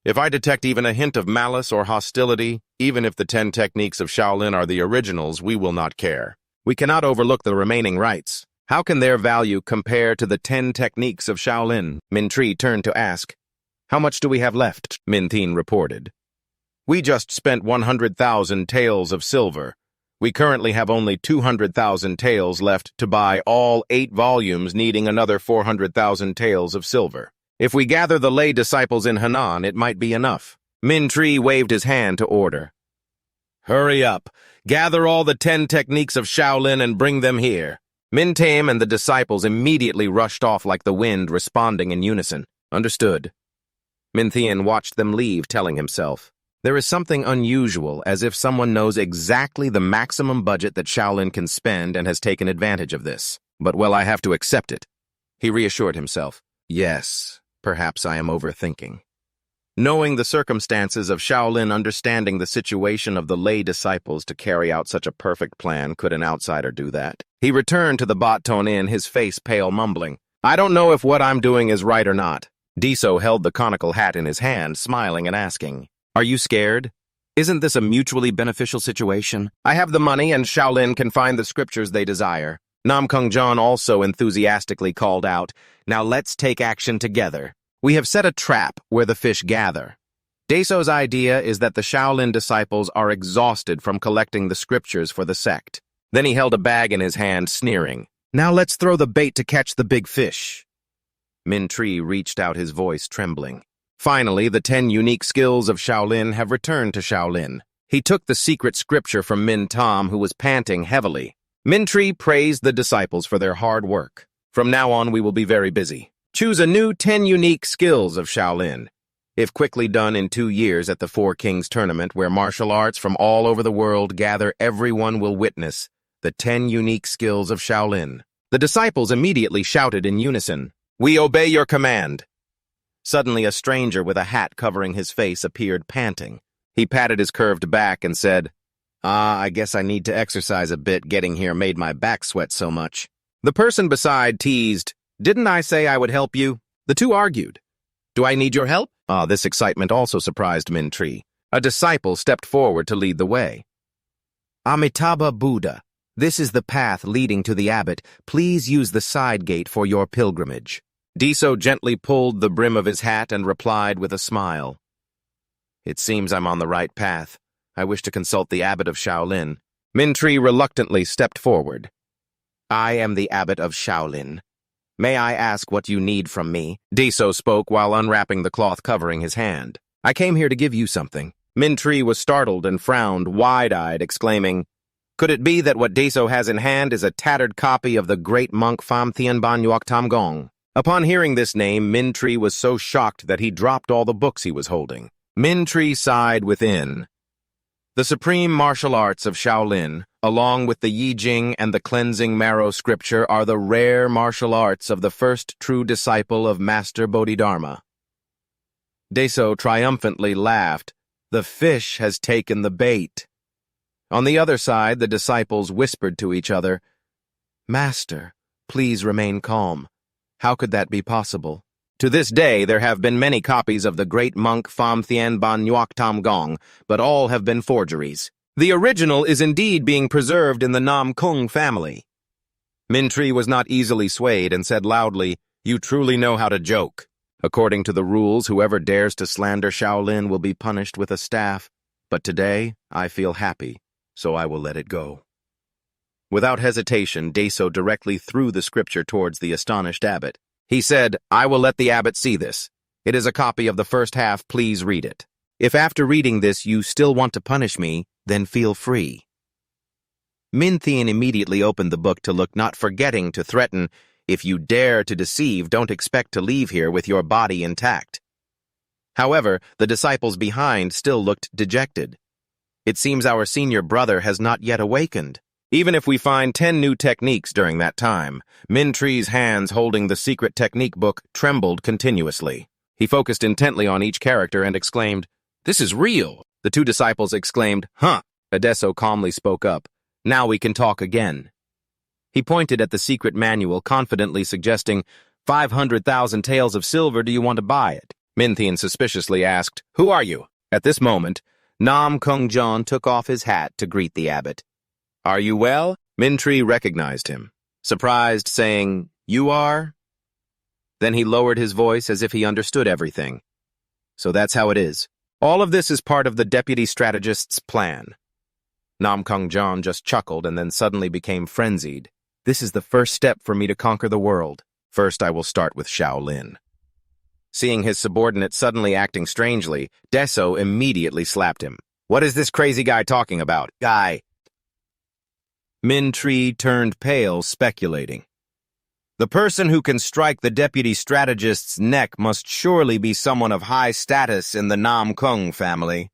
If I detect even a hint of malice or hostility, even if the 10 techniques of Shaolin are the originals, we will not care. We cannot overlook the remaining rites. How can their value compare to the 10 techniques of Shaolin?" Mintri turned to ask, "How much do we have left?" Mintin reported. "We just spent 100,000 taels of silver. We currently have only 200,000 taels left to buy all 8 volumes, needing another 400,000 taels of silver. If we gather the lay disciples in Henan, it might be enough." Mintri waved his hand to order. "Hurry up. Gather all the 10 techniques of Shaolin and bring them here." Mintam and the disciples immediately rushed off like the wind, responding in unison. "Understood." Minthian watched them leave, telling himself, "There is something unusual, as if someone knows exactly the maximum budget that Shaolin can spend and has taken advantage of this. But, well, I have to accept it." He reassured himself. "Yes, perhaps I am overthinking." Knowing the circumstances of Shaolin, understanding the situation of the lay disciples to carry out such a perfect plan, could an outsider do that? He returned to the Baton Inn, his face pale, mumbling, "I don't know if what I'm doing is right or not." Diso held the conical hat in his hand, smiling and asking, "Are you scared? Isn't this a mutually beneficial situation? I have the money and Shaolin can find the scriptures they desire. Namkung-jeon also enthusiastically called out, "Now let's take action together. We have set a trap where the fish gather." Daeso's idea is that the Shaolin disciples are exhausted from collecting the scriptures for the sect. Then he held a bag in his hand, sneering, "Now let's throw the bait to catch the big fish." Min-Tree reached out, his voice trembling. Finally, the 10 unique skills of Shaolin have returned to Shaolin. He took the secret scripture from Min-Tom, who was panting heavily. Min-Tree praised the disciples for their hard work. "From now on, we will be very busy. Choose a new 10 unique skills of Shaolin. If quickly done in 2 years at the Four Kings tournament, where martial arts from all over the world gather, everyone will witness the 10 unique skills of Shaolin." The disciples immediately shouted in unison, "We obey your command." Suddenly, a stranger with a hat covering his face appeared, panting. He patted his curved back and said, I guess I need to exercise a bit. Getting here made my back sweat so much." The person beside teased, "Didn't I say I would help you?" The two argued. "Do I need your help?" This excitement also surprised Min-Tree. A disciple stepped forward to lead the way. "Amitabha Buddha, this is the path leading to the abbot. Please use the side gate for your pilgrimage." Daeso gently pulled the brim of his hat and replied with a smile, "It seems I'm on the right path. I wish to consult the abbot of Shaolin." Min-Tree reluctantly stepped forward. "I am the abbot of Shaolin. May I ask what you need from me?" Daeso spoke while unwrapping the cloth covering his hand. "I came here to give you something." Min-Tree was startled and frowned, wide-eyed, exclaiming, "Could it be that what Daeso has in hand is a tattered copy of the great monk Pham Thien Ban Yuok Tam Gong?" Upon hearing this name, Min-Tree was so shocked that he dropped all the books he was holding. Min-Tree sighed within. The supreme martial arts of Shaolin, along with the Yi Jing and the cleansing marrow scripture, are the rare martial arts of the first true disciple of Master Bodhidharma. Daeso triumphantly laughed. "The fish has taken the bait." On the other side, the disciples whispered to each other, "Master, please remain calm. How could that be possible?" To this day, there have been many copies of the great monk Pham Thien Ban Yuok Tam Gong, but all have been forgeries. The original is indeed being preserved in the Nam Kung family. Min-Tree was not easily swayed and said loudly, "You truly know how to joke. According to the rules, whoever dares to slander Shaolin will be punished with a staff. But today, I feel happy, so I will let it go." Without hesitation, Daeso directly threw the scripture towards the astonished abbot. He said, "I will let the abbot see this. It is a copy of the first half. Please read it. If after reading this you still want to punish me, then feel free." Min-Thien immediately opened the book to look, not forgetting to threaten, "If you dare to deceive, don't expect to leave here with your body intact." However, the disciples behind still looked dejected. "It seems our senior brother has not yet awakened. Even if we find 10 new techniques during that time." Min-Tree's hands holding the secret technique book trembled continuously. He focused intently on each character and exclaimed, "This is real." The two disciples exclaimed, "Huh!" Daeso calmly spoke up, "Now we can talk again." He pointed at the secret manual, confidently suggesting, 500,000 taels of silver, do you want to buy it? Min-Thien suspiciously asked, "Who are you?" At this moment, Namkung-jeon took off his hat to greet the abbot. "Are you well?" Min-Tree recognized him, surprised, saying, "You are?" Then he lowered his voice as if he understood everything. "So that's how it is. All of this is part of the deputy strategist's plan." Namkung-jeon just chuckled and then suddenly became frenzied. "This is the first step for me to conquer the world. First, I will start with Shaolin." Seeing his subordinate suddenly acting strangely, Daeso immediately slapped him. "What is this crazy guy talking about? Guy?" Min-Tree turned pale, speculating. "The person who can strike the deputy strategist's neck must surely be someone of high status in the Nam Kung family."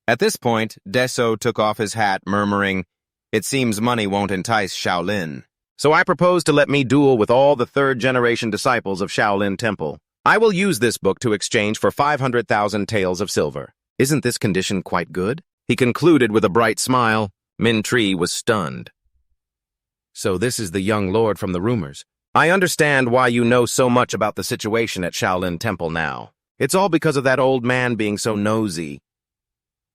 At this point, Daeso took off his hat, murmuring, "It seems money won't entice Shaolin. So I propose to let me duel with all the third-generation disciples of Shaolin Temple. I will use this book to exchange for 500,000 taels of silver. Isn't this condition quite good?" He concluded with a bright smile. Min-Tree was stunned. "So this is the young lord from the rumors. I understand why you know so much about the situation at Shaolin Temple now. It's all because of that old man being so nosy."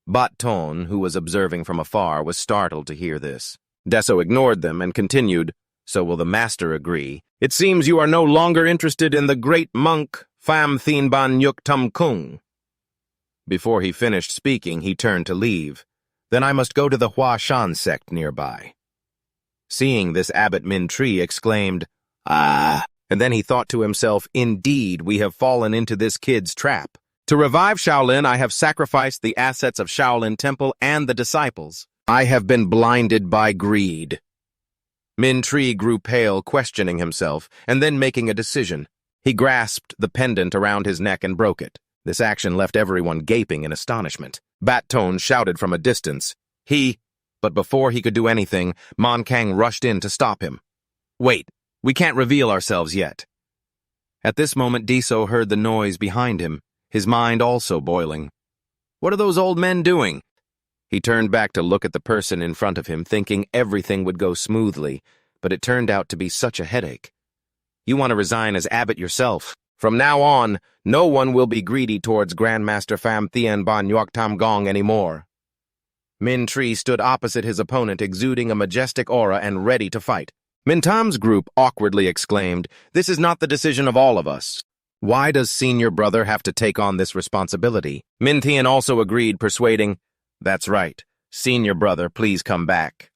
Bat Ton, who was observing from afar, was startled to hear this. Daeso ignored them and continued, So will the master agree. It seems you are no longer interested in the great monk Pham Thien Ban Nhuk Tum Kung. Before he finished speaking, he turned to leave. Then I must go to the Hua Shan sect nearby. Seeing this, Abbot Min Tri exclaimed, "Ah!" And then he thought to himself, "Indeed, we have fallen into this kid's trap. To revive Shaolin, I have sacrificed the assets of Shaolin Temple and the disciples. I have been blinded by greed." Min Tri grew pale, questioning himself, and then making a decision. He grasped the pendant around his neck and broke it. This action left everyone gaping in astonishment. Bat Tone shouted from a distance. But before he could do anything, Mon Kang rushed in to stop him. "Wait, we can't reveal ourselves yet." At this moment, Deso heard the noise behind him, his mind also boiling. What are those old men doing? He turned back to look at the person in front of him, thinking everything would go smoothly, but it turned out to be such a headache. "You want to resign as abbot yourself. From now on, no one will be greedy towards Grandmaster Pham Thien Ban Nhuk Tam Gong anymore." Min Tri stood opposite his opponent, exuding a majestic aura and ready to fight. Min Tam's group awkwardly exclaimed, "This is not the decision of all of us. Why does senior brother have to take on this responsibility?" Min Thien also agreed, persuading, "That's right. Senior brother, please come back."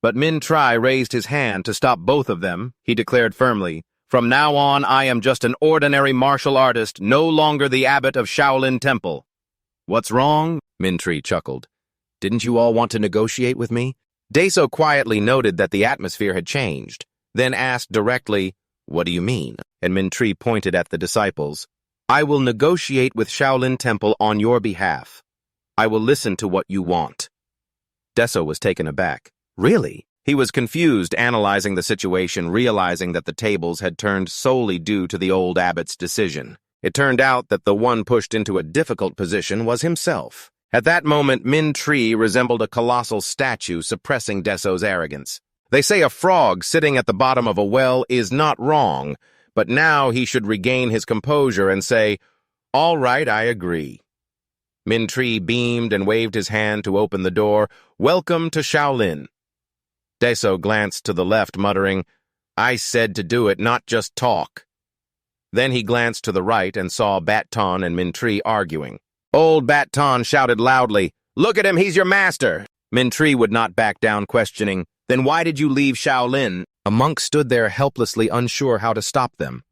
But Min Tri raised his hand to stop both of them. He declared firmly, "From now on, I am just an ordinary martial artist, no longer the abbot of Shaolin Temple." "What's wrong?" Min Tri chuckled. "Didn't you all want to negotiate with me?" Deso quietly noted that the atmosphere had changed, then asked directly, "What do you mean?" And Min Tri pointed at the disciples. "I will negotiate with Shaolin Temple on your behalf. I will listen to what you want." Deso was taken aback. "Really?" He was confused, analyzing the situation, realizing that the tables had turned solely due to the old abbot's decision. It turned out that the one pushed into a difficult position was himself. At that moment, Min Tri resembled a colossal statue, suppressing Deso's arrogance. They say a frog sitting at the bottom of a well is not wrong, but now he should regain his composure and say, "All right, I agree." Min Tri beamed and waved his hand to open the door. "Welcome to Shaolin." Deso glanced to the left, muttering, "I said to do it, not just talk." Then he glanced to the right and saw Bat Ton and Min Tri arguing. Old Bat Ton shouted loudly, "Look at him, he's your master!" Min Tri would not back down, questioning, "Then why did you leave Shaolin?" A monk stood there helplessly unsure how to stop them.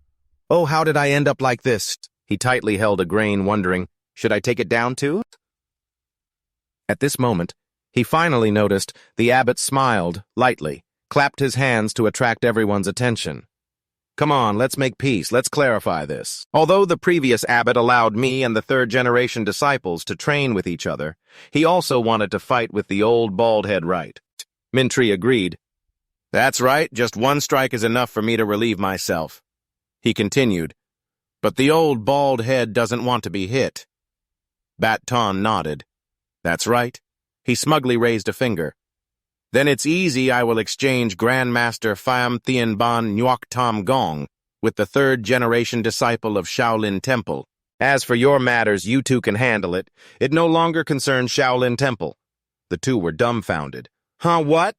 "Oh, how did I end up like this?" He tightly held a grain, wondering, should I take it down too? At this moment, he finally noticed the abbot smiled lightly, clapped his hands to attract everyone's attention. "Come on, let's make peace. Let's clarify this. Although the previous abbot allowed me and the third-generation disciples to train with each other, he also wanted to fight with the old bald head, right?" Min Tri agreed. "That's right. Just one strike is enough for me to relieve myself." He continued, "But the old bald head doesn't want to be hit." Bat Ton nodded. "That's right." He smugly raised a finger. "Then it's easy. I will exchange Grandmaster Pham Thien Ban Nhuk Tam Gong with the third-generation disciple of Shaolin Temple. As for your matters, you two can handle it. It no longer concerns Shaolin Temple." The two were dumbfounded. "Huh, what?"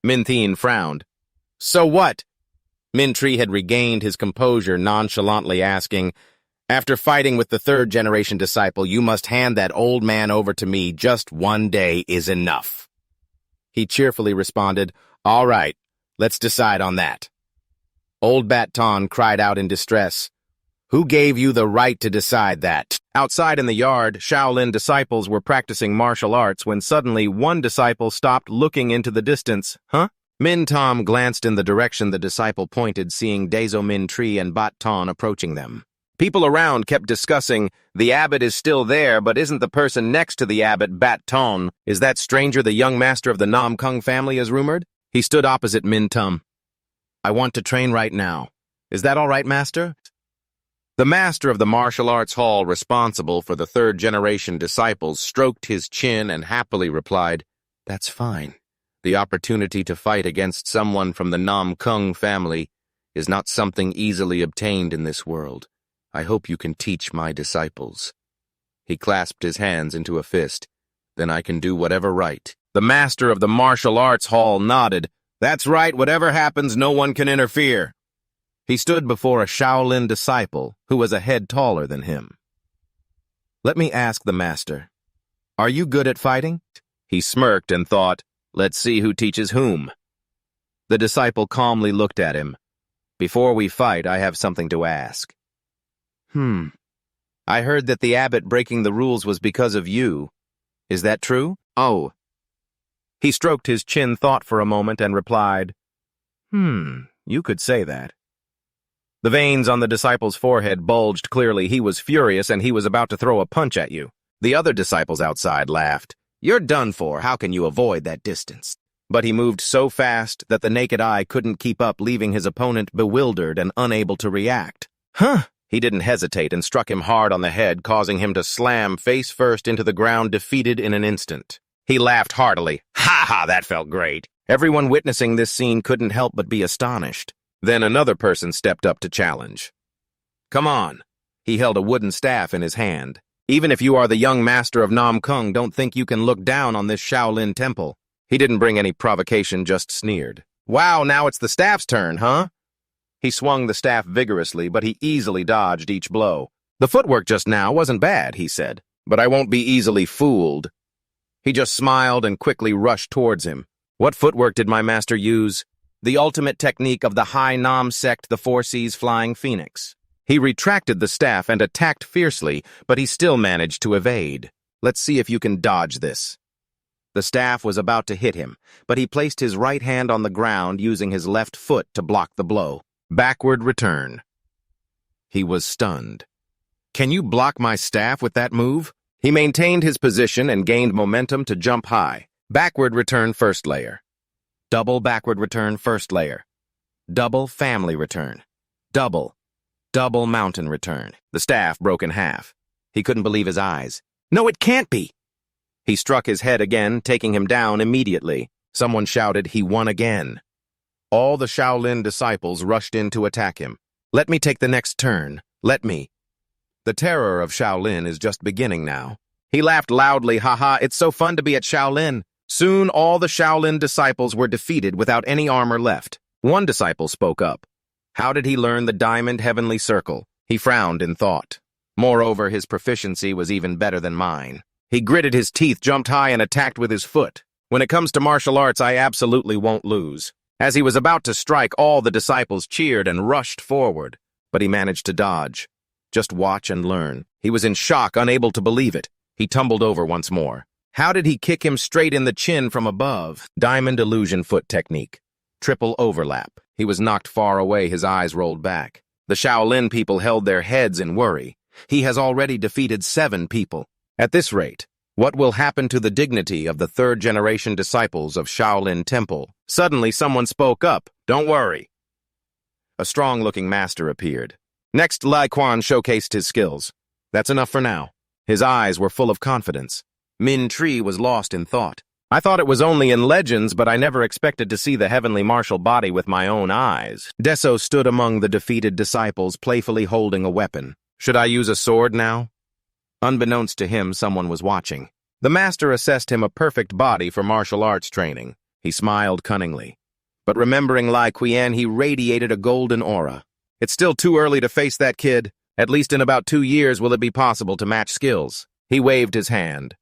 Min Thien frowned. "So what?" Min Tri had regained his composure, nonchalantly asking, "After fighting with the third-generation disciple, you must hand that old man over to me. Just one day is enough." He cheerfully responded, "All right, let's decide on that." Old Bat Ton cried out in distress, "Who gave you the right to decide that?" Outside in the yard, Shaolin disciples were practicing martial arts when suddenly one disciple stopped, looking into the distance. "Huh?" Min Tam glanced in the direction the disciple pointed, seeing Deso, Min Tri, and Bat Ton approaching them. People around kept discussing, "The abbot is still there, but isn't the person next to the abbot Bat Ton? Is that stranger the young master of the Nam Kung family as rumored?" He stood opposite Min Tam. "I want to train right now. Is that all right, master?" The master of the martial arts hall responsible for the third-generation disciples stroked his chin and happily replied, "That's fine. The opportunity to fight against someone from the Nam Kung family is not something easily obtained in this world. I hope you can teach my disciples." He clasped his hands into a fist. "Then I can do whatever right." The master of the martial arts hall nodded. That's right, whatever happens, no one can interfere. He stood before a Shaolin disciple who was a head taller than him. Let me ask the master, are you good at fighting? He smirked and thought, let's see who teaches whom. The disciple calmly looked at him. Before we fight, I have something to ask. I heard that the abbot breaking the rules was because of you. Is that true? Oh. He stroked his chin thought for a moment and replied, you could say that. The veins on the disciple's forehead bulged clearly. He was furious and he was about to throw a punch at you. The other disciples outside laughed. You're done for. How can you avoid that distance? But he moved so fast that the naked eye couldn't keep up, leaving his opponent bewildered and unable to react. He didn't hesitate and struck him hard on the head, causing him to slam face first into the ground, defeated in an instant. He laughed heartily. Ha, that felt great. Everyone witnessing this scene couldn't help but be astonished. Then another person stepped up to challenge. Come on. He held a wooden staff in his hand. Even if you are the young master of Nam Kung, don't think you can look down on this Shaolin temple. He didn't bring any provocation, just sneered. Wow, now it's the staff's turn, huh? He swung the staff vigorously, but he easily dodged each blow. The footwork just now wasn't bad, he said, but I won't be easily fooled. He just smiled and quickly rushed towards him. What footwork did my master use? The ultimate technique of the High Nam sect, the Four Seas Flying Phoenix. He retracted the staff and attacked fiercely, but he still managed to evade. Let's see if you can dodge this. The staff was about to hit him, but he placed his right hand on the ground using his left foot to block the blow. Backward return. He was stunned. Can you block my staff with that move? He maintained his position and gained momentum to jump high. Backward return first layer. Double backward return first layer. Double family return. Double mountain return. The staff broke in half. He couldn't believe his eyes. No, it can't be! He struck his head again, taking him down immediately. Someone shouted, he won again. All the Shaolin disciples rushed in to attack him. Let me take the next turn. Let me. The terror of Shaolin is just beginning now. He laughed loudly, haha, it's so fun to be at Shaolin. Soon all the Shaolin disciples were defeated without any armor left. One disciple spoke up. How did he learn the diamond heavenly circle? He frowned in thought. Moreover, his proficiency was even better than mine. He gritted his teeth, jumped high, and attacked with his foot. When it comes to martial arts, I absolutely won't lose. As he was about to strike, all the disciples cheered and rushed forward. But he managed to dodge. Just watch and learn. He was in shock, unable to believe it. He tumbled over once more. How did he kick him straight in the chin from above? Diamond illusion foot technique. Triple overlap. He was knocked far away, his eyes rolled back. The Shaolin people held their heads in worry. He has already defeated 7 people. At this rate, what will happen to the dignity of the third-generation disciples of Shaolin Temple? Suddenly, someone spoke up. Don't worry. A strong-looking master appeared. Next, Lieuen showcased his skills. That's enough for now. His eyes were full of confidence. Min Tri was lost in thought. I thought it was only in legends, but I never expected to see the heavenly martial body with my own eyes. Deso stood among the defeated disciples, playfully holding a weapon. Should I use a sword now? Unbeknownst to him, someone was watching. The master assessed him a perfect body for martial arts training. He smiled cunningly. But remembering Lieuen, he radiated a golden aura. It's still too early to face that kid. At least in about 2 years will it be possible to match skills. He waved his hand.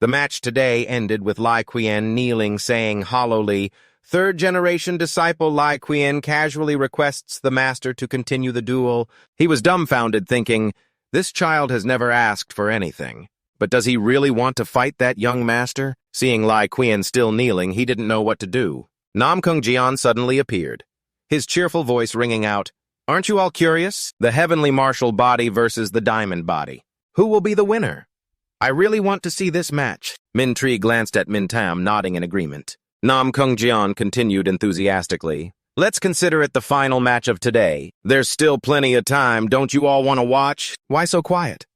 The match today ended with Lieuen kneeling, saying hollowly, Third-generation disciple Lieuen casually requests the master to continue the duel. He was dumbfounded, thinking, this child has never asked for anything. But does he really want to fight that young master? Seeing Lieuen still kneeling, he didn't know what to do. Nam Kung Jian suddenly appeared, his cheerful voice ringing out, Aren't you all curious? The heavenly martial body versus the diamond body. Who will be the winner? I really want to see this match. Min Tri glanced at Min Tam, nodding in agreement. Nam Kung Jian continued enthusiastically. Let's consider it the final match of today. There's still plenty of time. Don't you all want to watch? Why so quiet?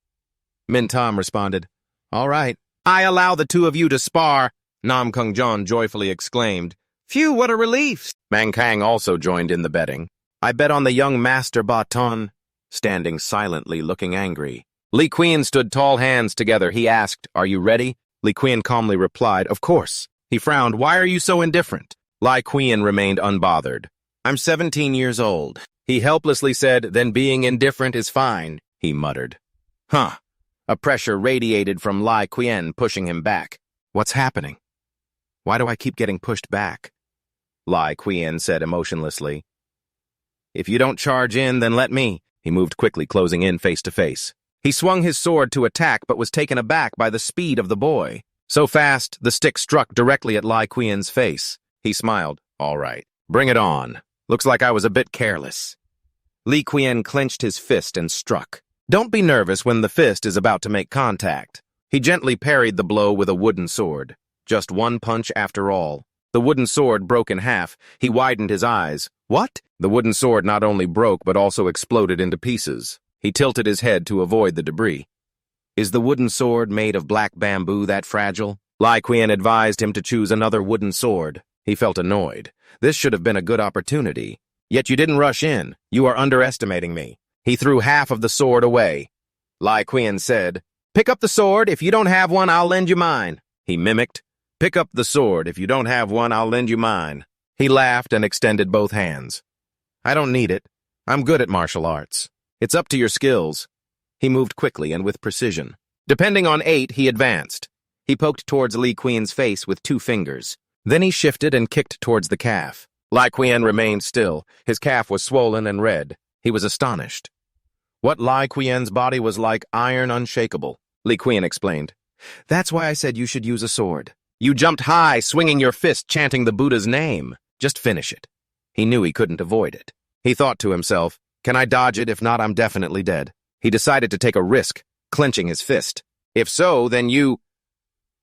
Min Tam responded. All right. I allow the 2 of you to spar, Nam Kung Jian joyfully exclaimed. Phew, what a relief. Mang Kang also joined in the betting. I bet on the young master Baton, standing silently, looking angry. Lieuen stood tall hands together. He asked, Are you ready? Lieuen calmly replied, Of course. He frowned, Why are you so indifferent? Lieuen remained unbothered. I'm 17 years old. He helplessly said, then being indifferent is fine, he muttered. Huh. A pressure radiated from Lieuen, pushing him back. What's happening? Why do I keep getting pushed back? Lieuen said emotionlessly. If you don't charge in, then let me. He moved quickly, closing in face to face. He swung his sword to attack, but was taken aback by the speed of the boy. So fast, the stick struck directly at Lieuen's face. He smiled. All right, bring it on. Looks like I was a bit careless. Lieuen clenched his fist and struck. Don't be nervous when the fist is about to make contact. He gently parried the blow with a wooden sword. Just one punch after all. The wooden sword broke in half. He widened his eyes. What? The wooden sword not only broke but also exploded into pieces. He tilted his head to avoid the debris. Is the wooden sword made of black bamboo that fragile? Lieuen advised him to choose another wooden sword. He felt annoyed. This should have been a good opportunity. Yet you didn't rush in. You are underestimating me. He threw half of the sword away. Lieuen said, Pick up the sword. If you don't have one, I'll lend you mine. He mimicked, Pick up the sword. If you don't have one, I'll lend you mine. He laughed and extended both hands. I don't need it. I'm good at martial arts. It's up to your skills. He moved quickly and with precision. Depending on 8, he advanced. He poked towards Lieuen's face with 2 fingers. Then he shifted and kicked towards the calf. Lieuen remained still. His calf was swollen and red. He was astonished. What Lieuen's body was like iron unshakable, Lieuen explained. That's why I said you should use a sword. You jumped high, swinging your fist, chanting the Buddha's name. Just finish it. He knew he couldn't avoid it. He thought to himself, can I dodge it? If not, I'm definitely dead. He decided to take a risk, clenching his fist. If so, then you...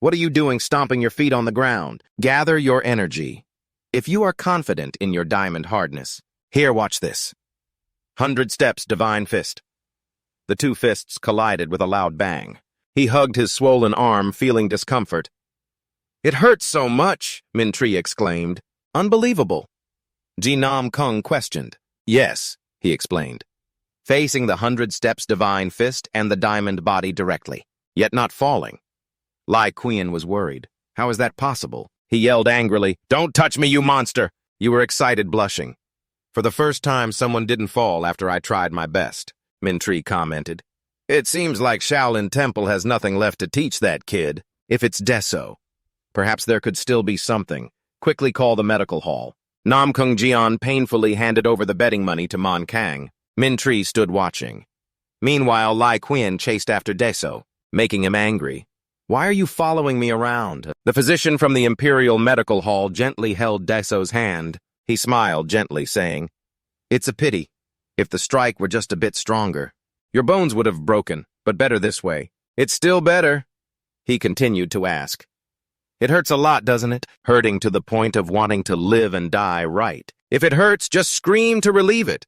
What are you doing stomping your feet on the ground? Gather your energy. If you are confident in your diamond hardness, here, watch this. 100 steps, divine fist. The 2 fists collided with a loud bang. He hugged his swollen arm, feeling discomfort. It hurts so much, Min-Tree exclaimed. Unbelievable. Ji Nam Kung questioned. Yes, he explained. Facing the 100 steps divine fist and the diamond body directly, yet not falling. Lieuen was worried. How is that possible? He yelled angrily, Don't touch me, you monster! You were excited, blushing. For the first time, someone didn't fall after I tried my best, Min-Tree commented. It seems like Shaolin Temple has nothing left to teach that kid. If it's Deso. Perhaps there could still be something. Quickly call the medical hall. Nam Kung Jian painfully handed over the betting money to Mon Kang. Min-Tree stood watching. Meanwhile, Lieuen chased after Deso, making him angry. Why are you following me around? The physician from the Imperial Medical Hall gently held Deso's hand. He smiled gently, saying, It's a pity. If the strike were just a bit stronger. Your bones would have broken, but better this way. It's still better. He continued to ask. It hurts a lot, doesn't it? Hurting to the point of wanting to live and die right. If it hurts, just scream to relieve it.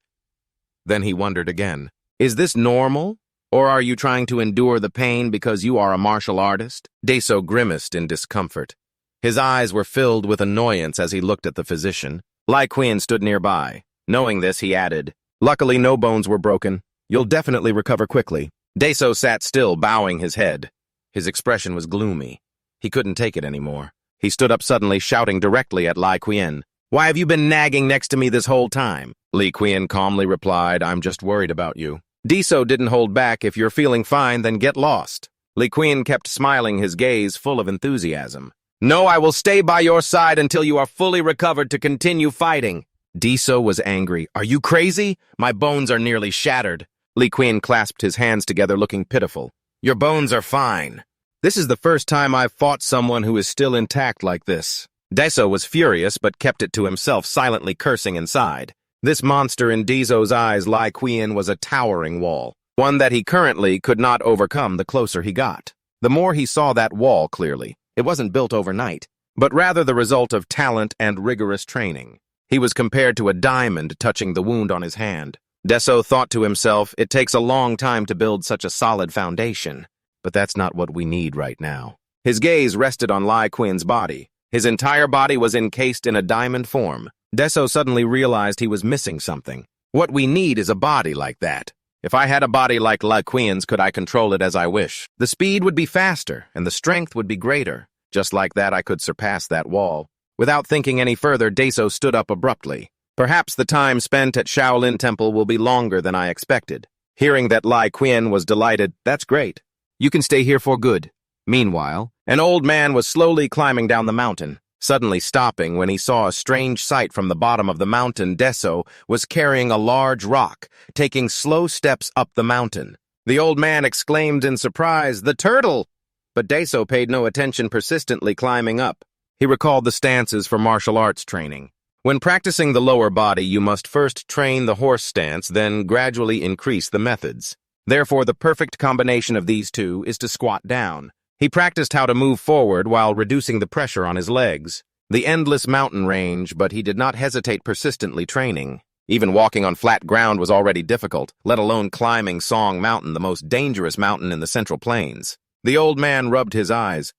Then he wondered again. Is this normal? Or are you trying to endure the pain because you are a martial artist? Deso grimaced in discomfort. His eyes were filled with annoyance as he looked at the physician. Lieuen stood nearby. Knowing this, he added, Luckily, no bones were broken. You'll definitely recover quickly. Deso sat still, bowing his head. His expression was gloomy. He couldn't take it anymore. He stood up suddenly, shouting directly at Lieuen. Why have you been nagging next to me this whole time? Lieuen calmly replied, I'm just worried about you. Deso didn't hold back. If you're feeling fine, then get lost. Lieuen kept smiling, his gaze full of enthusiasm. No, I will stay by your side until you are fully recovered to continue fighting. Deso was angry. Are you crazy? My bones are nearly shattered. Lieuen clasped his hands together, looking pitiful. Your bones are fine. This is the first time I've fought someone who is still intact like this. Deso was furious, but kept it to himself, silently cursing inside. This monster in Deso's eyes, Lieuen, was a towering wall, one that he currently could not overcome the closer he got. The more he saw that wall clearly, it wasn't built overnight, but rather the result of talent and rigorous training. He was compared to a diamond touching the wound on his hand. Deso thought to himself, it takes a long time to build such a solid foundation, but that's not what we need right now. His gaze rested on Lieuen's body. His entire body was encased in a diamond form. Deso suddenly realized he was missing something. What we need is a body like that. If I had a body like Lieuen's, could I control it as I wish? The speed would be faster, and the strength would be greater. Just like that, I could surpass that wall. Without thinking any further, Daso stood up abruptly. Perhaps the time spent at Shaolin Temple will be longer than I expected. Hearing that Lieuen was delighted, that's great. You can stay here for good. Meanwhile, an old man was slowly climbing down the mountain, suddenly stopping when he saw a strange sight from the bottom of the mountain. Daso was carrying a large rock, taking slow steps up the mountain. The old man exclaimed in surprise, "The turtle!" But Daso paid no attention, persistently climbing up. He recalled the stances for martial arts training. When practicing the lower body, you must first train the horse stance, then gradually increase the methods. Therefore, the perfect combination of these two is to squat down. He practiced how to move forward while reducing the pressure on his legs. The endless mountain range, but he did not hesitate, persistently training. Even walking on flat ground was already difficult, let alone climbing Song Mountain, the most dangerous mountain in the Central Plains. The old man rubbed his eyes.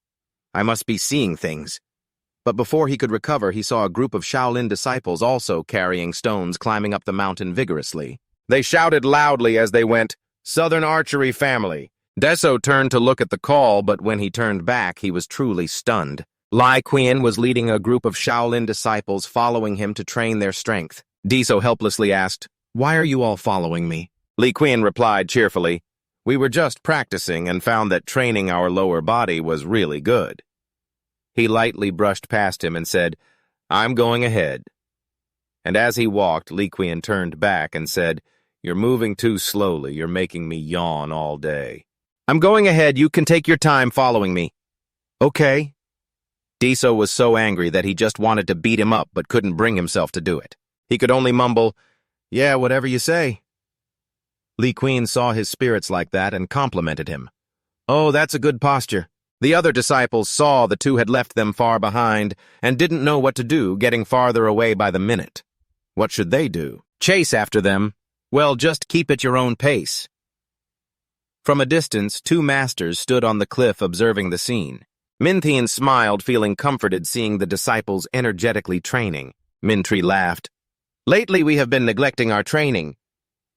I must be seeing things. But before he could recover, he saw a group of Shaolin disciples also carrying stones climbing up the mountain vigorously. They shouted loudly as they went, "Southern Archery Family." Daso turned to look at the call, but when he turned back, he was truly stunned. Lieuen was leading a group of Shaolin disciples following him to train their strength. Daso helplessly asked, "Why are you all following me?" Lieuen replied cheerfully, "We were just practicing and found that training our lower body was really good." He lightly brushed past him and said, "I'm going ahead." And as he walked, Lieuen turned back and said, "You're moving too slowly. You're making me yawn all day." "I'm going ahead. You can take your time following me." "Okay." Daso was so angry that he just wanted to beat him up but couldn't bring himself to do it. He could only mumble, "Yeah, whatever you say." Lieuen saw his spirits like that and complimented him. "Oh, that's a good posture." The other disciples saw the two had left them far behind and didn't know what to do, getting farther away by the minute. What should they do? Chase after them? Well, just keep at your own pace. From a distance, two masters stood on the cliff observing the scene. Minthien smiled, feeling comforted seeing the disciples energetically training. Mintri laughed. "Lately we have been neglecting our training."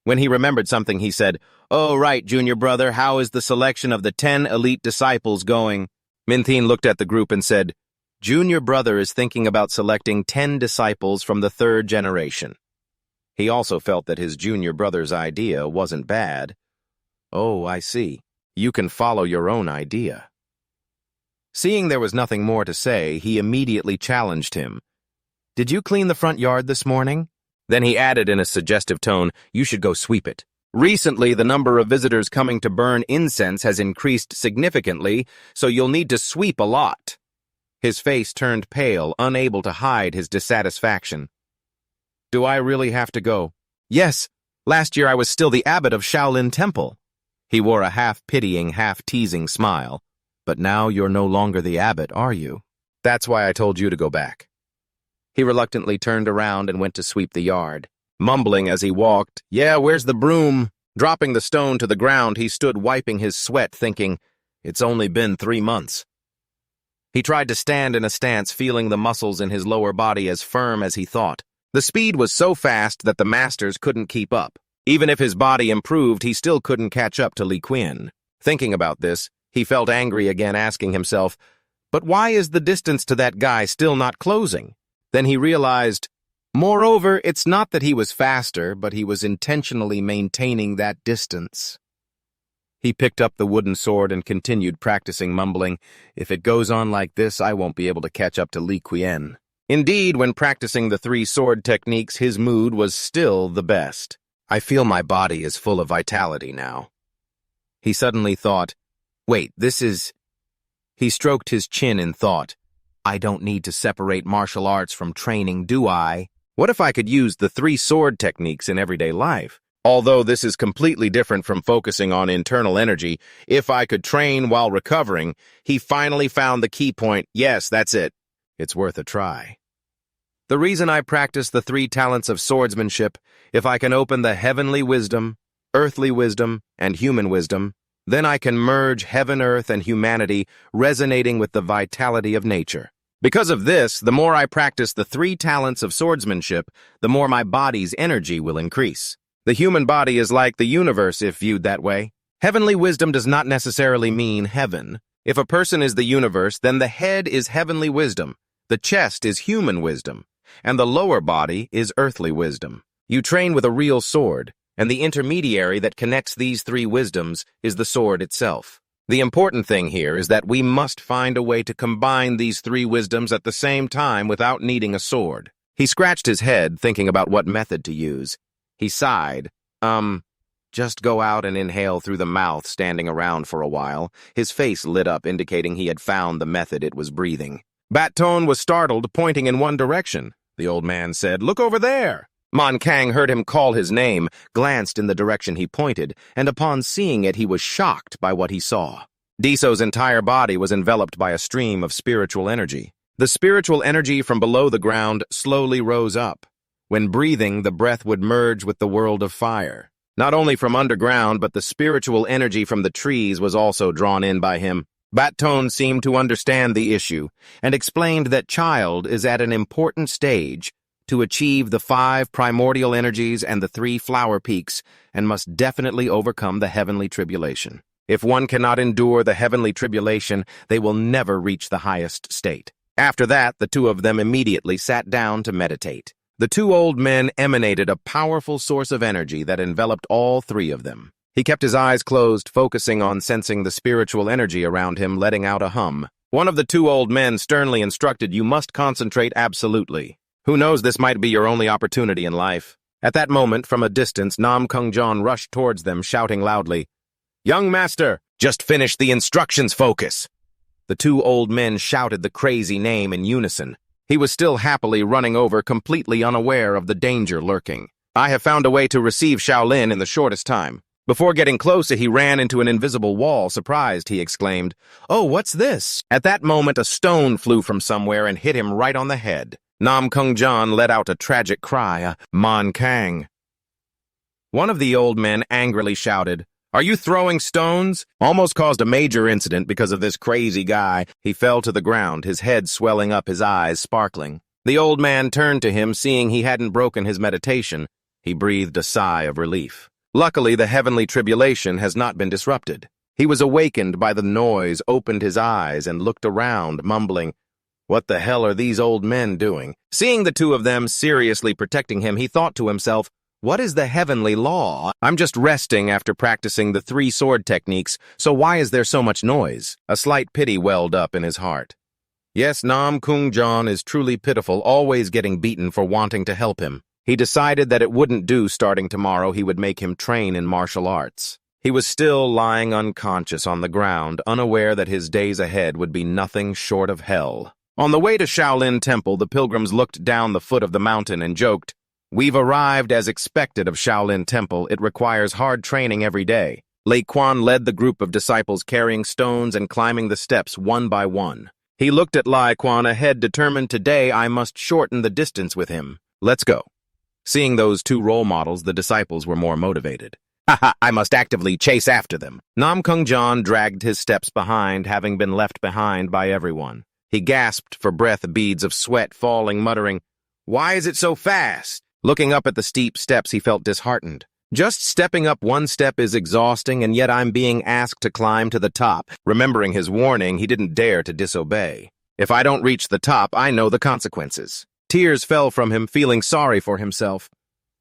When he remembered something, he said, "Oh, right, junior brother, how is the selection of the 10 elite disciples going?" Minthien looked at the group and said, "Junior brother is thinking about selecting 10 disciples from the 3rd generation." He also felt that his junior brother's idea wasn't bad. "Oh, I see. You can follow your own idea." Seeing there was nothing more to say, he immediately challenged him. "Did you clean the front yard this morning?" Then he added in a suggestive tone, "You should go sweep it. Recently, the number of visitors coming to burn incense has increased significantly, so you'll need to sweep a lot." His face turned pale, unable to hide his dissatisfaction. "Do I really have to go?" "Yes. Last year I was still the abbot of Shaolin Temple." He wore a half-pitying, half-teasing smile. "But now you're no longer the abbot, are you? That's why I told you to go back." He reluctantly turned around and went to sweep the yard. Mumbling as he walked, "Yeah, where's the broom?" Dropping the stone to the ground, he stood wiping his sweat, thinking, "It's only been 3 months." He tried to stand in a stance, feeling the muscles in his lower body as firm as he thought. The speed was so fast that the masters couldn't keep up. Even if his body improved, he still couldn't catch up to Lieuen. Thinking about this, he felt angry again, asking himself, "But why is the distance to that guy still not closing?" Then he realized, moreover, it's not that he was faster, but he was intentionally maintaining that distance. He picked up the wooden sword and continued practicing, mumbling, "If it goes on like this, I won't be able to catch up to Lieuen." Indeed, when practicing the 3 sword techniques, his mood was still the best. "I feel my body is full of vitality now." He suddenly thought, "Wait, this is..." He stroked his chin in thought. "I don't need to separate martial arts from training, do I? What if I could use the 3 sword techniques in everyday life? Although this is completely different from focusing on internal energy, if I could train while recovering." He finally found the key point. Yes, that's it. It's worth a try. The reason I practice the 3 talents of swordsmanship, if I can open the heavenly wisdom, earthly wisdom, and human wisdom, then I can merge heaven, earth, and humanity, resonating with the vitality of nature. Because of this, the more I practice the 3 talents of swordsmanship, the more my body's energy will increase. The human body is like the universe if viewed that way. Heavenly wisdom does not necessarily mean heaven. If a person is the universe, then the head is heavenly wisdom. The chest is human wisdom, and the lower body is earthly wisdom. You train with a real sword, and the intermediary that connects these three wisdoms is the sword itself. The important thing here is that we must find a way to combine these three wisdoms at the same time without needing a sword. He scratched his head, thinking about what method to use. He sighed. Just go out and inhale through the mouth, standing around for a while. His face lit up, indicating he had found the method it was breathing. Baton was startled, pointing in one direction. The old man said, "Look over there." Man Kang heard him call his name, glanced in the direction he pointed, and upon seeing it he was shocked by what he saw. Diso's entire body was enveloped by a stream of spiritual energy. The spiritual energy from below the ground slowly rose up. When breathing, the breath would merge with the world of fire. Not only from underground, but the spiritual energy from the trees was also drawn in by him. Baton seemed to understand the issue, and explained that child is at an important stage to achieve the 5 primordial energies and the 3 flower peaks, and must definitely overcome the heavenly tribulation. If one cannot endure the heavenly tribulation, they will never reach the highest state. After that, the two of them immediately sat down to meditate. The two old men emanated a powerful source of energy that enveloped all three of them. He kept his eyes closed, focusing on sensing the spiritual energy around him, letting out a hum. One of the two old men sternly instructed, "You must concentrate absolutely. Who knows, this might be your only opportunity in life." At that moment, from a distance, Nam Kung Jon rushed towards them, shouting loudly, "Young master, just finish the instructions, focus." The two old men shouted the crazy name in unison. He was still happily running over, completely unaware of the danger lurking. "I have found a way to receive Shaolin in the shortest time." Before getting closer, he ran into an invisible wall. Surprised, he exclaimed, "Oh, what's this?" At that moment, a stone flew from somewhere and hit him right on the head. Nam Kung Jon let out a tragic cry, "Man Kang." One of the old men angrily shouted, "Are you throwing stones?" Almost caused a major incident because of this crazy guy. He fell to the ground, his head swelling up, his eyes sparkling. The old man turned to him, seeing he hadn't broken his meditation. He breathed a sigh of relief. Luckily, the heavenly tribulation has not been disrupted. He was awakened by the noise, opened his eyes, and looked around, mumbling, "What the hell are these old men doing?" Seeing the two of them seriously protecting him, he thought to himself, "What is the heavenly law? I'm just resting after practicing the 3 sword techniques, so why is there so much noise?" A slight pity welled up in his heart. Yes, Nam Kung Jon is truly pitiful, always getting beaten for wanting to help him. He decided that it wouldn't do starting tomorrow. He would make him train in martial arts. He was still lying unconscious on the ground, unaware that his days ahead would be nothing short of hell. On the way to Shaolin Temple, the pilgrims looked down the foot of the mountain and joked, "We've arrived as expected of Shaolin Temple. It requires hard training every day." Lieuen led the group of disciples, carrying stones and climbing the steps one by one. He looked at Lieuen ahead, determined, "Today I must shorten the distance with him. Let's go." Seeing those two role models, the disciples were more motivated. "Haha, I must actively chase after them." Nam Kung Jon dragged his steps behind, having been left behind by everyone. He gasped for breath, beads of sweat falling, muttering, "Why is it so fast?" Looking up at the steep steps, he felt disheartened. Just stepping up one step is exhausting, and yet I'm being asked to climb to the top. Remembering his warning, he didn't dare to disobey. If I don't reach the top, I know the consequences. Tears fell from him, feeling sorry for himself.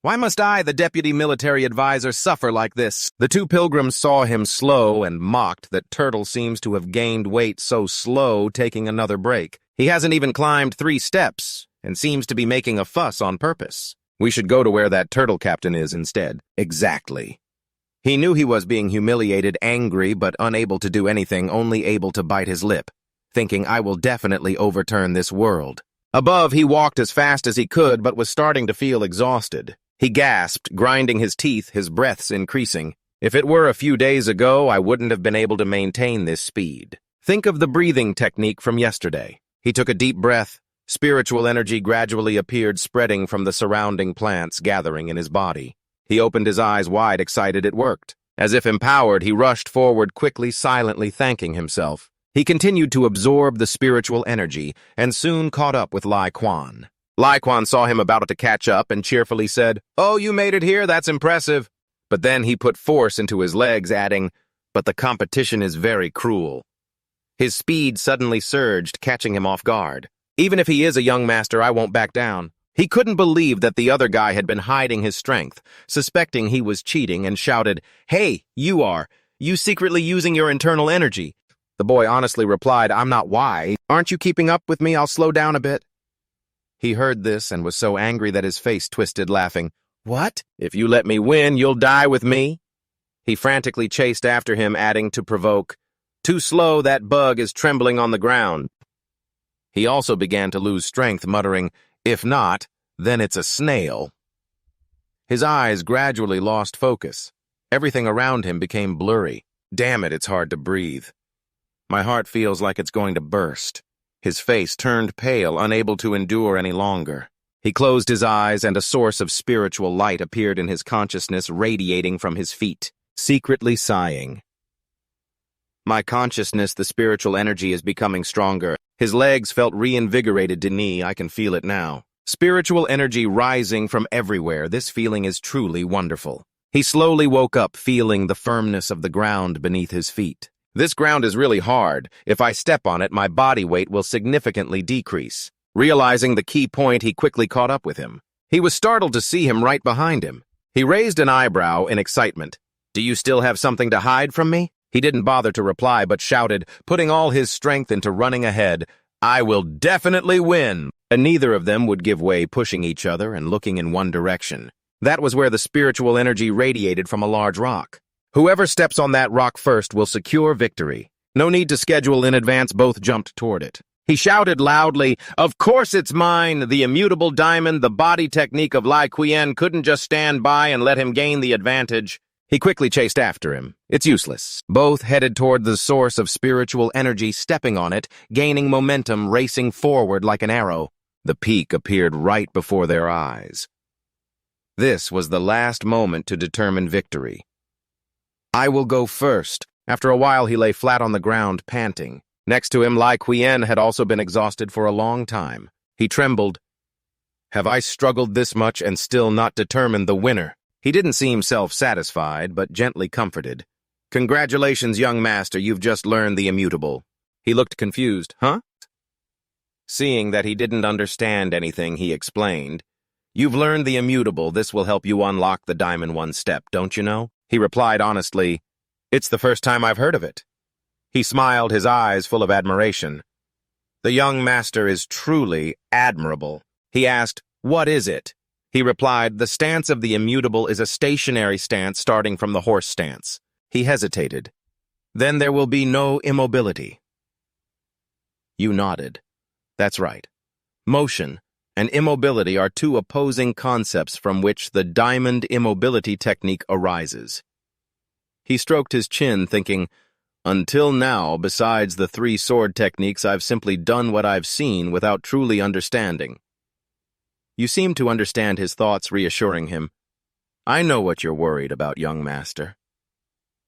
Why must I, the deputy military advisor, suffer like this? The two pilgrims saw him slow and mocked that Turtle seems to have gained weight so slow, taking another break. He hasn't even climbed 3 steps and seems to be making a fuss on purpose. We should go to where that turtle captain is instead. Exactly. He knew he was being humiliated, angry, but unable to do anything, only able to bite his lip, thinking, I will definitely overturn this world. Above, he walked as fast as he could, but was starting to feel exhausted. He gasped, grinding his teeth, his breaths increasing. If it were a few days ago, I wouldn't have been able to maintain this speed. Think of the breathing technique from yesterday. He took a deep breath. Spiritual energy gradually appeared, spreading from the surrounding plants, gathering in his body. He opened his eyes wide, excited. It worked. As if empowered, he rushed forward quickly, silently thanking himself. He continued to absorb the spiritual energy, and soon caught up with Lieuen. Lieuen saw him about to catch up and cheerfully said, "Oh, you made it here? That's impressive." But then he put force into his legs, adding, "But the competition is very cruel." His speed suddenly surged, catching him off guard. Even if he is a young master, I won't back down. He couldn't believe that the other guy had been hiding his strength, suspecting he was cheating, and shouted, "Hey, you secretly using your internal energy." The boy honestly replied, "I'm not. Why? Aren't you keeping up with me? I'll slow down a bit." He heard this and was so angry that his face twisted, laughing. "What? If you let me win, you'll die with me?" He frantically chased after him, adding to provoke, "Too slow, that bug is trembling on the ground." He also began to lose strength, muttering, "If not, then it's a snail." His eyes gradually lost focus. Everything around him became blurry. Damn it, it's hard to breathe. My heart feels like it's going to burst. His face turned pale, unable to endure any longer. He closed his eyes, and a source of spiritual light appeared in his consciousness, radiating from his feet, secretly sighing. My consciousness, the spiritual energy, is becoming stronger. His legs felt reinvigorated. Denis, I can feel it now. Spiritual energy rising from everywhere. This feeling is truly wonderful. He slowly woke up, feeling the firmness of the ground beneath his feet. This ground is really hard. If I step on it, my body weight will significantly decrease. Realizing the key point, he quickly caught up with him. He was startled to see him right behind him. He raised an eyebrow in excitement. "Do you still have something to hide from me?" He didn't bother to reply, but shouted, putting all his strength into running ahead, "I will definitely win!" And neither of them would give way, pushing each other and looking in one direction. That was where the spiritual energy radiated from a large rock. Whoever steps on that rock first will secure victory. No need to schedule in advance, both jumped toward it. He shouted loudly, "Of course it's mine! The immutable diamond, the body technique of Lieuen couldn't just stand by and let him gain the advantage." He quickly chased after him. It's useless. Both headed toward the source of spiritual energy, stepping on it, gaining momentum, racing forward like an arrow. The peak appeared right before their eyes. This was the last moment to determine victory. "I will go first." After a while, he lay flat on the ground, panting. Next to him, Lieuen had also been exhausted for a long time. He trembled. "Have I struggled this much and still not determined the winner?" He didn't seem self-satisfied, but gently comforted. "Congratulations, young master, you've just learned the immutable." He looked confused. "Huh?" Seeing that he didn't understand anything, he explained, "You've learned the immutable. This will help you unlock the diamond one step, don't you know?" He replied honestly, "It's the first time I've heard of it." He smiled, his eyes full of admiration. "The young master is truly admirable." He asked, "What is it?" He replied, "The stance of the immutable is a stationary stance starting from the horse stance." He hesitated. "Then there will be no immobility." You nodded. That's right. Motion and immobility are two opposing concepts from which the diamond immobility technique arises. He stroked his chin, thinking, "Until now, besides the three sword techniques, I've simply done what I've seen without truly understanding." You seemed to understand his thoughts, reassuring him. "I know what you're worried about, young master."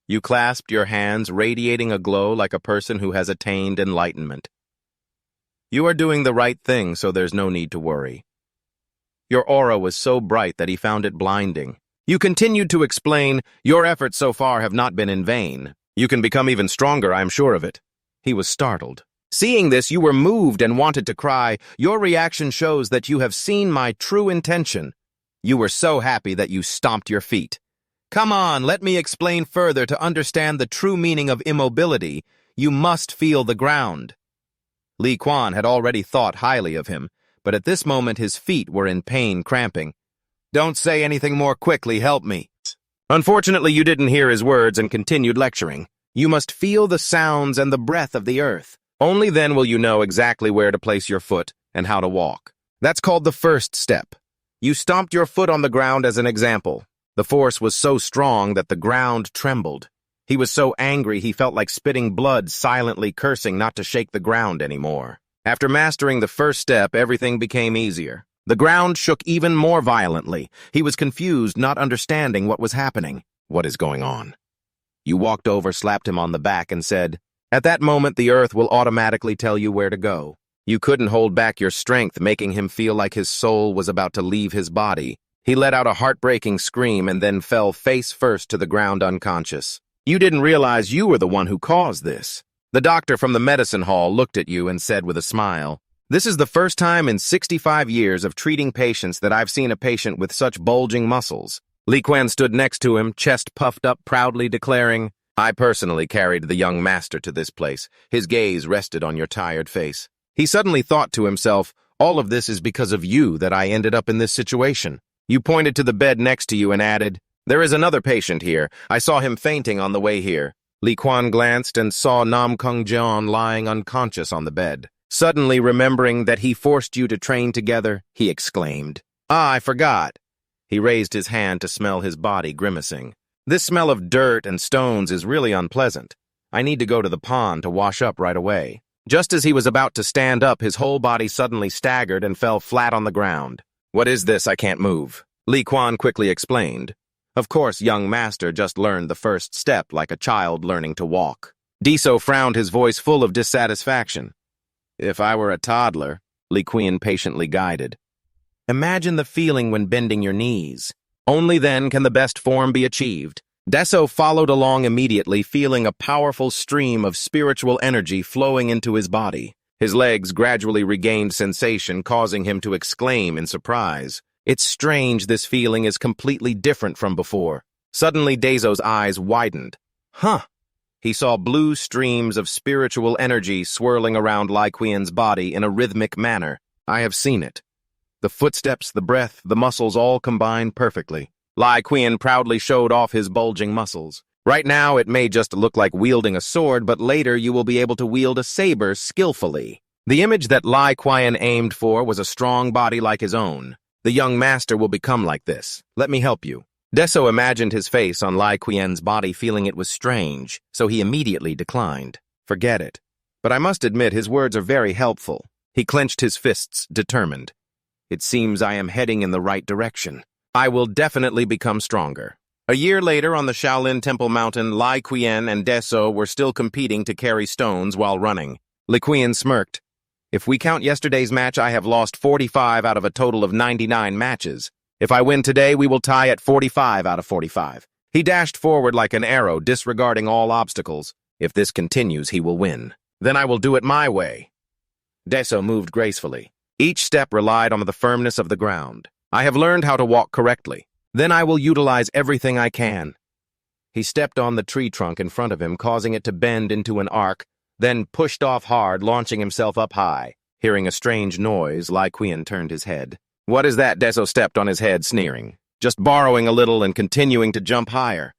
You clasped your hands, radiating a glow like a person who has attained enlightenment. "You are doing the right thing, so there's no need to worry." Your aura was so bright that he found it blinding. You continued to explain, "Your efforts so far have not been in vain. You can become even stronger, I'm sure of it." He was startled. Seeing this, you were moved and wanted to cry. Your reaction shows that you have seen my true intention. You were so happy that you stomped your feet. "Come on, let me explain further. To understand the true meaning of immobility, you must feel the ground." Lieuen had already thought highly of him, but at this moment his feet were in pain, cramping. "Don't say anything more quickly, help me." Unfortunately, you didn't hear his words and continued lecturing. "You must feel the sounds and the breath of the earth. Only then will you know exactly where to place your foot and how to walk. That's called the first step." You stomped your foot on the ground as an example. The force was so strong that the ground trembled. He was so angry he felt like spitting blood, silently cursing not to shake the ground anymore. After mastering the first step, everything became easier. The ground shook even more violently. He was confused, not understanding what was happening. "What is going on?" You walked over, slapped him on the back, and said, "At that moment, the earth will automatically tell you where to go." You couldn't hold back your strength, making him feel like his soul was about to leave his body. He let out a heartbreaking scream and then fell face first to the ground unconscious. You didn't realize you were the one who caused this. The doctor from the medicine hall looked at you and said with a smile, This is the first time in 65 years of treating patients that I've seen a patient with such bulging muscles. Lieuen stood next to him, chest puffed up, proudly declaring, I personally carried the young master to this place. His gaze rested on your tired face. He suddenly thought to himself, all of this is because of you that I ended up in this situation. You pointed to the bed next to you and added, there is another patient here. I saw him fainting on the way here. Lieuen glanced and saw Nam Kung Jeon lying unconscious on the bed. Suddenly remembering that he forced you to train together, he exclaimed, I forgot. He raised his hand to smell his body, grimacing. This smell of dirt and stones is really unpleasant. I need to go to the pond to wash up right away. Just as he was about to stand up, his whole body suddenly staggered and fell flat on the ground. What is this? I can't move. Lieuen quickly explained. Of course, young master just learned the first step like a child learning to walk. Deso frowned, his voice full of dissatisfaction. If I were a toddler, Lieuen patiently guided. Imagine the feeling when bending your knees. Only then can the best form be achieved. Deso followed along immediately, feeling a powerful stream of spiritual energy flowing into his body. His legs gradually regained sensation, causing him to exclaim in surprise. It's strange, this feeling is completely different from before. Suddenly, Deso's eyes widened. Huh! He saw blue streams of spiritual energy swirling around Lieun's body in a rhythmic manner. I have seen it. The footsteps, the breath, the muscles all combined perfectly. Lieuen proudly showed off his bulging muscles. Right now, it may just look like wielding a sword, but later you will be able to wield a saber skillfully. The image that Lieuen aimed for was a strong body like his own. The young master will become like this. Let me help you. Deso imagined his face on Lieun's body, feeling it was strange, so he immediately declined. Forget it. But I must admit, his words are very helpful. He clenched his fists, determined. It seems I am heading in the right direction. I will definitely become stronger. A year later, on the Shaolin Temple Mountain, Lieuen and Deso were still competing to carry stones while running. Lieuen smirked. If we count yesterday's match, I have lost 45 out of a total of 99 matches. If I win today, we will tie at 45 out of 45. He dashed forward like an arrow, disregarding all obstacles. If this continues, he will win. Then I will do it my way. Deso moved gracefully. Each step relied on the firmness of the ground. I have learned how to walk correctly. Then I will utilize everything I can. He stepped on the tree trunk in front of him, causing it to bend into an arc, then pushed off hard, launching himself up high. Hearing a strange noise, Lieuen turned his head. What is that? Deso stepped on his head, sneering. Just borrowing a little and continuing to jump higher.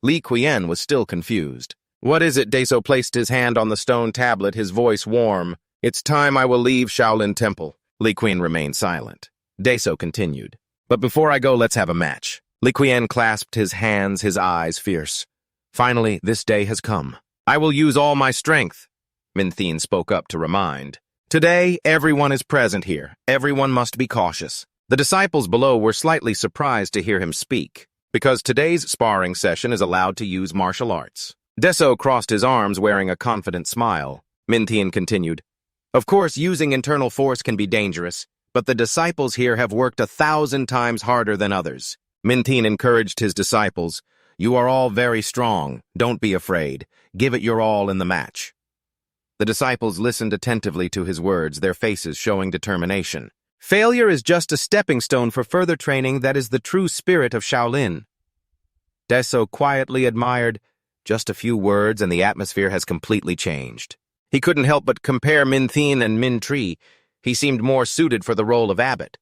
Lieuen was still confused. What is it? Deso placed his hand on the stone tablet, his voice warm. It's time I will leave Shaolin Temple. Lieuen remained silent. Deso continued. But before I go, let's have a match. Lieuen clasped his hands, his eyes fierce. Finally, this day has come. I will use all my strength. Minthine spoke up to remind. Today, everyone is present here. Everyone must be cautious. The disciples below were slightly surprised to hear him speak, because today's sparring session is allowed to use martial arts. Deso crossed his arms, wearing a confident smile. Minthine continued. Of course, using internal force can be dangerous, but the disciples here have worked 1,000 times harder than others. Minthine encouraged his disciples. You are all very strong. Don't be afraid. Give it your all in the match. The disciples listened attentively to his words, their faces showing determination. Failure is just a stepping stone for further training. That is the true spirit of Shaolin. Deso quietly admired. Just a few words and the atmosphere has completely changed. He couldn't help but compare Minthine and Min-Tree. He seemed more suited for the role of abbot.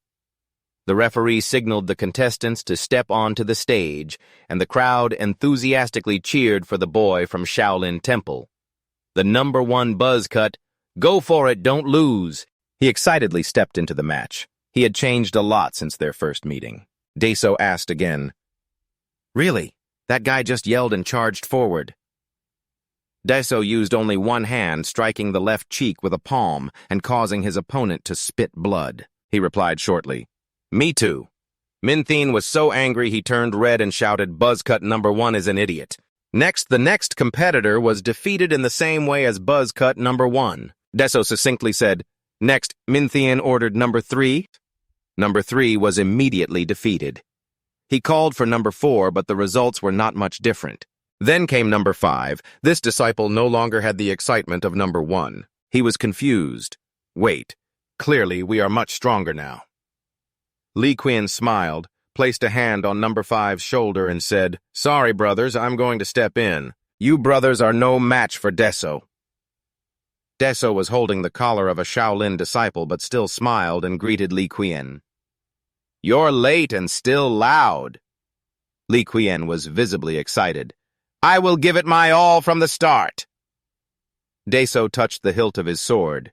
The referee signaled the contestants to step onto the stage, and the crowd enthusiastically cheered for the boy from Shaolin Temple. The #1 buzz cut, go for it, don't lose. He excitedly stepped into the match. He had changed a lot since their first meeting. Deso asked again. Really? That guy just yelled and charged forward. Deso used only one hand, striking the left cheek with a palm and causing his opponent to spit blood. He replied shortly, Me too. Minthine was so angry he turned red and shouted, Buzzcut #1 is an idiot. Next, the next competitor was defeated in the same way as Buzzcut #1. Deso succinctly said, Next, Minthine ordered #3. #3 was immediately defeated. He called for #4, but the results were not much different. Then came #5. This disciple no longer had the excitement of #1. He was confused. Wait, Clearly, we are much stronger now. Lieuen smiled, placed a hand on number 5's shoulder and said, "Sorry, brothers, I'm going to step in. You brothers are no match for Deso." Deso was holding the collar of a Shaolin disciple but still smiled and greeted Lieuen. "You're late and still loud." Lieuen was visibly excited. "I will give it my all from the start." Deso touched the hilt of his sword.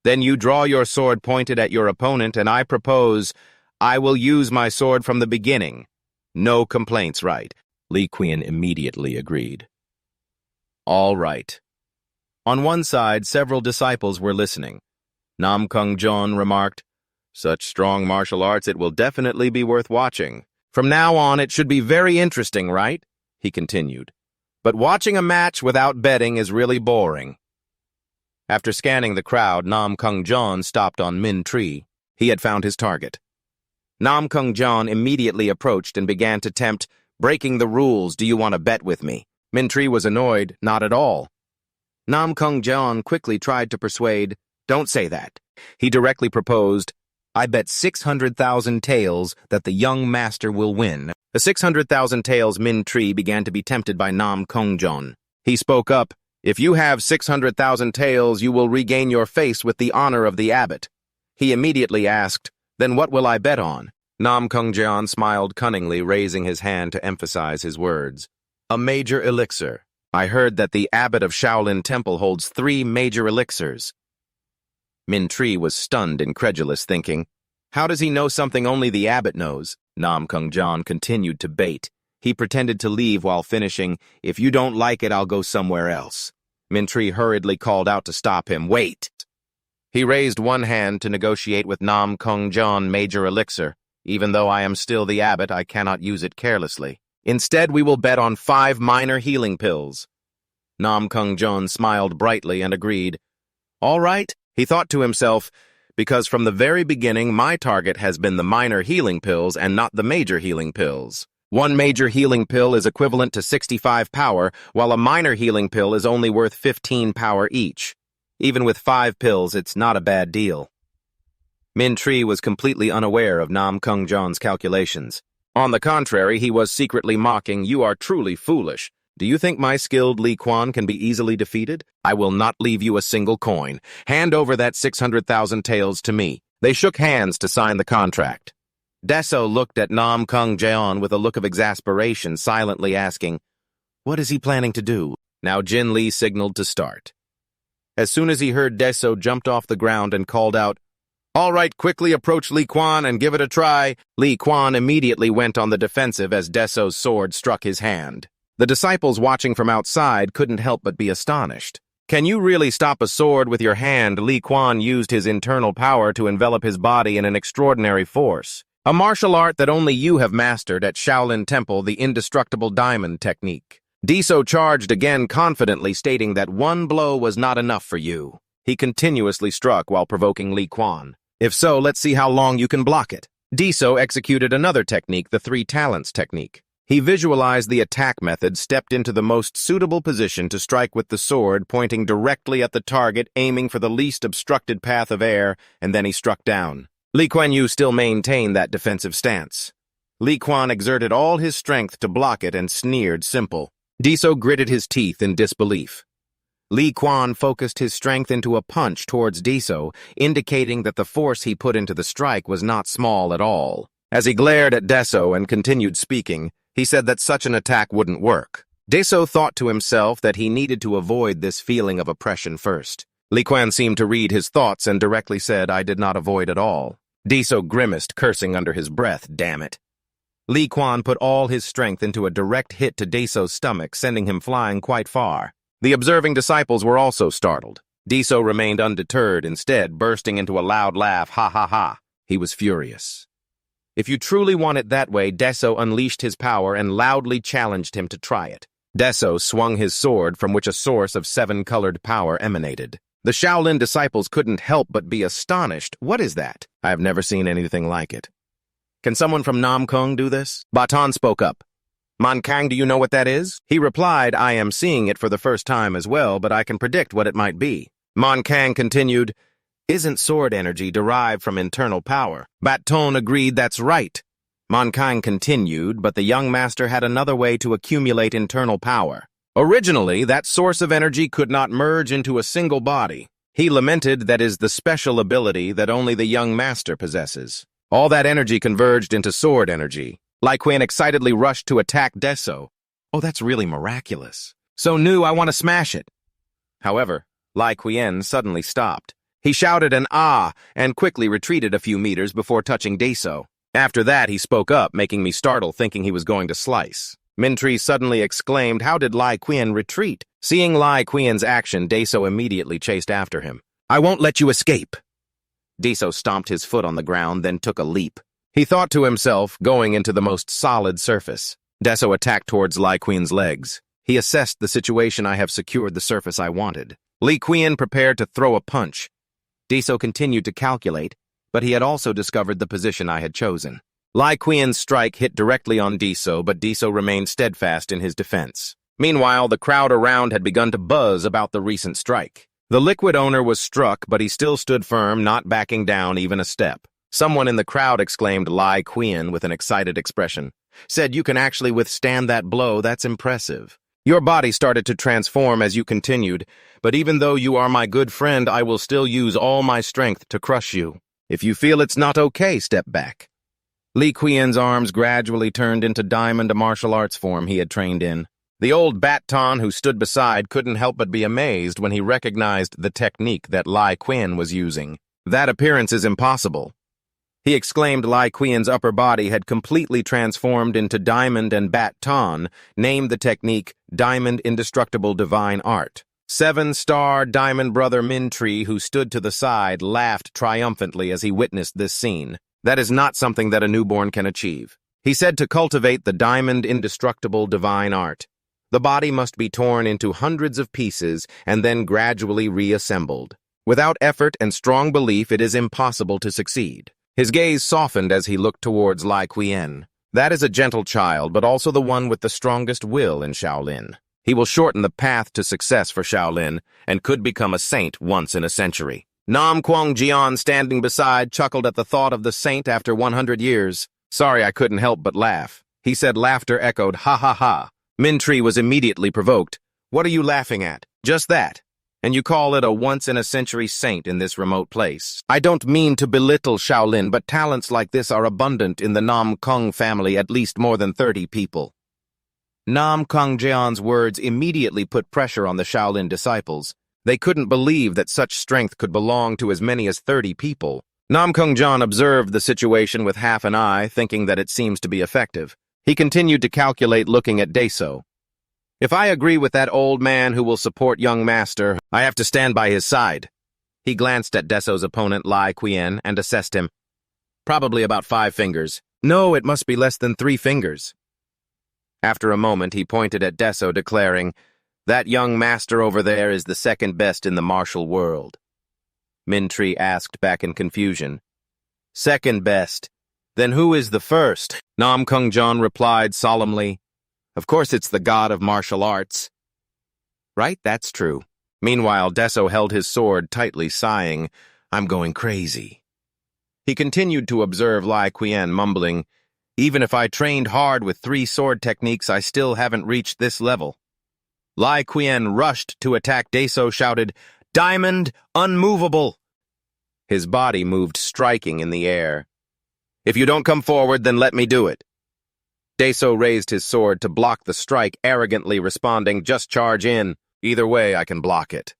"Then you draw your sword pointed at your opponent, and I propose I will use my sword from the beginning. No complaints, right?" Lieuen immediately agreed. "All right." On one side, several disciples were listening. Nam Kung Jon remarked, "Such strong martial arts, it will definitely be worth watching. From now on, it should be very interesting, right?" he continued. "But watching a match without betting is really boring." After scanning the crowd, Nam Kung Jon stopped on Min Tree. He had found his target. Nam Kung Jon immediately approached and began to tempt, "Breaking the rules, do you want to bet with me?" Min Tree was annoyed, "Not at all." Nam Kung Jon quickly tried to persuade, "Don't say that." He directly proposed, "I bet 600,000 taels that the young master will win." The 600,000 taels Min Tree began to be tempted by Nam Kung Jon. He spoke up, "If you have 600,000 taels, you will regain your face with the honor of the abbot." He immediately asked, "Then what will I bet on?" Nam Kung Jon smiled cunningly, raising his hand to emphasize his words. "A major elixir. I heard that the abbot of Shaolin Temple holds 3 major elixirs." Min Tree was stunned, incredulous, thinking, "How does he know something only the abbot knows?" Nam Kung Jon continued to bait. He pretended to leave while finishing, "If you don't like it, I'll go somewhere else." Min Tree hurriedly called out to stop him, "Wait!" He raised one hand to negotiate with Nam Kung Jon major elixir. "Even though I am still the abbot, I cannot use it carelessly. Instead, we will bet on 5 minor healing pills." Nam Kung Jon smiled brightly and agreed. "All right," he thought to himself, "because from the very beginning my target has been the minor healing pills and not the major healing pills. 1 major healing pill is equivalent to 65 power, while a minor healing pill is only worth 15 power each. Even with 5 pills, it's not a bad deal." Min Tree was completely unaware of Nam Kung Jon's calculations. On the contrary, he was secretly mocking, "You are truly foolish. Do you think my skilled Lieuen can be easily defeated? I will not leave you a single coin. Hand over that 600,000 taels to me." They shook hands to sign the contract. Deso looked at Nam Kung Jon with a look of exasperation, silently asking, "What is he planning to do?" Now Jin Lee signaled to start. As soon as he heard Deso jumped off the ground and called out, "All right, quickly approach Lieuen and give it a try." Lieuen immediately went on the defensive as Deso's sword struck his hand. The disciples watching from outside couldn't help but be astonished. "Can you really stop a sword with your hand?" Lieuen used his internal power to envelop his body in an extraordinary force. A martial art that only you have mastered at Shaolin Temple, the indestructible diamond technique. Deso charged again confidently, stating that 1 blow was not enough for you. He continuously struck while provoking Lieuen. "If so, let's see how long you can block it." Deso executed another technique, the 3 talents technique. He visualized the attack method, stepped into the most suitable position to strike with the sword, pointing directly at the target, aiming for the least obstructed path of air, and then he struck down. Lieuen still maintained that defensive stance. Lieuen exerted all his strength to block it and sneered simple. Deso gritted his teeth in disbelief. Lieuen focused his strength into a punch towards Deso, indicating that the force he put into the strike was not small at all. As he glared at Deso and continued speaking, he said that such an attack wouldn't work. Deso thought to himself that he needed to avoid this feeling of oppression first. Lieuen seemed to read his thoughts and directly said, "I did not avoid at all." Deso grimaced, cursing under his breath, "Damn it." Lieuen put all his strength into a direct hit to Deso's stomach, sending him flying quite far. The observing disciples were also startled. Deso remained undeterred, instead bursting into a loud laugh, "Ha ha ha." He was furious. If you truly want it that way, Deso unleashed his power and loudly challenged him to try it. Deso swung his sword, from which a source of 7-colored power emanated. The Shaolin disciples couldn't help but be astonished. "What is that? I have never seen anything like it." "Can someone from Nam Kung do this?" Batan spoke up. "Man Kang, do you know what that is?" He replied, "I am seeing it for the first time as well, but I can predict what it might be." Man Kang continued, Isn't sword energy derived from internal power? Baton agreed that's right. Mankind continued, but the young master had another way to accumulate internal power. Originally, that source of energy could not merge into a single body. He lamented that is the special ability that only the young master possesses. All that energy converged into sword energy. Lieuen excitedly rushed to attack Deso. Oh, that's really miraculous. So new, I want to smash it. However, Lieuen suddenly stopped. He shouted an ah and quickly retreated a few meters before touching Deso. After that, he spoke up, making me startle, thinking he was going to slice. Mintree suddenly exclaimed, "How did Lieuen retreat?" Seeing Lieun's action, Deso immediately chased after him. "I won't let you escape." Deso stomped his foot on the ground, then took a leap. He thought to himself, going into the most solid surface. Deso attacked towards Lieun's legs. He assessed the situation. "I have secured the surface I wanted." Lieuen prepared to throw a punch. Deso continued to calculate, but he had also discovered the position I had chosen. Lieun's strike hit directly on Deso, but Deso remained steadfast in his defense. Meanwhile, the crowd around had begun to buzz about the recent strike. The liquid owner was struck, but he still stood firm, not backing down even a step. Someone in the crowd exclaimed Lieuen with an excited expression. Said, "You can actually withstand that blow, that's impressive." Your body started to transform as you continued, but even though you are my good friend, I will still use all my strength to crush you. If you feel it's not okay, step back. Lieun's arms gradually turned into diamond, a martial arts form he had trained in. The old Baton who stood beside couldn't help but be amazed when he recognized the technique that Lieuen was using. "That appearance is impossible." He exclaimed Lieun's upper body had completely transformed into diamond, and Baton named the technique Diamond Indestructible Divine Art. Seven-star Diamond Brother Mintree, who stood to the side, laughed triumphantly as he witnessed this scene. That is not something that a newborn can achieve. He said to cultivate the Diamond Indestructible Divine Art, the body must be torn into hundreds of pieces and then gradually reassembled. Without effort and strong belief, it is impossible to succeed. His gaze softened as he looked towards Lieuen. That is a gentle child, but also the one with the strongest will in Shaolin. He will shorten the path to success for Shaolin and could become a saint once in a century. Nam Kwang Jian, standing beside, chuckled at the thought of the saint after 100 years. "Sorry, I couldn't help but laugh." He said. Laughter echoed, "Ha ha ha." Mintree was immediately provoked. "What are you laughing at?" "Just that. And you call it a once-in-a-century saint in this remote place. I don't mean to belittle Shaolin, but talents like this are abundant in the Nam Kung family, at least more than 30 people. Nam Kung Jian's words immediately put pressure on the Shaolin disciples. They couldn't believe that such strength could belong to as many as 30 people. Nam Kung Jian observed the situation with half an eye, thinking that it seems to be effective. He continued to calculate, looking at Deso. "If I agree with that old man who will support young master, I have to stand by his side." He glanced at Deso's opponent, Lieuen, and assessed him. "Probably about 5 fingers. No, it must be less than 3 fingers. After a moment, he pointed at Deso, declaring, "That young master over there is the second best in the martial world." Mintree asked back in confusion. "Second best? Then who is the first?" Nam Kung Jian replied solemnly, "Of course it's the god of martial arts." "Right, that's true." Meanwhile, Deso held his sword tightly, sighing, "I'm going crazy." He continued to observe Lieuen, mumbling, "Even if I trained hard with 3 sword techniques, I still haven't reached this level." Lieuen rushed to attack Deso, shouted, "Diamond, unmovable!" His body moved, striking in the air. "If you don't come forward, then let me do it." Deso raised his sword to block the strike, arrogantly responding, "Just charge in. Either way, I can block it."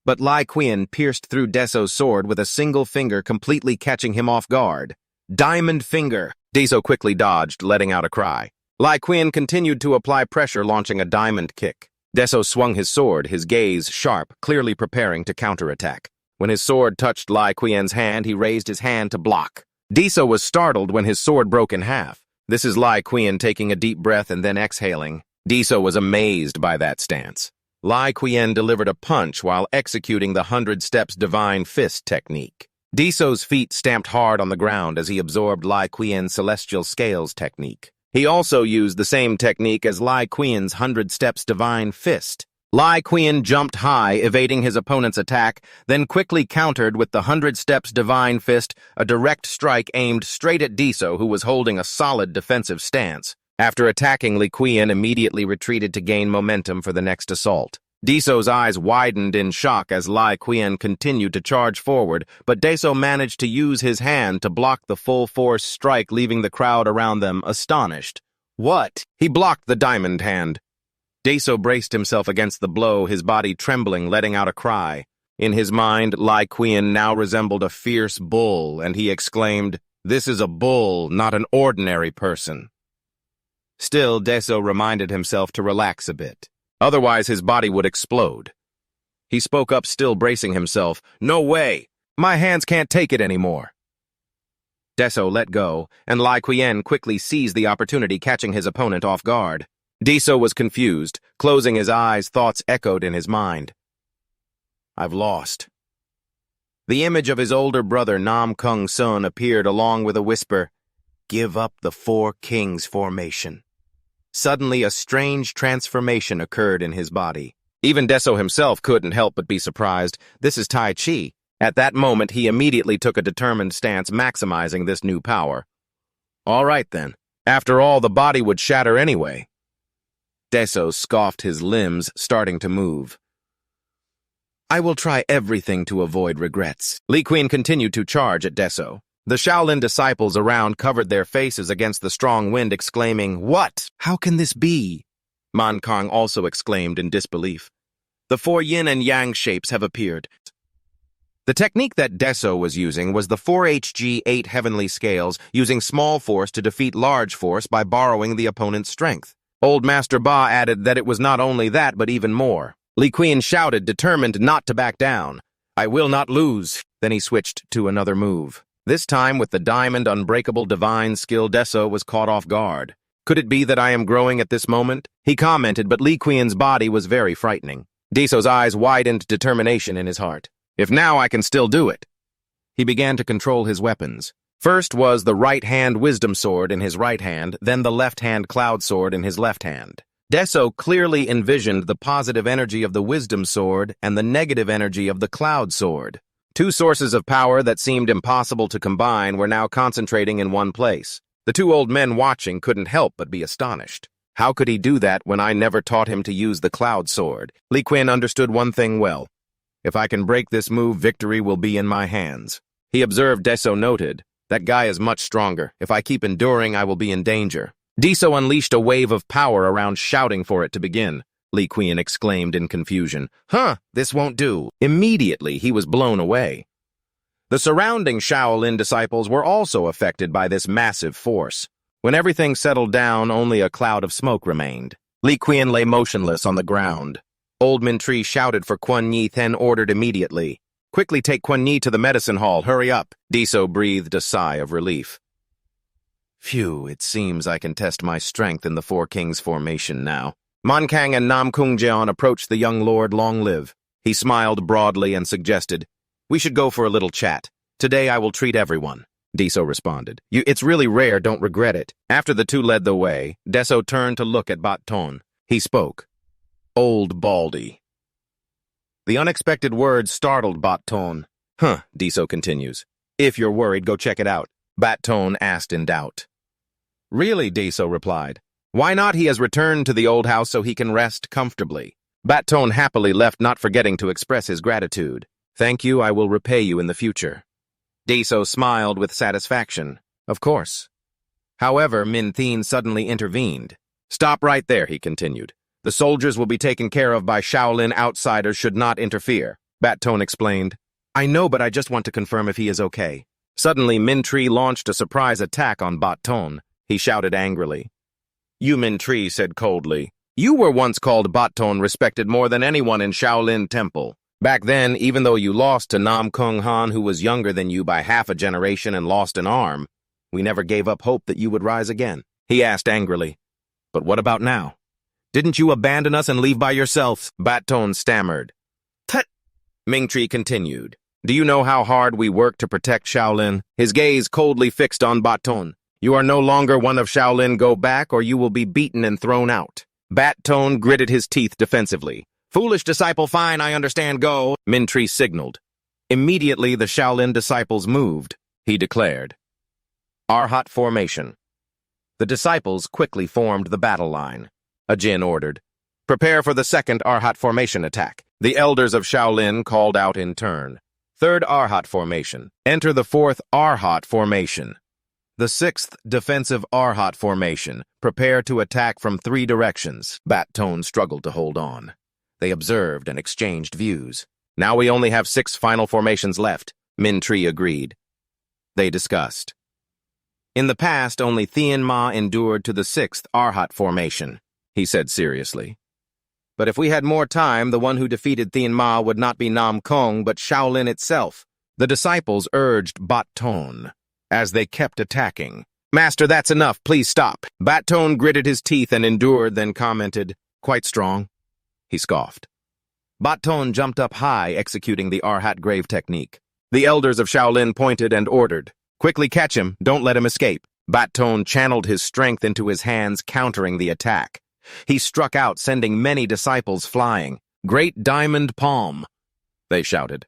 But Lieuen pierced through Deso's sword with a single finger, completely catching him off guard. "Diamond finger!" Deso quickly dodged, letting out a cry. Lieuen continued to apply pressure, launching a diamond kick. Deso swung his sword, his gaze sharp, clearly preparing to counterattack. When his sword touched Lieun's hand, he raised his hand to block. Deso was startled when his sword broke in half. This is Lieuen taking a deep breath and then exhaling. Deso was amazed by that stance. Lieuen delivered a punch while executing the 100 steps divine fist technique. Deso's feet stamped hard on the ground as he absorbed Lieun's celestial scales technique. He also used the same technique as Lieun's 100 steps divine fist. Lieuen jumped high, evading his opponent's attack, then quickly countered with the 100 Steps Divine Fist, a direct strike aimed straight at Deso, who was holding a solid defensive stance. After attacking, Lieuen immediately retreated to gain momentum for the next assault. Deso's eyes widened in shock as Lieuen continued to charge forward, but Deso managed to use his hand to block the full-force strike, leaving the crowd around them astonished. What? He blocked the diamond hand. Deso braced himself against the blow, his body trembling, letting out a cry. In his mind, Lieuen now resembled a fierce bull, and he exclaimed, "This is a bull, not an ordinary person." Still, Deso reminded himself to relax a bit. Otherwise, his body would explode. He spoke up, still bracing himself. "No way! My hands can't take it anymore." Deso let go, and Lieuen quickly seized the opportunity, catching his opponent off guard. Deso was confused. Closing his eyes, thoughts echoed in his mind. "I've lost." The image of his older brother, Nam Kung Sun, appeared along with a whisper, "Give up the Four Kings formation." Suddenly, a strange transformation occurred in his body. Even Deso himself couldn't help but be surprised. This is Tai Chi. At that moment, he immediately took a determined stance, maximizing this new power. All right, then. After all, the body would shatter anyway. Deso scoffed, his limbs starting to move. "I will try everything to avoid regrets." Lieuen continued to charge at Deso. The Shaolin disciples around covered their faces against the strong wind, exclaiming, "What? How can this be?" Manhwa also exclaimed in disbelief. "The four yin and yang shapes have appeared." The technique that Deso was using was the 4HG8 heavenly scales, using small force to defeat large force by borrowing the opponent's strength. Old Master Ba added that it was not only that, but even more. Lieuen shouted, determined not to back down. "I will not lose." Then he switched to another move. This time, with the diamond unbreakable divine skill, Deso was caught off guard. "Could it be that I am growing at this moment?" he commented, but Lieun's body was very frightening. Deso's eyes widened, determination in his heart. "If now I can still do it." He began to control his weapons. First was the right-hand wisdom sword in his right hand, then the left-hand cloud sword in his left hand. Deso clearly envisioned the positive energy of the wisdom sword and the negative energy of the cloud sword. Two sources of power that seemed impossible to combine were now concentrating in one place. The two old men watching couldn't help but be astonished. How could he do that when I never taught him to use the cloud sword? Lieuen understood one thing well. If I can break this move, victory will be in my hands. He observed. Deso noted, "That guy is much stronger. If I keep enduring, I will be in danger." Deso unleashed a wave of power around, shouting for it to begin. Lieuen exclaimed in confusion. This won't do." Immediately, he was blown away. The surrounding Shaolin disciples were also affected by this massive force. When everything settled down, only a cloud of smoke remained. Lieuen lay motionless on the ground. Old Mintri shouted for Quan Yi, then ordered immediately, "Quickly take Quan Yi to the medicine hall, hurry up." Deso breathed a sigh of relief. "Phew, it seems I can test my strength in the Four Kings formation now." Mankang and Nam Kung Jeon approached the young lord, long live. He smiled broadly and suggested, "We should go for a little chat. Today I will treat everyone." Deso responded, "It's really rare, don't regret it." After the two led the way, Deso turned to look at Baton. He spoke. "Old Baldy." The unexpected words startled Baton. Deso continues. "If you're worried, go check it out," Baton asked in doubt. "Really?" Deso replied. "Why not? He has returned to the old house so he can rest comfortably." Baton happily left, not forgetting to express his gratitude. "Thank you, I will repay you in the future." Deso smiled with satisfaction. "Of course." However, Min Thien suddenly intervened. "Stop right there," he continued. "The soldiers will be taken care of by Shaolin. Outsiders should not interfere." Baton explained. "I know, but I just want to confirm if he is okay." Suddenly, Mintri launched a surprise attack on Baton. He shouted angrily. "You, Mintri," said coldly. "You were once called Baton, respected more than anyone in Shaolin Temple. Back then, even though you lost to Nam Kung Han, who was younger than you by half a generation and lost an arm, we never gave up hope that you would rise again." He asked angrily, "But what about now? Didn't you abandon us and leave by yourself?" Baton stammered. "Tut!" Mingtri continued. "Do you know how hard we work to protect Shaolin?" His gaze coldly fixed on Baton. "You are no longer one of Shaolin. Go back or you will be beaten and thrown out." Baton gritted his teeth defensively. Foolish disciple, fine, I understand, go. Min-Tree signaled. Immediately, the Shaolin disciples moved. He declared. Arhat formation. The disciples quickly formed the battle line. A Jin ordered. Prepare for the second Arhat formation attack. The elders of Shaolin called out in turn. Third Arhat formation. Enter the fourth Arhat formation. The sixth defensive Arhat formation. Prepare to attack from 3 directions. Bat Tone struggled to hold on. They observed and exchanged views. Now we only have 6 final formations left, Min-Tree agreed. They discussed. In the past, only Thien Ma endured to the 6th Arhat formation, he said seriously. But if we had more time, the one who defeated Thien Ma would not be Nam Kong, but Shaolin itself. The disciples urged Bat Tone, as they kept attacking. Master, that's enough, please stop. Bat Tone gritted his teeth and endured, then commented, quite strong. He scoffed. Bat Tone jumped up high, executing the Arhat grave technique. The elders of Shaolin pointed and ordered, quickly catch him, don't let him escape. Bat Tone channeled his strength into his hands, countering the attack. He struck out, sending many disciples flying. Great diamond palm, they shouted.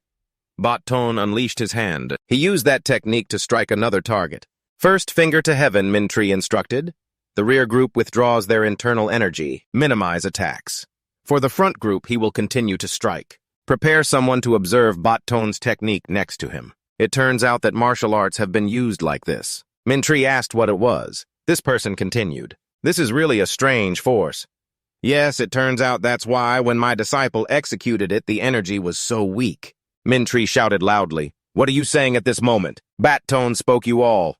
Bat Tone unleashed his hand. He used that technique to strike another target. First finger to heaven, Min-Tree instructed. The rear group withdraws their internal energy. Minimize attacks. For the front group, he will continue to strike. Prepare someone to observe Bat Tone's technique next to him. It turns out that martial arts have been used like this. Min-Tree asked what it was. This person continued. This is really a strange force. Yes, it turns out that's why, when my disciple executed it, the energy was so weak. Min-Tree shouted loudly. What are you saying at this moment? Bat Tone spoke you all.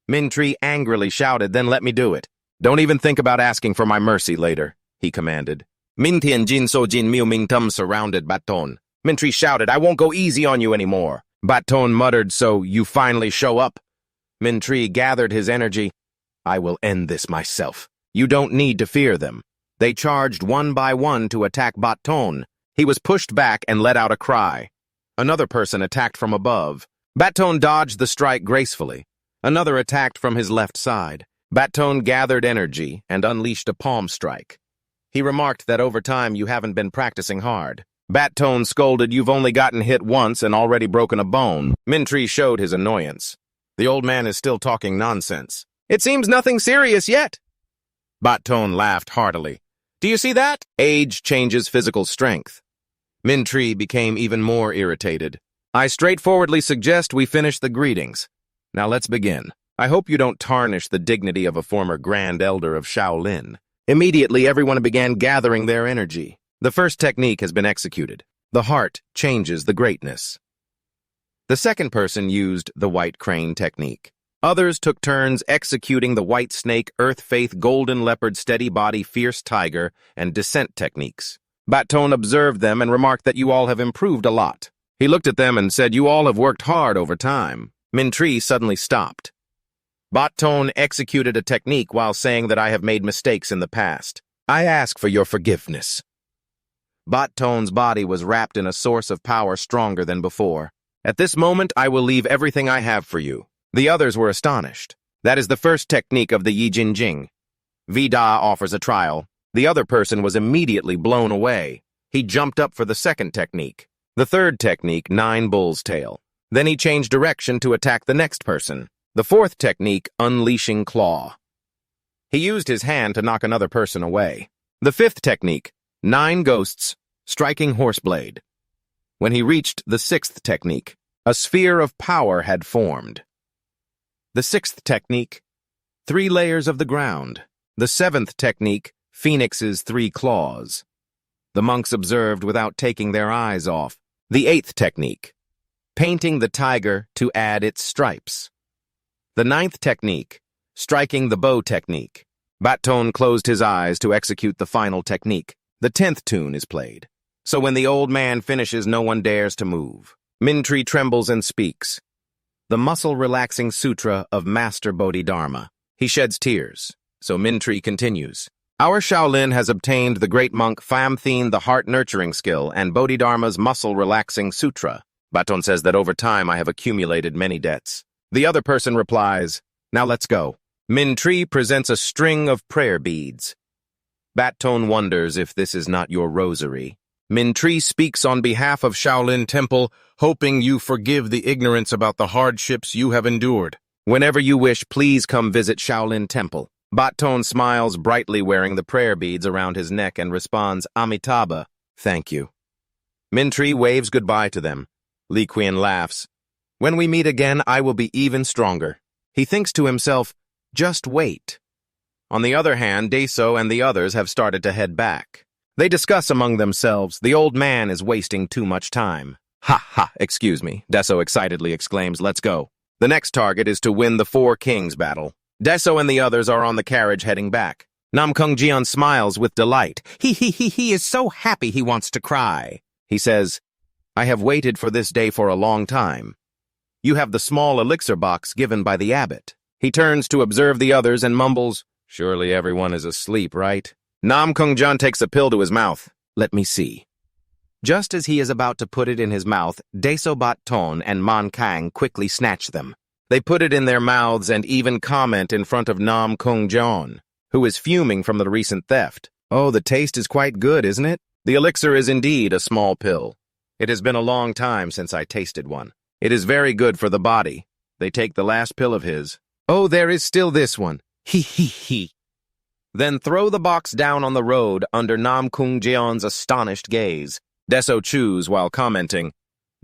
Min-Tree angrily shouted, then let me do it. Don't even think about asking for my mercy later, he commanded. Min-Tien Jin So Jin Miu Ming Tum surrounded Bat Tone. Min-Tree shouted, I won't go easy on you anymore. Bat Tone muttered, so you finally show up. Min-Tree gathered his energy. I will end this myself. You don't need to fear them. They charged one by one to attack Bat Tone. He was pushed back and let out a cry. Another person attacked from above. Bat Tone dodged the strike gracefully. Another attacked from his left side. Bat Tone gathered energy and unleashed a palm strike. He remarked that over time you haven't been practicing hard. Bat Tone scolded, you've only gotten hit once and already broken a bone. Min-Tree showed his annoyance. The old man is still talking nonsense. It seems nothing serious yet. Bat Tone laughed heartily. Do you see that? Age changes physical strength. Min-Tree became even more irritated. I straightforwardly suggest we finish the greetings. Now let's begin. I hope you don't tarnish the dignity of a former Grand Elder of Shaolin. Immediately, everyone began gathering their energy. The first technique has been executed. The heart changes the greatness. The second person used the white crane technique. Others took turns executing the white snake, earth faith, golden leopard, steady body, fierce tiger, and descent techniques. Bat Tone observed them and remarked that you all have improved a lot. He looked at them and said, you all have worked hard over time. Min-Tree suddenly stopped. Bat Tone executed a technique while saying that I have made mistakes in the past. I ask for your forgiveness. Bat Tone's body was wrapped in a source of power stronger than before. At this moment, I will leave everything I have for you. The others were astonished. That is the first technique of the Yi Jin Jing. Vida offers a trial. The other person was immediately blown away. He jumped up for the second technique. The third technique, 9 Bull's Tail. Then he changed direction to attack the next person. The fourth technique, Unleashing Claw. He used his hand to knock another person away. The fifth technique, 9 Ghosts, Striking Horseblade. When he reached the sixth technique, a sphere of power had formed. The sixth technique, 3 Layers of the Ground. The seventh technique, Phoenix's 3 Claws. The monks observed without taking their eyes off. The eighth technique, Painting the Tiger to add its stripes. The ninth technique, Striking the Bow technique. Bat Tone closed his eyes to execute the final technique. The 10th tune is played. So when the old man finishes, no one dares to move. Min-Tree trembles and speaks. The muscle-relaxing sutra of Master Bodhidharma. He sheds tears. So Min-Tree continues. Our Shaolin has obtained the great monk Pham Thien the heart-nurturing skill and Bodhidharma's muscle-relaxing sutra. Bat Tone says that over time I have accumulated many debts. The other person replies, now let's go. Min-Tree presents a string of prayer beads. Bat Tone wonders if this is not your rosary. Min-Tree speaks on behalf of Shaolin Temple, hoping you forgive the ignorance about the hardships you have endured. Whenever you wish, please come visit Shaolin Temple. Baton smiles brightly, wearing the prayer beads around his neck, and responds, Amitabha, thank you. Min-Tree waves goodbye to them. Lieuen laughs. When we meet again, I will be even stronger. He thinks to himself, just wait. On the other hand, Deso and the others have started to head back. They discuss among themselves, the old man is wasting too much time. Ha ha, excuse me, Deso excitedly exclaims, let's go. The next target is to win the Four Kings battle. Deso and the others are on the carriage heading back. Namkung-jeon smiles with delight. He is so happy he wants to cry. He says, I have waited for this day for a long time. You have the small elixir box given by the abbot. He turns to observe the others and mumbles, surely everyone is asleep, right? Namkung-jeon takes a pill to his mouth. Let me see. Just as he is about to put it in his mouth, Deso Baton and Man Kang quickly snatch them. They put it in their mouths and even comment in front of Namkung-jeon, who is fuming from the recent theft. Oh, the taste is quite good, isn't it? The elixir is indeed a small pill. It has been a long time since I tasted one. It is very good for the body. They take the last pill of his. Oh, there is still this one. He. Then throw the box down on the road under Namkung-jeon's astonished gaze. Deso chews while commenting,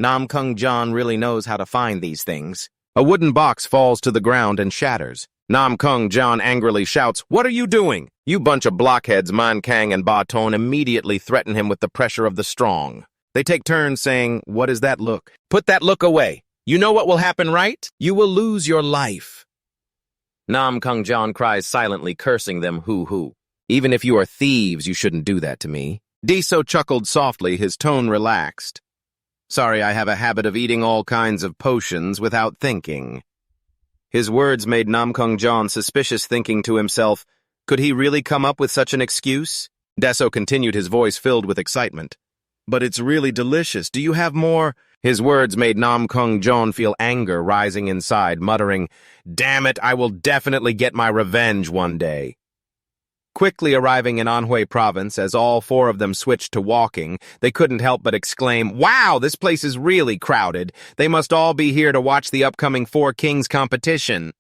Namkung-jeon really knows how to find these things. A wooden box falls to the ground and shatters. Namkung-jeon angrily shouts, what are you doing? You bunch of blockheads. Man Kang and Baton immediately threaten him with the pressure of the strong. They take turns saying, what is that look? Put that look away. You know what will happen, right? You will lose your life. Namkung-jeon cries silently, cursing them, hoo. Even if you are thieves, you shouldn't do that to me. Deso chuckled softly, his tone relaxed. Sorry, I have a habit of eating all kinds of potions without thinking. His words made Namkung-jeon suspicious, thinking to himself, could he really come up with such an excuse? Deso continued, his voice filled with excitement. But it's really delicious. Do you have more? His words made Namkung-jeon feel anger rising inside, muttering, damn it, I will definitely get my revenge one day. Quickly arriving in Anhui province, as all four of them switched to walking, they couldn't help but exclaim, wow, this place is really crowded. They must all be here to watch the upcoming Four Kings competition.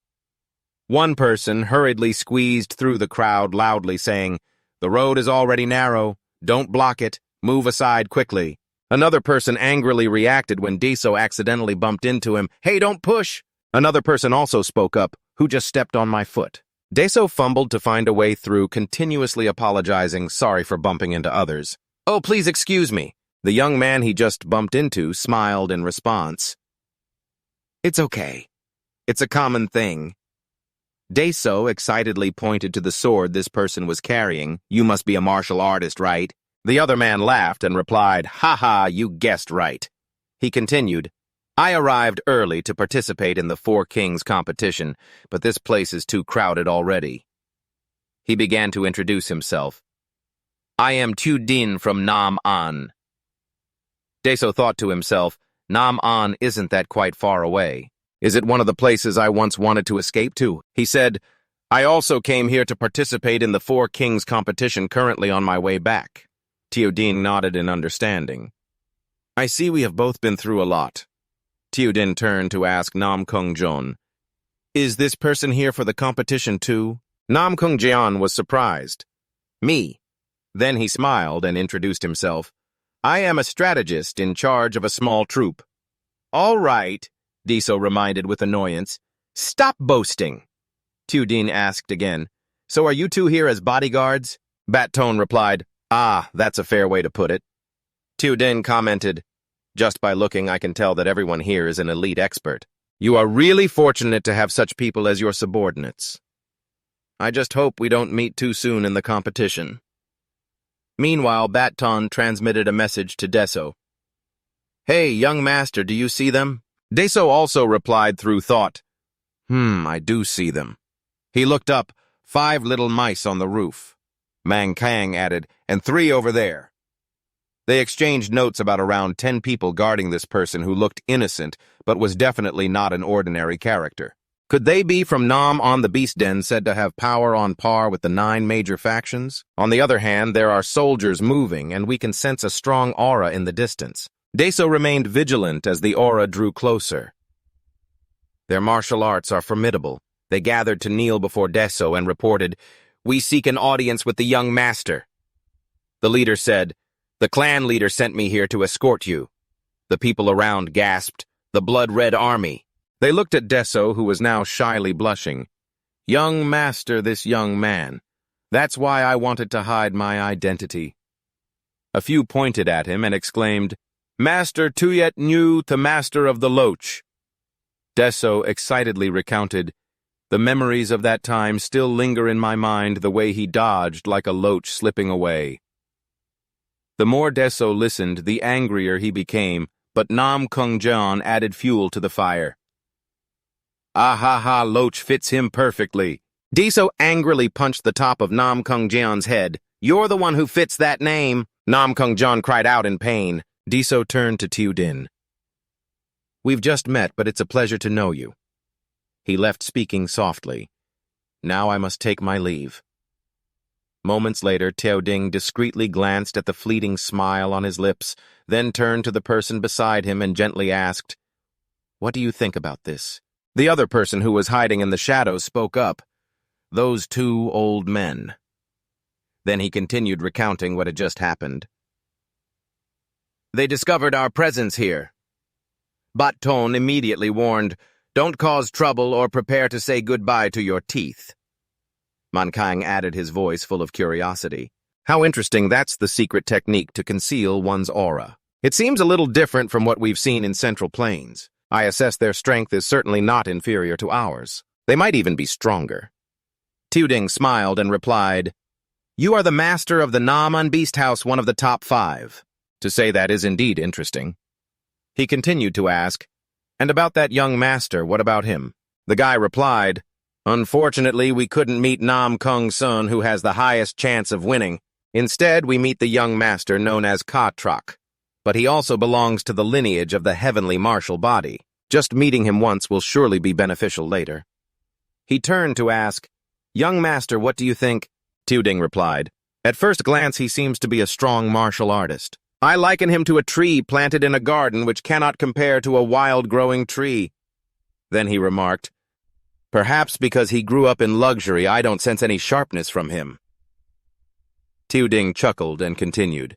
One person hurriedly squeezed through the crowd, loudly saying, the road is already narrow. Don't block it. Move aside quickly. Another person angrily reacted when Deso accidentally bumped into him. Hey, don't push! Another person also spoke up, who just stepped on my foot. Deso fumbled to find a way through, continuously apologizing, sorry for bumping into others. Oh, please excuse me. The young man he just bumped into smiled in response. It's okay. It's a common thing. Deso excitedly pointed to the sword this person was carrying. You must be a martial artist, right? The other man laughed and replied, ha, you guessed right. He continued, I arrived early to participate in the Four Kings competition, but this place is too crowded already. He began to introduce himself. I am Din from Nam-an. Deso thought to himself, Nam-an isn't that quite far away. Is it one of the places I once wanted to escape to? He said, I also came here to participate in the Four Kings competition currently on my way back. Din nodded in understanding. I see we have both been through a lot. Din turned to ask Namkung-jeon, is this person here for the competition too? Namkung-jeon was surprised. Me. Then he smiled and introduced himself. I am a strategist in charge of a small troop. All right, Deso reminded with annoyance. Stop boasting. Din asked again. So are you two here as bodyguards? Baton replied, ah, that's a fair way to put it. Din commented, just by looking, I can tell that everyone here is an elite expert. You are really fortunate to have such people as your subordinates. I just hope we don't meet too soon in the competition. Meanwhile, Baton transmitted a message to Deso. Hey, young master, do you see them? Deso also replied through thought. I do see them. He looked up, 5 little mice on the roof. Man Kang added, and 3 over there. They exchanged notes about around 10 people guarding this person who looked innocent, but was definitely not an ordinary character. Could they be from Nam on the Beast Den, said to have power on par with the 9 major factions? On the other hand, there are soldiers moving, and we can sense a strong aura in the distance. Deso remained vigilant as the aura drew closer. Their martial arts are formidable. They gathered to kneel before Deso and reported, "We seek an audience with the young master." The leader said, "The clan leader sent me here to escort you." The people around gasped, "The blood-red army." They looked at Deso, who was now shyly blushing. "Young master, this young man. That's why I wanted to hide my identity." A few pointed at him and exclaimed, "Master Tuyet Nyu, the master of the Loach." Deso excitedly recounted, "The memories of that time still linger in my mind, the way he dodged like a loach slipping away." The more Deso listened, the angrier he became, but Nam Kung Jeon added fuel to the fire. "Ah ha ha, Loach fits him perfectly." Deso angrily punched the top of Nam Kung Jeon's head. "You're the one who fits that name." Nam Kung Jeon cried out in pain. Deso turned to Tiu Din. "We've just met, but it's a pleasure to know you." He left speaking softly. "Now I must take my leave." Moments later, Tiu Ding discreetly glanced at the fleeting smile on his lips, then turned to the person beside him and gently asked, "What do you think about this?" The other person, who was hiding in the shadows, spoke up. "Those 2 old men." Then he continued recounting what had just happened. "They discovered our presence here. Bat Ton immediately warned, 'Don't cause trouble or prepare to say goodbye to your teeth.'" Man Kang added, his voice full of curiosity. "How interesting, that's the secret technique to conceal one's aura. It seems a little different from what we've seen in Central Plains. I assess their strength is certainly not inferior to ours. They might even be stronger." Tiu Ding smiled and replied, "You are the master of the Nam Beast House, one of the top 5. To say that is indeed interesting." He continued to ask, "And about that young master, what about him?" The guy replied, "Unfortunately, we couldn't meet Nam Kung Sun, who has the highest chance of winning. Instead, we meet the young master known as Ka Trak. But he also belongs to the lineage of the heavenly martial body. Just meeting him once will surely be beneficial later." He turned to ask, "Young master, what do you think?" Tiu Ding replied, "At first glance, he seems to be a strong martial artist. I liken him to a tree planted in a garden which cannot compare to a wild-growing tree." Then he remarked, "Perhaps because he grew up in luxury, I don't sense any sharpness from him." Tiu Ding chuckled and continued,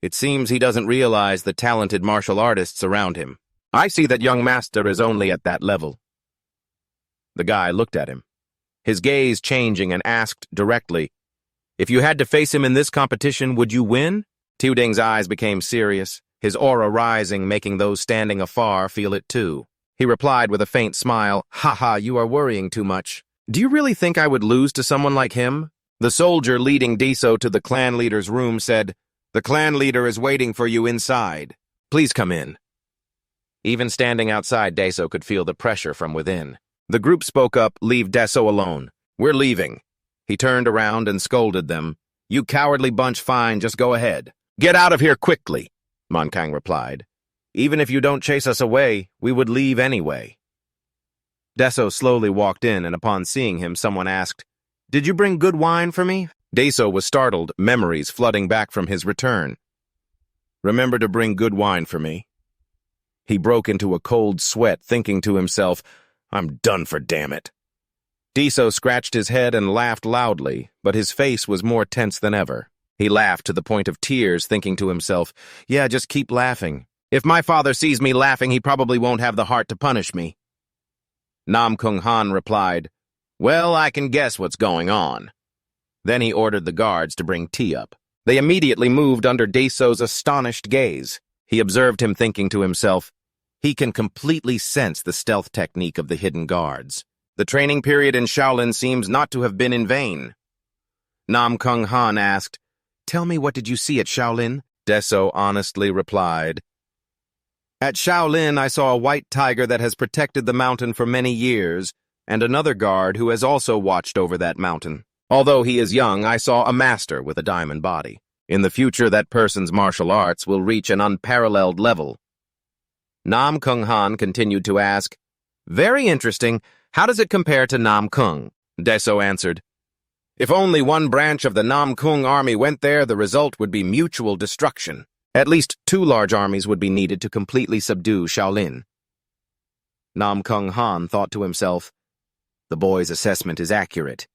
"It seems he doesn't realize the talented martial artists around him. I see that young master is only at that level." The guy looked at him, his gaze changing, and asked directly, "If you had to face him in this competition, would you win?" Tiu Ding's eyes became serious, his aura rising, making those standing afar feel it too. He replied with a faint smile, "Ha ha, you are worrying too much. Do you really think I would lose to someone like him?" The soldier leading Deso to the clan leader's room said, "The clan leader is waiting for you inside. Please come in." Even standing outside, Deso could feel the pressure from within. The group spoke up, "Leave Deso alone. We're leaving." He turned around and scolded them. "You cowardly bunch, fine, just go ahead." "Get out of here quickly," Man Kang replied. "Even if you don't chase us away, we would leave anyway." Deso slowly walked in, and upon seeing him, someone asked, "Did you bring good wine for me?" Deso was startled, memories flooding back from his return. "Remember to bring good wine for me." He broke into a cold sweat, thinking to himself, "I'm done for, damn it." Deso scratched his head and laughed loudly, but his face was more tense than ever. He laughed to the point of tears, thinking to himself, "Yeah, just keep laughing. If my father sees me laughing, he probably won't have the heart to punish me." Nam Kung Han replied, "Well, I can guess what's going on." Then he ordered the guards to bring tea up. They immediately moved under Deso's astonished gaze. He observed him, thinking to himself, he can completely sense the stealth technique of the hidden guards. The training period in Shaolin seems not to have been in vain. Nam Kung Han asked, "Tell me, what did you see at Shaolin?" Deso honestly replied, "At Shaolin, I saw a white tiger that has protected the mountain for many years, and another guard who has also watched over that mountain. Although he is young, I saw a master with a diamond body. In the future, that person's martial arts will reach an unparalleled level." Nam Kung Han continued to ask, Very interesting. How does it compare to Nam Kung? Deso answered. If only one branch of the Nam Kung army went there, the result would be mutual destruction. At least 2 large armies would be needed to completely subdue Shaolin. Nam Kung Han thought to himself, the boy's assessment is accurate.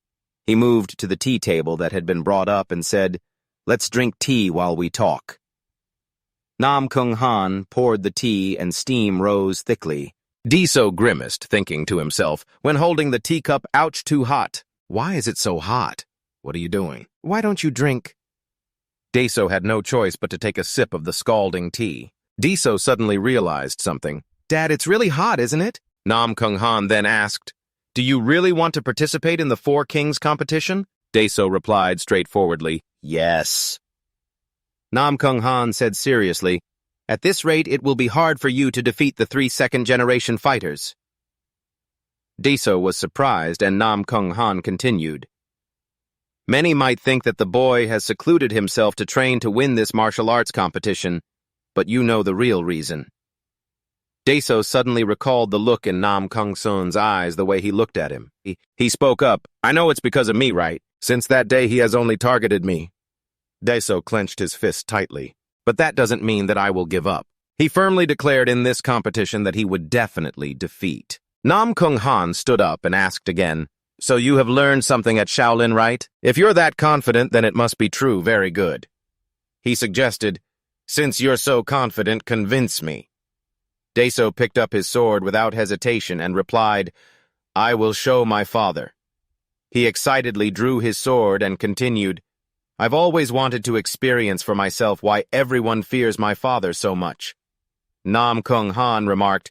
He moved to the tea table that had been brought up and said, let's drink tea while we talk. Nam Kung Han poured the tea and steam rose thickly. Deso grimaced, thinking to himself, when holding the teacup, ouch, too hot. Why is it so hot? What are you doing? Why don't you drink? Deso had no choice but to take a sip of the scalding tea. Deso suddenly realized something. Dad, it's really hot, isn't it? Nam Kung Han then asked, do you really want to participate in the 4 Kings competition? Deso replied straightforwardly, yes. Nam Kung Han said seriously, at this rate, it will be hard for you to defeat the 3 second-generation fighters. Deso was surprised, and Nam Kung Han continued. Many might think that the boy has secluded himself to train to win this martial arts competition, but you know the real reason. Deso suddenly recalled the look in Nam Kung Sun's eyes, the way he looked at him. He spoke up, I know it's because of me, right? Since that day, he has only targeted me. Deso clenched his fist tightly. But that doesn't mean that I will give up. He firmly declared in this competition that he would definitely defeat. Nam Kung Han stood up and asked again, so you have learned something at Shaolin, right? If you're that confident, then it must be true. Very good. He suggested, since you're so confident, convince me. Deso picked up his sword without hesitation and replied, I will show my father. He excitedly drew his sword and continued, I've always wanted to experience for myself why everyone fears my father so much. Nam Kung Han remarked,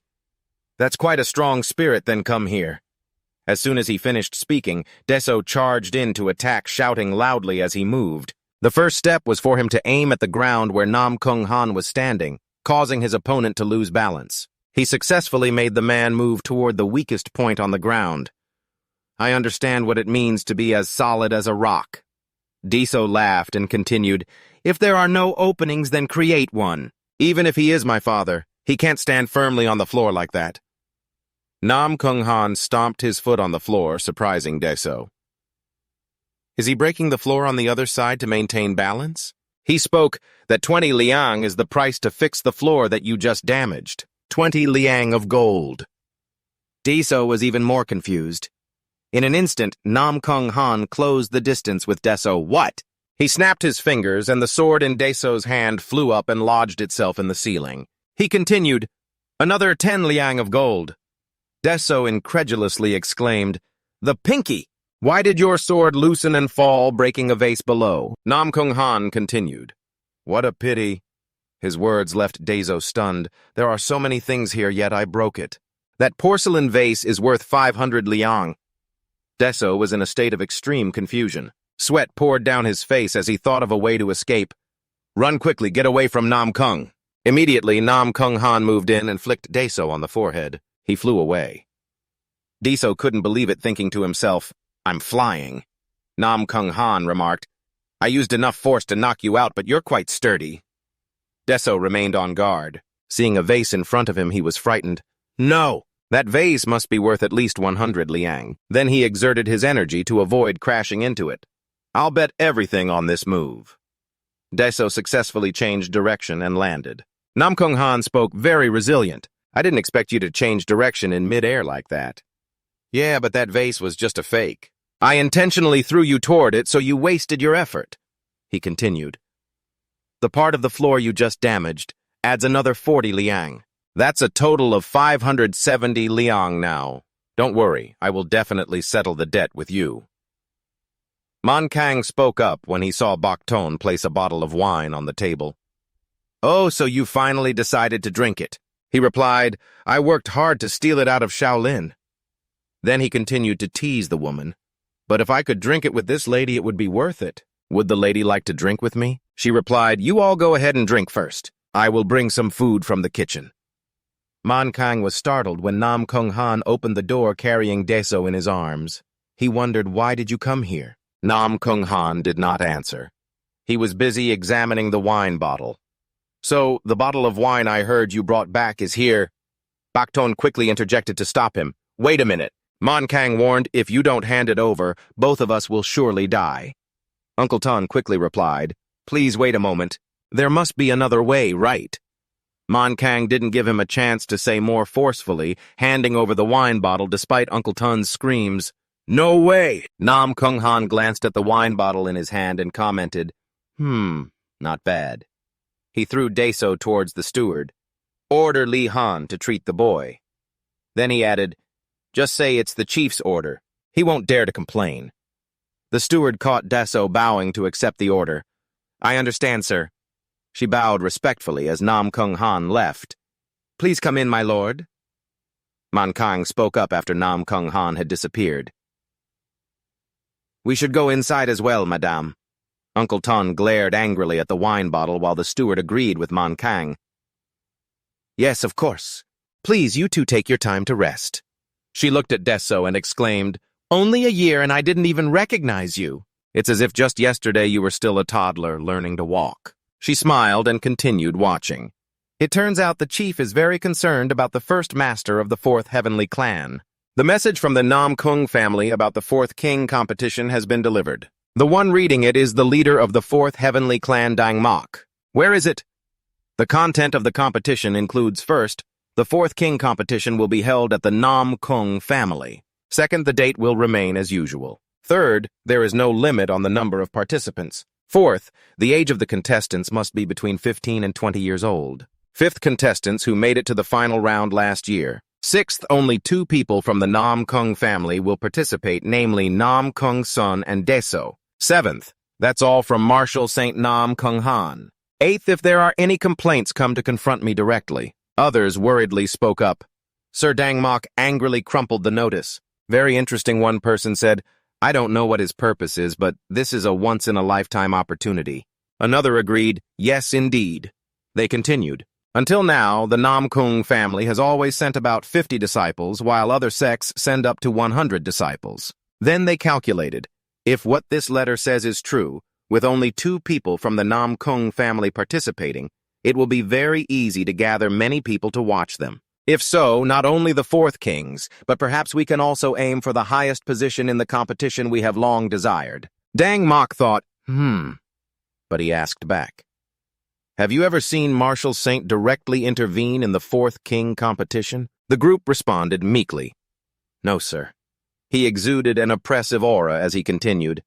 that's quite a strong spirit, then come here. As soon as he finished speaking, Deso charged in to attack, shouting loudly as he moved. The first step was for him to aim at the ground where Nam Kung Han was standing, causing his opponent to lose balance. He successfully made the man move toward the weakest point on the ground. I understand what it means to be as solid as a rock. Deso laughed and continued, if there are no openings, then create one. Even if he is my father, he can't stand firmly on the floor like that. Nam Kung Han stomped his foot on the floor, surprising Deso. Is he breaking the floor on the other side to maintain balance? He spoke that 20 liang is the price to fix the floor that you just damaged. 20 liang of gold. Deso was even more confused. In an instant, Nam Kung Han closed the distance with Deso. What? He snapped his fingers, and the sword in Deso's hand flew up and lodged itself in the ceiling. He continued, another 10 liang of gold. Deso incredulously exclaimed, the pinky! Why did your sword loosen and fall, breaking a vase below? Nam Kung Han continued, what a pity. His words left Deso stunned. There are so many things here, yet I broke it. That porcelain vase is worth 500 liang. Deso was in a state of extreme confusion. Sweat poured down his face as he thought of a way to escape. Run quickly, get away from Nam Kung. Immediately, Nam Kung Han moved in and flicked Deso on the forehead. He flew away. Deso couldn't believe it, thinking to himself, I'm flying. Nam Kung Han remarked, I used enough force to knock you out, but you're quite sturdy. Deso remained on guard. Seeing a vase in front of him, he was frightened. No! That vase must be worth at least 100 liang. Then he exerted his energy to avoid crashing into it. I'll bet everything on this move. Deso successfully changed direction and landed. Nam Kung Han spoke, very resilient. I didn't expect you to change direction in mid-air like that. Yeah, but that vase was just a fake. I intentionally threw you toward it, so you wasted your effort. He continued. The part of the floor you just damaged adds another 40 liang. That's a total of 570 liang now. Don't worry, I will definitely settle the debt with you. Man Kang spoke up when he saw Bok Ton place a bottle of wine on the table. Oh, so you finally decided to drink it. He replied, I worked hard to steal it out of Shaolin. Then he continued to tease the woman. But if I could drink it with this lady, it would be worth it. Would the lady like to drink with me? She replied, you all go ahead and drink first. I will bring some food from the kitchen. Man Kang was startled when Nam Kung Han opened the door carrying Deso in his arms. He wondered, why did you come here? Nam Kung Han did not answer. He was busy examining the wine bottle. So, the bottle of wine I heard you brought back is here. Bakton quickly interjected to stop him. Wait a minute. Mon Kang warned, if you don't hand it over, both of us will surely die. Uncle Ton quickly replied, please wait a moment. There must be another way, right? Mon Kang didn't give him a chance to say more forcefully, handing over the wine bottle despite Uncle Ton's screams. No way! Nam Kung Han glanced at the wine bottle in his hand and commented, not bad. He threw Deso towards the steward. Order Li Han to treat the boy. Then he added, just say it's the chief's order. He won't dare to complain. The steward caught Deso bowing to accept the order. I understand, sir. She bowed respectfully as Nam Kung Han left. Please come in, my lord. Man Kang spoke up after Nam Kung Han had disappeared. We should go inside as well, madame. Uncle Ton glared angrily at the wine bottle while the steward agreed with Man Kang. Yes, of course. Please, you two take your time to rest. She looked at Deso and exclaimed, only a year and I didn't even recognize you. It's as if just yesterday you were still a toddler learning to walk. She smiled and continued watching. It turns out the chief is very concerned about the first master of the fourth heavenly clan. The message from the Nam Kung family about the fourth king competition has been delivered. The one reading it is the leader of the fourth heavenly clan Dang Mok. Where is it? The content of the competition includes first, the fourth king competition will be held at the Nam Kung family. Second, the date will remain as usual. Third, there is no limit on the number of participants. Fourth, the age of the contestants must be between 15 and 20 years old. Fifth, contestants who made it to the final round last year. Sixth, only 2 people from the Nam Kung family will participate, namely Nam Kung Sun and Deso. Seventh, that's all from Marshal St. Nam Kung Han. Eighth, if there are any complaints, come to confront me directly. Others worriedly spoke up. Sir Dang Mok angrily crumpled the notice. Very interesting, one person said. I don't know what his purpose is, but this is a once-in-a-lifetime opportunity. Another agreed, yes, indeed. They continued. Until now, the Nam Kung family has always sent about 50 disciples, while other sects send up to 100 disciples. Then they calculated, if what this letter says is true, with only 2 people from the Nam Kung family participating, it will be very easy to gather many people to watch them. If so, not only the fourth kings, but perhaps we can also aim for the highest position in the competition we have long desired. Dang Mok thought, but he asked back. Have you ever seen Marshal Saint directly intervene in the fourth king competition? The group responded meekly. No, sir. He exuded an oppressive aura as he continued.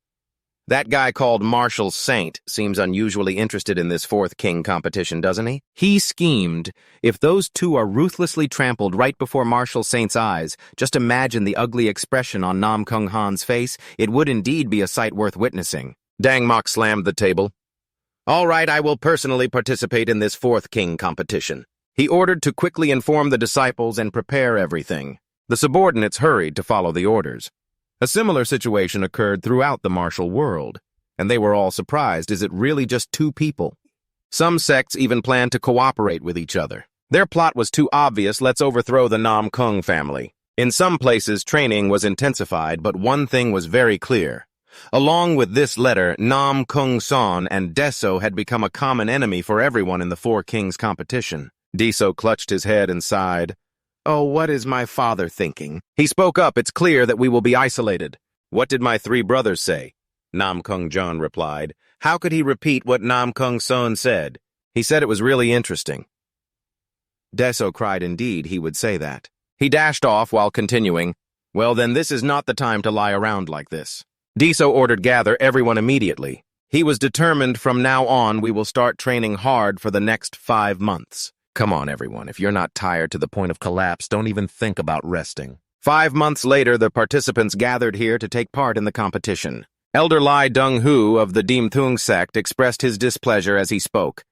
That guy called Marshal Saint seems unusually interested in this fourth king competition, doesn't he? He schemed. If those 2 are ruthlessly trampled right before Marshal Saint's eyes, just imagine the ugly expression on Nam Kung Han's face. It would indeed be a sight worth witnessing. Dang Mok slammed the table. All right, I will personally participate in this fourth king competition. He ordered to quickly inform the disciples and prepare everything. The subordinates hurried to follow the orders. A similar situation occurred throughout the martial world, and they were all surprised. Is it really just 2 people? Some sects even planned to cooperate with each other. Their plot was too obvious. Let's overthrow the Nam Kung family. In some places, training was intensified, but one thing was very clear. Along with this letter, Nam Kung Son and Deso had become a common enemy for everyone in the Four Kings competition. Deso clutched his head and sighed. Oh, what is my father thinking? He spoke up. It's clear that we will be isolated. What did my 3 brothers say? Nam Kung Jon replied. How could he repeat what Nam Kung Son said? He said it was really interesting. Deso cried indeed he would say that. He dashed off while continuing. Well, then this is not the time to lie around like this. Deso ordered gather everyone immediately. He was determined from now on we will start training hard for the next 5 months. Come on, everyone. If you're not tired to the point of collapse, don't even think about resting. 5 months later, the participants gathered here to take part in the competition. Elder Lai Dong-hu of the Dimthung sect expressed his displeasure as he spoke.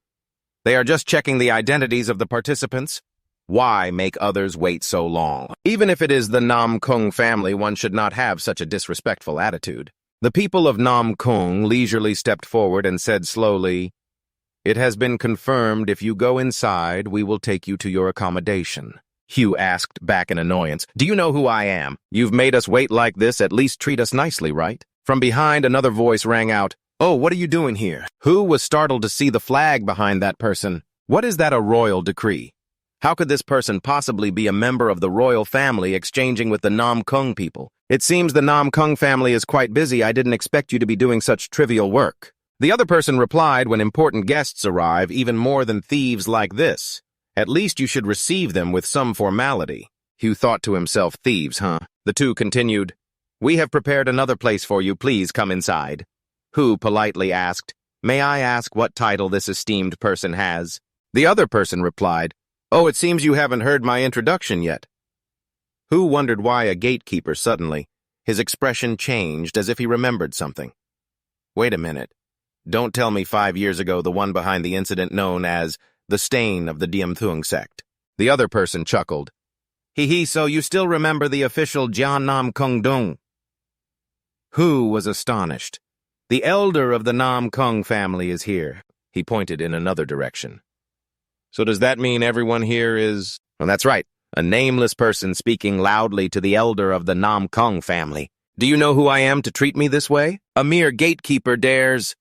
They are just checking the identities of the participants. Why make others wait so long? Even if it is the Nam Kung family, one should not have such a disrespectful attitude. The people of Nam Kung leisurely stepped forward and said slowly, It has been confirmed if you go inside, we will take you to your accommodation. Hugh asked back in annoyance, Do you know who I am? You've made us wait like this, at least treat us nicely, right? From behind, another voice rang out, Oh, what are you doing here? Who was startled to see the flag behind that person? What is that, a royal decree? How could this person possibly be a member of the royal family exchanging with the Nam Kung people? It seems the Nam Kung family is quite busy. I didn't expect you to be doing such trivial work. The other person replied, when important guests arrive, even more than thieves like this. At least you should receive them with some formality. Hugh thought to himself, thieves, huh? The two continued, we have prepared another place for you. Please come inside. Hu politely asked, may I ask what title this esteemed person has? The other person replied, oh, it seems you haven't heard my introduction yet. Hu wondered why a gatekeeper suddenly. His expression changed as if he remembered something. Wait a minute. Don't tell me 5 years ago the one behind the incident known as the stain of the Diamthung sect. The other person chuckled. Hee, so you still remember the official Jian Nam Kung Dung? Hu was astonished. The elder of the Nam Kung family is here. He pointed in another direction. So does that mean everyone here is... Well, that's right. A nameless person speaking loudly to the elder of the Nam Kung family. Do you know who I am to treat me this way? A mere gatekeeper dares...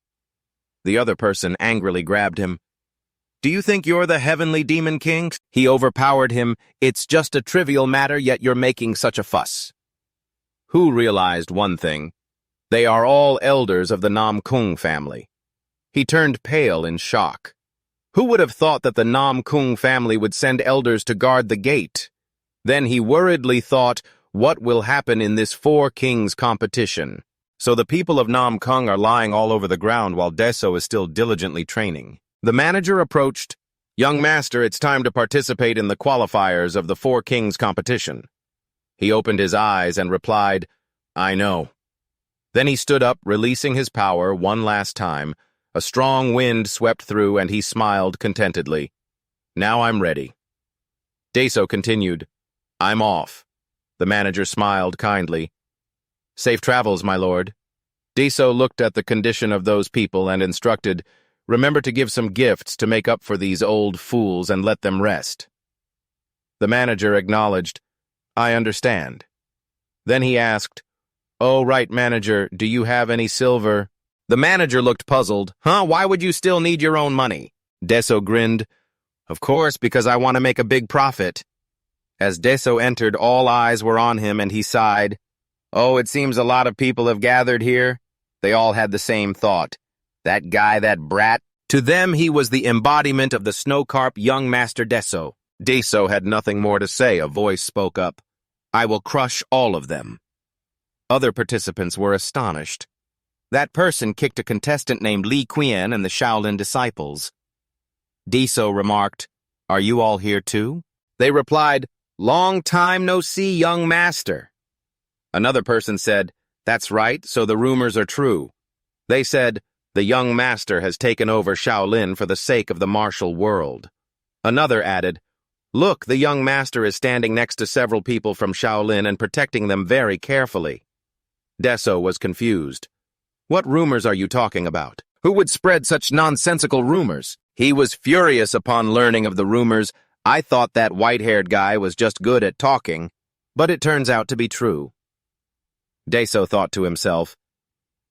The other person angrily grabbed him. Do you think you're the heavenly demon king? He overpowered him. It's just a trivial matter, yet you're making such a fuss. Hu realized one thing. They are all elders of the Nam Kung family. He turned pale in shock. Who would have thought that the Nam Kung family would send elders to guard the gate? Then he worriedly thought, what will happen in this Four Kings competition? So the people of Nam Kung are lying all over the ground while Deso is still diligently training. The manager approached. Young master, it's time to participate in the qualifiers of the Four Kings competition. He opened his eyes and replied, I know. Then he stood up, releasing his power one last time. A strong wind swept through and he smiled contentedly. Now I'm ready. Deso continued, I'm off. The manager smiled kindly. Safe travels, my lord. Deso looked at the condition of those people and instructed, remember to give some gifts to make up for these old fools and let them rest. The manager acknowledged, I understand. Then he asked, oh, right, manager, do you have any silver? The manager looked puzzled. Why would you still need your own money? Deso grinned. Of course, because I want to make a big profit. As Deso entered, all eyes were on him and he sighed. Oh, it seems a lot of people have gathered here. They all had the same thought. That guy, that brat. To them, he was the embodiment of the snowcarp young master Deso. Deso had nothing more to say. A voice spoke up. I will crush all of them. Other participants were astonished. That person kicked a contestant named Lieuen and the Shaolin disciples. Deso remarked, are you all here too? They replied, long time no see, young master. Another person said, that's right, so the rumors are true. They said, the young master has taken over Shaolin for the sake of the martial world. Another added, look, the young master is standing next to several people from Shaolin and protecting them very carefully. Deso was confused. What rumors are you talking about? Who would spread such nonsensical rumors? He was furious upon learning of the rumors. I thought that white-haired guy was just good at talking, but it turns out to be true. Deso thought to himself,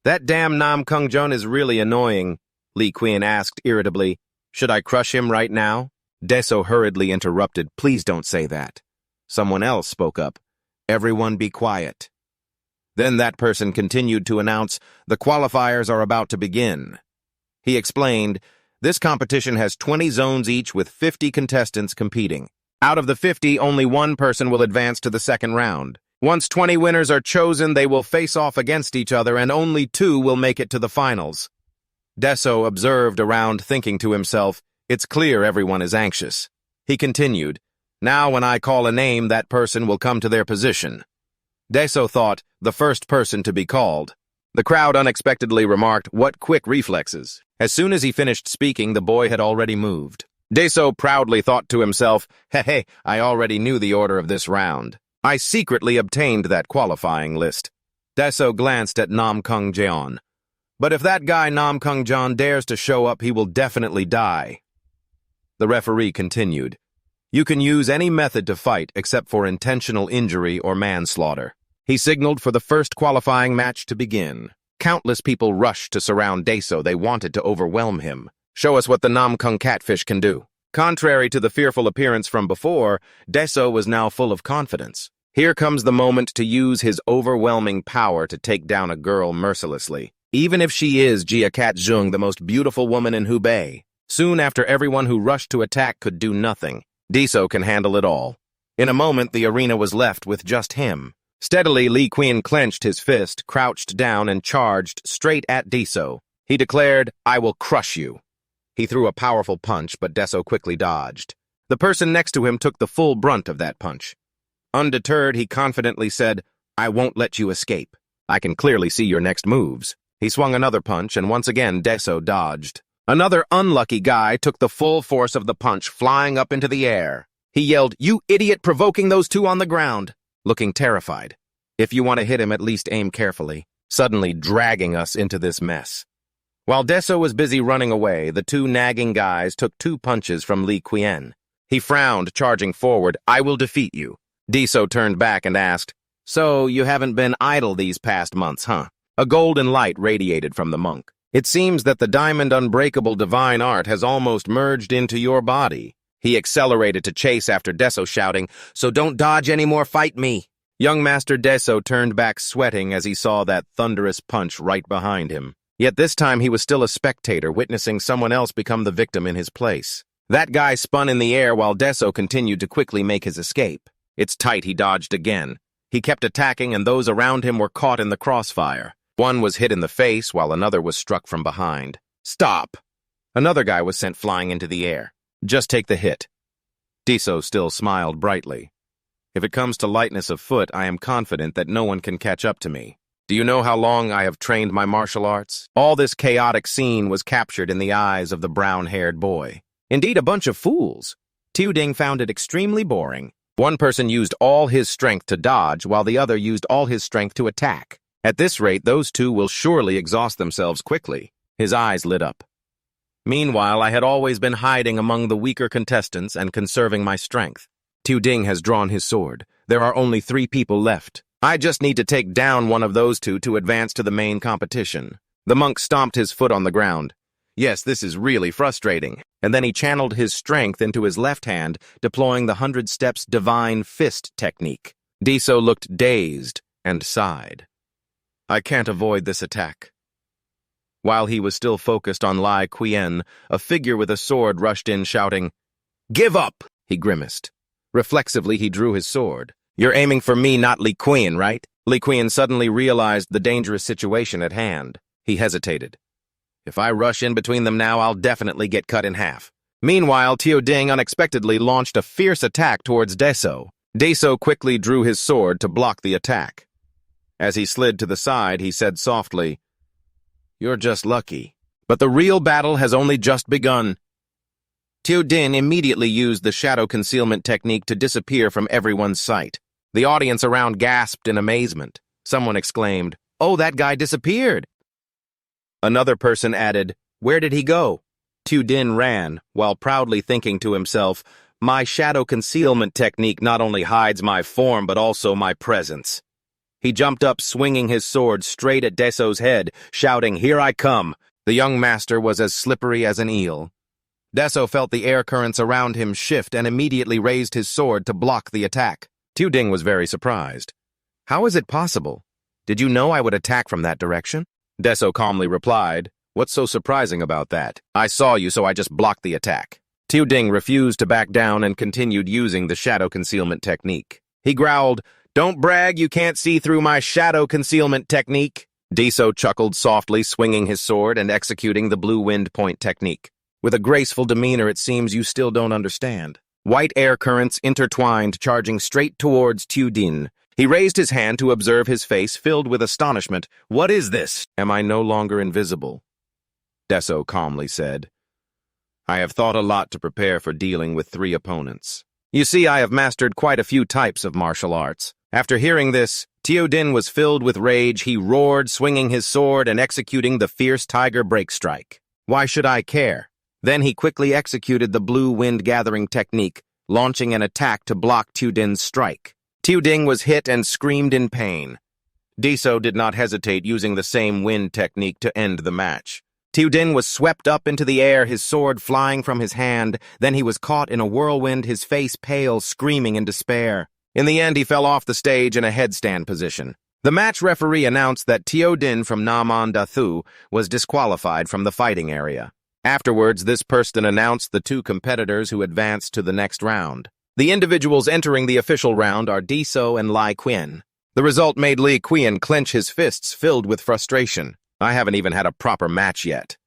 that damn Nam Kung Jun is really annoying. Lieuen asked irritably, should I crush him right now? Deso hurriedly interrupted, please don't say that. Someone else spoke up, everyone be quiet. Then that person continued to announce, the qualifiers are about to begin. He explained, this competition has 20 zones each with 50 contestants competing. Out of the 50, only one person will advance to the second round. Once 20 winners are chosen, they will face off against each other and only 2 will make it to the finals. Deso observed around thinking to himself, it's clear everyone is anxious. He continued, now when I call a name, that person will come to their position. Deso thought, the first person to be called. The crowd unexpectedly remarked, what quick reflexes. As soon as he finished speaking, the boy had already moved. Deso proudly thought to himself, hey, I already knew the order of this round. I secretly obtained that qualifying list. Deso glanced at Nam Kung Jeon. But if that guy Nam Kung Jeon dares to show up, he will definitely die. The referee continued. You can use any method to fight except for intentional injury or manslaughter. He signaled for the first qualifying match to begin. Countless people rushed to surround Deso. They wanted to overwhelm him. Show us what the Nam Kung catfish can do. Contrary to the fearful appearance from before, Deso was now full of confidence. Here comes the moment to use his overwhelming power to take down a girl mercilessly, even if she is Jia Kat Zheng, the most beautiful woman in Hubei. Soon after everyone who rushed to attack could do nothing, Deso can handle it all. In a moment, the arena was left with just him. Steadily, Lieuen clenched his fist, crouched down, and charged straight at Deso. He declared, "I will crush you." He threw a powerful punch, but Deso quickly dodged. The person next to him took the full brunt of that punch. Undeterred, he confidently said, "I won't let you escape. I can clearly see your next moves." He swung another punch, and once again Deso dodged. Another unlucky guy took the full force of the punch, flying up into the air. He yelled, "You idiot, provoking those two on the ground," looking terrified. "If you want to hit him, at least aim carefully," suddenly dragging us into this mess. While Deso was busy running away, the two nagging guys took 2 punches from Lieuen. He frowned, charging forward. "I will defeat you." Deso turned back and asked, "So you haven't been idle these past months, huh?" A golden light radiated from the monk. "It seems that the diamond unbreakable divine art has almost merged into your body." He accelerated to chase after Deso, shouting, "So don't dodge anymore, fight me." Young Master Deso turned back sweating as he saw that thunderous punch right behind him. Yet this time he was still a spectator, witnessing someone else become the victim in his place. That guy spun in the air while Deso continued to quickly make his escape. It's tight, he dodged again. He kept attacking, and those around him were caught in the crossfire. One was hit in the face, while another was struck from behind. "Stop!" Another guy was sent flying into the air. "Just take the hit." Deso still smiled brightly. "If it comes to lightness of foot, I am confident that no one can catch up to me. Do you know how long I have trained my martial arts?" All this chaotic scene was captured in the eyes of the brown-haired boy. Indeed, a bunch of fools. Tuding found it extremely boring. One person used all his strength to dodge, while the other used all his strength to attack. At this rate, those two will surely exhaust themselves quickly. His eyes lit up. Meanwhile, I had always been hiding among the weaker contestants and conserving my strength. Tuding has drawn his sword. There are only 3 people left. I just need to take down one of those two to advance to the main competition. The monk stomped his foot on the ground. Yes, this is really frustrating. And then he channeled his strength into his left hand, deploying the 100 steps divine fist technique. Deso looked dazed and sighed. "I can't avoid this attack." While he was still focused on Lieuen, a figure with a sword rushed in, shouting, "Give up!" He grimaced. Reflexively, he drew his sword. "You're aiming for me, not Lieuen, right?" Lieuen suddenly realized the dangerous situation at hand. He hesitated. "If I rush in between them now, I'll definitely get cut in half." Meanwhile, Tuding unexpectedly launched a fierce attack towards Deso. Deso quickly drew his sword to block the attack. As he slid to the side, he said softly, "You're just lucky. But the real battle has only just begun." Tuding immediately used the shadow concealment technique to disappear from everyone's sight. The audience around gasped in amazement. Someone exclaimed, "Oh, that guy disappeared." Another person added, "Where did he go?" Tuding ran, while proudly thinking to himself, "My shadow concealment technique not only hides my form, but also my presence." He jumped up, swinging his sword straight at Deso's head, shouting, "Here I come." The young master was as slippery as an eel. Deso felt the air currents around him shift and immediately raised his sword to block the attack. Tuding was very surprised. "How is it possible? Did you know I would attack from that direction?" Deso calmly replied, "What's so surprising about that? I saw you, so I just blocked the attack." Tuding refused to back down and continued using the shadow concealment technique. He growled, "Don't brag, you can't see through my shadow concealment technique." Deso chuckled softly, swinging his sword and executing the blue wind point technique. With a graceful demeanor, it seems you still don't understand. White air currents intertwined, charging straight towards Tuding. He raised his hand to observe his face filled with astonishment. "What is this? Am I no longer invisible?" Deso calmly said, "I have thought a lot to prepare for dealing with 3 opponents. You see, I have mastered quite a few types of martial arts." After hearing this, Tuding was filled with rage. He roared, swinging his sword and executing the fierce tiger break strike. "Why should I care?" Then he quickly executed the blue wind gathering technique, launching an attack to block Tuding's strike. Tuding was hit and screamed in pain. Deso did not hesitate, using the same wind technique to end the match. Din was swept up into the air, his sword flying from his hand. Then he was caught in a whirlwind, his face pale, screaming in despair. In the end, he fell off the stage in a headstand position. The match referee announced that Din from Naman Dathu was disqualified from the fighting area. Afterwards, this person announced the two competitors who advanced to the next round. The individuals entering the official round are Deso and Lieuen. The result made Lieuen clench his fists, filled with frustration. I haven't even had a proper match yet.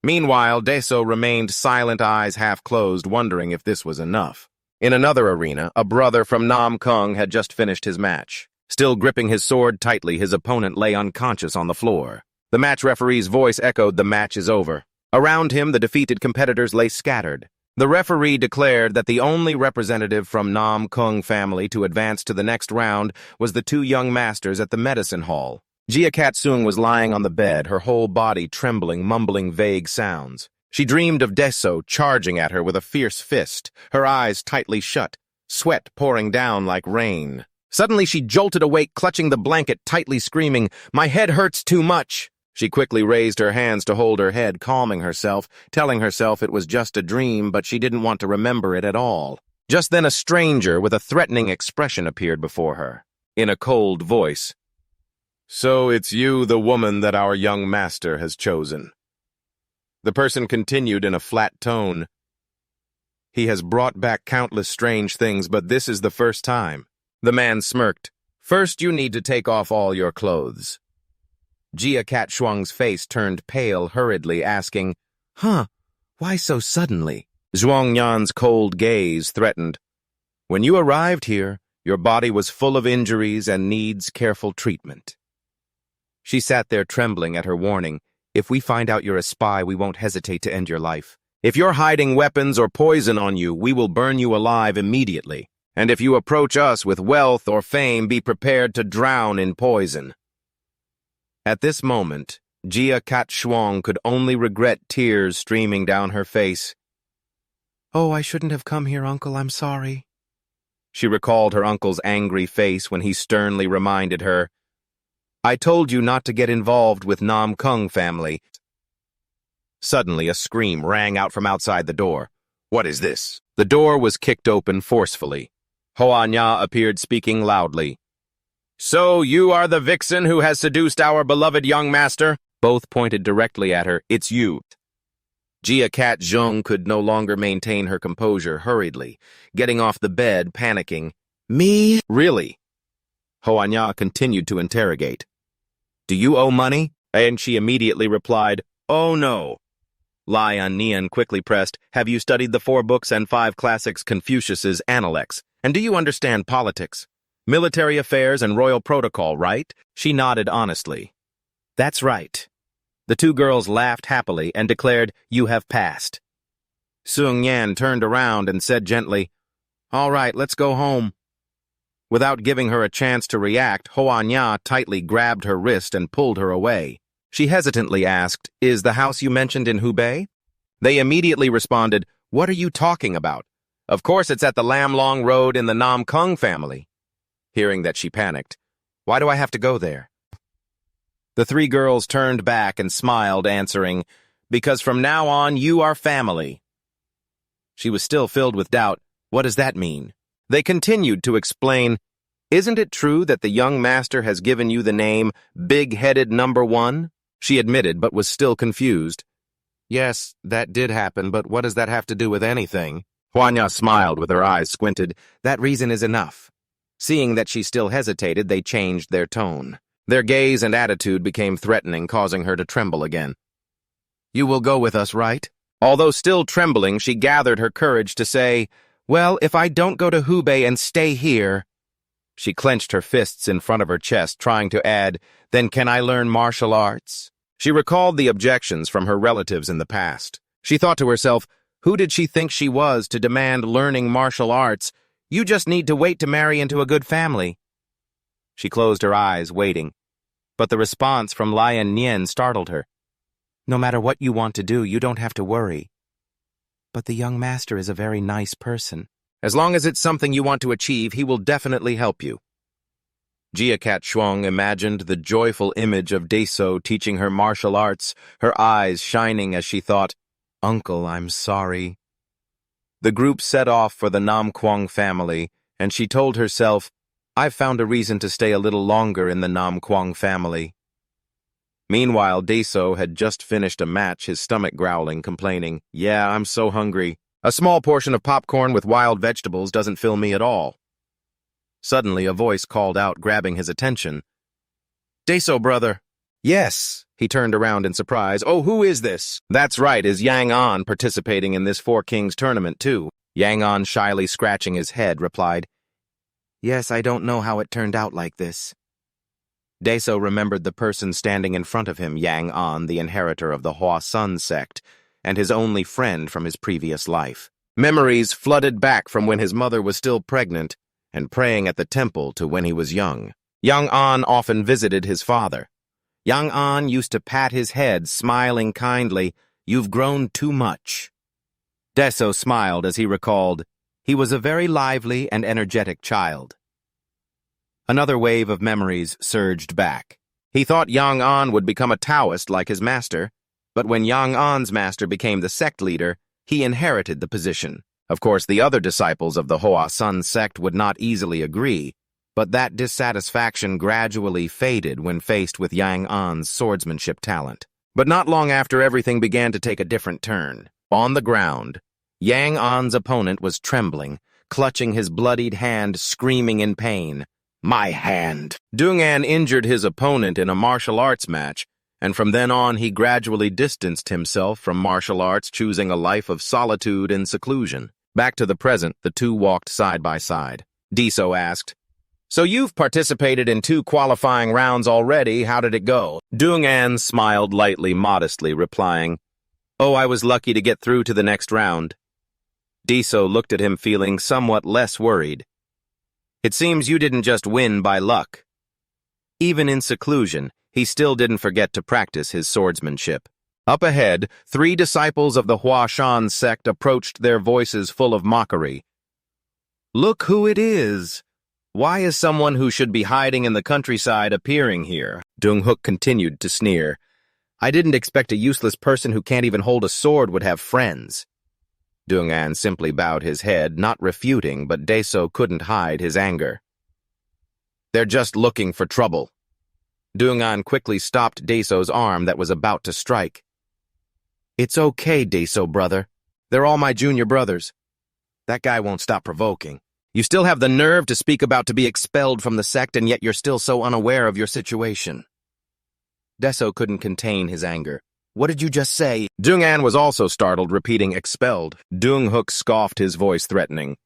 Meanwhile, Deso remained silent, eyes half closed, wondering if this was enough. In another arena, a brother from Nam Kung had just finished his match. Still gripping his sword tightly, his opponent lay unconscious on the floor. The match referee's voice echoed, "The match is over." Around him, the defeated competitors lay scattered. The referee declared that the only representative from Nam Kung family to advance to the next round was the two young masters at the medicine hall. Jia Katsung was lying on the bed, her whole body trembling, mumbling vague sounds. She dreamed of Deso charging at her with a fierce fist, her eyes tightly shut, sweat pouring down like rain. Suddenly she jolted awake, clutching the blanket tightly, screaming, "My head hurts too much!" She quickly raised her hands to hold her head, calming herself, telling herself it was just a dream, but she didn't want to remember it at all. Just then a stranger with a threatening expression appeared before her. In a cold voice, "So it's you, the woman that our young master has chosen." The person continued in a flat tone, "He has brought back countless strange things, but this is the first time." The man smirked. "First you need to take off all your clothes." Jia Katshuang's face turned pale hurriedly, asking, Why so suddenly?" Zhuang Yan's cold gaze threatened, "When you arrived here, your body was full of injuries and needs careful treatment." She sat there trembling at her warning. "If we find out you're a spy, we won't hesitate to end your life. If you're hiding weapons or poison on you, we will burn you alive immediately. And if you approach us with wealth or fame, be prepared to drown in poison." At this moment, Jia Katshuang could only regret tears streaming down her face. "Oh, I shouldn't have come here, Uncle, I'm sorry." She recalled her uncle's angry face when he sternly reminded her, "I told you not to get involved with Nam Kung family." Suddenly, a scream rang out from outside the door. "What is this?" The door was kicked open forcefully. Hoa Nya appeared, speaking loudly. "So you are the vixen who has seduced our beloved young master?" Both pointed directly at her. "It's you." Jia Kat Zheng could no longer maintain her composure, hurriedly, getting off the bed, panicking. "Me? Really?" Hoa Nya continued to interrogate. "Do you owe money?" And she immediately replied, "Oh no." Lieuen Nian quickly pressed, "Have you studied the 4 books and 5 classics Confucius's Analects? And do you understand politics? Military affairs and royal protocol, right?" She nodded honestly. "That's right." The two girls laughed happily and declared, "You have passed." Sung Yan turned around and said gently, "All right, let's go home." Without giving her a chance to react, Hoa Nya tightly grabbed her wrist and pulled her away. She hesitantly asked, "Is the house you mentioned in Hubei?" They immediately responded, "What are you talking about? Of course it's at the Lam Long Road in the Nam Kung family." Hearing that, she panicked. "Why do I have to go there?" The 3 girls turned back and smiled, answering, "Because from now on you are family." She was still filled with doubt. What does that mean? They continued to explain, "Isn't it true that the young master has given you the name Big-Headed Number 1? She admitted, but was still confused. "Yes, that did happen, but what does that have to do with anything?" Huanya smiled with her eyes squinted. "That reason is enough." Seeing that she still hesitated, they changed their tone. Their gaze and attitude became threatening, causing her to tremble again. "You will go with us, right?" Although still trembling, she gathered her courage to say, "Well, if I don't go to Hubei and stay here..." She clenched her fists in front of her chest, trying to add, "Then can I learn martial arts?" She recalled the objections from her relatives in the past. She thought to herself, who did she think she was to demand learning martial arts? You just need to wait to marry into a good family. She closed her eyes, waiting. But the response from Lieuen Nian startled her. "No matter what you want to do, you don't have to worry. But the young master is a very nice person. As long as it's something you want to achieve, he will definitely help you." Cat Shuang imagined the joyful image of Deso teaching her martial arts, her eyes shining as she thought, "Uncle, I'm sorry." The group set off for the Nam Quang family, and she told herself, "I've found a reason to stay a little longer in the Nam Quang family." Meanwhile, Deso had just finished a match, his stomach growling, complaining, "Yeah, I'm so hungry. A small portion of popcorn with wild vegetables doesn't fill me at all." Suddenly, a voice called out, grabbing his attention. "Deso, brother." "Yes." He turned around in surprise. "Oh, who is this?" "That's right, is Yang An participating in this Four Kings tournament, too?" Yang An, shyly scratching his head, replied, "Yes, I don't know how it turned out like this." Deso remembered the person standing in front of him, Yang An, the inheritor of the Hua Sun sect, and his only friend from his previous life. Memories flooded back from when his mother was still pregnant and praying at the temple to when he was young. Yang An often visited his father. Yang An used to pat his head, smiling kindly, "You've grown too much." Deso smiled as he recalled, he was a very lively and energetic child. Another wave of memories surged back. He thought Yang An would become a Taoist like his master, but when Yang An's master became the sect leader, he inherited the position. Of course, the other disciples of the Hoa Sun sect would not easily agree, but that dissatisfaction gradually faded when faced with Yang An's swordsmanship talent. But not long after, everything began to take a different turn. On the ground, Yang An's opponent was trembling, clutching his bloodied hand, screaming in pain. "My hand!" Dung An injured his opponent in a martial arts match, and from then on he gradually distanced himself from martial arts, choosing a life of solitude and seclusion. Back to the present, the two walked side by side. Deso asked, "So you've participated in 2 qualifying rounds already, how did it go?" Dung An smiled lightly, modestly, replying, "Oh, I was lucky to get through to the next round." Deso looked at him, feeling somewhat less worried. "It seems you didn't just win by luck." Even in seclusion, he still didn't forget to practice his swordsmanship. Up ahead, 3 disciples of the Hua Shan sect approached, their voices full of mockery. "Look who it is! Why is someone who should be hiding in the countryside appearing here?" Dung Hook continued to sneer. "I didn't expect a useless person who can't even hold a sword would have friends." Dung An simply bowed his head, not refuting, but Deso couldn't hide his anger. "They're just looking for trouble." Dung An quickly stopped Deso's arm that was about to strike. "It's okay, Deso, brother. They're all my junior brothers. That guy won't stop provoking. You still have the nerve to speak about to be expelled from the sect, and yet you're still so unaware of your situation." Deso couldn't contain his anger. "What did you just say?" Dung An was also startled, repeating expelled. Dung Hook scoffed, his voice threatening.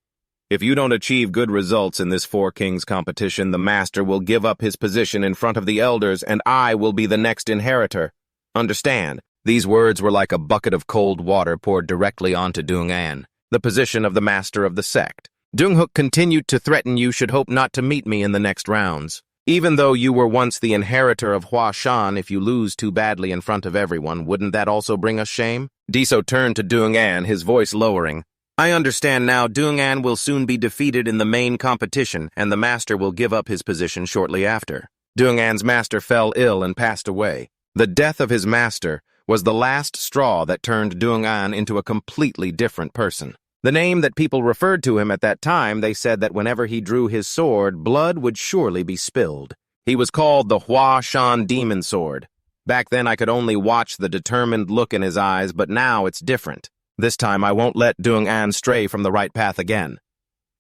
"If you don't achieve good results in this Four Kings competition, the master will give up his position in front of the elders, and I will be the next inheritor. Understand?" These words were like a bucket of cold water poured directly onto Dung An, the position of the master of the sect. "Dung Hook continued to threaten you should hope not to meet me in the next rounds. Even though you were once the inheritor of Hua Shan, if you lose too badly in front of everyone, wouldn't that also bring us shame?" Deso turned to Dung An, his voice lowering. "I understand now. Dung An will soon be defeated in the main competition, and the master will give up his position shortly after." Dung An's master fell ill and passed away. The death of his master was the last straw that turned Dung An into a completely different person. The name that people referred to him at that time, they said that whenever he drew his sword, blood would surely be spilled. He was called the Hua Shan Demon Sword. Back then I could only watch the determined look in his eyes, but now it's different. This time I won't let Dung An stray from the right path again.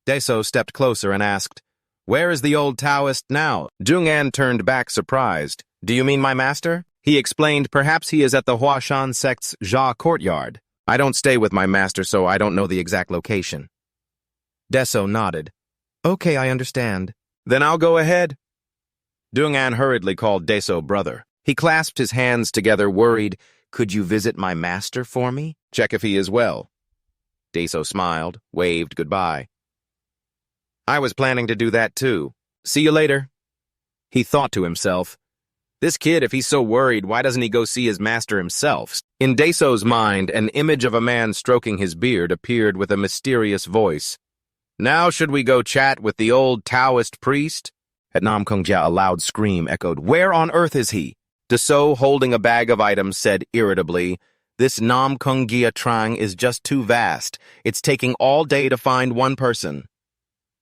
Deso stepped closer and asked, "Where is the old Taoist now?" Dung An turned back surprised. "Do you mean my master?" He explained, "Perhaps he is at the Hua Shan sect's Jia courtyard. I don't stay with my master, so I don't know the exact location." Deso nodded. "Okay, I understand. Then I'll go ahead." Dung An hurriedly called Deso brother. He clasped his hands together, worried. "Could you visit my master for me? Check if he is well." Deso smiled, waved goodbye. "I was planning to do that too. See you later." He thought to himself, "This kid, if he's so worried, why doesn't he go see his master himself?" In Deso's mind, an image of a man stroking his beard appeared with a mysterious voice. "Now should we go chat with the old Taoist priest?" At Nam Kongjia, a loud scream echoed, "Where on earth is he?" Deso, holding a bag of items, said irritably, "This Nam Kongjia Trang is just too vast. It's taking all day to find one person."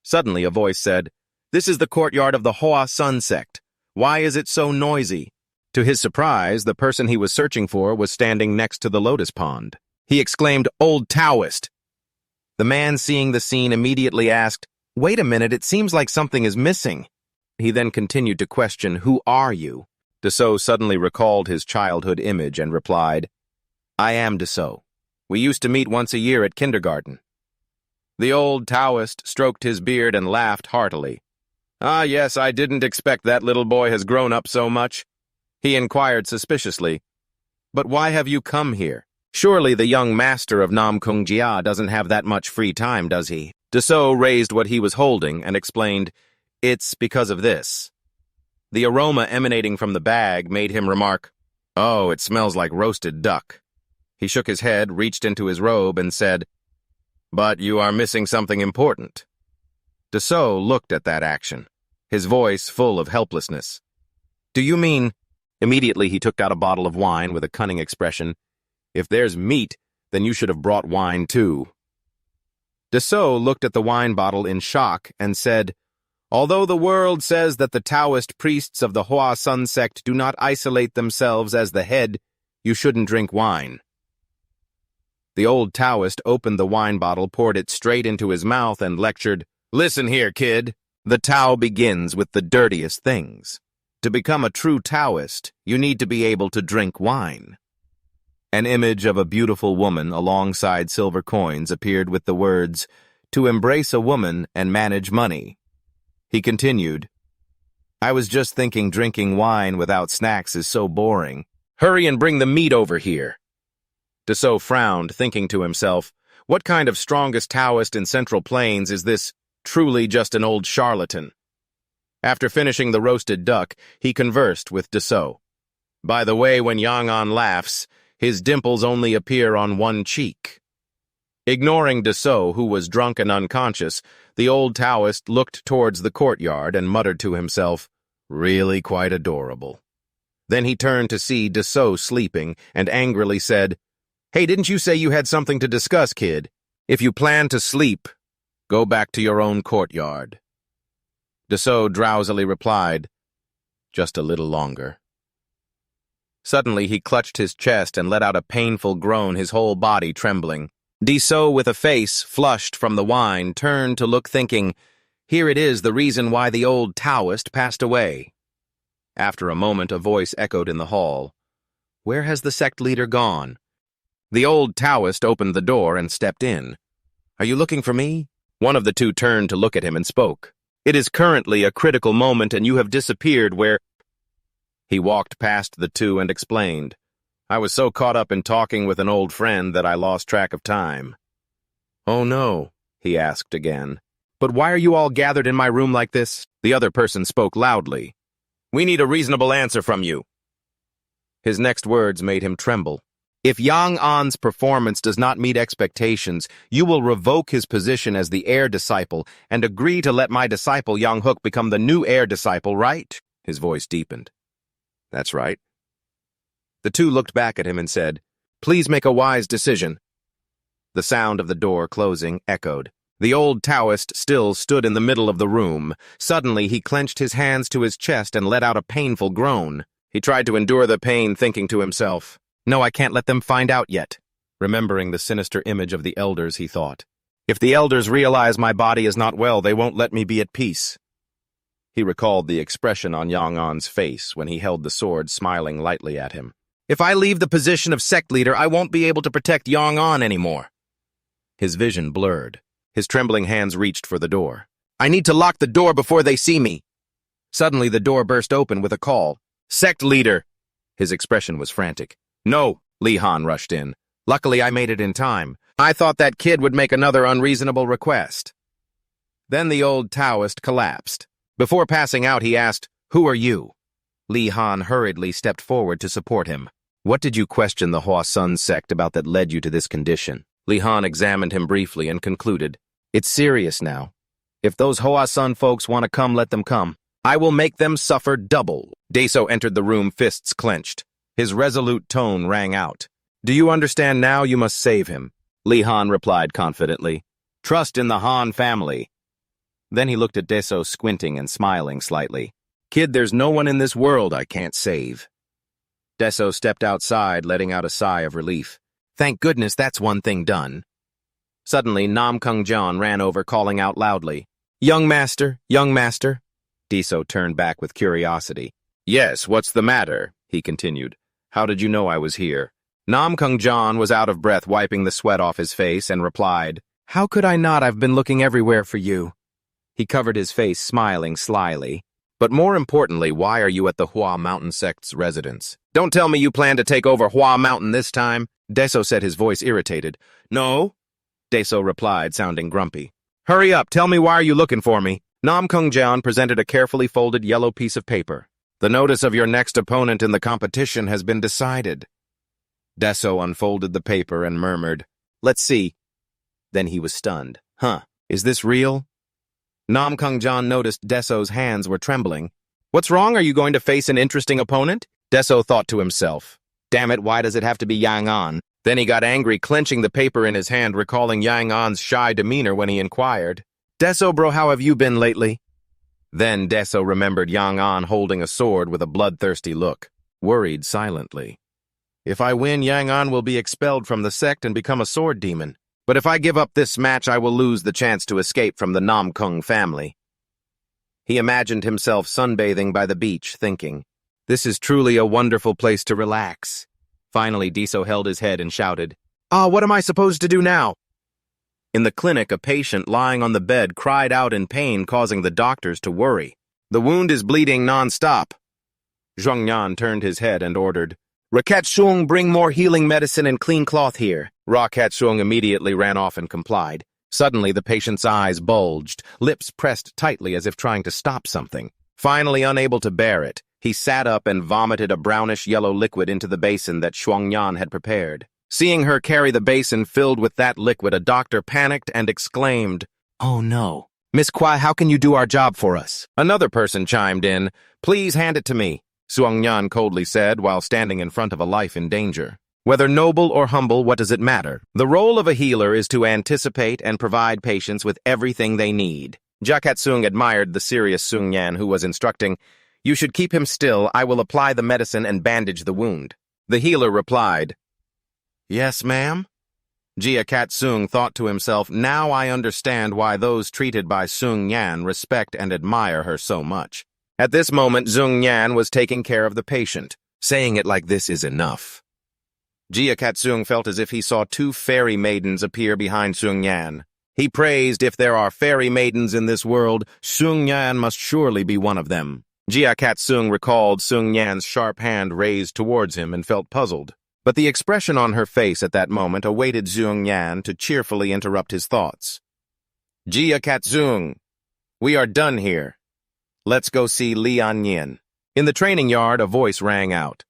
Suddenly a voice said, "This is the courtyard of the Hoa Sun sect. Why is it so noisy?" To his surprise, the person he was searching for was standing next to the lotus pond. He exclaimed, "Old Taoist!" The man, seeing the scene, immediately asked, "Wait a minute, it seems like something is missing." He then continued to question, "Who are you?" Deso suddenly recalled his childhood image and replied, "I am Deso. We used to meet once a year at kindergarten." The old Taoist stroked his beard and laughed heartily. "Ah, yes, I didn't expect that little boy has grown up so much." He inquired suspiciously, "But why have you come here? Surely the young master of Nam Kongjia doesn't have that much free time, does he?" Deso raised what he was holding and explained, "It's because of this." The aroma emanating from the bag made him remark, "Oh, it smells like roasted duck." He shook his head, reached into his robe, and said, "But you are missing something important." Deso looked at that action, his voice full of helplessness. "Do you mean—" Immediately he took out a bottle of wine with a cunning expression. "If there's meat, then you should have brought wine too." Deso looked at the wine bottle in shock and said, "Although the world says that the Taoist priests of the Hoa Sun sect do not isolate themselves as the head, you shouldn't drink wine." The old Taoist opened the wine bottle, poured it straight into his mouth, and lectured, "Listen here, kid. The Tao begins with the dirtiest things. To become a true Taoist, you need to be able to drink wine." An image of a beautiful woman alongside silver coins appeared with the words, "To embrace a woman and manage money." He continued, "I was just thinking drinking wine without snacks is so boring. Hurry and bring the meat over here." Deso frowned, thinking to himself, what kind of strongest Taoist in Central Plains is this, truly just an old charlatan? After finishing the roasted duck, he conversed with Deso. By the way, when Yang An laughs, his dimples only appear on one cheek. Ignoring Deso, who was drunk and unconscious, the old Taoist looked towards the courtyard and muttered to himself, "Really quite adorable." Then he turned to see Deso sleeping and angrily said, "Hey, didn't you say you had something to discuss, kid? If you plan to sleep, go back to your own courtyard." Deso drowsily replied, "Just a little longer." Suddenly he clutched his chest and let out a painful groan, his whole body trembling. Deso, with a face flushed from the wine, turned to look, thinking, "Here it is, the reason why the old Taoist passed away." After a moment, a voice echoed in the hall, "Where has the sect leader gone?" The old Taoist opened the door and stepped in. "Are you looking for me?" One of the two turned to look at him and spoke. "It is currently a critical moment and you have disappeared where—" He walked past the two and explained, "I was so caught up in talking with an old friend that I lost track of time." "Oh no," he asked again. "But why are you all gathered in my room like this?" The other person spoke loudly. "We need a reasonable answer from you." His next words made him tremble. "If Yang An's performance does not meet expectations, you will revoke his position as the heir disciple and agree to let my disciple Yang Hook become the new heir disciple, right?" His voice deepened. "That's right." The two looked back at him and said, "Please make a wise decision." The sound of the door closing echoed. The old Taoist still stood in the middle of the room. Suddenly he clenched his hands to his chest and let out a painful groan. He tried to endure the pain, thinking to himself, "No, I can't let them find out yet." Remembering the sinister image of the elders, he thought, "If the elders realize my body is not well, they won't let me be at peace." He recalled the expression on Yang An's face when he held the sword, smiling lightly at him. "If I leave the position of sect leader, I won't be able to protect Yang An anymore." His vision blurred. His trembling hands reached for the door. "I need to lock the door before they see me." Suddenly the door burst open with a call. "Sect leader!" His expression was frantic. "No!" Lieuen rushed in. "Luckily I made it in time. I thought that kid would make another unreasonable request." Then the old Taoist collapsed. Before passing out, he asked, "Who are you?" Lieuen hurriedly stepped forward to support him. "What did you question the Hoa Sun sect about that led you to this condition?" Lieuen examined him briefly and concluded, "It's serious now. If those Hoa Sun folks want to come, let them come. I will make them suffer double. Deso entered the room, fists clenched. His resolute tone rang out. Do you understand now? You must save him. Li Han replied confidently. Trust in the Han family. Then he looked at Deso, squinting and smiling slightly. Kid, there's no one in this world I can't save. Deso stepped outside, letting out a sigh of relief. Thank goodness that's one thing done. Suddenly, Nam Kung Jan ran over, calling out loudly. Young master, young master. Deso turned back with curiosity. Yes, what's the matter? He continued. How did you know I was here? Nam Kung Jan was out of breath, wiping the sweat off his face, and replied, How could I not? I've been looking everywhere for you. He covered his face, smiling slyly. But more importantly, why are you at the Hua Mountain sect's residence? Don't tell me you plan to take over Hua Mountain this time. Deso said, his voice irritated. No, Deso replied, sounding grumpy. Hurry up, tell me why are you looking for me? Nam Kung Jan presented a carefully folded yellow piece of paper. The notice of your next opponent in the competition has been decided. Deso unfolded the paper and murmured, Let's see. Then he was stunned. Huh, is this real? Nam Kung Jan noticed Deso's hands were trembling. What's wrong? Are you going to face an interesting opponent? Deso thought to himself. Damn it, why does it have to be Yang An? Then he got angry, clenching the paper in his hand, recalling Yang An's shy demeanor when he inquired. Deso, bro, how have you been lately? Then Deso remembered Yang An holding a sword with a bloodthirsty look, worried silently. If I win, Yang An will be expelled from the sect and become a sword demon. But if I give up this match, I will lose the chance to escape from the Nam Kung family. He imagined himself sunbathing by the beach, thinking, This is truly a wonderful place to relax. Finally, Deso held his head and shouted, what am I supposed to do now? In the clinic, a patient lying on the bed cried out in pain, causing the doctors to worry. The wound is bleeding non-stop. Zhongyan turned his head and ordered, Raketsung, bring more healing medicine and clean cloth here. Raketsung immediately ran off and complied. Suddenly, the patient's eyes bulged, lips pressed tightly as if trying to stop something. Finally, unable to bear it, he sat up and vomited a brownish-yellow liquid into the basin that Zhongyan had prepared. Seeing her carry the basin filled with that liquid, a doctor panicked and exclaimed, Oh no. Miss Kwai, how can you do our job for us? Another person chimed in, Please hand it to me, Zhongyan coldly said while standing in front of a life in danger. Whether noble or humble, what does it matter? The role of a healer is to anticipate and provide patients with everything they need. Jakatsung admired the serious Sung Yan, who was instructing, You should keep him still. I will apply the medicine and bandage the wound. The healer replied, Yes, ma'am? Jia Katsung thought to himself, Now I understand why those treated by Sung Yan respect and admire her so much. At this moment, Sung Yan was taking care of the patient. Saying it like this is enough. Jia Katsung felt as if he saw two fairy maidens appear behind Sung Yan. He praised, If there are fairy maidens in this world, Sung Yan must surely be one of them. Jia Katsung recalled Sung Yan's sharp hand raised towards him and felt puzzled. But the expression on her face at that moment awaited Sung Yan to cheerfully interrupt his thoughts. Jia Katsung, we are done here. Let's go see Lian Yin. In the training yard, a voice rang out.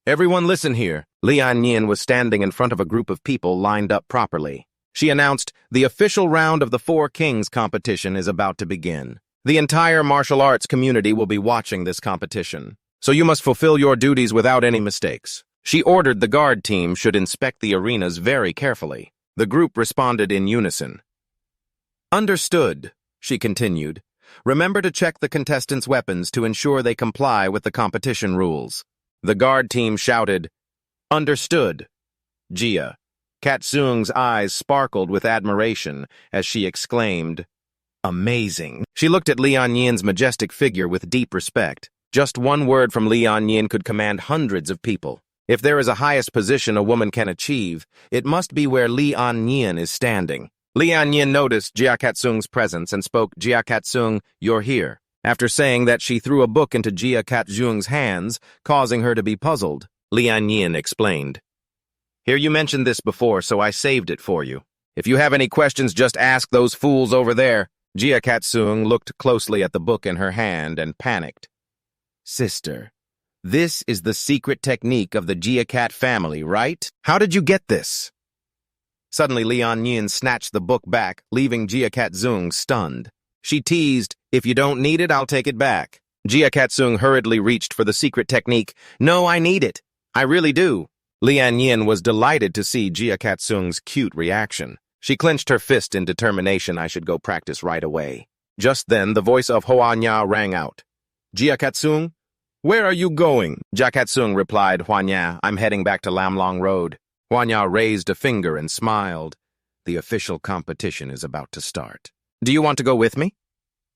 Everyone listen here. Lian Yin was standing in front of a group of people lined up properly. She announced, The official round of the Four Kings competition is about to begin. The entire martial arts community will be watching this competition, so you must fulfill your duties without any mistakes. She ordered the guard team should inspect the arenas very carefully. The group responded in unison. Understood, she continued. Remember to check the contestants' weapons to ensure they comply with the competition rules. The guard team shouted, Understood. Jia. Katsung's eyes sparkled with admiration as she exclaimed, Amazing. She looked at Lian Yin's majestic figure with deep respect. Just one word from Lian Yin could command hundreds of people. If there is a highest position a woman can achieve, it must be where Lian Yin is standing. Lian Yin noticed Jia Katsung's presence and spoke, Jia Katsung, you're here. After saying that, she threw a book into Jia Katsung's hands, causing her to be puzzled. Lian Yin explained. Here, you mentioned this before, so I saved it for you. If you have any questions, just ask those fools over there. Jia Katsung looked closely at the book in her hand and panicked. Sister, this is the secret technique of the Jia Cat family, right? How did you get this? Suddenly, Lian Yin snatched the book back, leaving Jia Katsung stunned. She teased, If you don't need it, I'll take it back. Jia Katsung hurriedly reached for the secret technique. No, I need it. I really do. Lian Yin was delighted to see Jia Katsung's cute reaction. She clenched her fist in determination. I should go practice right away. Just then, the voice of Hoa Nya rang out. Jia Katsung? Where are you going? Jia Katsung replied, Hoa Nya, I'm heading back to Lamlong Road. Hoa Nya raised a finger and smiled. The official competition is about to start. Do you want to go with me?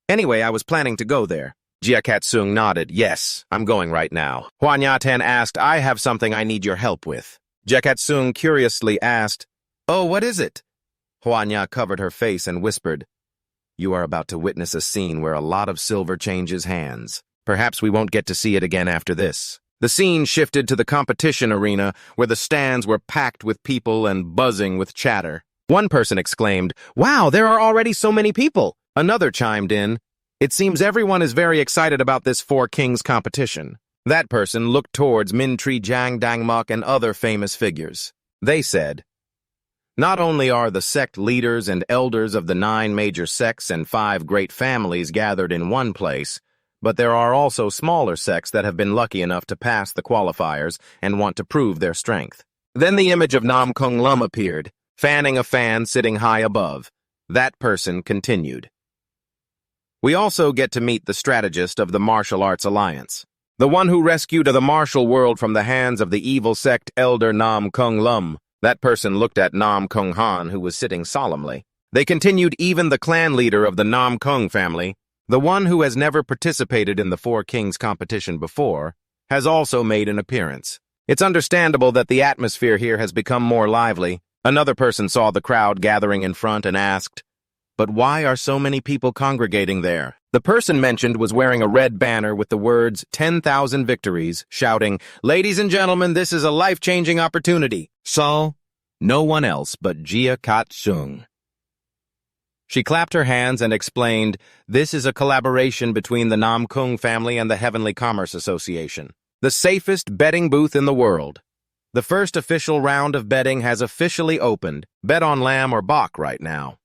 Anyway, I was planning to go there. Jia Katsung nodded. Yes, I'm going right now. Hoa Nya Ten asked, I have something I need your help with. Jia Katsung curiously asked, Oh, what is it? Hoa Nya covered her face and whispered, You are about to witness a scene where a lot of silver changes hands. Perhaps we won't get to see it again after this. The scene shifted to the competition arena, where the stands were packed with people and buzzing with chatter. One person exclaimed, Wow, there are already so many people. Another chimed in, It seems everyone is very excited about this Four Kings competition. That person looked towards Min Tri Jiang Dangmok and other famous figures. They said, Not only are the sect leaders and elders of the 9 major sects and 5 great families gathered in one place, but there are also smaller sects that have been lucky enough to pass the qualifiers and want to prove their strength. Then the image of Nam Kung Lum appeared, fanning a fan sitting high above. That person continued. We also get to meet the strategist of the Martial Arts Alliance, the one who rescued the martial world from the hands of the evil sect elder Nam Kung Lum. That person looked at Nam Kung Han, who was sitting solemnly. They continued. Even the clan leader of the Nam Kung family, the one who has never participated in the Four Kings competition before, has also made an appearance. It's understandable that the atmosphere here has become more lively. Another person saw the crowd gathering in front and asked, But why are so many people congregating there? The person mentioned was wearing a red banner with the words 10,000 victories, shouting, Ladies and gentlemen, this is a life-changing opportunity. So, no one else but Jia Katsung. She clapped her hands and explained, This is a collaboration between the Nam Kung family and the Heavenly Commerce Association, the safest betting booth in the world. The first official round of betting has officially opened. Bet on lamb or bok right now.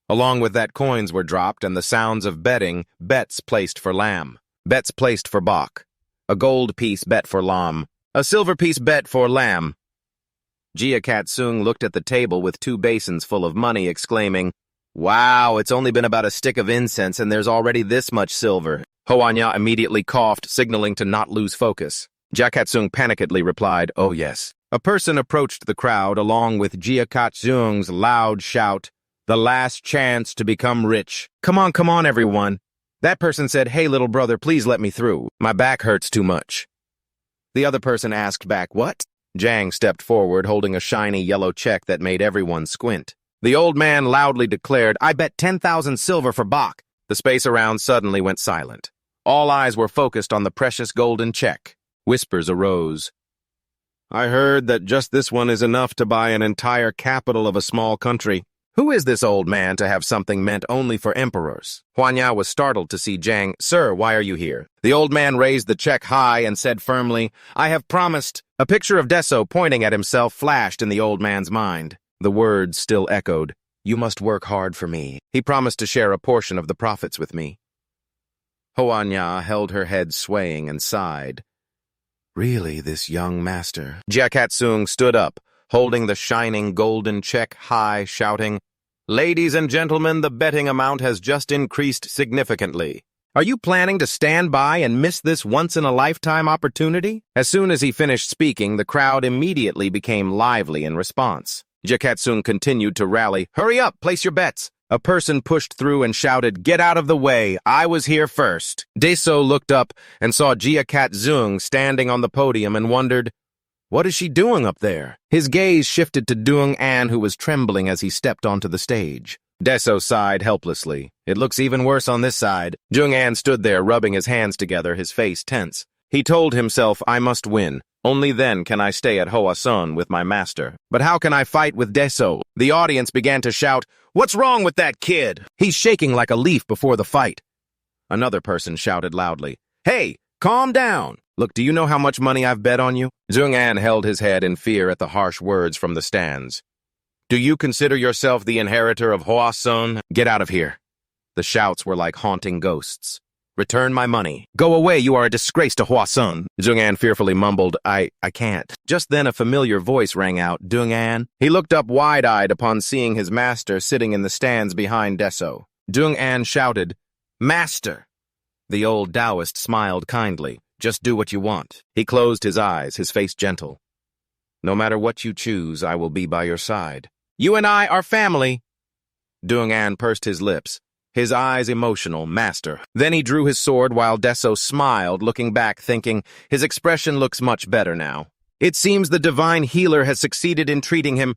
Along with that, coins were dropped and the sounds of betting, bets placed for lamb, bets placed for bok, a gold piece bet for lam, a silver piece bet for lamb. Jia Katsung looked at the table with 2 basins full of money, exclaiming, Wow, it's only been about a stick of incense and there's already this much silver. Hoa Nya immediately coughed, signaling to not lose focus. Jia Katsung panickedly replied, Oh yes. A person approached the crowd along with Jia Katsung's loud shout, The last chance to become rich. Come on, everyone. That person said, Hey, little brother, please let me through. My back hurts too much. The other person asked back, What? Jiang stepped forward, holding a shiny yellow check that made everyone squint. The old man loudly declared, I bet 10,000 silver for bok. The space around suddenly went silent. All eyes were focused on the precious golden check. Whispers arose. I heard that just this one is enough to buy an entire capital of a small country. Who is this old man to have something meant only for emperors? Hoa Nya was startled to see Jiang. Sir, why are you here? The old man raised the check high and said firmly, I have promised. A picture of Deso pointing at himself flashed in the old man's mind. The words still echoed, You must work hard for me. He promised to share a portion of the profits with me. Hoa Nya held her head swaying and sighed. Really, this young master? Jia Katsung stood up, holding the shining golden check high, shouting, Ladies and gentlemen, the betting amount has just increased significantly. Are you planning to stand by and miss this once-in-a-lifetime opportunity? As soon as he finished speaking, the crowd immediately became lively in response. Jia Katsung continued to rally. Hurry up, place your bets. A person pushed through and shouted, Get out of the way, I was here first. Deso looked up and saw Jia Katsung standing on the podium and wondered, What is she doing up there? His gaze shifted to Dung An, who was trembling as he stepped onto the stage. Deso sighed helplessly. It looks even worse on this side. Dung An stood there, rubbing his hands together, his face tense. He told himself, I must win. Only then can I stay at Hoa Sun with my master. But how can I fight with Deso? The audience began to shout, What's wrong with that kid? He's shaking like a leaf before the fight. Another person shouted loudly, Hey, calm down. Look, do you know how much money I've bet on you? Dung An held his head in fear at the harsh words from the stands. Do you consider yourself the inheritor of Hoa Sun? Get out of here. The shouts were like haunting ghosts. Return my money. Go away, you are a disgrace to Hua-sun. Dung-an fearfully mumbled, I can't. Just then a familiar voice rang out, Dung-an. He looked up wide-eyed upon seeing his master sitting in the stands behind Deso. Dung-an shouted, Master! The old Taoist smiled kindly. Just do what you want. He closed his eyes, his face gentle. No matter what you choose, I will be by your side. You and I are family. Dung-an pursed his lips, his eyes emotional, master. Then he drew his sword while Deso smiled, looking back, thinking, his expression looks much better now. It seems the divine healer has succeeded in treating him.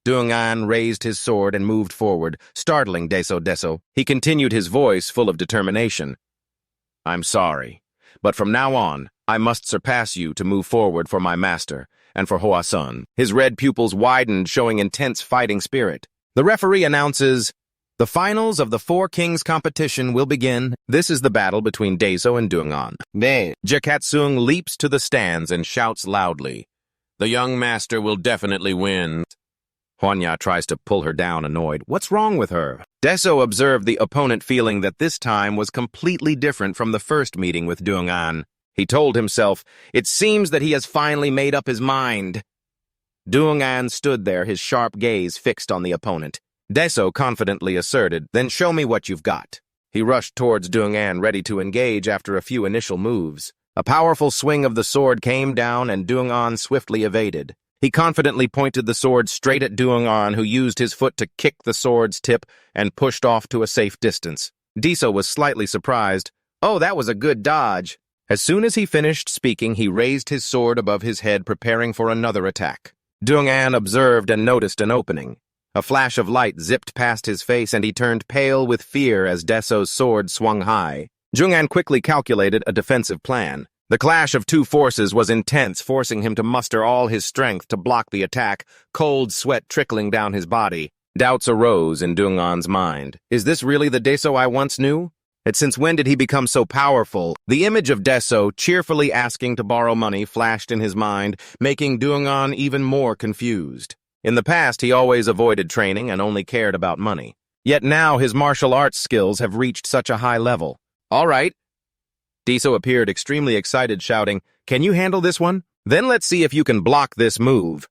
Dung-an raised his sword and moved forward, startling Deso. He continued, his voice full of determination. I'm sorry, but from now on, I must surpass you to move forward for my master, and for Hua-sun. His red pupils widened, showing intense fighting spirit. The referee announces, the finals of the Four Kings competition will begin. This is the battle between Deso and Dung-an. Jakatsung leaps to the stands and shouts loudly, the young master will definitely win. Huanya tries to pull her down, annoyed. What's wrong with her? Deso observed the opponent, feeling that this time was completely different from the first meeting with Dung-an. He told himself, it seems that he has finally made up his mind. Dung-an stood there, his sharp gaze fixed on the opponent. Deso confidently asserted, then show me what you've got. He rushed towards Dung-an, ready to engage after a few initial moves. A powerful swing of the sword came down and Dung-an swiftly evaded. He confidently pointed the sword straight at Dung-an, who used his foot to kick the sword's tip and pushed off to a safe distance. Deso was slightly surprised. Oh, that was a good dodge. As soon as he finished speaking, he raised his sword above his head, preparing for another attack. Dung-an observed and noticed an opening. A flash of light zipped past his face, and he turned pale with fear as Deso's sword swung high. Dung-an quickly calculated a defensive plan. The clash of two forces was intense, forcing him to muster all his strength to block the attack, cold sweat trickling down his body. Doubts arose in Dung-an's mind. Is this really the Deso I once knew? And since when did he become so powerful? The image of Deso cheerfully asking to borrow money flashed in his mind, making Dung-an even more confused. In the past, he always avoided training and only cared about money. Yet now his martial arts skills have reached such a high level. All right. Deso appeared extremely excited, shouting, Can you handle this one? Then let's see if you can block this move.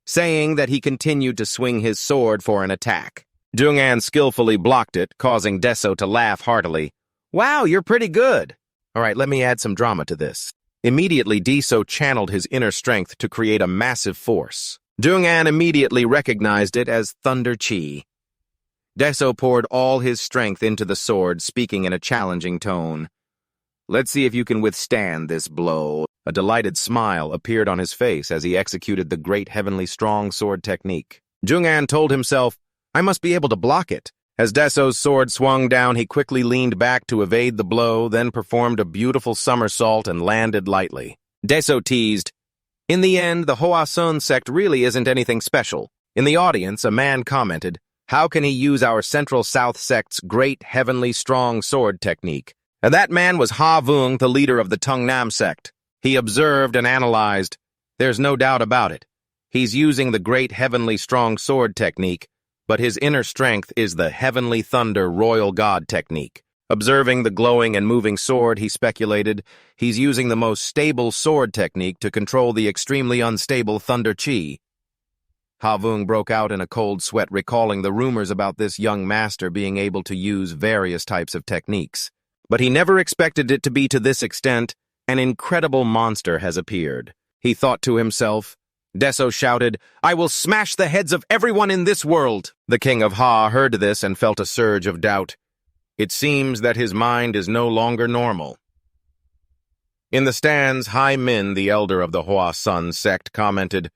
Saying that, he continued to swing his sword for an attack. Dung-an skillfully blocked it, causing Deso to laugh heartily. Wow, you're pretty good. All right, let me add some drama to this. Immediately, Deso channeled his inner strength to create a massive force. Dung-an immediately recognized it as Thunder Chi. Deso poured all his strength into the sword, speaking in a challenging tone. Let's see if you can withstand this blow. A delighted smile appeared on his face as he executed the great heavenly strong sword technique. Dung-an told himself, I must be able to block it. As Deso's sword swung down, he quickly leaned back to evade the blow, then performed a beautiful somersault and landed lightly. Deso teased, In the end, the Hua-sun sect really isn't anything special. In the audience, a man commented, How can he use our Central South sect's great heavenly strong sword technique? And that man was Ha-vung, the leader of the Tung-nam sect. He observed and analyzed. There's no doubt about it. He's using the great heavenly strong sword technique, but his inner strength is the heavenly thunder royal god technique. Observing the glowing and moving sword, he speculated, he's using the most stable sword technique to control the extremely unstable Thunder Chi. Ha-vung broke out in a cold sweat, recalling the rumors about this young master being able to use various types of techniques. But he never expected it to be to this extent. An incredible monster has appeared. He thought to himself. Deso shouted, I will smash the heads of everyone in this world. The king of Ha heard this and felt a surge of doubt. It seems that his mind is no longer normal. In the stands, Hai Min, the elder of the Hua-sun sect, commented,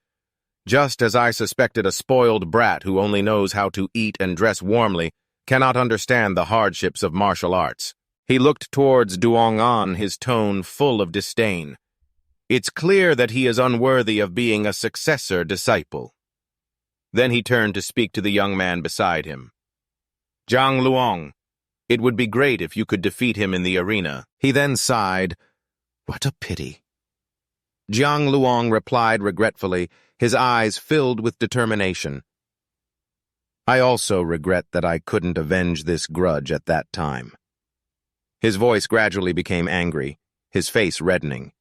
Just as I suspected, a spoiled brat who only knows how to eat and dress warmly cannot understand the hardships of martial arts. He looked towards Dung-an, his tone full of disdain. It's clear that he is unworthy of being a successor disciple. Then he turned to speak to the young man beside him. Zhang Luong, it would be great if you could defeat him in the arena. He then sighed. What a pity. Zhang Luong replied regretfully, his eyes filled with determination. I also regret that I couldn't avenge this grudge at that time. His voice gradually became angry, his face reddening.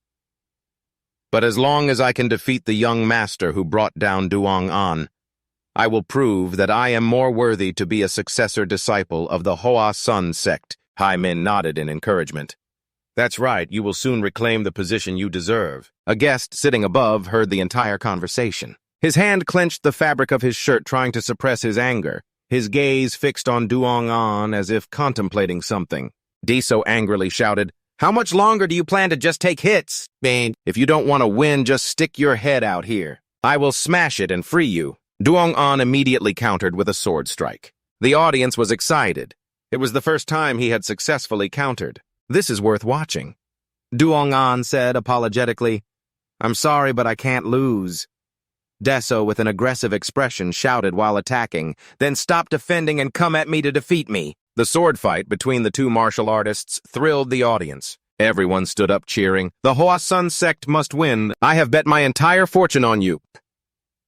"But as long as I can defeat the young master who brought down Duong An, I will prove that I am more worthy to be a successor disciple of the Hoa Sun sect." Hai Min nodded in encouragement. "That's right, you will soon reclaim the position you deserve." A guest sitting above heard the entire conversation. His hand clenched the fabric of his shirt, trying to suppress his anger, his gaze fixed on Duong An as if contemplating something. Deso angrily shouted, "How much longer do you plan to just take hits? Man, if you don't want to win, just stick your head out here. I will smash it and free you." Duong An immediately countered with a sword strike. The audience was excited. It was the first time he had successfully countered. "This is worth watching." Duong An said apologetically, "I'm sorry, but I can't lose." Deso, with an aggressive expression, shouted while attacking, "Then stop defending and come at me to defeat me." The sword fight between the two martial artists thrilled the audience. Everyone stood up cheering, "The Hoa Sun sect must win. I have bet my entire fortune on you."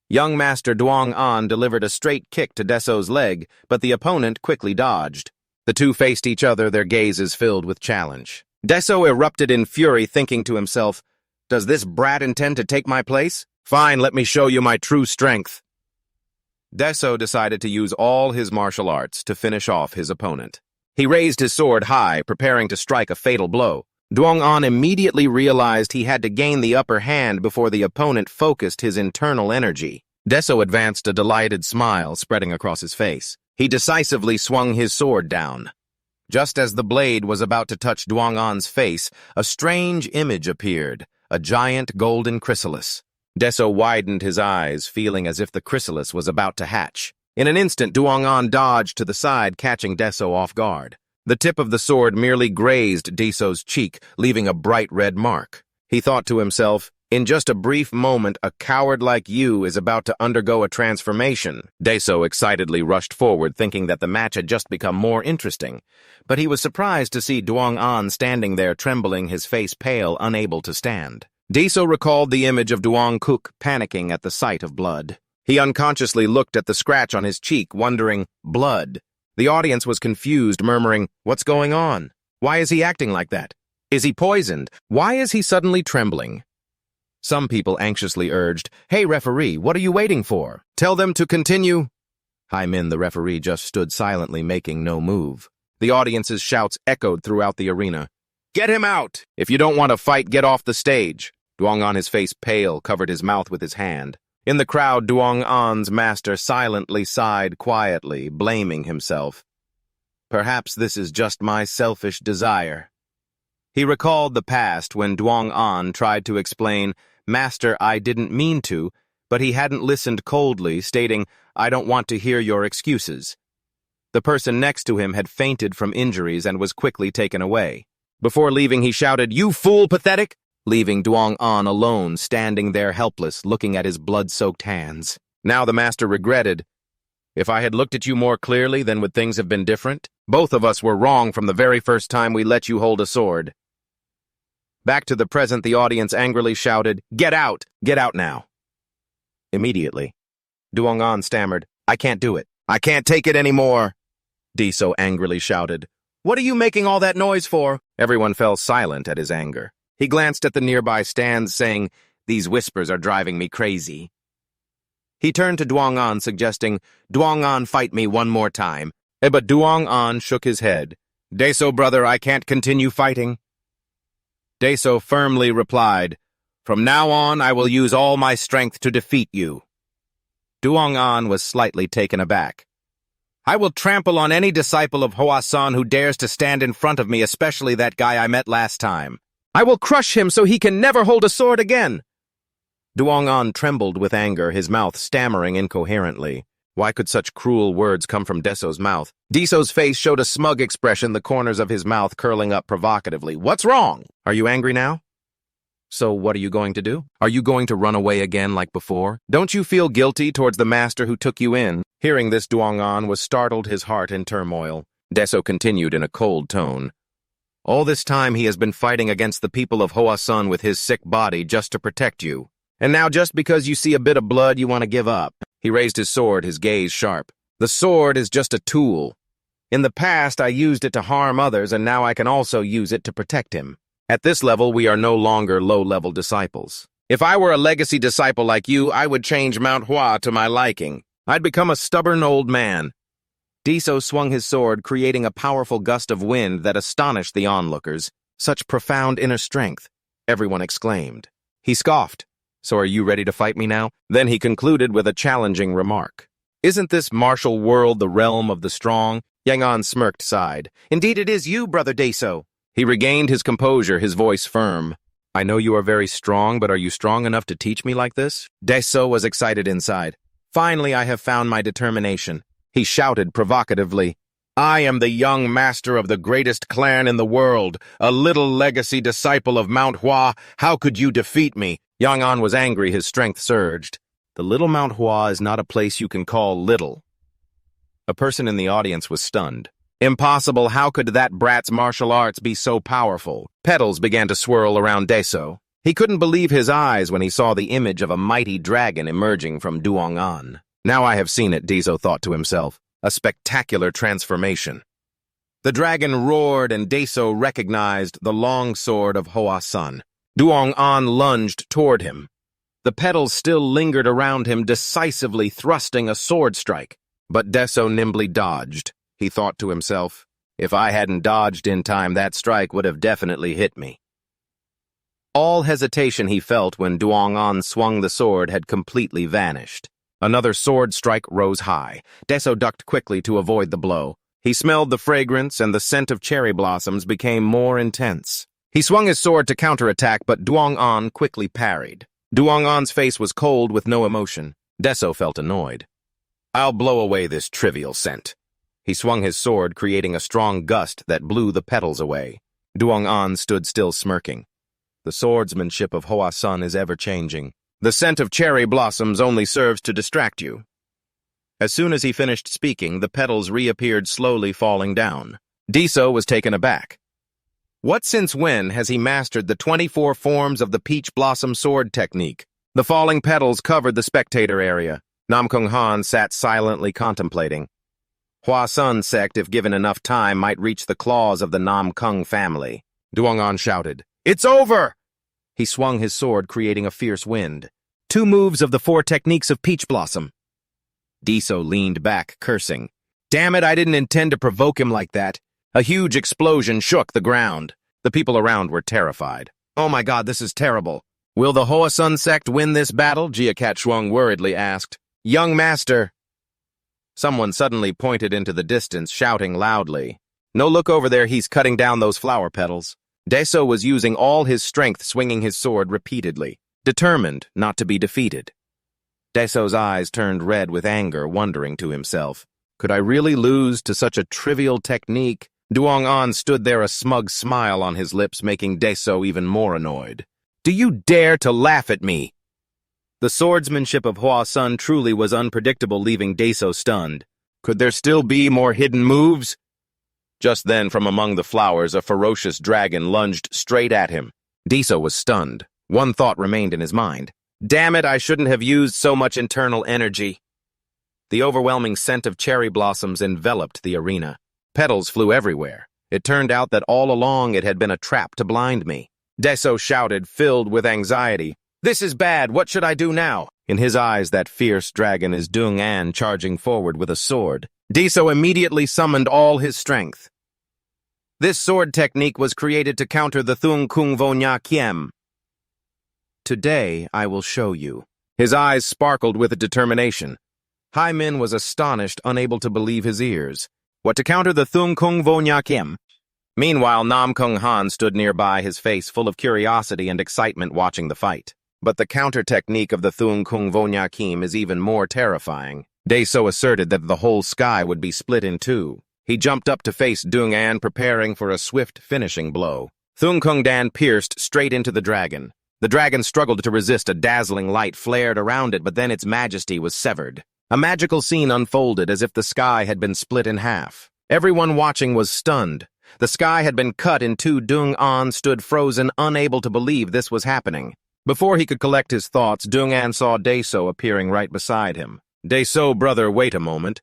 Young Master Duong An delivered a straight kick to Deso's leg, but the opponent quickly dodged. The two faced each other, their gazes filled with challenge. Deso erupted in fury, thinking to himself, "Does this brat intend to take my place? Fine, let me show you my true strength." Deso decided to use all his martial arts to finish off his opponent. He raised his sword high, preparing to strike a fatal blow. Duong An immediately realized he had to gain the upper hand before the opponent focused his internal energy. Deso advanced, a delighted smile spreading across his face. He decisively swung his sword down. Just as the blade was about to touch Duong An's face, a strange image appeared, a giant golden chrysalis. Deso widened his eyes, feeling as if the chrysalis was about to hatch. In an instant, Duong An dodged to the side, catching Deso off guard. The tip of the sword merely grazed Deso's cheek, leaving a bright red mark. He thought to himself, "In just a brief moment, a coward like you is about to undergo a transformation." Deso excitedly rushed forward, thinking that the match had just become more interesting. But he was surprised to see Duong An standing there, trembling, his face pale, unable to stand. Deso recalled the image of Duong Kuk panicking at the sight of blood. He unconsciously looked at the scratch on his cheek, wondering, blood. The audience was confused, murmuring, "What's going on? Why is he acting like that? Is he poisoned? Why is he suddenly trembling?" Some people anxiously urged, "Hey, referee, what are you waiting for? Tell them to continue." Hai Min, the referee, just stood silently, making no move. The audience's shouts echoed throughout the arena. "Get him out! If you don't want to fight, get off the stage." Duong An, his face pale, covered his mouth with his hand. In the crowd, Duong An's master silently sighed quietly, blaming himself. "Perhaps this is just my selfish desire." He recalled the past when Duong An tried to explain, "Master, I didn't mean to," but he hadn't listened coldly, stating, "I don't want to hear your excuses." The person next to him had fainted from injuries and was quickly taken away. Before leaving, he shouted, "You fool, pathetic!" leaving Duong An alone, standing there helpless, looking at his blood-soaked hands. Now the master regretted, "If I had looked at you more clearly, then would things have been different? Both of us were wrong from the very first time we let you hold a sword." Back to the present, the audience angrily shouted, "Get out! Get out now!" Immediately, Duong An stammered, "I can't do it. I can't take it anymore." Deso angrily shouted, "What are you making all that noise for?" Everyone fell silent at his anger. He glanced at the nearby stands, saying, "These whispers are driving me crazy." He turned to Duong An, suggesting, "Duong An, fight me one more time." But Duong An shook his head. "Deso, brother, I can't continue fighting." Deso firmly replied, "From now on, I will use all my strength to defeat you." Duong An was slightly taken aback. "I will trample on any disciple of Hoa San who dares to stand in front of me, especially that guy I met last time. I will crush him so he can never hold a sword again." Duong An trembled with anger, his mouth stammering incoherently. Why could such cruel words come from Deso's mouth? Deso's face showed a smug expression, the corners of his mouth curling up provocatively. "What's wrong? Are you angry now? So what are you going to do? Are you going to run away again like before? Don't you feel guilty towards the master who took you in?" Hearing this, Duong An was startled, his heart in turmoil. Deso continued in a cold tone. "All this time he has been fighting against the people of Hoa San with his sick body just to protect you. And now just because you see a bit of blood, you want to give up." He raised his sword, his gaze sharp. "The sword is just a tool. In the past, I used it to harm others, and now I can also use it to protect him. At this level, we are no longer low-level disciples. If I were a legacy disciple like you, I would change Manhwa to my liking. I'd become a stubborn old man. Deso swung his sword, creating a powerful gust of wind that astonished the onlookers. Such profound inner strength, everyone exclaimed. He scoffed. So are you ready to fight me now? Then he concluded with a challenging remark. Isn't this martial world the realm of the strong? Yangon smirked sighed. Indeed it is you, Brother Deso. He regained his composure, his voice firm. I know you are very strong, but are you strong enough to teach me like this? Deso was excited inside. Finally, I have found my determination. He shouted provocatively. I am the young master of the greatest clan in the world, a little legacy disciple of Mount Hua. How could you defeat me? Yang An was angry, his strength surged. The little Mount Hua is not a place you can call little. A person in the audience was stunned. Impossible, how could that brat's martial arts be so powerful? Petals began to swirl around Deso. He couldn't believe his eyes when he saw the image of a mighty dragon emerging from Duong-an. Now I have seen it, Deso thought to himself. A spectacular transformation. The dragon roared and Deso recognized the long sword of Hoa-sun. Duong-an lunged toward him. The petals still lingered around him, decisively thrusting a sword strike. But Deso nimbly dodged. He thought to himself, if I hadn't dodged in time, that strike would have definitely hit me. All hesitation he felt when Duong-an swung the sword had completely vanished. Another sword strike rose high. Deso ducked quickly to avoid the blow. He smelled the fragrance, and the scent of cherry blossoms became more intense. He swung his sword to counterattack, but Duong-an quickly parried. Duong-an's face was cold with no emotion. Deso felt annoyed. I'll blow away this trivial scent. He swung his sword, creating a strong gust that blew the petals away. Duong-an stood still smirking. The swordsmanship of Hoa-sun is ever-changing. The scent of cherry blossoms only serves to distract you. As soon as he finished speaking, the petals reappeared slowly falling down. Deso was taken aback. What since when has he mastered the 24 forms of the peach blossom sword technique? The falling petals covered the spectator area. Namkung Han sat silently contemplating. Hua-sun sect, if given enough time, might reach the claws of the Namkung family. Duong-an shouted, It's over! He swung his sword, creating a fierce wind. 2 moves of the 4 techniques of peach blossom. Deso leaned back, cursing. Damn it, I didn't intend to provoke him like that. A huge explosion shook the ground. The people around were terrified. Oh my god, this is terrible. Will the Hoa-sun sect win this battle? Jia-cat Shuang worriedly asked. Young master. Someone suddenly pointed into the distance, shouting loudly. No, look over there, he's cutting down those flower petals. Deso was using all his strength, swinging his sword repeatedly, determined not to be defeated. Deso's eyes turned red with anger, wondering to himself, could I really lose to such a trivial technique? Duong-an stood there, a smug smile on his lips, making Deso even more annoyed. Do you dare to laugh at me? The swordsmanship of Hoa-sun truly was unpredictable, leaving Deso stunned. Could there still be more hidden moves? Just then, from among the flowers, a ferocious dragon lunged straight at him. Deso was stunned. One thought remained in his mind. Damn it, I shouldn't have used so much internal energy. The overwhelming scent of cherry blossoms enveloped the arena. Petals flew everywhere. It turned out that all along it had been a trap to blind me. Deso shouted, filled with anxiety. This is bad, what should I do now? In his eyes, that fierce dragon is Dung-an charging forward with a sword. Deso immediately summoned all his strength. This sword technique was created to counter the Thung Kung Vonya Kiem. Today, I will show you. His eyes sparkled with determination. Hai Min was astonished, unable to believe his ears. What, to counter the Thung Kung Vonya Kiem? Meanwhile, Namkung Han stood nearby, his face full of curiosity and excitement watching the fight. But the counter technique of the Thung Kung Vonya Kiem is even more terrifying. Deso asserted that the whole sky would be split in 2. He jumped up to face Dung-an, preparing for a swift finishing blow. Thung Kung Dan pierced straight into the dragon. The dragon struggled to resist. A dazzling light flared around it, but then its majesty was severed. A magical scene unfolded as if the sky had been split in half. Everyone watching was stunned. The sky had been cut in 2. Dung-an stood frozen, unable to believe this was happening. Before he could collect his thoughts, Dung-an saw Deso appearing right beside him. Deso, brother, wait a moment.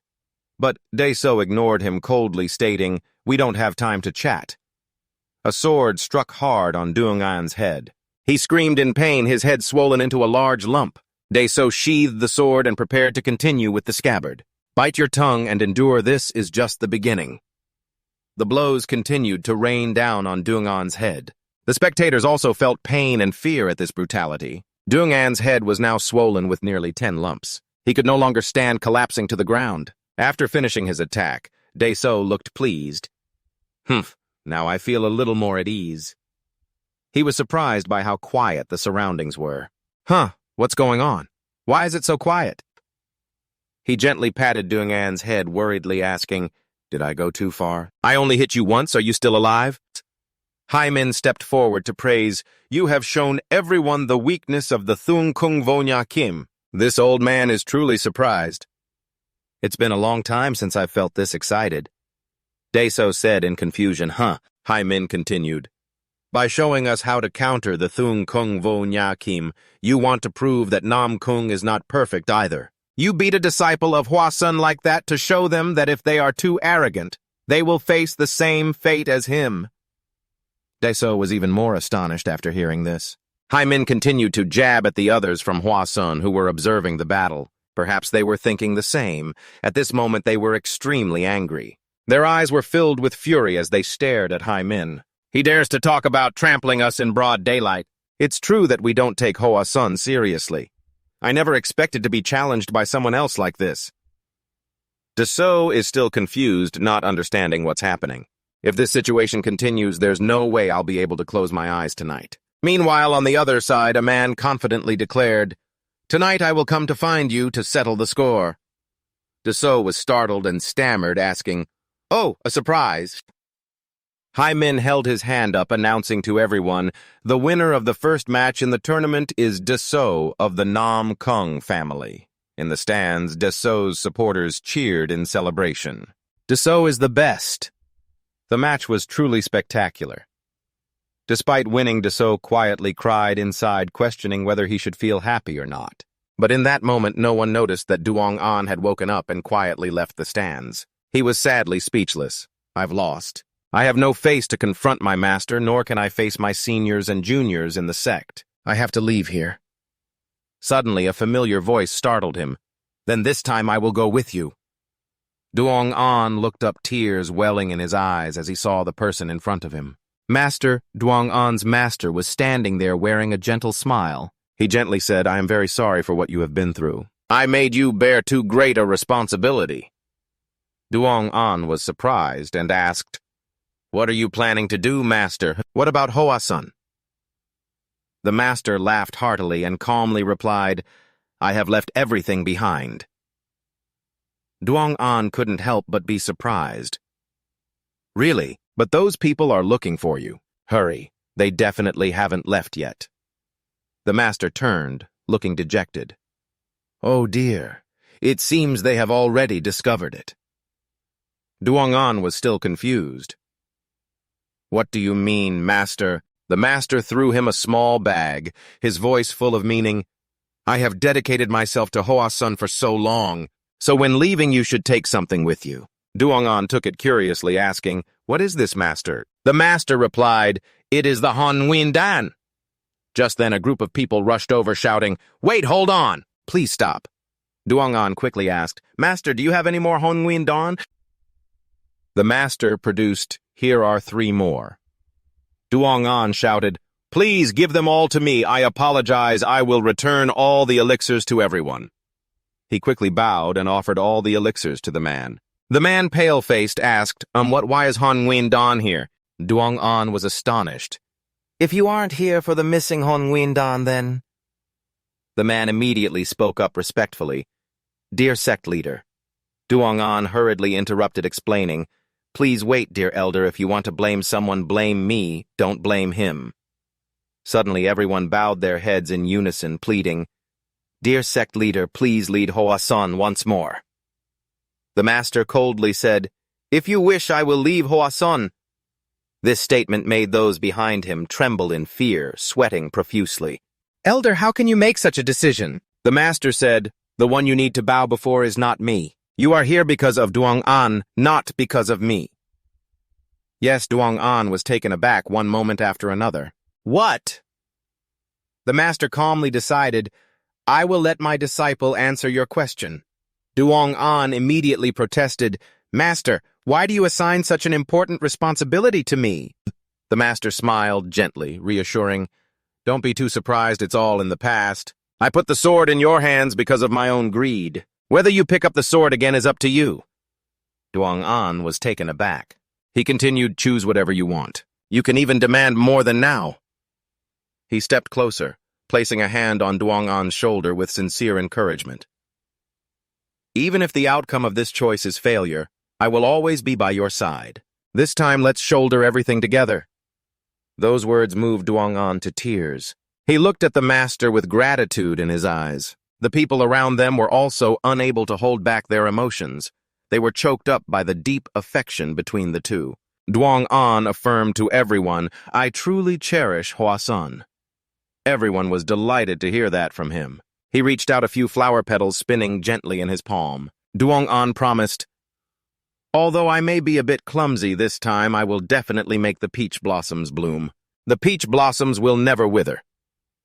but Daeso ignored him coldly, stating, "We don't have time to chat." A sword struck hard on Duong-an's head. He screamed in pain, his head swollen into a large lump. Daeso sheathed the sword and prepared to continue with the scabbard. "Bite your tongue and endure, this is just the beginning." The blows continued to rain down on Duong-an's head. The spectators also felt pain and fear at this brutality. Duong-an's head was now swollen with nearly 10 lumps. He could no longer stand, collapsing to the ground. After finishing his attack, Daeso looked pleased. "Humph, now I feel a little more at ease." He was surprised by how quiet the surroundings were. "Huh, what's going on? Why is it so quiet?" He gently patted Duong-an's head, worriedly asking, "Did I go too far? I only hit you once, are you still alive?" Haimin stepped forward to praise, "You have shown everyone the weakness of the Thung Kung Vonya Kim. This old man is truly surprised." "It's been a long time since I've felt this excited," Daeso said in confusion. "Huh," Haimin continued. "By showing us how to counter the Thung Kung Vonya Kim, you want to prove that Nam Kung is not perfect either. You beat a disciple of Hwa-sun like that to show them that if they are too arrogant, they will face the same fate as him." Daeso was even more astonished after hearing this. Haimin continued to jab at the others from Hwa-sun who were observing the battle. Perhaps they were thinking the same. At this moment they were extremely angry. Their eyes were filled with fury as they stared at Haimin. "He dares to talk about trampling us in broad daylight. It's true that we don't take Hwa-sun seriously. I never expected to be challenged by someone else like this." Daeso is still confused, not understanding what's happening. "If this situation continues, there's no way I'll be able to close my eyes tonight." Meanwhile, on the other side, a man confidently declared, "Tonight I will come to find you to settle the score." Daeso was startled and stammered, asking, "Oh, a surprise." Haimin held his hand up, announcing to everyone, "The winner of the first match in the tournament is Daeso of the Nam Kung family." In the stands, Daeso's supporters cheered in celebration. "Daeso is the best." The match was truly spectacular. Despite winning, Daeso quietly cried inside, questioning whether he should feel happy or not. But in that moment, no one noticed that Duong-an had woken up and quietly left the stands. He was sadly speechless. "I've lost. I have no face to confront my master, nor can I face my seniors and juniors in the sect. I have to leave here." Suddenly, a familiar voice startled him. "Then this time I will go with you." Duong-an looked up, tears welling in his eyes as he saw the person in front of him. Duong-an's master was standing there wearing a gentle smile. He gently said, "I am very sorry for what you have been through. I made you bear too great a responsibility." Duong-an was surprised and asked, "What are you planning to do, master? What about Hwa-sun?" The master laughed heartily and calmly replied, "I have left everything behind." Duong-an couldn't help but be surprised. "Really? But those people are looking for you. Hurry, they definitely haven't left yet." The master turned, looking dejected. "Oh dear, it seems they have already discovered it." Duong-an was still confused. "What do you mean, master?" The master threw him a small bag, his voice full of meaning. "I have dedicated myself to Hwa-sun for so long. So when leaving, you should take something with you." Duong-an took it curiously, asking, "What is this, master?" The master replied, "It is the Hon-win-dan." Just then a group of people rushed over, shouting, "Wait, hold on! Please stop." Duong-an quickly asked, "Master, do you have any more Hon-win-dan?" The master produced, "Here are 3 more." Duong-an shouted, "Please give them all to me. I apologize. I will return all the elixirs to everyone." He quickly bowed and offered all the elixirs to the man. The man, pale-faced, asked, why is Hon-win-dan here?" Duong-an was astonished. "If you aren't here for the missing Hon-win-dan, then—" The man immediately spoke up respectfully. "Dear sect leader." Duong-an hurriedly interrupted, explaining, "Please wait, dear elder. If you want to blame someone, blame me. Don't blame him." Suddenly everyone bowed their heads in unison, pleading, "Dear sect leader, please lead Hwa-sun once more." The master coldly said, "If you wish, I will leave Hwa-sun." This statement made those behind him tremble in fear, sweating profusely. "Elder, how can you make such a decision?" The master said, "The one you need to bow before is not me. You are here because of Duong An, not because of me. Yes, Duong An was taken aback one moment after another. What? The master calmly decided, I will let my disciple answer your question. Duong An immediately protested, Master, why do you assign such an important responsibility to me? The master smiled gently, reassuring, Don't be too surprised, it's all in the past. I put the sword in your hands because of my own greed. Whether you pick up the sword again is up to you. Duong An was taken aback. He continued, Choose whatever you want. You can even demand more than now. He stepped closer, placing a hand on Duong An's shoulder with sincere encouragement. Even if the outcome of this choice is failure, I will always be by your side. This time let's shoulder everything together. Those words moved Duong An to tears. He looked at the master with gratitude in his eyes. The people around them were also unable to hold back their emotions. They were choked up by the deep affection between the two. Duong An affirmed to everyone, I truly cherish Hwasun. Everyone was delighted to hear that from him. He reached out a few flower petals spinning gently in his palm. Duong An promised, Although I may be a bit clumsy this time, I will definitely make the peach blossoms bloom. The peach blossoms will never wither.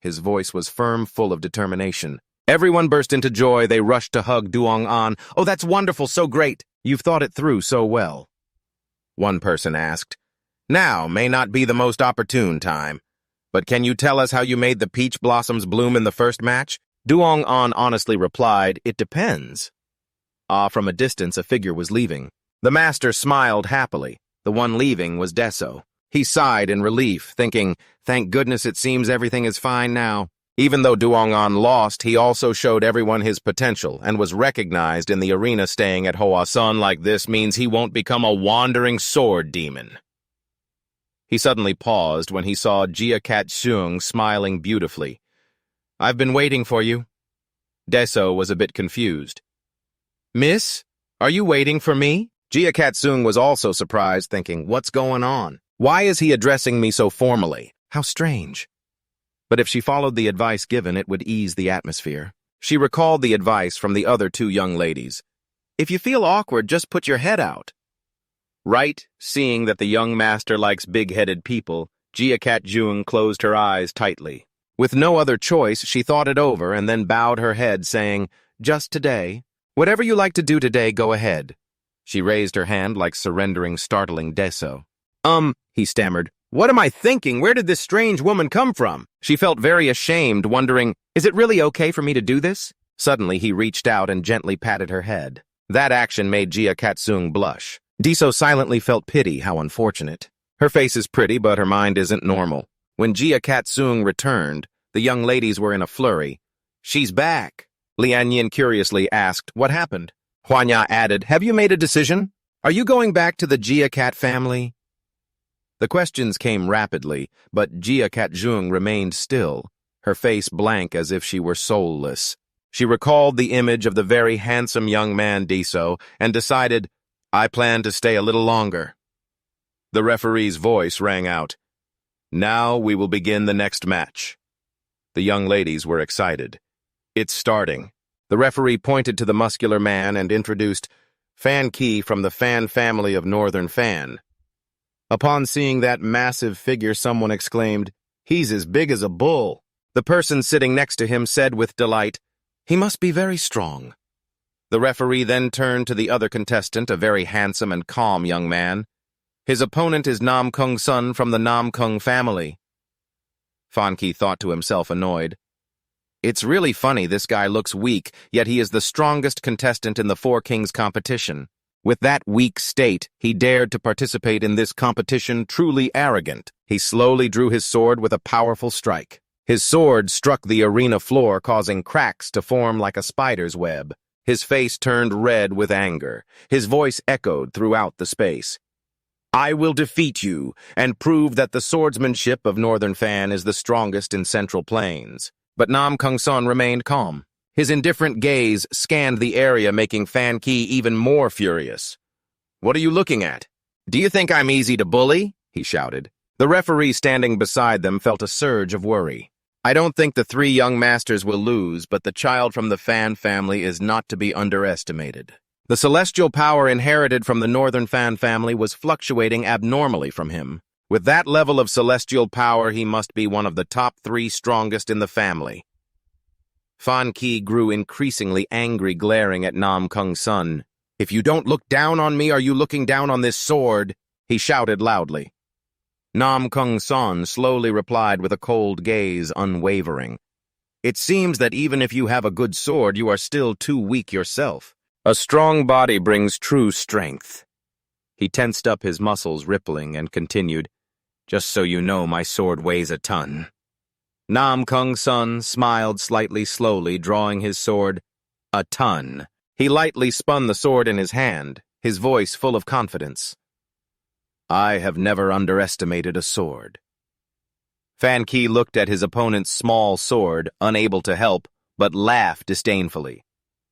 His voice was firm, full of determination. Everyone burst into joy. They rushed to hug Duong An. Oh, that's wonderful, so great. You've thought it through so well. One person asked, Now may not be the most opportune time, but can you tell us how you made the peach blossoms bloom in the first match? Duong An honestly replied, It depends. From a distance, a figure was leaving. The master smiled happily. The one leaving was Deso. He sighed in relief, thinking, Thank goodness it seems everything is fine now. Even though Duong An lost, he also showed everyone his potential and was recognized in the arena. Staying at Hwasun like this means he won't become a wandering sword demon. He suddenly paused when he saw Jia Kat Seung smiling beautifully. I've been waiting for you. Deso was a bit confused. Miss, are you waiting for me? Jia Kat Seung was also surprised, thinking, What's going on? Why is he addressing me so formally? How strange. But if she followed the advice given, it would ease the atmosphere. She recalled the advice from the other two young ladies. If you feel awkward, just put your head out. Right, seeing that the young master likes big-headed people, Jia Kat Seung closed her eyes tightly. With no other choice, she thought it over and then bowed her head, saying, Just today. Whatever you like to do today, go ahead. She raised her hand like surrendering, startling Deso. He stammered. What am I thinking? Where did this strange woman come from? She felt very ashamed, wondering, Is it really okay for me to do this? Suddenly, he reached out and gently patted her head. That action made Jia Kat Seung blush. Deso silently felt pity. How unfortunate. Her face is pretty, but her mind isn't normal. When Jia Kat Seung returned, the young ladies were in a flurry. She's back. Lieuen curiously asked, What happened? Huanya added, Have you made a decision? Are you going back to the Jia Kat family? The questions came rapidly, but Jia Kat Seung remained still, her face blank as if she were soulless. She recalled the image of the very handsome young man Deso and decided, I plan to stay a little longer. The referee's voice rang out. Now we will begin the next match. The young ladies were excited. It's starting. The referee pointed to the muscular man and introduced Fan Ki from the Fan family of Northern Fan. Upon seeing that massive figure, someone exclaimed, He's as big as a bull. The person sitting next to him said with delight, He must be very strong. The referee then turned to the other contestant, a very handsome and calm young man. His opponent is Nam Kung Sun from the Nam Kung family. Fan Ki thought to himself, annoyed. It's really funny this guy looks weak, yet he is the strongest contestant in the Four Kings competition. With that weak state, he dared to participate in this competition, truly arrogant. He slowly drew his sword with a powerful strike. His sword struck the arena floor, causing cracks to form like a spider's web. His face turned red with anger. His voice echoed throughout the space. I will defeat you and prove that the swordsmanship of Northern Fan is the strongest in Central Plains. But Nam Kung Sun remained calm. His indifferent gaze scanned the area, making Fan Ki even more furious. What are you looking at? Do you think I'm easy to bully? He shouted. The referee standing beside them felt a surge of worry. I don't think the three young masters will lose, but the child from the Fan family is not to be underestimated. The celestial power inherited from the Northern Fan family was fluctuating abnormally from him. With that level of celestial power, he must be one of the top 3 strongest in the family. Fan Ki grew increasingly angry, glaring at Nam Kung Sun. "If you don't look down on me, are you looking down on this sword?" he shouted loudly. Nam Kung Sun slowly replied with a cold gaze, unwavering. "It seems that even if you have a good sword, you are still too weak yourself. A strong body brings true strength." He tensed up, his muscles rippling, and continued, "Just so you know, my sword weighs a ton." Nam Kung Sun smiled slightly, slowly, drawing his sword. "A ton." He lightly spun the sword in his hand, his voice full of confidence. "I have never underestimated a sword." Fan Ki looked at his opponent's small sword, unable to help, but laughed disdainfully.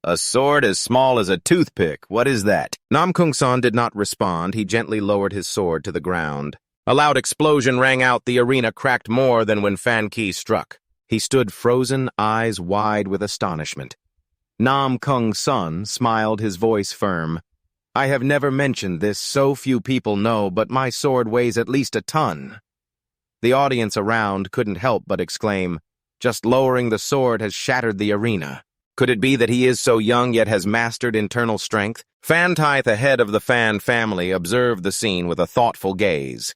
"A sword as small as a toothpick, what is that?" Nam Kung Sun did not respond. He gently lowered his sword to the ground. A loud explosion rang out. The arena cracked more than when Fan Ki struck. He stood frozen, eyes wide with astonishment. Nam Kung Sun smiled, his voice firm. "I have never mentioned this, so few people know, but my sword weighs at least a ton." The audience around couldn't help but exclaim, "Just lowering the sword has shattered the arena. Could it be that he is so young yet has mastered internal strength?" Fan Tai, the head of the Fan family, observed the scene with a thoughtful gaze.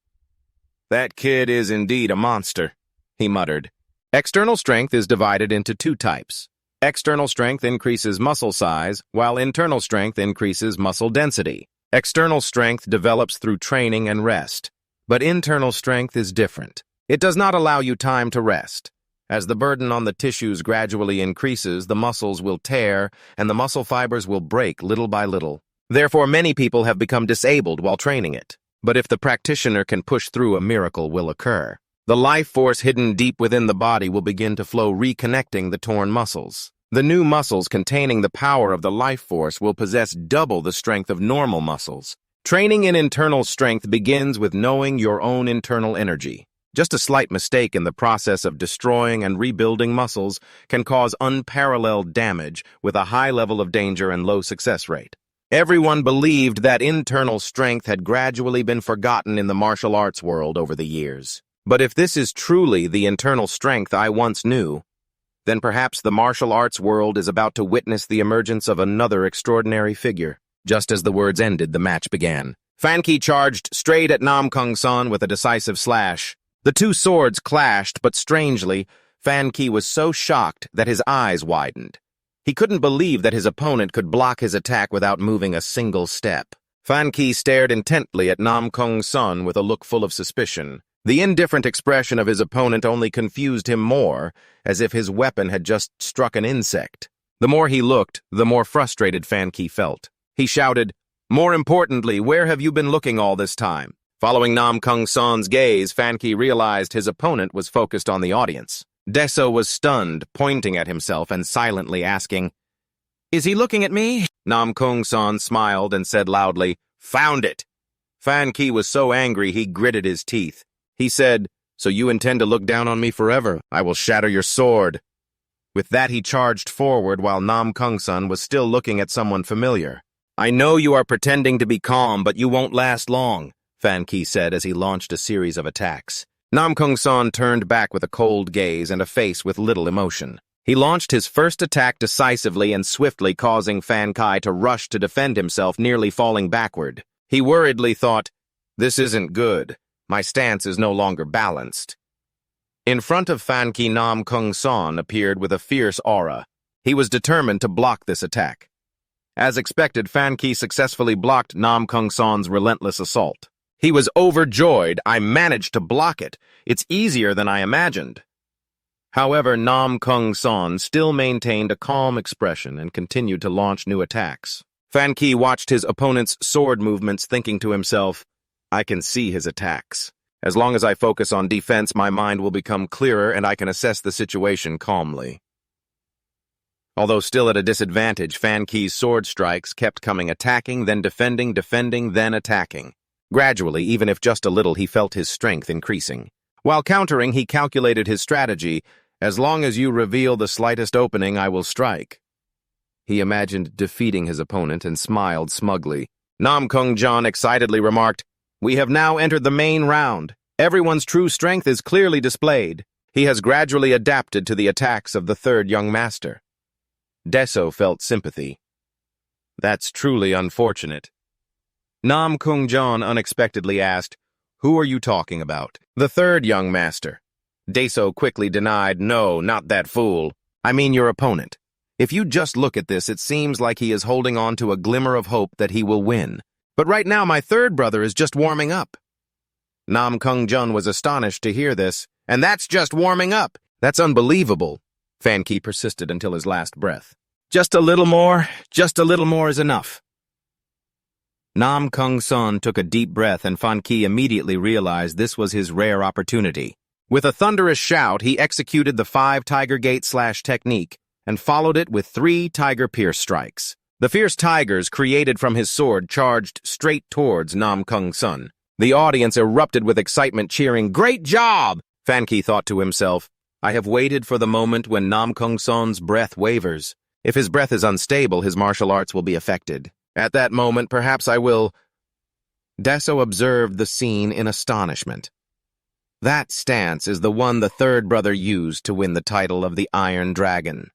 "That kid is indeed a monster," he muttered. External strength is divided into 2 types. External strength increases muscle size, while internal strength increases muscle density. External strength develops through training and rest. But internal strength is different. It does not allow you time to rest. As the burden on the tissues gradually increases, the muscles will tear, and the muscle fibers will break little by little. Therefore, many people have become disabled while training it. But if the practitioner can push through, a miracle will occur. The life force hidden deep within the body will begin to flow, reconnecting the torn muscles. The new muscles containing the power of the life force will possess double the strength of normal muscles. Training in internal strength begins with knowing your own internal energy. Just a slight mistake in the process of destroying and rebuilding muscles can cause unparalleled damage with a high level of danger and low success rate. Everyone believed that internal strength had gradually been forgotten in the martial arts world over the years. But if this is truly the internal strength I once knew, then perhaps the martial arts world is about to witness the emergence of another extraordinary figure. Just as the words ended, the match began. Fan Ki charged straight at Nam Kung Sun with a decisive slash. The 2 swords clashed, but strangely, Fan Ki was so shocked that his eyes widened. He couldn't believe that his opponent could block his attack without moving a single step. Fan Ki stared intently at Nam Kung Sun with a look full of suspicion. The indifferent expression of his opponent only confused him more, as if his weapon had just struck an insect. The more he looked, the more frustrated Fan Ki felt. He shouted, "More importantly, where have you been looking all this time?" Following Nam Kung Sun's gaze, Fan Ki realized his opponent was focused on the audience. Deso was stunned, pointing at himself and silently asking, "Is he looking at me?" Nam Kung Sun smiled and said loudly, "Found it." Fan Ki was so angry he gritted his teeth. He said, "So you intend to look down on me forever? I will shatter your sword." With that, he charged forward while Nam Kung Sun was still looking at someone familiar. "I know you are pretending to be calm, but you won't last long," Fan Ki said as he launched a series of attacks. Nam Kung Sun turned back with a cold gaze and a face with little emotion. He launched his first attack decisively and swiftly, causing Fan Ki to rush to defend himself, nearly falling backward. He worriedly thought, "This isn't good. My stance is no longer balanced." In front of Fan Ki, Nam Kung Sun appeared with a fierce aura. He was determined to block this attack. As expected, Fan Ki successfully blocked Nam Kung Sun's relentless assault. He was overjoyed. "I managed to block it. It's easier than I imagined." However, Nam Kung Sun still maintained a calm expression and continued to launch new attacks. Fan Ki watched his opponent's sword movements, thinking to himself, "I can see his attacks. As long as I focus on defense, my mind will become clearer and I can assess the situation calmly." Although still at a disadvantage, Fan Ki's sword strikes kept coming, attacking, then defending, then attacking. Gradually, even if just a little, he felt his strength increasing. While countering, he calculated his strategy. "As long as you reveal the slightest opening, I will strike." He imagined defeating his opponent and smiled smugly. Nam Kung Jon excitedly remarked, "We have now entered the main round. Everyone's true strength is clearly displayed. He has gradually adapted to the attacks of the third young master." Deso felt sympathy. "That's truly unfortunate." Nam Kung Jon unexpectedly asked, "Who are you talking about?" "The third young master." Deso quickly denied, "No, not that fool. I mean your opponent. If you just look at this, it seems like he is holding on to a glimmer of hope that he will win. But right now, my third brother is just warming up." Nam Kung Jon was astonished to hear this. "And that's just warming up. That's unbelievable." Fan Ki persisted until his last breath. Just a little more is enough." Nam Kung Sun took a deep breath, and Fan Ki immediately realized this was his rare opportunity. With a thunderous shout, he executed the 5 Tiger Gate slash technique and followed it with 3 Tiger Pierce strikes. The fierce tigers created from his sword charged straight towards Nam Kung Sun. The audience erupted with excitement, cheering, "Great job!" Fan Ki thought to himself, "I have waited for the moment when Nam Kung Sun's breath wavers. If his breath is unstable, his martial arts will be affected. At that moment, perhaps I will—" Deso observed the scene in astonishment. That stance is the one the third brother used to win the title of the Iron Dragon.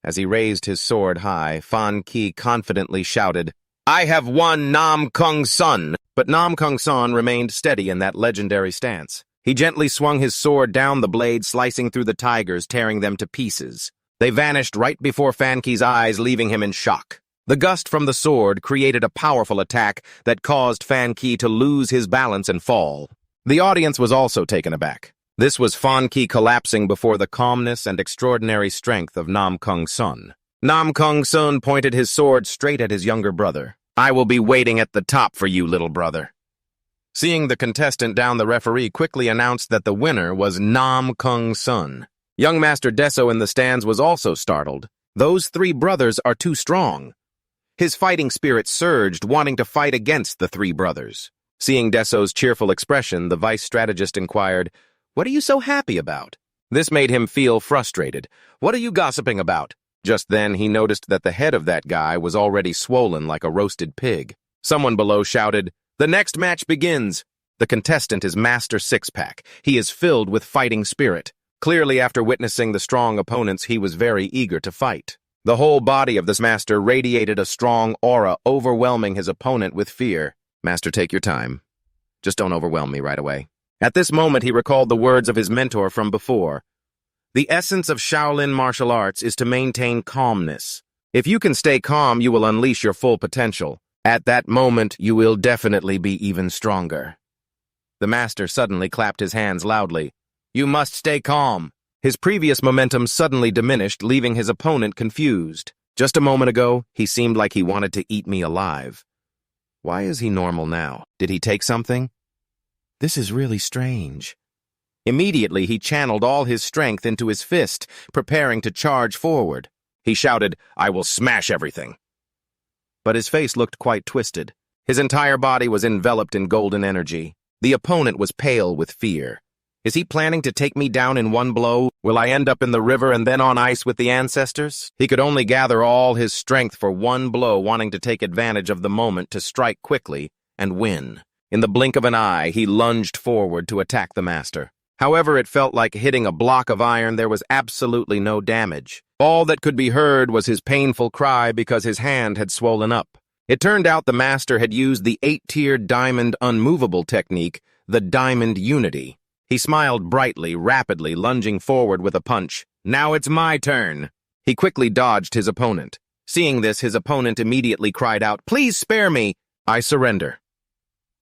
As he raised his sword high, Fan Ki confidently shouted, "I have won Nam Kung Sun!" But Nam Kung Sun remained steady in that legendary stance. He gently swung his sword down the blade, slicing through the tigers, tearing them to pieces. They vanished right before Fan Ki's eyes, leaving him in shock. The gust from the sword created a powerful attack that caused Fan Ki to lose his balance and fall. The audience was also taken aback. This was Fan Ki collapsing before the calmness and extraordinary strength of Nam Kung Sun. Nam Kung Sun pointed his sword straight at his younger brother. "I will be waiting at the top for you, little brother." Seeing the contestant down, the referee quickly announced that the winner was Nam Kung Sun. Young Master Deso in the stands was also startled. Those 3 brothers are too strong. His fighting spirit surged, wanting to fight against the 3 brothers. Seeing Deso's cheerful expression, the vice strategist inquired, "What are you so happy about?" This made him feel frustrated. "What are you gossiping about?" Just then, he noticed that the head of that guy was already swollen like a roasted pig. Someone below shouted, "The next match begins." The contestant is Master Sixpack. He is filled with fighting spirit. Clearly, after witnessing the strong opponents, he was very eager to fight. The whole body of this master radiated a strong aura, overwhelming his opponent with fear. "Master, take your time. Just don't overwhelm me right away." At this moment, he recalled the words of his mentor from before. The essence of Shaolin martial arts is to maintain calmness. If you can stay calm, you will unleash your full potential. At that moment, you will definitely be even stronger. The master suddenly clapped his hands loudly. "You must stay calm." His previous momentum suddenly diminished, leaving his opponent confused. Just a moment ago, he seemed like he wanted to eat me alive. Why is he normal now? Did he take something? This is really strange. Immediately, he channeled all his strength into his fist, preparing to charge forward. He shouted, "I will smash everything." But his face looked quite twisted. His entire body was enveloped in golden energy. The opponent was pale with fear. Is he planning to take me down in one blow? Will I end up in the river and then on ice with the ancestors? He could only gather all his strength for one blow, wanting to take advantage of the moment to strike quickly and win. In the blink of an eye, he lunged forward to attack the master. However, it felt like hitting a block of iron. There was absolutely no damage. All that could be heard was his painful cry because his hand had swollen up. It turned out the master had used the 8-tiered diamond unmovable technique, the Diamond Unity. He smiled brightly, rapidly, lunging forward with a punch. "Now it's my turn." He quickly dodged his opponent. Seeing this, his opponent immediately cried out, "Please spare me! I surrender."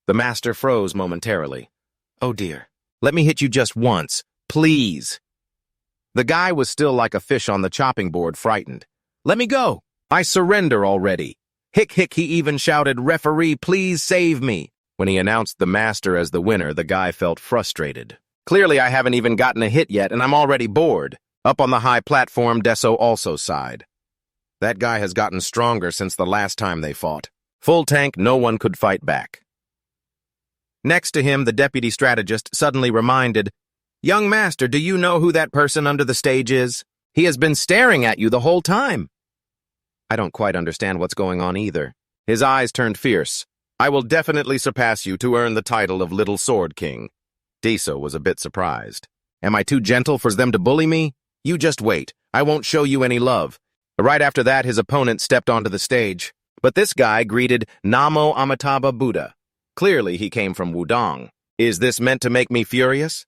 The master froze momentarily. "Oh dear. Let me hit you just once, please." The guy was still like a fish on the chopping board, frightened. "Let me go! I surrender already." Hick, hick, he even shouted, "Referee, please save me." When he announced the master as the winner, the guy felt frustrated. "Clearly, I haven't even gotten a hit yet, and I'm already bored." Up on the high platform, Deso also sighed. That guy has gotten stronger since the last time they fought. Full tank, no one could fight back. Next to him, the deputy strategist suddenly reminded, "Young master, do you know who that person under the stage is? He has been staring at you the whole time." I don't quite understand what's going on either. His eyes turned fierce. I will definitely surpass you to earn the title of Little Sword King. Deso was a bit surprised. Am I too gentle for them to bully me? You just wait. I won't show you any love. Right after that, his opponent stepped onto the stage. But this guy greeted Namo Amitabha Buddha. Clearly, he came from Wudong. Is this meant to make me furious?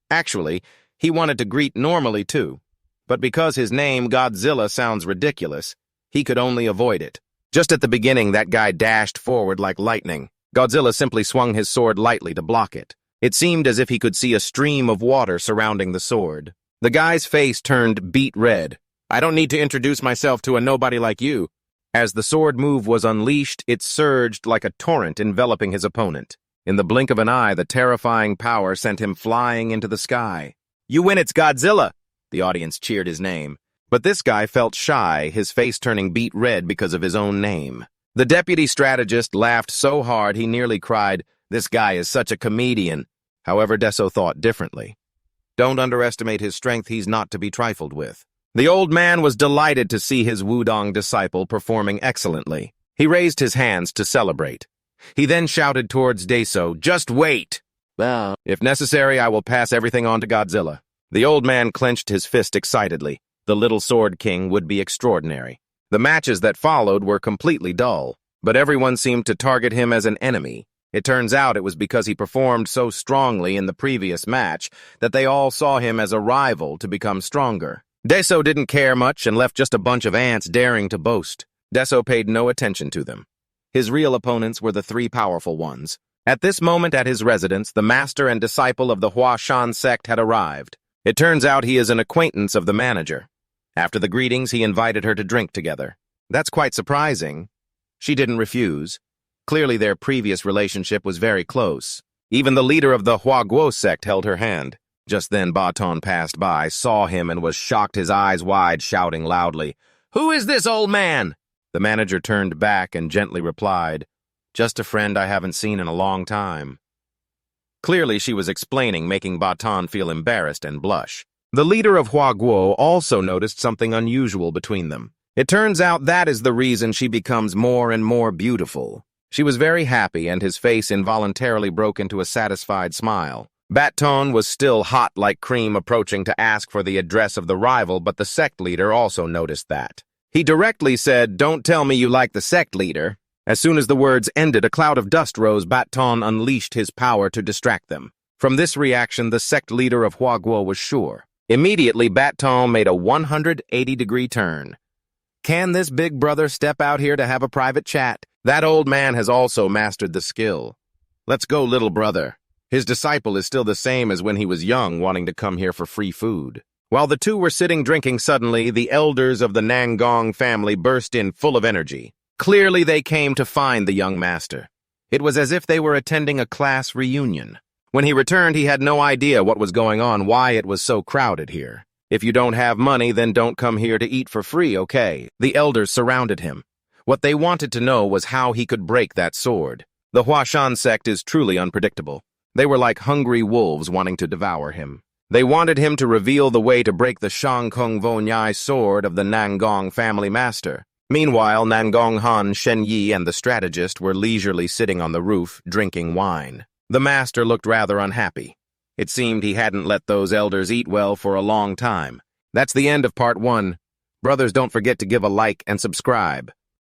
Actually, he wanted to greet normally too. But because his name, Godzilla, sounds ridiculous, he could only avoid it. Just at the beginning, that guy dashed forward like lightning. Godzilla simply swung his sword lightly to block it. It seemed as if he could see a stream of water surrounding the sword. The guy's face turned beet red. I don't need to introduce myself to a nobody like you. As the sword move was unleashed, it surged like a torrent enveloping his opponent. In the blink of an eye, the terrifying power sent him flying into the sky. You win, it's Godzilla! The audience cheered his name. But this guy felt shy, his face turning beet red because of his own name. The deputy strategist laughed so hard he nearly cried, "This guy is such a comedian." However, Deso thought differently. Don't underestimate his strength, he's not to be trifled with. The old man was delighted to see his Wudong disciple performing excellently. He raised his hands to celebrate. He then shouted towards Deso, "Just wait! Well, if necessary, I will pass everything on to Godzilla." The old man clenched his fist excitedly. The Little Sword King would be extraordinary. The matches that followed were completely dull, but everyone seemed to target him as an enemy. It turns out it was because he performed so strongly in the previous match that they all saw him as a rival to become stronger. Deso didn't care much and left just a bunch of ants daring to boast. Deso paid no attention to them. His real opponents were the three powerful ones. At this moment at his residence, the master and disciple of the Hua Shan sect had arrived. It turns out he is an acquaintance of the manager. After the greetings, he invited her to drink together. That's quite surprising. She didn't refuse. Clearly their previous relationship was very close. Even the leader of the Hua Guo sect held her hand. Just then Baton passed by, saw him, and was shocked, his eyes wide, shouting loudly, "Who is this old man?" The manager turned back and gently replied, "Just a friend I haven't seen in a long time." Clearly she was explaining, making Baton feel embarrassed and blush. The leader of Hua Guo also noticed something unusual between them. It turns out that is the reason she becomes more and more beautiful. She was very happy, and his face involuntarily broke into a satisfied smile. Baton was still hot like cream, approaching to ask for the address of the rival, but the sect leader also noticed that. He directly said, "Don't tell me you like the sect leader." As soon as the words ended, a cloud of dust rose. Baton unleashed his power to distract them. From this reaction, the sect leader of Hua Guo was sure. Immediately, Baton made a 180-degree turn. Can this big brother step out here to have a private chat? That old man has also mastered the skill. Let's go, little brother. His disciple is still the same as when he was young, wanting to come here for free food. While the two were sitting drinking, suddenly, the elders of the Nangong family burst in full of energy. Clearly, they came to find the young master. It was as if they were attending a class reunion. When he returned, he had no idea what was going on, why it was so crowded here. If you don't have money, then don't come here to eat for free, okay? The elders surrounded him. What they wanted to know was how he could break that sword. The Huashan sect is truly unpredictable. They were like hungry wolves wanting to devour him. They wanted him to reveal the way to break the Shangkung Vonyai sword of the Nangong family master. Meanwhile, Nangong Han, Shen Yi, and the strategist were leisurely sitting on the roof, drinking wine. The master looked rather unhappy. It seemed he hadn't let those elders eat well for a long time. That's the end of part 1. Brothers, don't forget to give a like and subscribe.